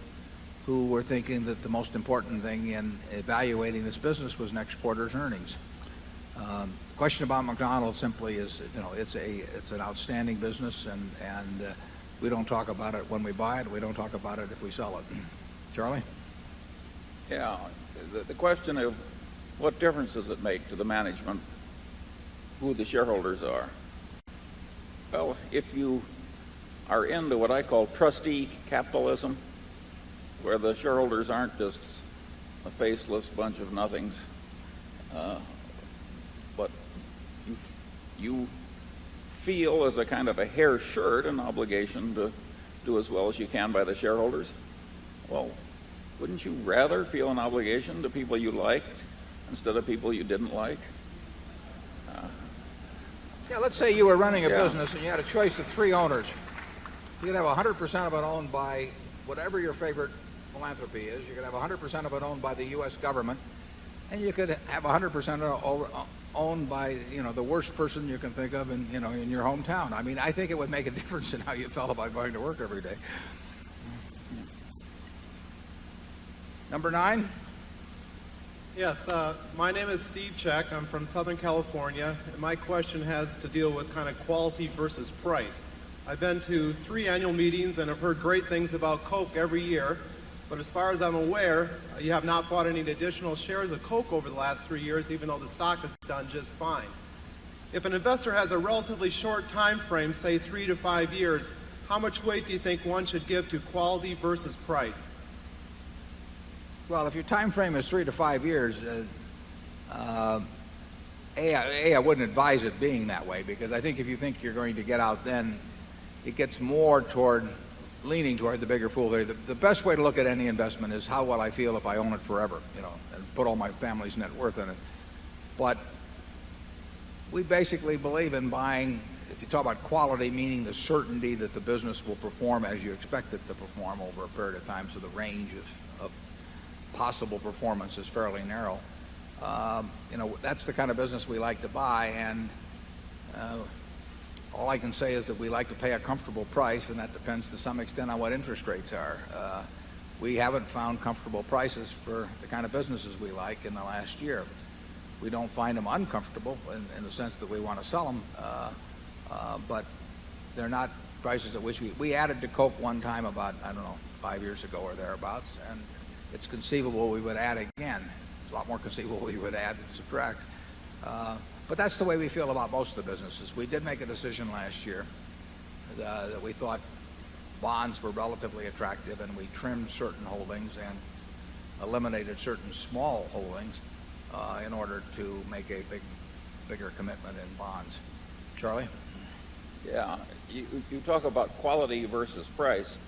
who were thinking that the most important thing in evaluating this business was next quarter's earnings. The question about McDonald's simply is, it's an outstanding business, and we don't talk about it when we buy it. We don't talk about it if we sell it. Charlie? Yeah, the question of what difference does it make to the management who the shareholders are? Well, if you are into what I call trustee capitalism, where the shareholders aren't just a faceless bunch of nothings, but you feel as a kind of a hair shirt an obligation to do as well as you can by the shareholders, well, wouldn't you rather feel an obligation to people you liked instead of people you didn't like? Yeah, let's say you were running a business and you had a choice of 3 owners. You could have 100% of it owned by whatever your favorite philanthropy is. You could have 100% of it owned by the U.S. government, and you could have 100% owned by the worst person you can think of in your hometown. I mean, I think it would make a difference in how you felt about going to work every day. Number 9. Yes, my name is Steve Check. I'm from Southern California, and my question has to deal with kind of quality versus price. I've been to 3 annual meetings and have heard great things about Coke every year, but as far as I'm aware, you have not bought any additional shares of Coke over the last 3 years, even though the stock has done just fine. If an investor has a relatively short time frame, say 3 to 5 years, how much weight do you think one should give to quality versus price? Well, if your time frame is 3 to 5 years, I wouldn't advise it being that way, because I think if you think you're going to get out then, it gets more leaning toward the bigger fool theory. The best way to look at any investment is how will I feel if I own it forever, and put all my family's net worth in it. But we basically believe in buying, if you talk about quality, meaning the certainty that the business will perform as you expect it to perform over a period of time, so the range of possible performance is fairly narrow. That's the kind of business we like to buy, and all I can say is that we like to pay a comfortable price, and that depends to some extent on what interest rates are. We haven't found comfortable prices for the kind of businesses we like in the last year. We don't find them uncomfortable in the sense that we want to sell them, but they're not prices at which we added to Coke one time about, 5 years ago or thereabouts, and it's conceivable we would add again. It's a lot more conceivable we would add and subtract. But that's the way we feel about most of the businesses. We did make a decision last year that we thought bonds were relatively attractive, and we trimmed certain holdings and eliminated certain small holdings in order to make a bigger commitment in bonds. Charlie? Yeah, you talk about quality versus price.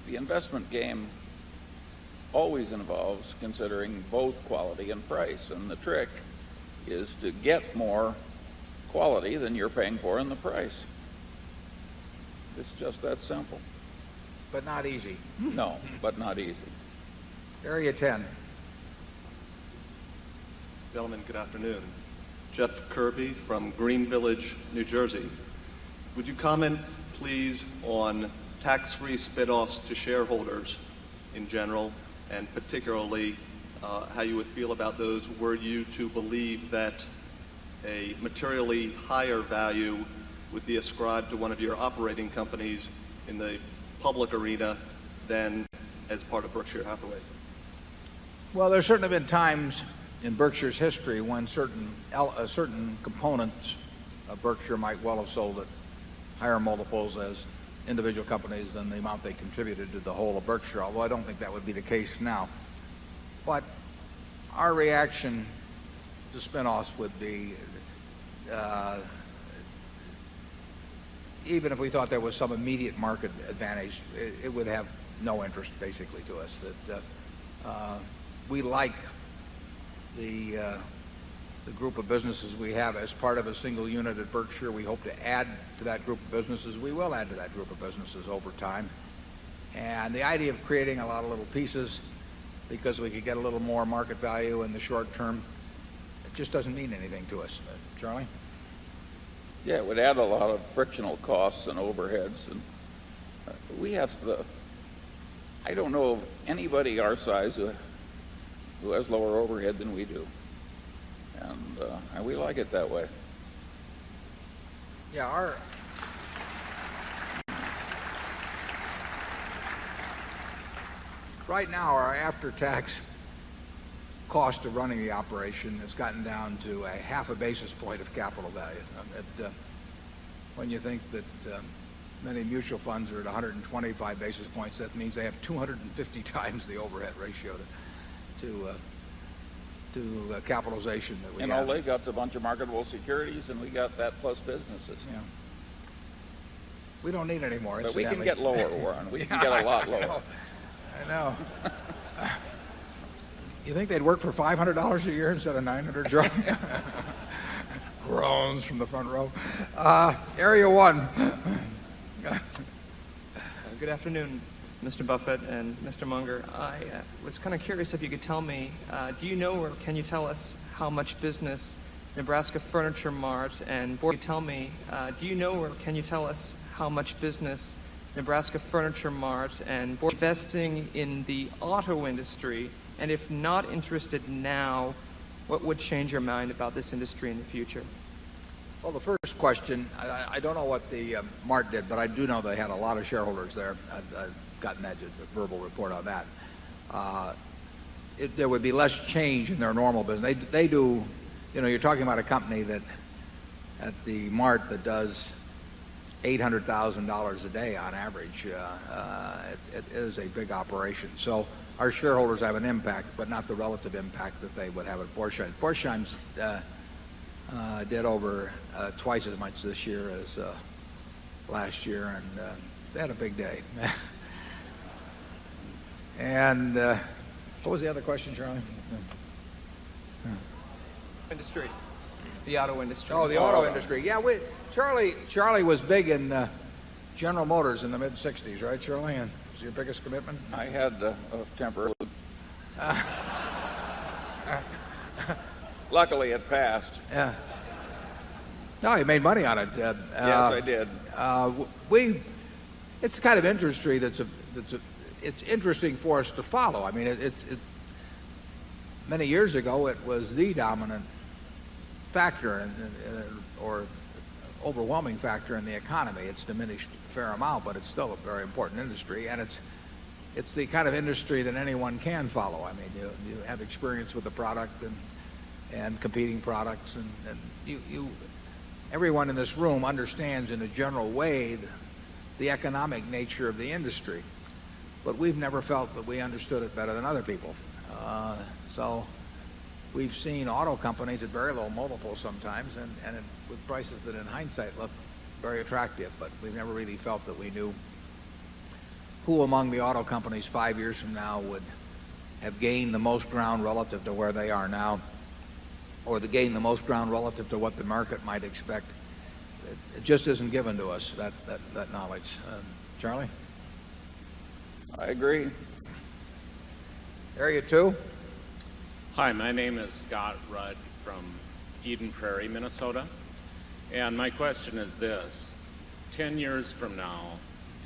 The investment game always involves considering both quality and price, and the trick is to get more quality than you're paying for in the price. It's just that simple. But not easy. No, but not easy. Area 10. Gentlemen, good afternoon. Jeff Kirby from Green Village, New Jersey. Would you comment, please, on tax-free spit-offs to shareholders in general, and particularly how you would feel about those were you to believe that a materially higher value would be ascribed to one of your operating companies in the public arena than as part of Berkshire Hathaway? Well, there's certainly been times in Berkshire's history when certain components of Berkshire might well have sold at higher multiples as individual companies than the amount they contributed to the whole of Berkshire, although I don't think that would be the case now. But our reaction to spin-offs would be, even if we thought there was some immediate market advantage, it would have no interest basically to us. That we like the group of businesses we have as part of a single unit at Berkshire. We hope to add to that group of businesses. We will add to that group of businesses over time. And the idea of creating a lot of little pieces because we could get a little more market value in the short term, it just doesn't mean anything to us. Charlie? Yeah, it would add a lot of frictional costs and overheads. And we have I don't know of anybody our size who has lower overhead than we do. And we like it that way. Yeah, right now our after-tax cost of running the operation has gotten down to a half a basis point of capital value. When you think that many mutual funds are at 125 basis points, that means they have 250 times the overhead ratio to capitalization that we have. And all they got's a bunch of marketable securities, and we got that plus businesses. Yeah. We don't need any more. But we can get lower, Warren. We can get a lot lower. I know. You think they'd work for $500 a year instead of $900, Joe? Groans from the front row. Area 1. Good afternoon, Mr. Buffett and Mr. Munger. I was kind of curious if you could tell me, do you know or can you tell us how much business Nebraska Furniture Mart and do you know or can you tell us how much business Nebraska Furniture Mart and investing in the auto industry? And if not interested now, what would change your mind about this industry in the future? Well, the first question, I don't know what the Mart did, but I do know they had a lot of shareholders there. I've gotten a verbal report on that. There would be less change in their normal business. They do, you're talking about a company that at the Mart that does $800,000 a day on average. It is a big operation. So our shareholders have an impact, but not the relative impact that they would have at Borsheim. Borsheim's did over twice as much this year as last year, and they had a big day. And what was the other question, Charlie? Industry. The auto industry. Oh, the auto industry. Yeah, Charlie was big in General Motors in the mid-'60s, right, Charlie? And was your biggest commitment? I had a temper. Luckily, it passed. Yeah. No, you made money on it. Yes, I did. It's the kind of industry it's interesting for us to follow. I mean, many years ago, it was the dominant factor or overwhelming factor in the economy. It's diminished a fair amount, but it's still a very important industry, and it's the kind of industry that anyone can follow. I mean, you have experience with the product and competing products, and everyone in this room understands in a general way the economic nature of the industry, but we've never felt that we understood it better than other people. So we've seen auto companies at very low multiples sometimes, and with prices that in hindsight look very attractive, but we've never really felt that we knew who among the auto companies 5 years from now would have gained the most ground relative to where they are now, or gain the most ground relative to what the market might expect. It just isn't given to us, that knowledge. Charlie? I agree. Area 2. Hi, my name is Scott Rudd from Eden Prairie, Minnesota. And my question is this. 10 years from now,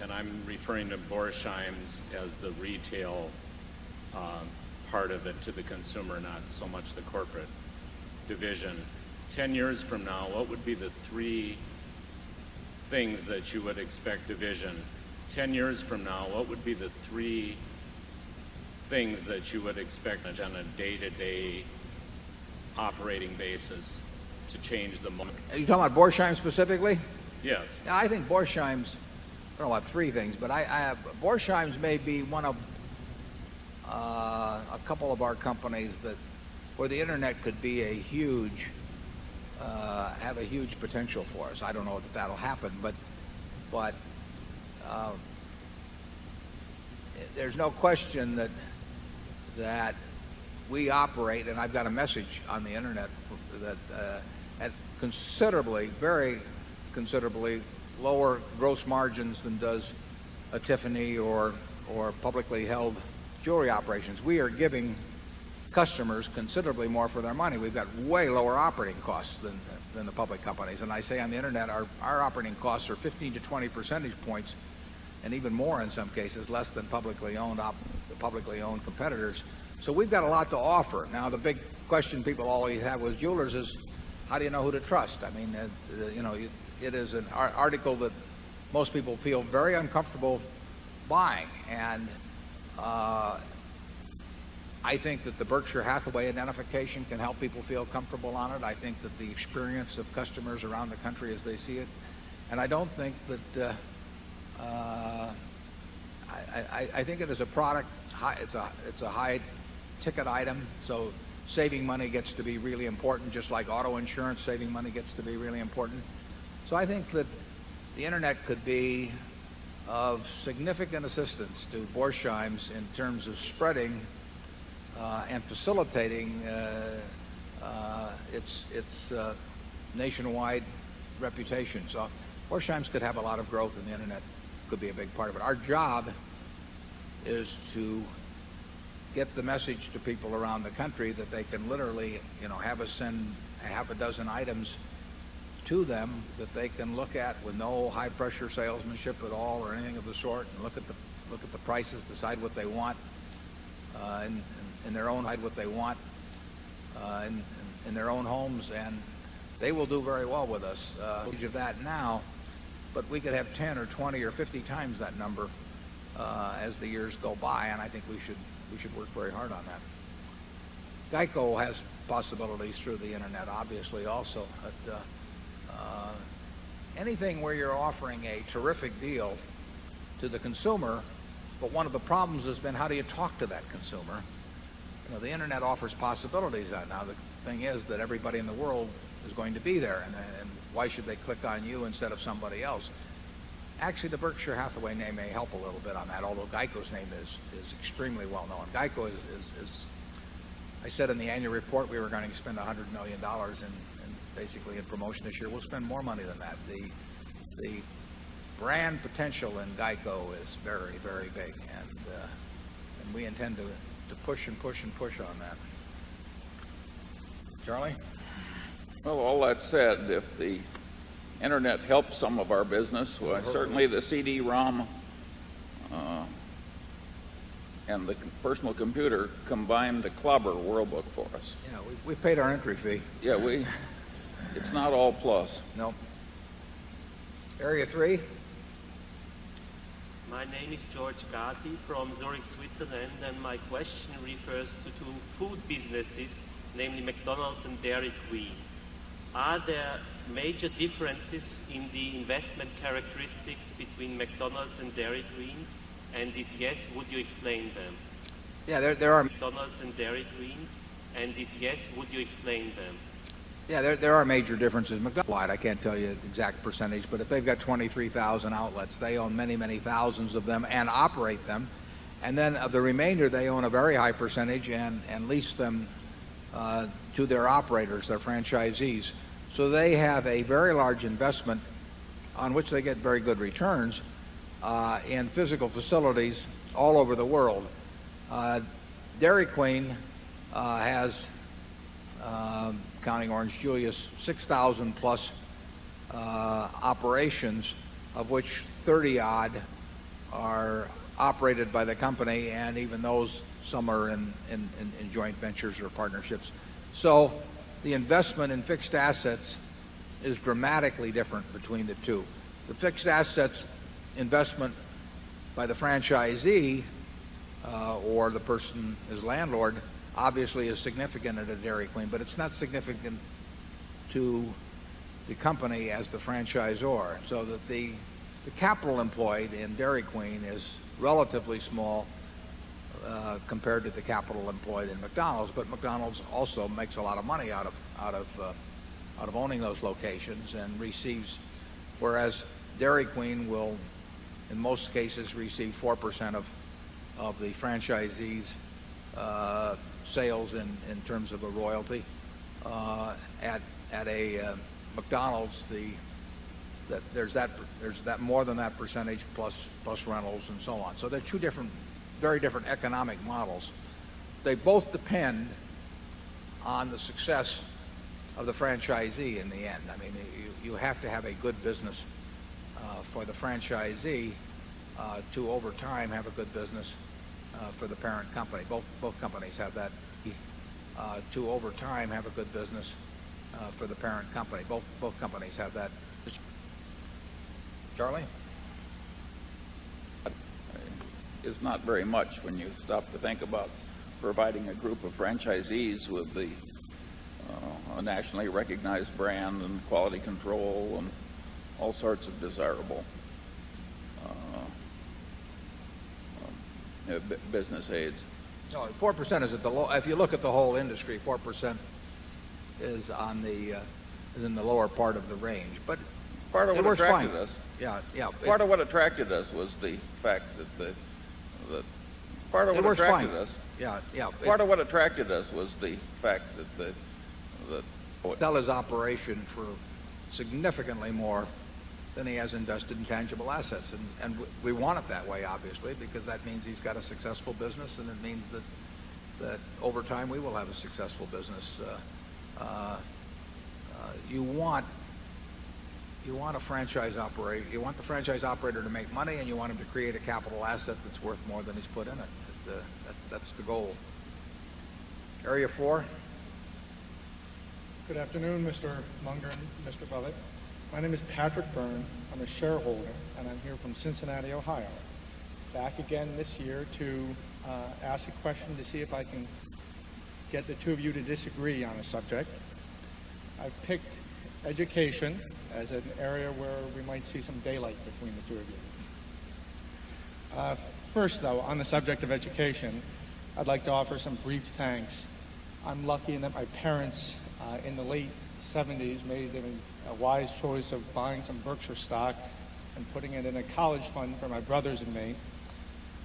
and I'm referring to Borsheim's as the retail part of it to the consumer, not so much the corporate division. 10 years from now, what would be the 3 things that you would expect division? 10 years from now, what would be the 3 things that you would expect on a day-to-day operating basis to change the market? Are you talking about Borsheim specifically? Yes. Yeah, I think Borsheim's, I don't know about 3 things, but Borsheim's may be one of a couple of our companies where the internet could be have a huge potential for us. I don't know if that'll happen, but there's no question that we operate, and I've got a message on the internet that at very considerably lower gross margins than does a Tiffany or publicly held jewelry operations. We are giving customers considerably more for their money. We've got way lower operating costs than the public companies. And I say on the internet, our operating costs are 15 to 20 percentage points, and even more in some cases, less than publicly owned competitors. So we've got a lot to offer. Now, the big question people always have with jewelers is, how do you know who to trust? I mean, it is an article that most people feel very uncomfortable buying, and I think that the Berkshire Hathaway identification can help people feel comfortable on it. I think that the experience of customers around the country as they see it, and I don't think that I think it is a product. It's a high ticket item, so saving money gets to be really important, just like auto insurance. Saving money gets to be really important. So I think that the internet could be of significant assistance to Borsheim's in terms of spreading and facilitating its nationwide reputation. So Borsheim's could have a lot of growth, and the internet could be a big part of it. Our job is to get the message to people around the country that they can literally, have us send a half a dozen items to them that they can look at with no high pressure salesmanship at all or anything of the sort, and look at the prices, decide what they want in their own in their own homes, and they will do very well with us. Of that now, but we could have 10 or 20 or 50 times that number as the years go by, and I think we should work very hard on that. GEICO has possibilities through the internet, obviously, also. But anything where you're offering a terrific deal to the consumer, but one of the problems has been, how do you talk to that consumer? The internet offers possibilities now. The thing is that everybody in the world going to be there, and why should they click on you instead of somebody else? Actually, the Berkshire Hathaway name may help a little bit on that, although Geico's name is extremely well known. Geico is I said in the annual report we were going to spend $100 million basically in promotion this year. We'll spend more money than that. The brand potential in Geico is very, very big, and we intend to push and push and push on that. Charlie? Well, all that said, if the internet helps some of our business, well, certainly the CD-ROM and the personal computer combined to clobber World Book for us. Yeah, we paid our entry fee. Yeah, it's not all plus. No. Area 3. My name is George Gatti from Zurich, Switzerland, and my question refers to two food businesses, namely McDonald's and Dairy Queen. Are there major differences in the investment characteristics between McDonald's and Dairy Queen? And if yes, would you explain them? Yeah, there are McDonald's and Dairy Queen, and if yes, would you explain them? Yeah, there are major differences. McDonald's, I can't tell you the exact percentage, but if they've got 23,000 outlets, they own many, many thousands of them and operate them. And then of the remainder, they own a very high percentage and lease them to their operators, their franchisees. So they have a very large investment on which they get very good returns in physical facilities all over the world. Dairy Queen has, counting Orange Julius, 6,000 plus operations, of which 30-odd are operated by the company, and even those, some are in joint ventures or partnerships. So the investment in fixed assets is dramatically different between the two. The fixed assets investment by the franchisee or the person as landlord obviously is significant at a Dairy Queen, but it's not significant to the company as the franchisor. So that the capital employed in Dairy Queen is relatively small compared to the capital employed in McDonald's, but McDonald's also makes a lot of money out of owning those locations and receives, whereas Dairy Queen will in most cases receive 4% of the franchisee's sales in terms of a royalty. At a McDonald's, there's that more than that percentage plus rentals and so on. So they're two very different economic models. They both depend on the success of the franchisee in the end. I mean, you have to have a good business for the franchisee to over time have a good business for the parent company. Both companies have that to over time have a good business for the parent company. Both companies have that. Charlie? Is not very much when you stop to think about providing a group of franchisees with a nationally recognized brand and quality control and all sorts of desirable business aids. No, 4% is at the low. If you look at the whole industry, 4% is in the lower part of the range. But part of what attracted us. Yeah. Part of what attracted us was the fact that part of what attracted us. Yeah. Part of what attracted us was the fact that sell his operation for significantly more than he has invested in tangible assets, and we want it that way, obviously, because that means he's got a successful business, and it means that over time we will have a successful business. You want a franchise operator. You want the franchise operator to make money, and you want him to create a capital asset that's worth more than he's put in it. That's the goal. Area 4. Good afternoon, Mr. Munger and Mr. Buffett. My name is Patrick Byrne. I'm a shareholder, and I'm here from Cincinnati, Ohio. Back again this year to ask a question to see if I can get the two of you to disagree on a subject. I've picked education as an area where we might see some daylight between the two of you. First, though, on the subject of education, I'd like to offer some brief thanks. I'm lucky in that my parents in the late 70s made a wise choice of buying some Berkshire stock and putting it in a college fund for my brothers and me,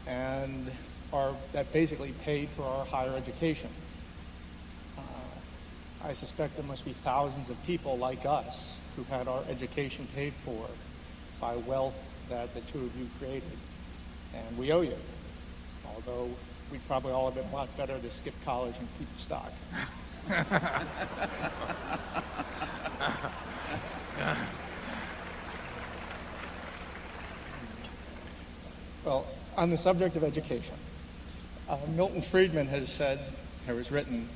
and that basically paid for our higher education. I suspect there must be thousands of people like us who had our education paid for by wealth that the two of you created, and we owe you, although we'd probably all have been a lot better to skip college and keep the stock. Well, on the subject of education, Milton Friedman has said, or has written,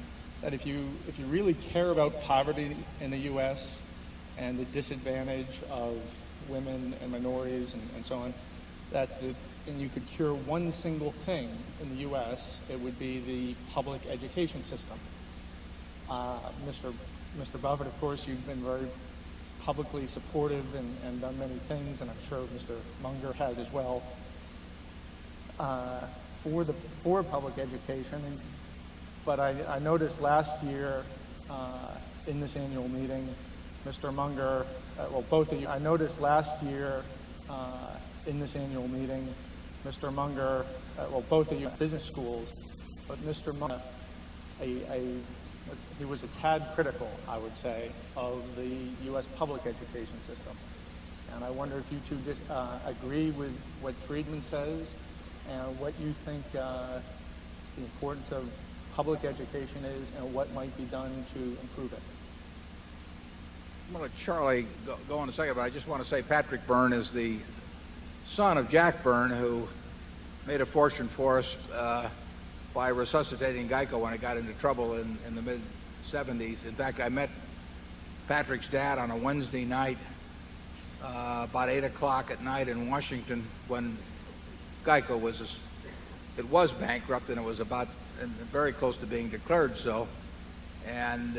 that if you really care about poverty in the U.S. and the disadvantage of women and minorities and so on, and you could cure one single thing in the U.S., it would be the public education system. Mr. Buffett, of course, you've been very publicly supportive and done many things, and I'm sure Mr. Munger has as well, for public education. But I noticed last year in this annual meeting, Mr. Munger, well, both of you, I noticed last year in this annual meeting, Mr. Munger, well, both of you business schools, but Mr. Munger, he was a tad critical, I would say, of the U.S. public education system. And I wonder if you two agree with what Friedman says and what you think the importance of public education is and what might be done to improve it. I'm going to let Charlie go in a second, but I just want to say Patrick Byrne is the son of Jack Byrne, who made a fortune for us by resuscitating Geico when it got into trouble in the mid-'70s. In fact, I met Patrick's dad on a Wednesday night about 8 o'clock at night in Washington when Geico was bankrupt, and it was very close to being declared so. And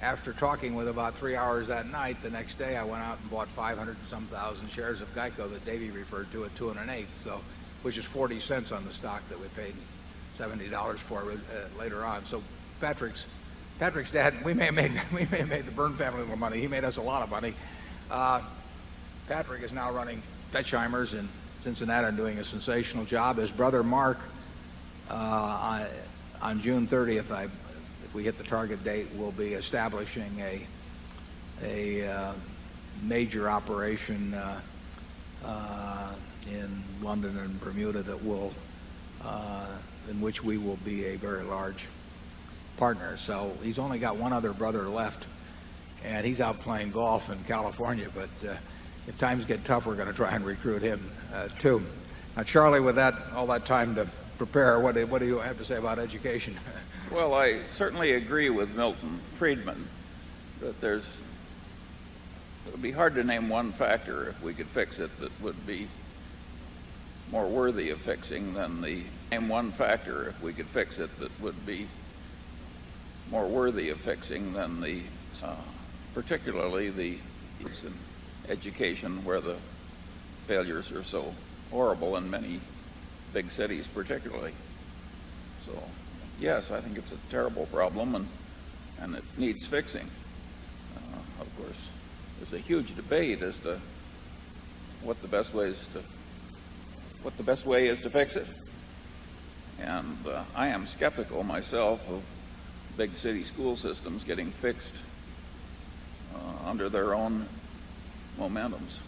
after talking with about 3 hours that night, the next day I went out and bought 500 and some thousand shares of Geico that Davey referred to at 2 1/8, so which is 40 cents on the stock that we paid $70 for later on. So Patrick's dad, we may have made the Byrne family a little money. He made us a lot of money. Patrick is now running Betchheimer's in Cincinnati and doing a sensational job. His brother Mark, on June 30th, if we hit the target date, will be establishing a major operation in London and Bermuda that will in which we will be a very large partner. So he's only got one other brother left, and he's out playing golf in California. But if times get tough, we're going to try and recruit him too. Now, Charlie, with all that time to prepare, what do you have to say about education? Well, I certainly agree with Milton Friedman that it would be hard to name one factor, if we could fix it, that would be more worthy of fixing than particularly the in education, where the failures are so horrible in many big cities particularly. So yes, I think it's a terrible problem, and it needs fixing. Of course, there's a huge debate as to what the best way is to fix it. And I am skeptical myself of big city school systems getting fixed under their own momentums.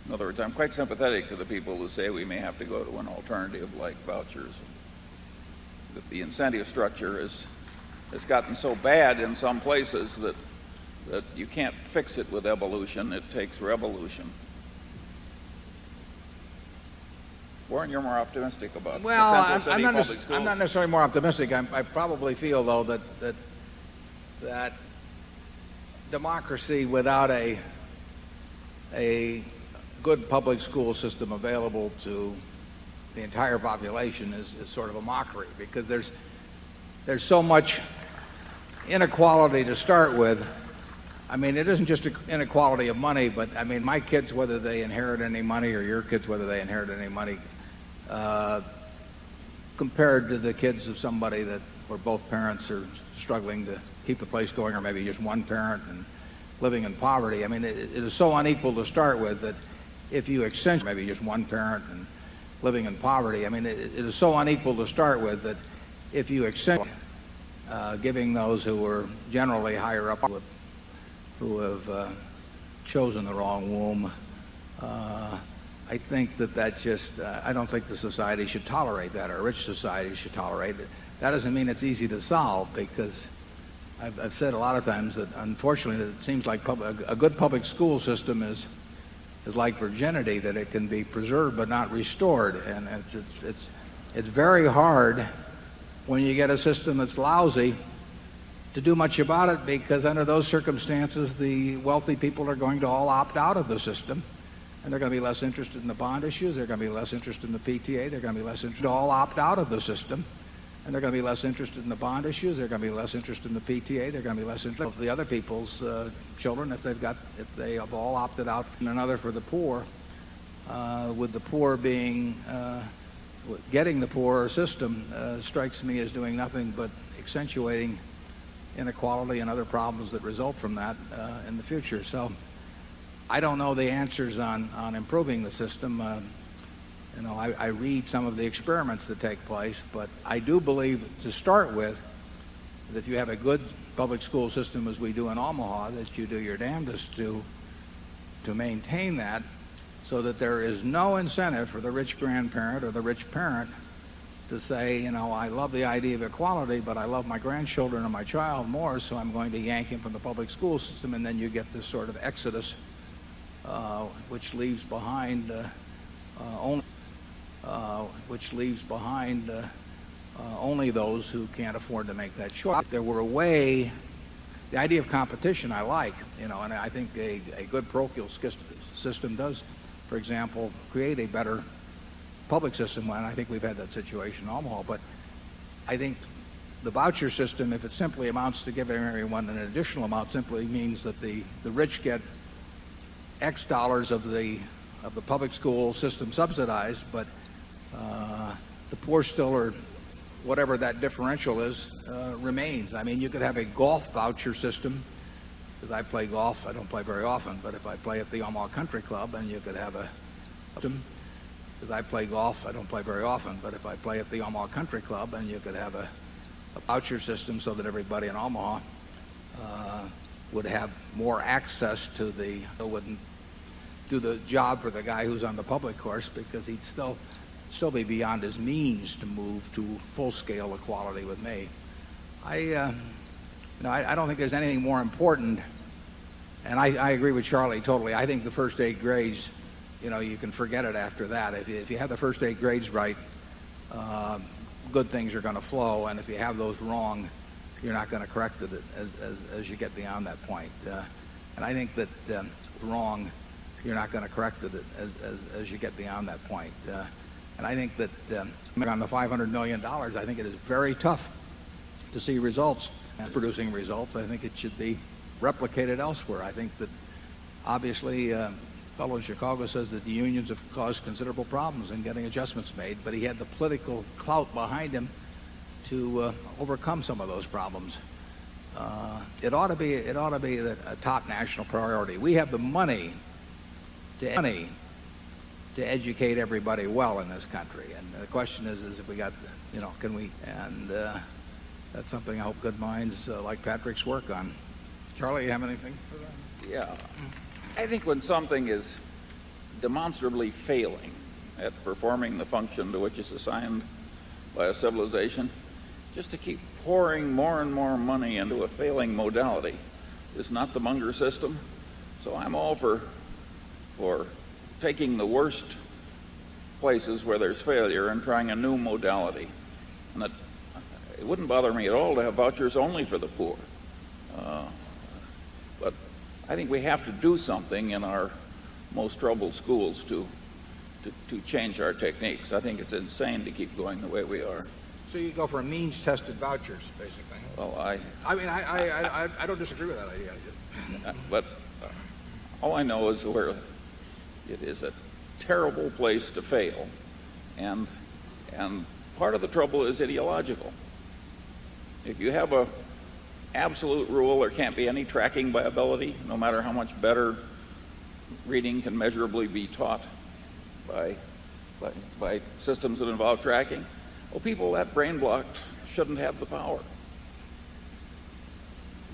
In other words, I'm quite sympathetic to the people who say we may have to go to an alternative like vouchers, that the incentive structure has gotten so bad in some places that you can't fix it with evolution. It takes revolution. Warren, you're more optimistic about well, I'm not necessarily more optimistic. I probably feel, though, that democracy without a good public school system available to the entire population is sort of a mockery, because there's so much inequality to start with. I mean, it isn't just inequality of money, but I mean, my kids, whether they inherit any money, or your kids, whether they inherit any money, compared to the kids of somebody that where both parents are struggling to keep the place going, or maybe just one parent and living in poverty. I mean, it is so unequal to start with that if you accentuate maybe just one parent and living in poverty, I mean, it is so unequal to start with that if you accentuate giving those who are generally higher up, who have chosen the wrong womb, I think that just, I don't think the society should tolerate that, or a rich society should tolerate it. That doesn't mean it's easy to solve, because I've said a lot of times that unfortunately that it seems like a good public school system is like virginity, that it can be preserved but not restored. And it's very hard when you get a system that's lousy to do much about it, because under those circumstances the wealthy people are going to all opt out of the system, and they're going to be less interested in the bond issues, they're going to be less interested in the PTA, they're going to be less interested, all opt out of the system, and they're going to be less interested in the bond issues, they're going to be less interested in the PTA, they're going to be less interested in the other people's children if they have all opted out. And another for the poor, with the poor being getting the poorer system strikes me as doing nothing but accentuating inequality and other problems that result from that in the future. So I don't know the answers on improving the system. You know, I read some of the experiments that take place, but I do believe, to start with, that if you have a good public school system as we do in Omaha, that you do your damnedest to maintain that, so that there is no incentive for the rich grandparent or the rich parent to say, you know, I love the idea of equality, but I love my grandchildren or my child more, so I'm going to yank him from the public school system. And then you get this sort of exodus, which leaves behind only those who can't afford to make that choice. If there were a way, the idea of competition I like, you know, and I think a good parochial system does, for example, create a better public system, and I think we've had that situation in Omaha. But I think the voucher system, if it simply amounts to giving everyone an additional amount, simply means that the rich get X dollars of the public school system subsidized, but the poor still, or whatever that differential is, remains. I mean, you could have a golf voucher system, because I play golf. I don't play very often, but if I play at the Omaha Country Club, and you could have a system, because I play golf. I don't play very often, but if I play at the Omaha Country Club, and you could have a voucher system so that everybody in Omaha would have more access to wouldn't do the job for the guy who's on the public course, because he'd still be beyond his means to move to full-scale equality with me. I don't think there's anything more important, and I agree with Charlie totally. I think the first 8 grades, you know, you can forget it after that. If you have the first 8 grades right, good things are going to flow, and if you have those wrong, you're not going to correct it as you get beyond that point. And I think that wrong, you're not going to correct it as you get beyond that point. And I think that on the $500 million, I think it is very tough to see results, producing results. I think it should be replicated elsewhere. I think that obviously a fellow in Chicago says that the unions have caused considerable problems in getting adjustments made, but he had the political clout behind him to overcome some of those problems. It ought to be a top national priority. We have the money to educate everybody well in this country, and the question is if we got, you know, can we? And that's something I hope good minds like Patrick's work on. Charlie, you have anything for that? Yeah. I think when something is demonstrably failing at performing the function to which it's assigned by a civilization, just to keep pouring more and more money into a failing modality is not the Munger system. So I'm all for taking the worst places where there's failure and trying a new modality. And it wouldn't bother me at all to have vouchers only for the poor. But I think we have to do something in our most troubled schools to change our techniques. I think it's insane to keep going the way we are. So you go for means-tested vouchers, basically. Well, I don't disagree with that idea. But all I know is where it is a terrible place to fail, and part of the trouble is ideological. If you have a absolute rule, there can't be any tracking by ability, no matter how much better reading can measurably be taught by systems that involve tracking. Well, people that brain blocked shouldn't have the power.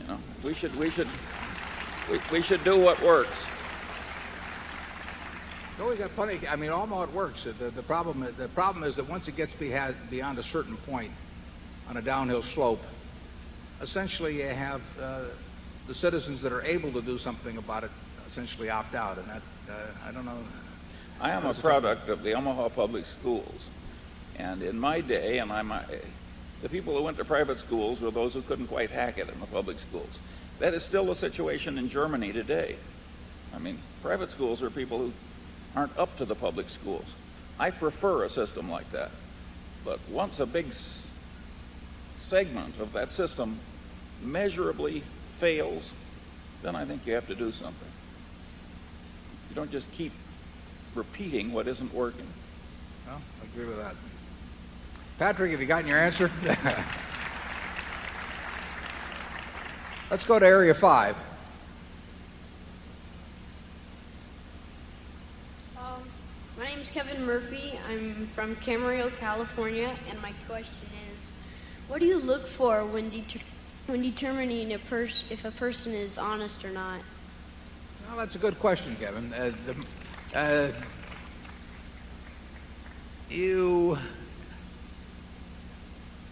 You know, we should do what works. No, we got plenty. I mean, all it works. The problem is that once it gets beyond a certain point on a downhill slope, essentially you have the citizens that are able to do something about it essentially opt out, and that I don't know. I am a product of the Omaha Public Schools, and in my day, the people who went to private schools were those who couldn't quite hack it in the public schools. That is still the situation in Germany today. I mean, private schools are people who aren't up to the public schools. I prefer a system like that. But once a big segment of that system measurably fails, then I think you have to do something. You don't just keep repeating what isn't working. Well, I agree with that. Patrick, have you gotten your answer? Let's go to Area 5. My name is Kevin Murphy. I'm from Camarillo, California, and my question is, what do you look for when determining if a person is honest or not? Well, that's a good question, Kevin.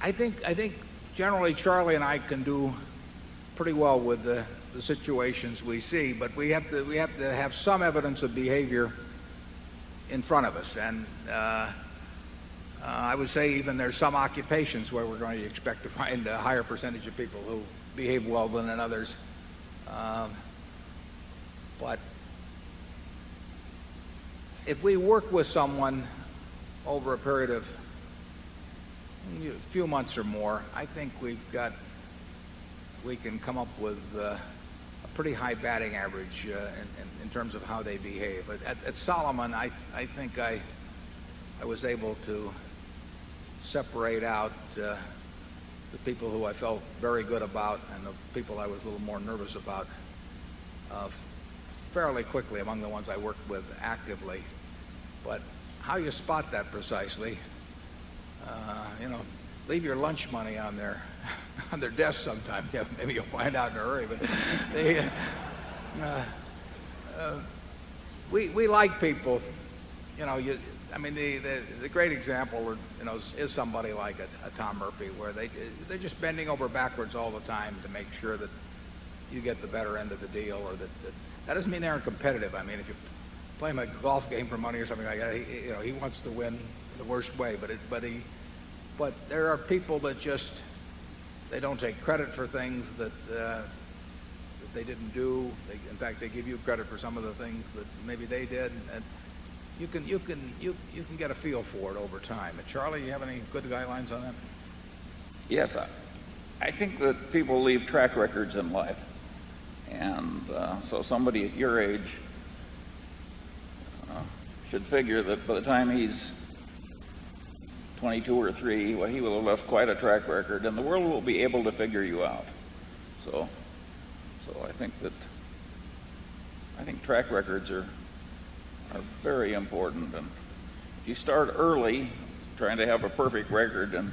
I think generally Charlie and I can do pretty well with the situations we see, but we have to have some evidence of behavior in front of us, and I would say even there's some occupations where we're going to expect to find a higher percentage of people who behave well than in others. But if we work with someone over a period of a few months or more, I think we can come up with a pretty high batting average in terms of how they behave. At Solomon, I think I was able to separate out the people who I felt very good about and the people I was a little more nervous about fairly quickly among the ones I worked with actively. But how you spot that precisely, leave your lunch money on their desk sometime. Yeah, maybe you'll find out in a hurry. But we like people. The great example, is somebody like a Tom Murphy, where they're just bending over backwards all the time to make sure that you get the better end of the deal, or that doesn't mean they aren't competitive. I mean, if you play him a golf game for money or something like that, he wants to win the worst way. But there are people that they don't take credit for things that they didn't do. In fact, they give you credit for some of the things that maybe they did, and you can get a feel for it over time. And Charlie, you have any good guidelines on that? Yes, I think that people leave track records in life, and so somebody at your age should figure that by the time he's 22 or 3, well, he will have left quite a track record, and the world will be able to figure you out. So I think track records are very important, and if you start early trying to have a perfect record and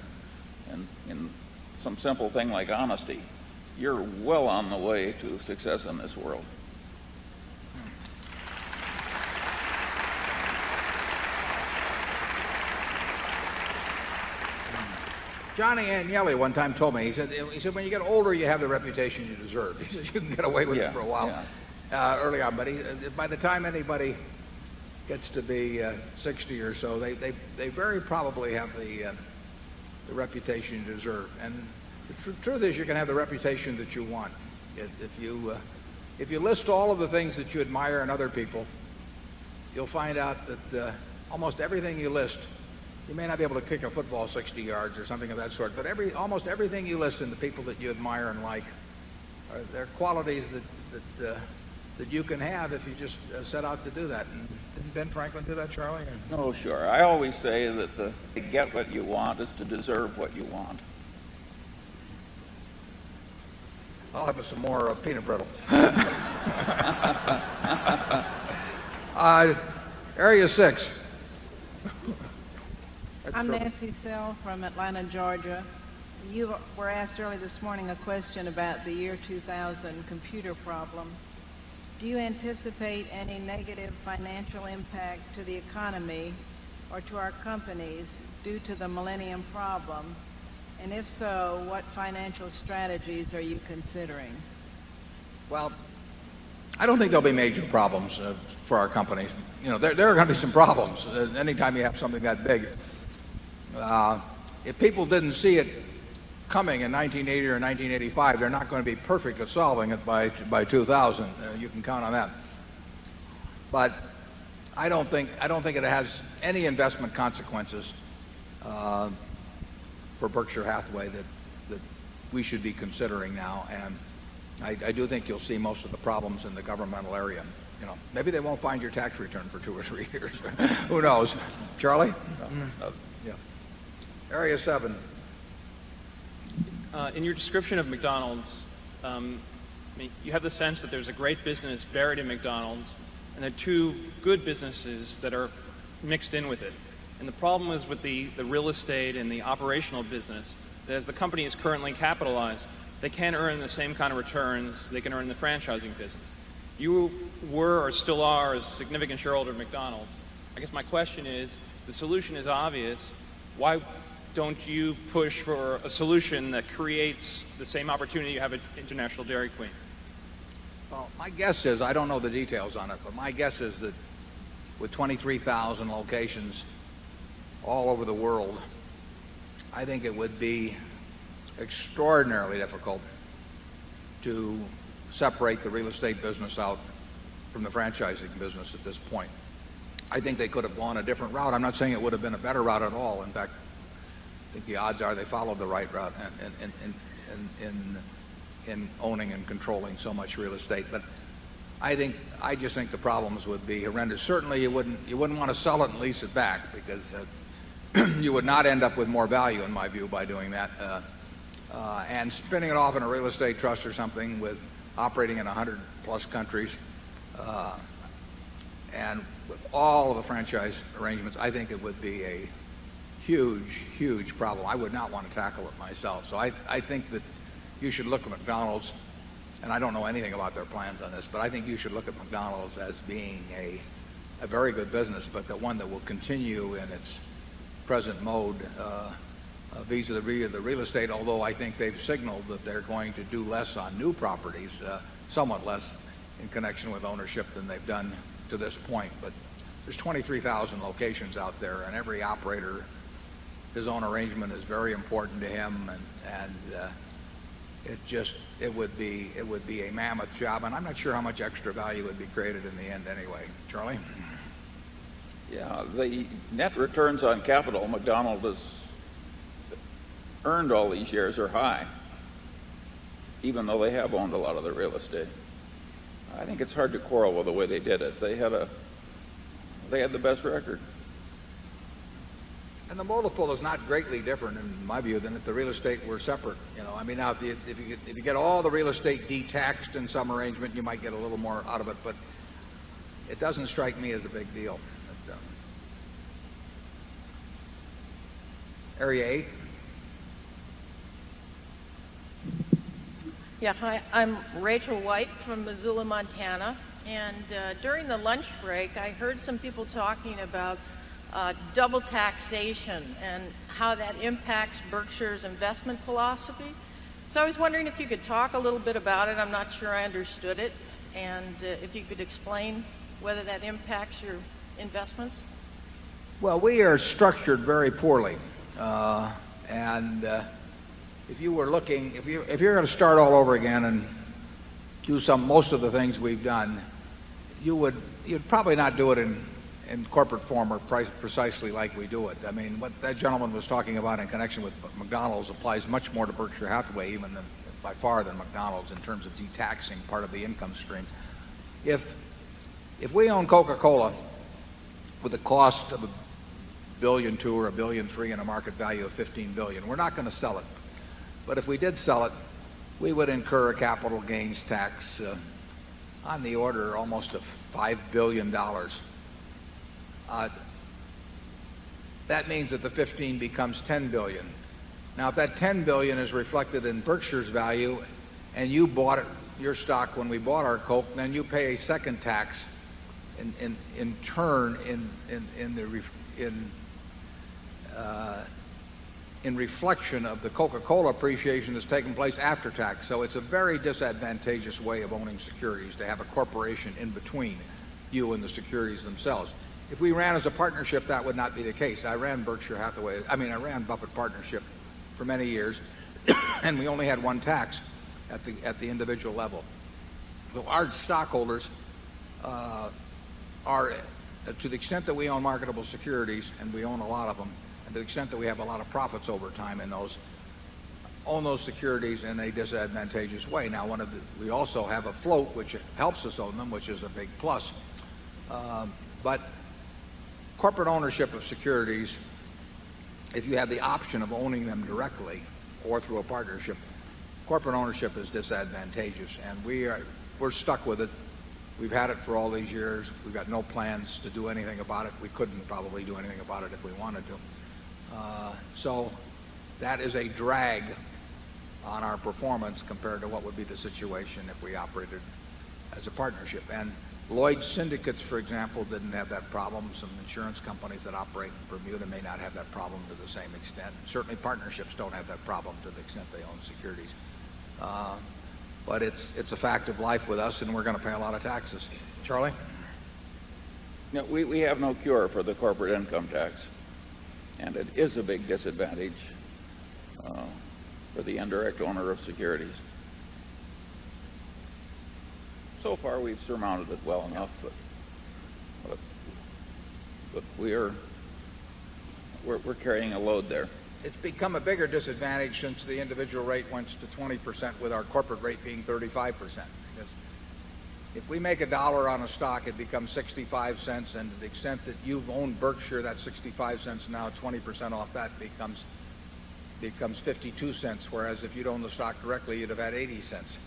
in some simple thing like honesty, you're well on the way to success in this world. Johnny Agnelli one time told me, he said, when you get older, you have the reputation you deserve. He said, you can get away with it for a while early on, but by the time anybody gets to be 60 or so, they very probably have the reputation you deserve. And the truth is, you can have the reputation that you want. If you list all of the things that you admire in other people, you'll find out that almost everything you list, you may not be able to kick a football 60 yards or something of that sort, but almost everything you list in the people that you admire and like, they're qualities that you can have if you just set out to do that. And didn't Ben Franklin do that, Charlie? No, sure. I always say that to get what you want is to deserve what you want. I'll have some more peanut brittle. Area 6. I'm Nancy Sell from Atlanta, Georgia. You were asked earlier this morning a question about the year 2000 computer problem. Do you anticipate any negative financial impact to the economy or to our companies due to the Millennium Problem? And if so, what financial strategies are you considering? Well, I don't think there'll be major problems for our companies. You know, there are going to be some problems anytime you have something that big. If people didn't see it coming in 1980 or 1985, they're not going to be perfect at solving it by 2000. You can count on that. But I don't think it has any investment consequences for Berkshire Hathaway that we should be considering now. And I do think you'll see most of the problems in the governmental area. You know, maybe they won't find your tax return for 2 or 3 years. Who knows? Charlie? Yeah. Area 7. In your description of McDonald's, you have the sense that there's a great business buried in McDonald's and there are two good businesses that are mixed in with it. And the problem is with the real estate and the operational business, that as the company is currently capitalized, they can't earn the same kind of returns they can earn in the franchising business. You were or still are a significant shareholder of McDonald's. I guess my question is, the solution is obvious. Why don't you push for a solution that creates the same opportunity you have at International Dairy Queen? Well, my guess is, I don't know the details on it, but my guess is that with 23,000 locations all over the world, I think it would be extraordinarily difficult to separate the real estate business out from the franchising business at this point. I think they could have gone a different route. I'm not saying it would have been a better route at all. In fact, I think the odds are they followed the right route in owning and controlling so much real estate. But I just think the problems would be horrendous. Certainly you wouldn't want to sell it and lease it back, because you would not end up with more value, in my view, by doing that. And spinning it off in a real estate trust or something with operating in 100 plus countries, and with all of the franchise arrangements, I think it would be a huge problem. I would not want to tackle it myself. So I think that you should look at McDonald's, and I don't know anything about their plans on this, but I think you should look at McDonald's as being a very good business, but the one that will continue in its present mode vis-a-vis the real estate, although I think they've signaled that they're going to do less on new properties, somewhat less in connection with ownership than they've done to this point. But there's 23,000 locations out there, and every operator, his own arrangement is very important to him, and it would be a mammoth job, and I'm not sure how much extra value would be created in the end anyway. Charlie? Yeah, the net returns on capital McDonald's has earned all these years are high, even though they have owned a lot of the real estate. I think it's hard to quarrel with the way they did it. They had the best record. And the multiple is not greatly different, in my view, than if the real estate were separate. You know, I mean, now if you get all the real estate de-taxed in some arrangement, you might get a little more out of it, but it doesn't strike me as a big deal. But, Area 8. Yeah, hi, I'm Rachel White from Missoula, Montana, and during the lunch break I heard some people talking about double taxation and how that impacts Berkshire's investment philosophy. So I was wondering if you could talk a little bit about it. I'm not sure I understood it, and if you could explain whether that impacts your investments. Well, we are structured very poorly, and if you were looking, if you're going to start all over again and do most of the things we've done, you'd probably not do it in corporate form or precisely like we do it. I mean, what that gentleman was talking about in connection with McDonald's applies much more to Berkshire Hathaway, even by far than McDonald's, in terms of de-taxing part of the income stream. If we own Coca-Cola with a cost of $1.2 billion or $1.3 billion and a market value of $15 billion, we're not going to sell it. But if we did sell it, we would incur a capital gains tax on the order almost of $5 billion. That means that the 15 becomes 10 billion. Now, if that 10 billion is reflected in Berkshire's value, and you bought your stock when we bought our Coke, then you pay a second tax in turn in reflection of the Coca-Cola appreciation that's taken place after tax. So it's a very disadvantageous way of owning securities to have a corporation in between you and the securities themselves. If we ran as a partnership, that would not be the case. I ran I ran Buffett Partnership for many years, and we only had one tax at the individual level. So our stockholders are, to the extent that we own marketable securities, and we own a lot of them, and to the extent that we have a lot of profits over time in those, own those securities in a disadvantageous way. Now, we also have a float, which helps us own them, which is a big plus. But corporate ownership of securities, if you have the option of owning them directly or through a partnership, corporate ownership is disadvantageous, and we're stuck with it. We've had it for all these years. We've got no plans to do anything about it. We couldn't probably do anything about it if we wanted to. So that is a drag on our performance compared to what would be the situation if we operated as a partnership. And Lloyd's syndicates, for example, didn't have that problem. Some insurance companies that operate in Bermuda may not have that problem to the same extent. Certainly partnerships don't have that problem to the extent they own securities. But it's a fact of life with us, and we're going to pay a lot of taxes. Charlie? No, we have no cure for the corporate income tax, and it is a big disadvantage for the indirect owner of securities. So far, we've surmounted it well enough, but we're carrying a load there. It's become a bigger disadvantage since the individual rate went to 20%, with our corporate rate being 35%. Because if we make $1 on a stock, it becomes 65 cents, and to the extent that you've owned Berkshire, that 65 cents now 20% off that becomes 52 cents. Whereas if you'd owned the stock directly, you'd have had 80 cents.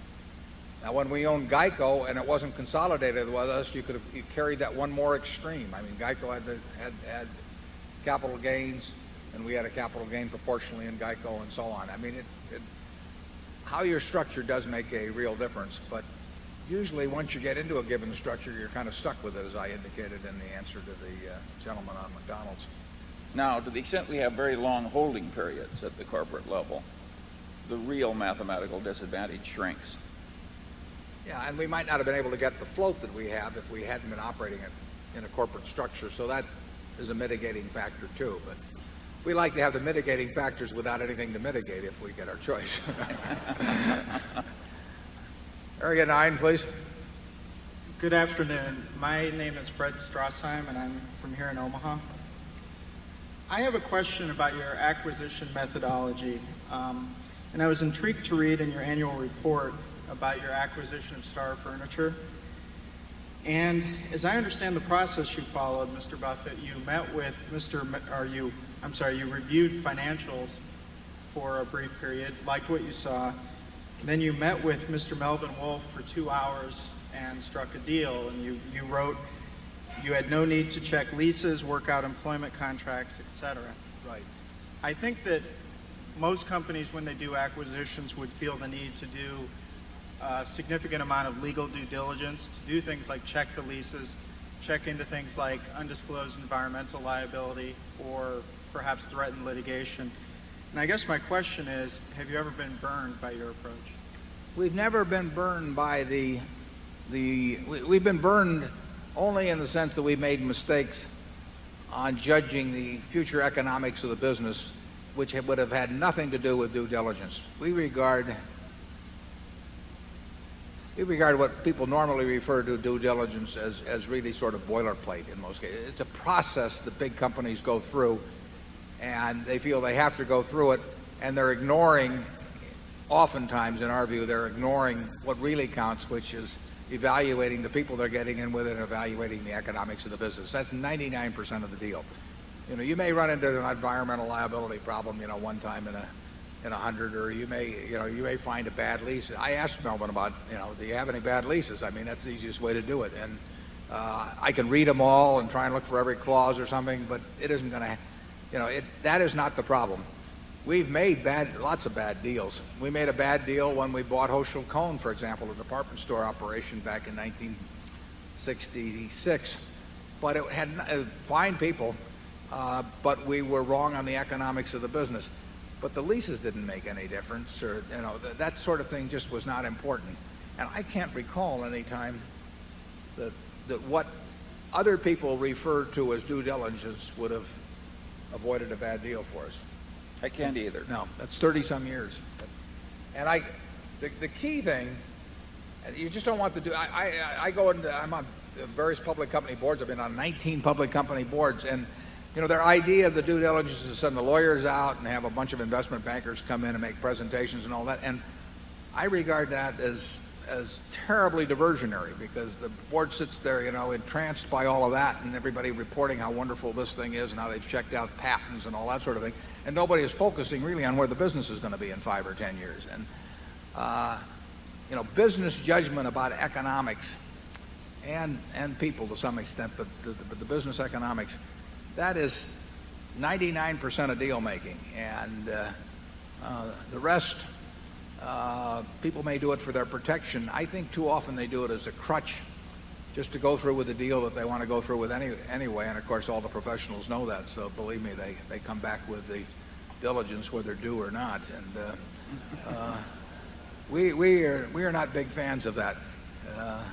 Now, when we owned Geico and it wasn't consolidated with us, you carried that one more extreme. I mean, Geico had capital gains, and we had a capital gain proportionally in Geico, and so on. I mean, how you're structured does make a real difference, but usually once you get into a given structure, you're kind of stuck with it, as I indicated in the answer to the gentleman on McDonald's. Now, to the extent we have very long holding periods at the corporate level, the real mathematical disadvantage shrinks. Yeah, and we might not have been able to get the float that we have if we hadn't been operating it in a corporate structure, so that is a mitigating factor too. But we like to have the mitigating factors without anything to mitigate if we get our choice. Area 9, please. Good afternoon. My name is Fred Strassheim, and I'm from here in Omaha. I have a question about your acquisition methodology, and I was intrigued to read in your annual report about your acquisition of Star Furniture. And as I understand the process you followed, Mr. Buffett, you met with you reviewed financials for a brief period, liked what you saw, and then you met with Mr. Melvin Wolf for 2 hours and struck a deal, and you wrote you had no need to check leases, work out employment contracts, etc. Right. I think that most companies, when they do acquisitions, would feel the need to do a significant amount of legal due diligence, to do things like check the leases, check into things like undisclosed environmental liability, or perhaps threatened litigation. And I guess my question is, have you ever been burned by your approach? We've never been burned by we've been burned only in the sense that we made mistakes on judging the future economics of the business, which would have had nothing to do with due diligence. We regard what people normally refer to due diligence as really sort of boilerplate in most cases. It's a process that big companies go through, and they feel they have to go through it, and they're ignoring, oftentimes in our view, they're ignoring what really counts, which is evaluating the people they're getting in with it and evaluating the economics of the business. That's 99% of the deal. You may run into an environmental liability problem, one time in 100, or you may find a bad lease. I asked Melvin about, do you have any bad leases? I mean, that's the easiest way to do it. And I can read them all and try and look for every clause or something, but it isn't going to, that is not the problem. We've made lots of bad deals. We made a bad deal when we bought Hochschild Kohn, for example, a department store operation back in 1966. But it had fine people, but we were wrong on the economics of the business. But the leases didn't make any difference, or that sort of thing just was not important. And I can't recall any time that what other people refer to as due diligence would have avoided a bad deal for us. I can't either. No, that's 30-some years. And the key thing, you just don't want to do. I'm on various public company boards. I've been on 19 public company boards, and their idea of the due diligence is to send the lawyers out and have a bunch of investment bankers come in and make presentations and all that. And I regard that as terribly diversionary, because the board sits there, entranced by all of that, and everybody reporting how wonderful this thing is and how they've checked out patents and all that sort of thing. And nobody is focusing really on where the business is going to be in 5 or 10 years. And business judgment about economics and people to some extent, but the business economics, that is 99% of deal making, and the rest, people may do it for their protection. I think too often they do it as a crutch, just to go through with the deal that they want to go through with anyway. And of course, all the professionals know that. So believe me, they come back with the diligence, whether due or not. And we are not big fans of that. I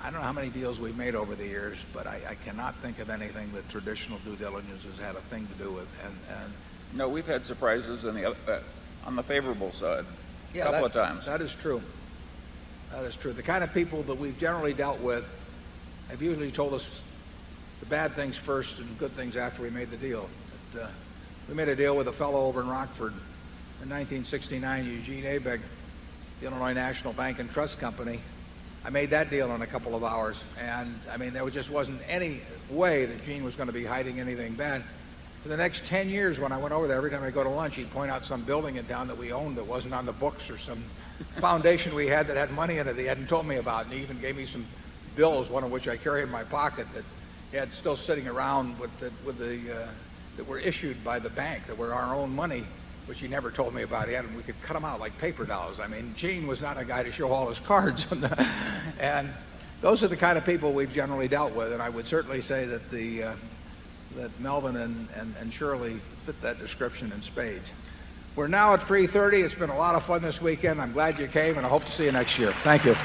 don't know how many deals we've made over the years, but I cannot think of anything that traditional due diligence has had a thing to do with. And no, we've had surprises on the favorable side a couple of times. That is true. That is true. The kind of people that we've generally dealt with have usually told us the bad things first and good things after we made the deal. We made a deal with a fellow over in Rockford in 1969, Eugene Abegg, the Illinois National Bank and Trust Company. I made that deal in a couple of hours, and I mean, there just wasn't any way that Gene was going to be hiding anything bad. For the next 10 years, when I went over there, every time I go to lunch, he'd point out some building in town that we owned that wasn't on the books, or some foundation we had that had money in it that he hadn't told me about. And he even gave me some bills, one of which I carry in my pocket, that he had still sitting around that were issued by the bank, that were our own money, which he never told me about. We could cut them out like paper dolls. I mean, Gene was not a guy to show all his cards. And those are the kind of people we've generally dealt with. And I would certainly say that that Melvin and Shirley fit that description in spades. We're now at 3:30. It's been a lot of fun this weekend. I'm glad you came, and I hope to see you next year. Thank you.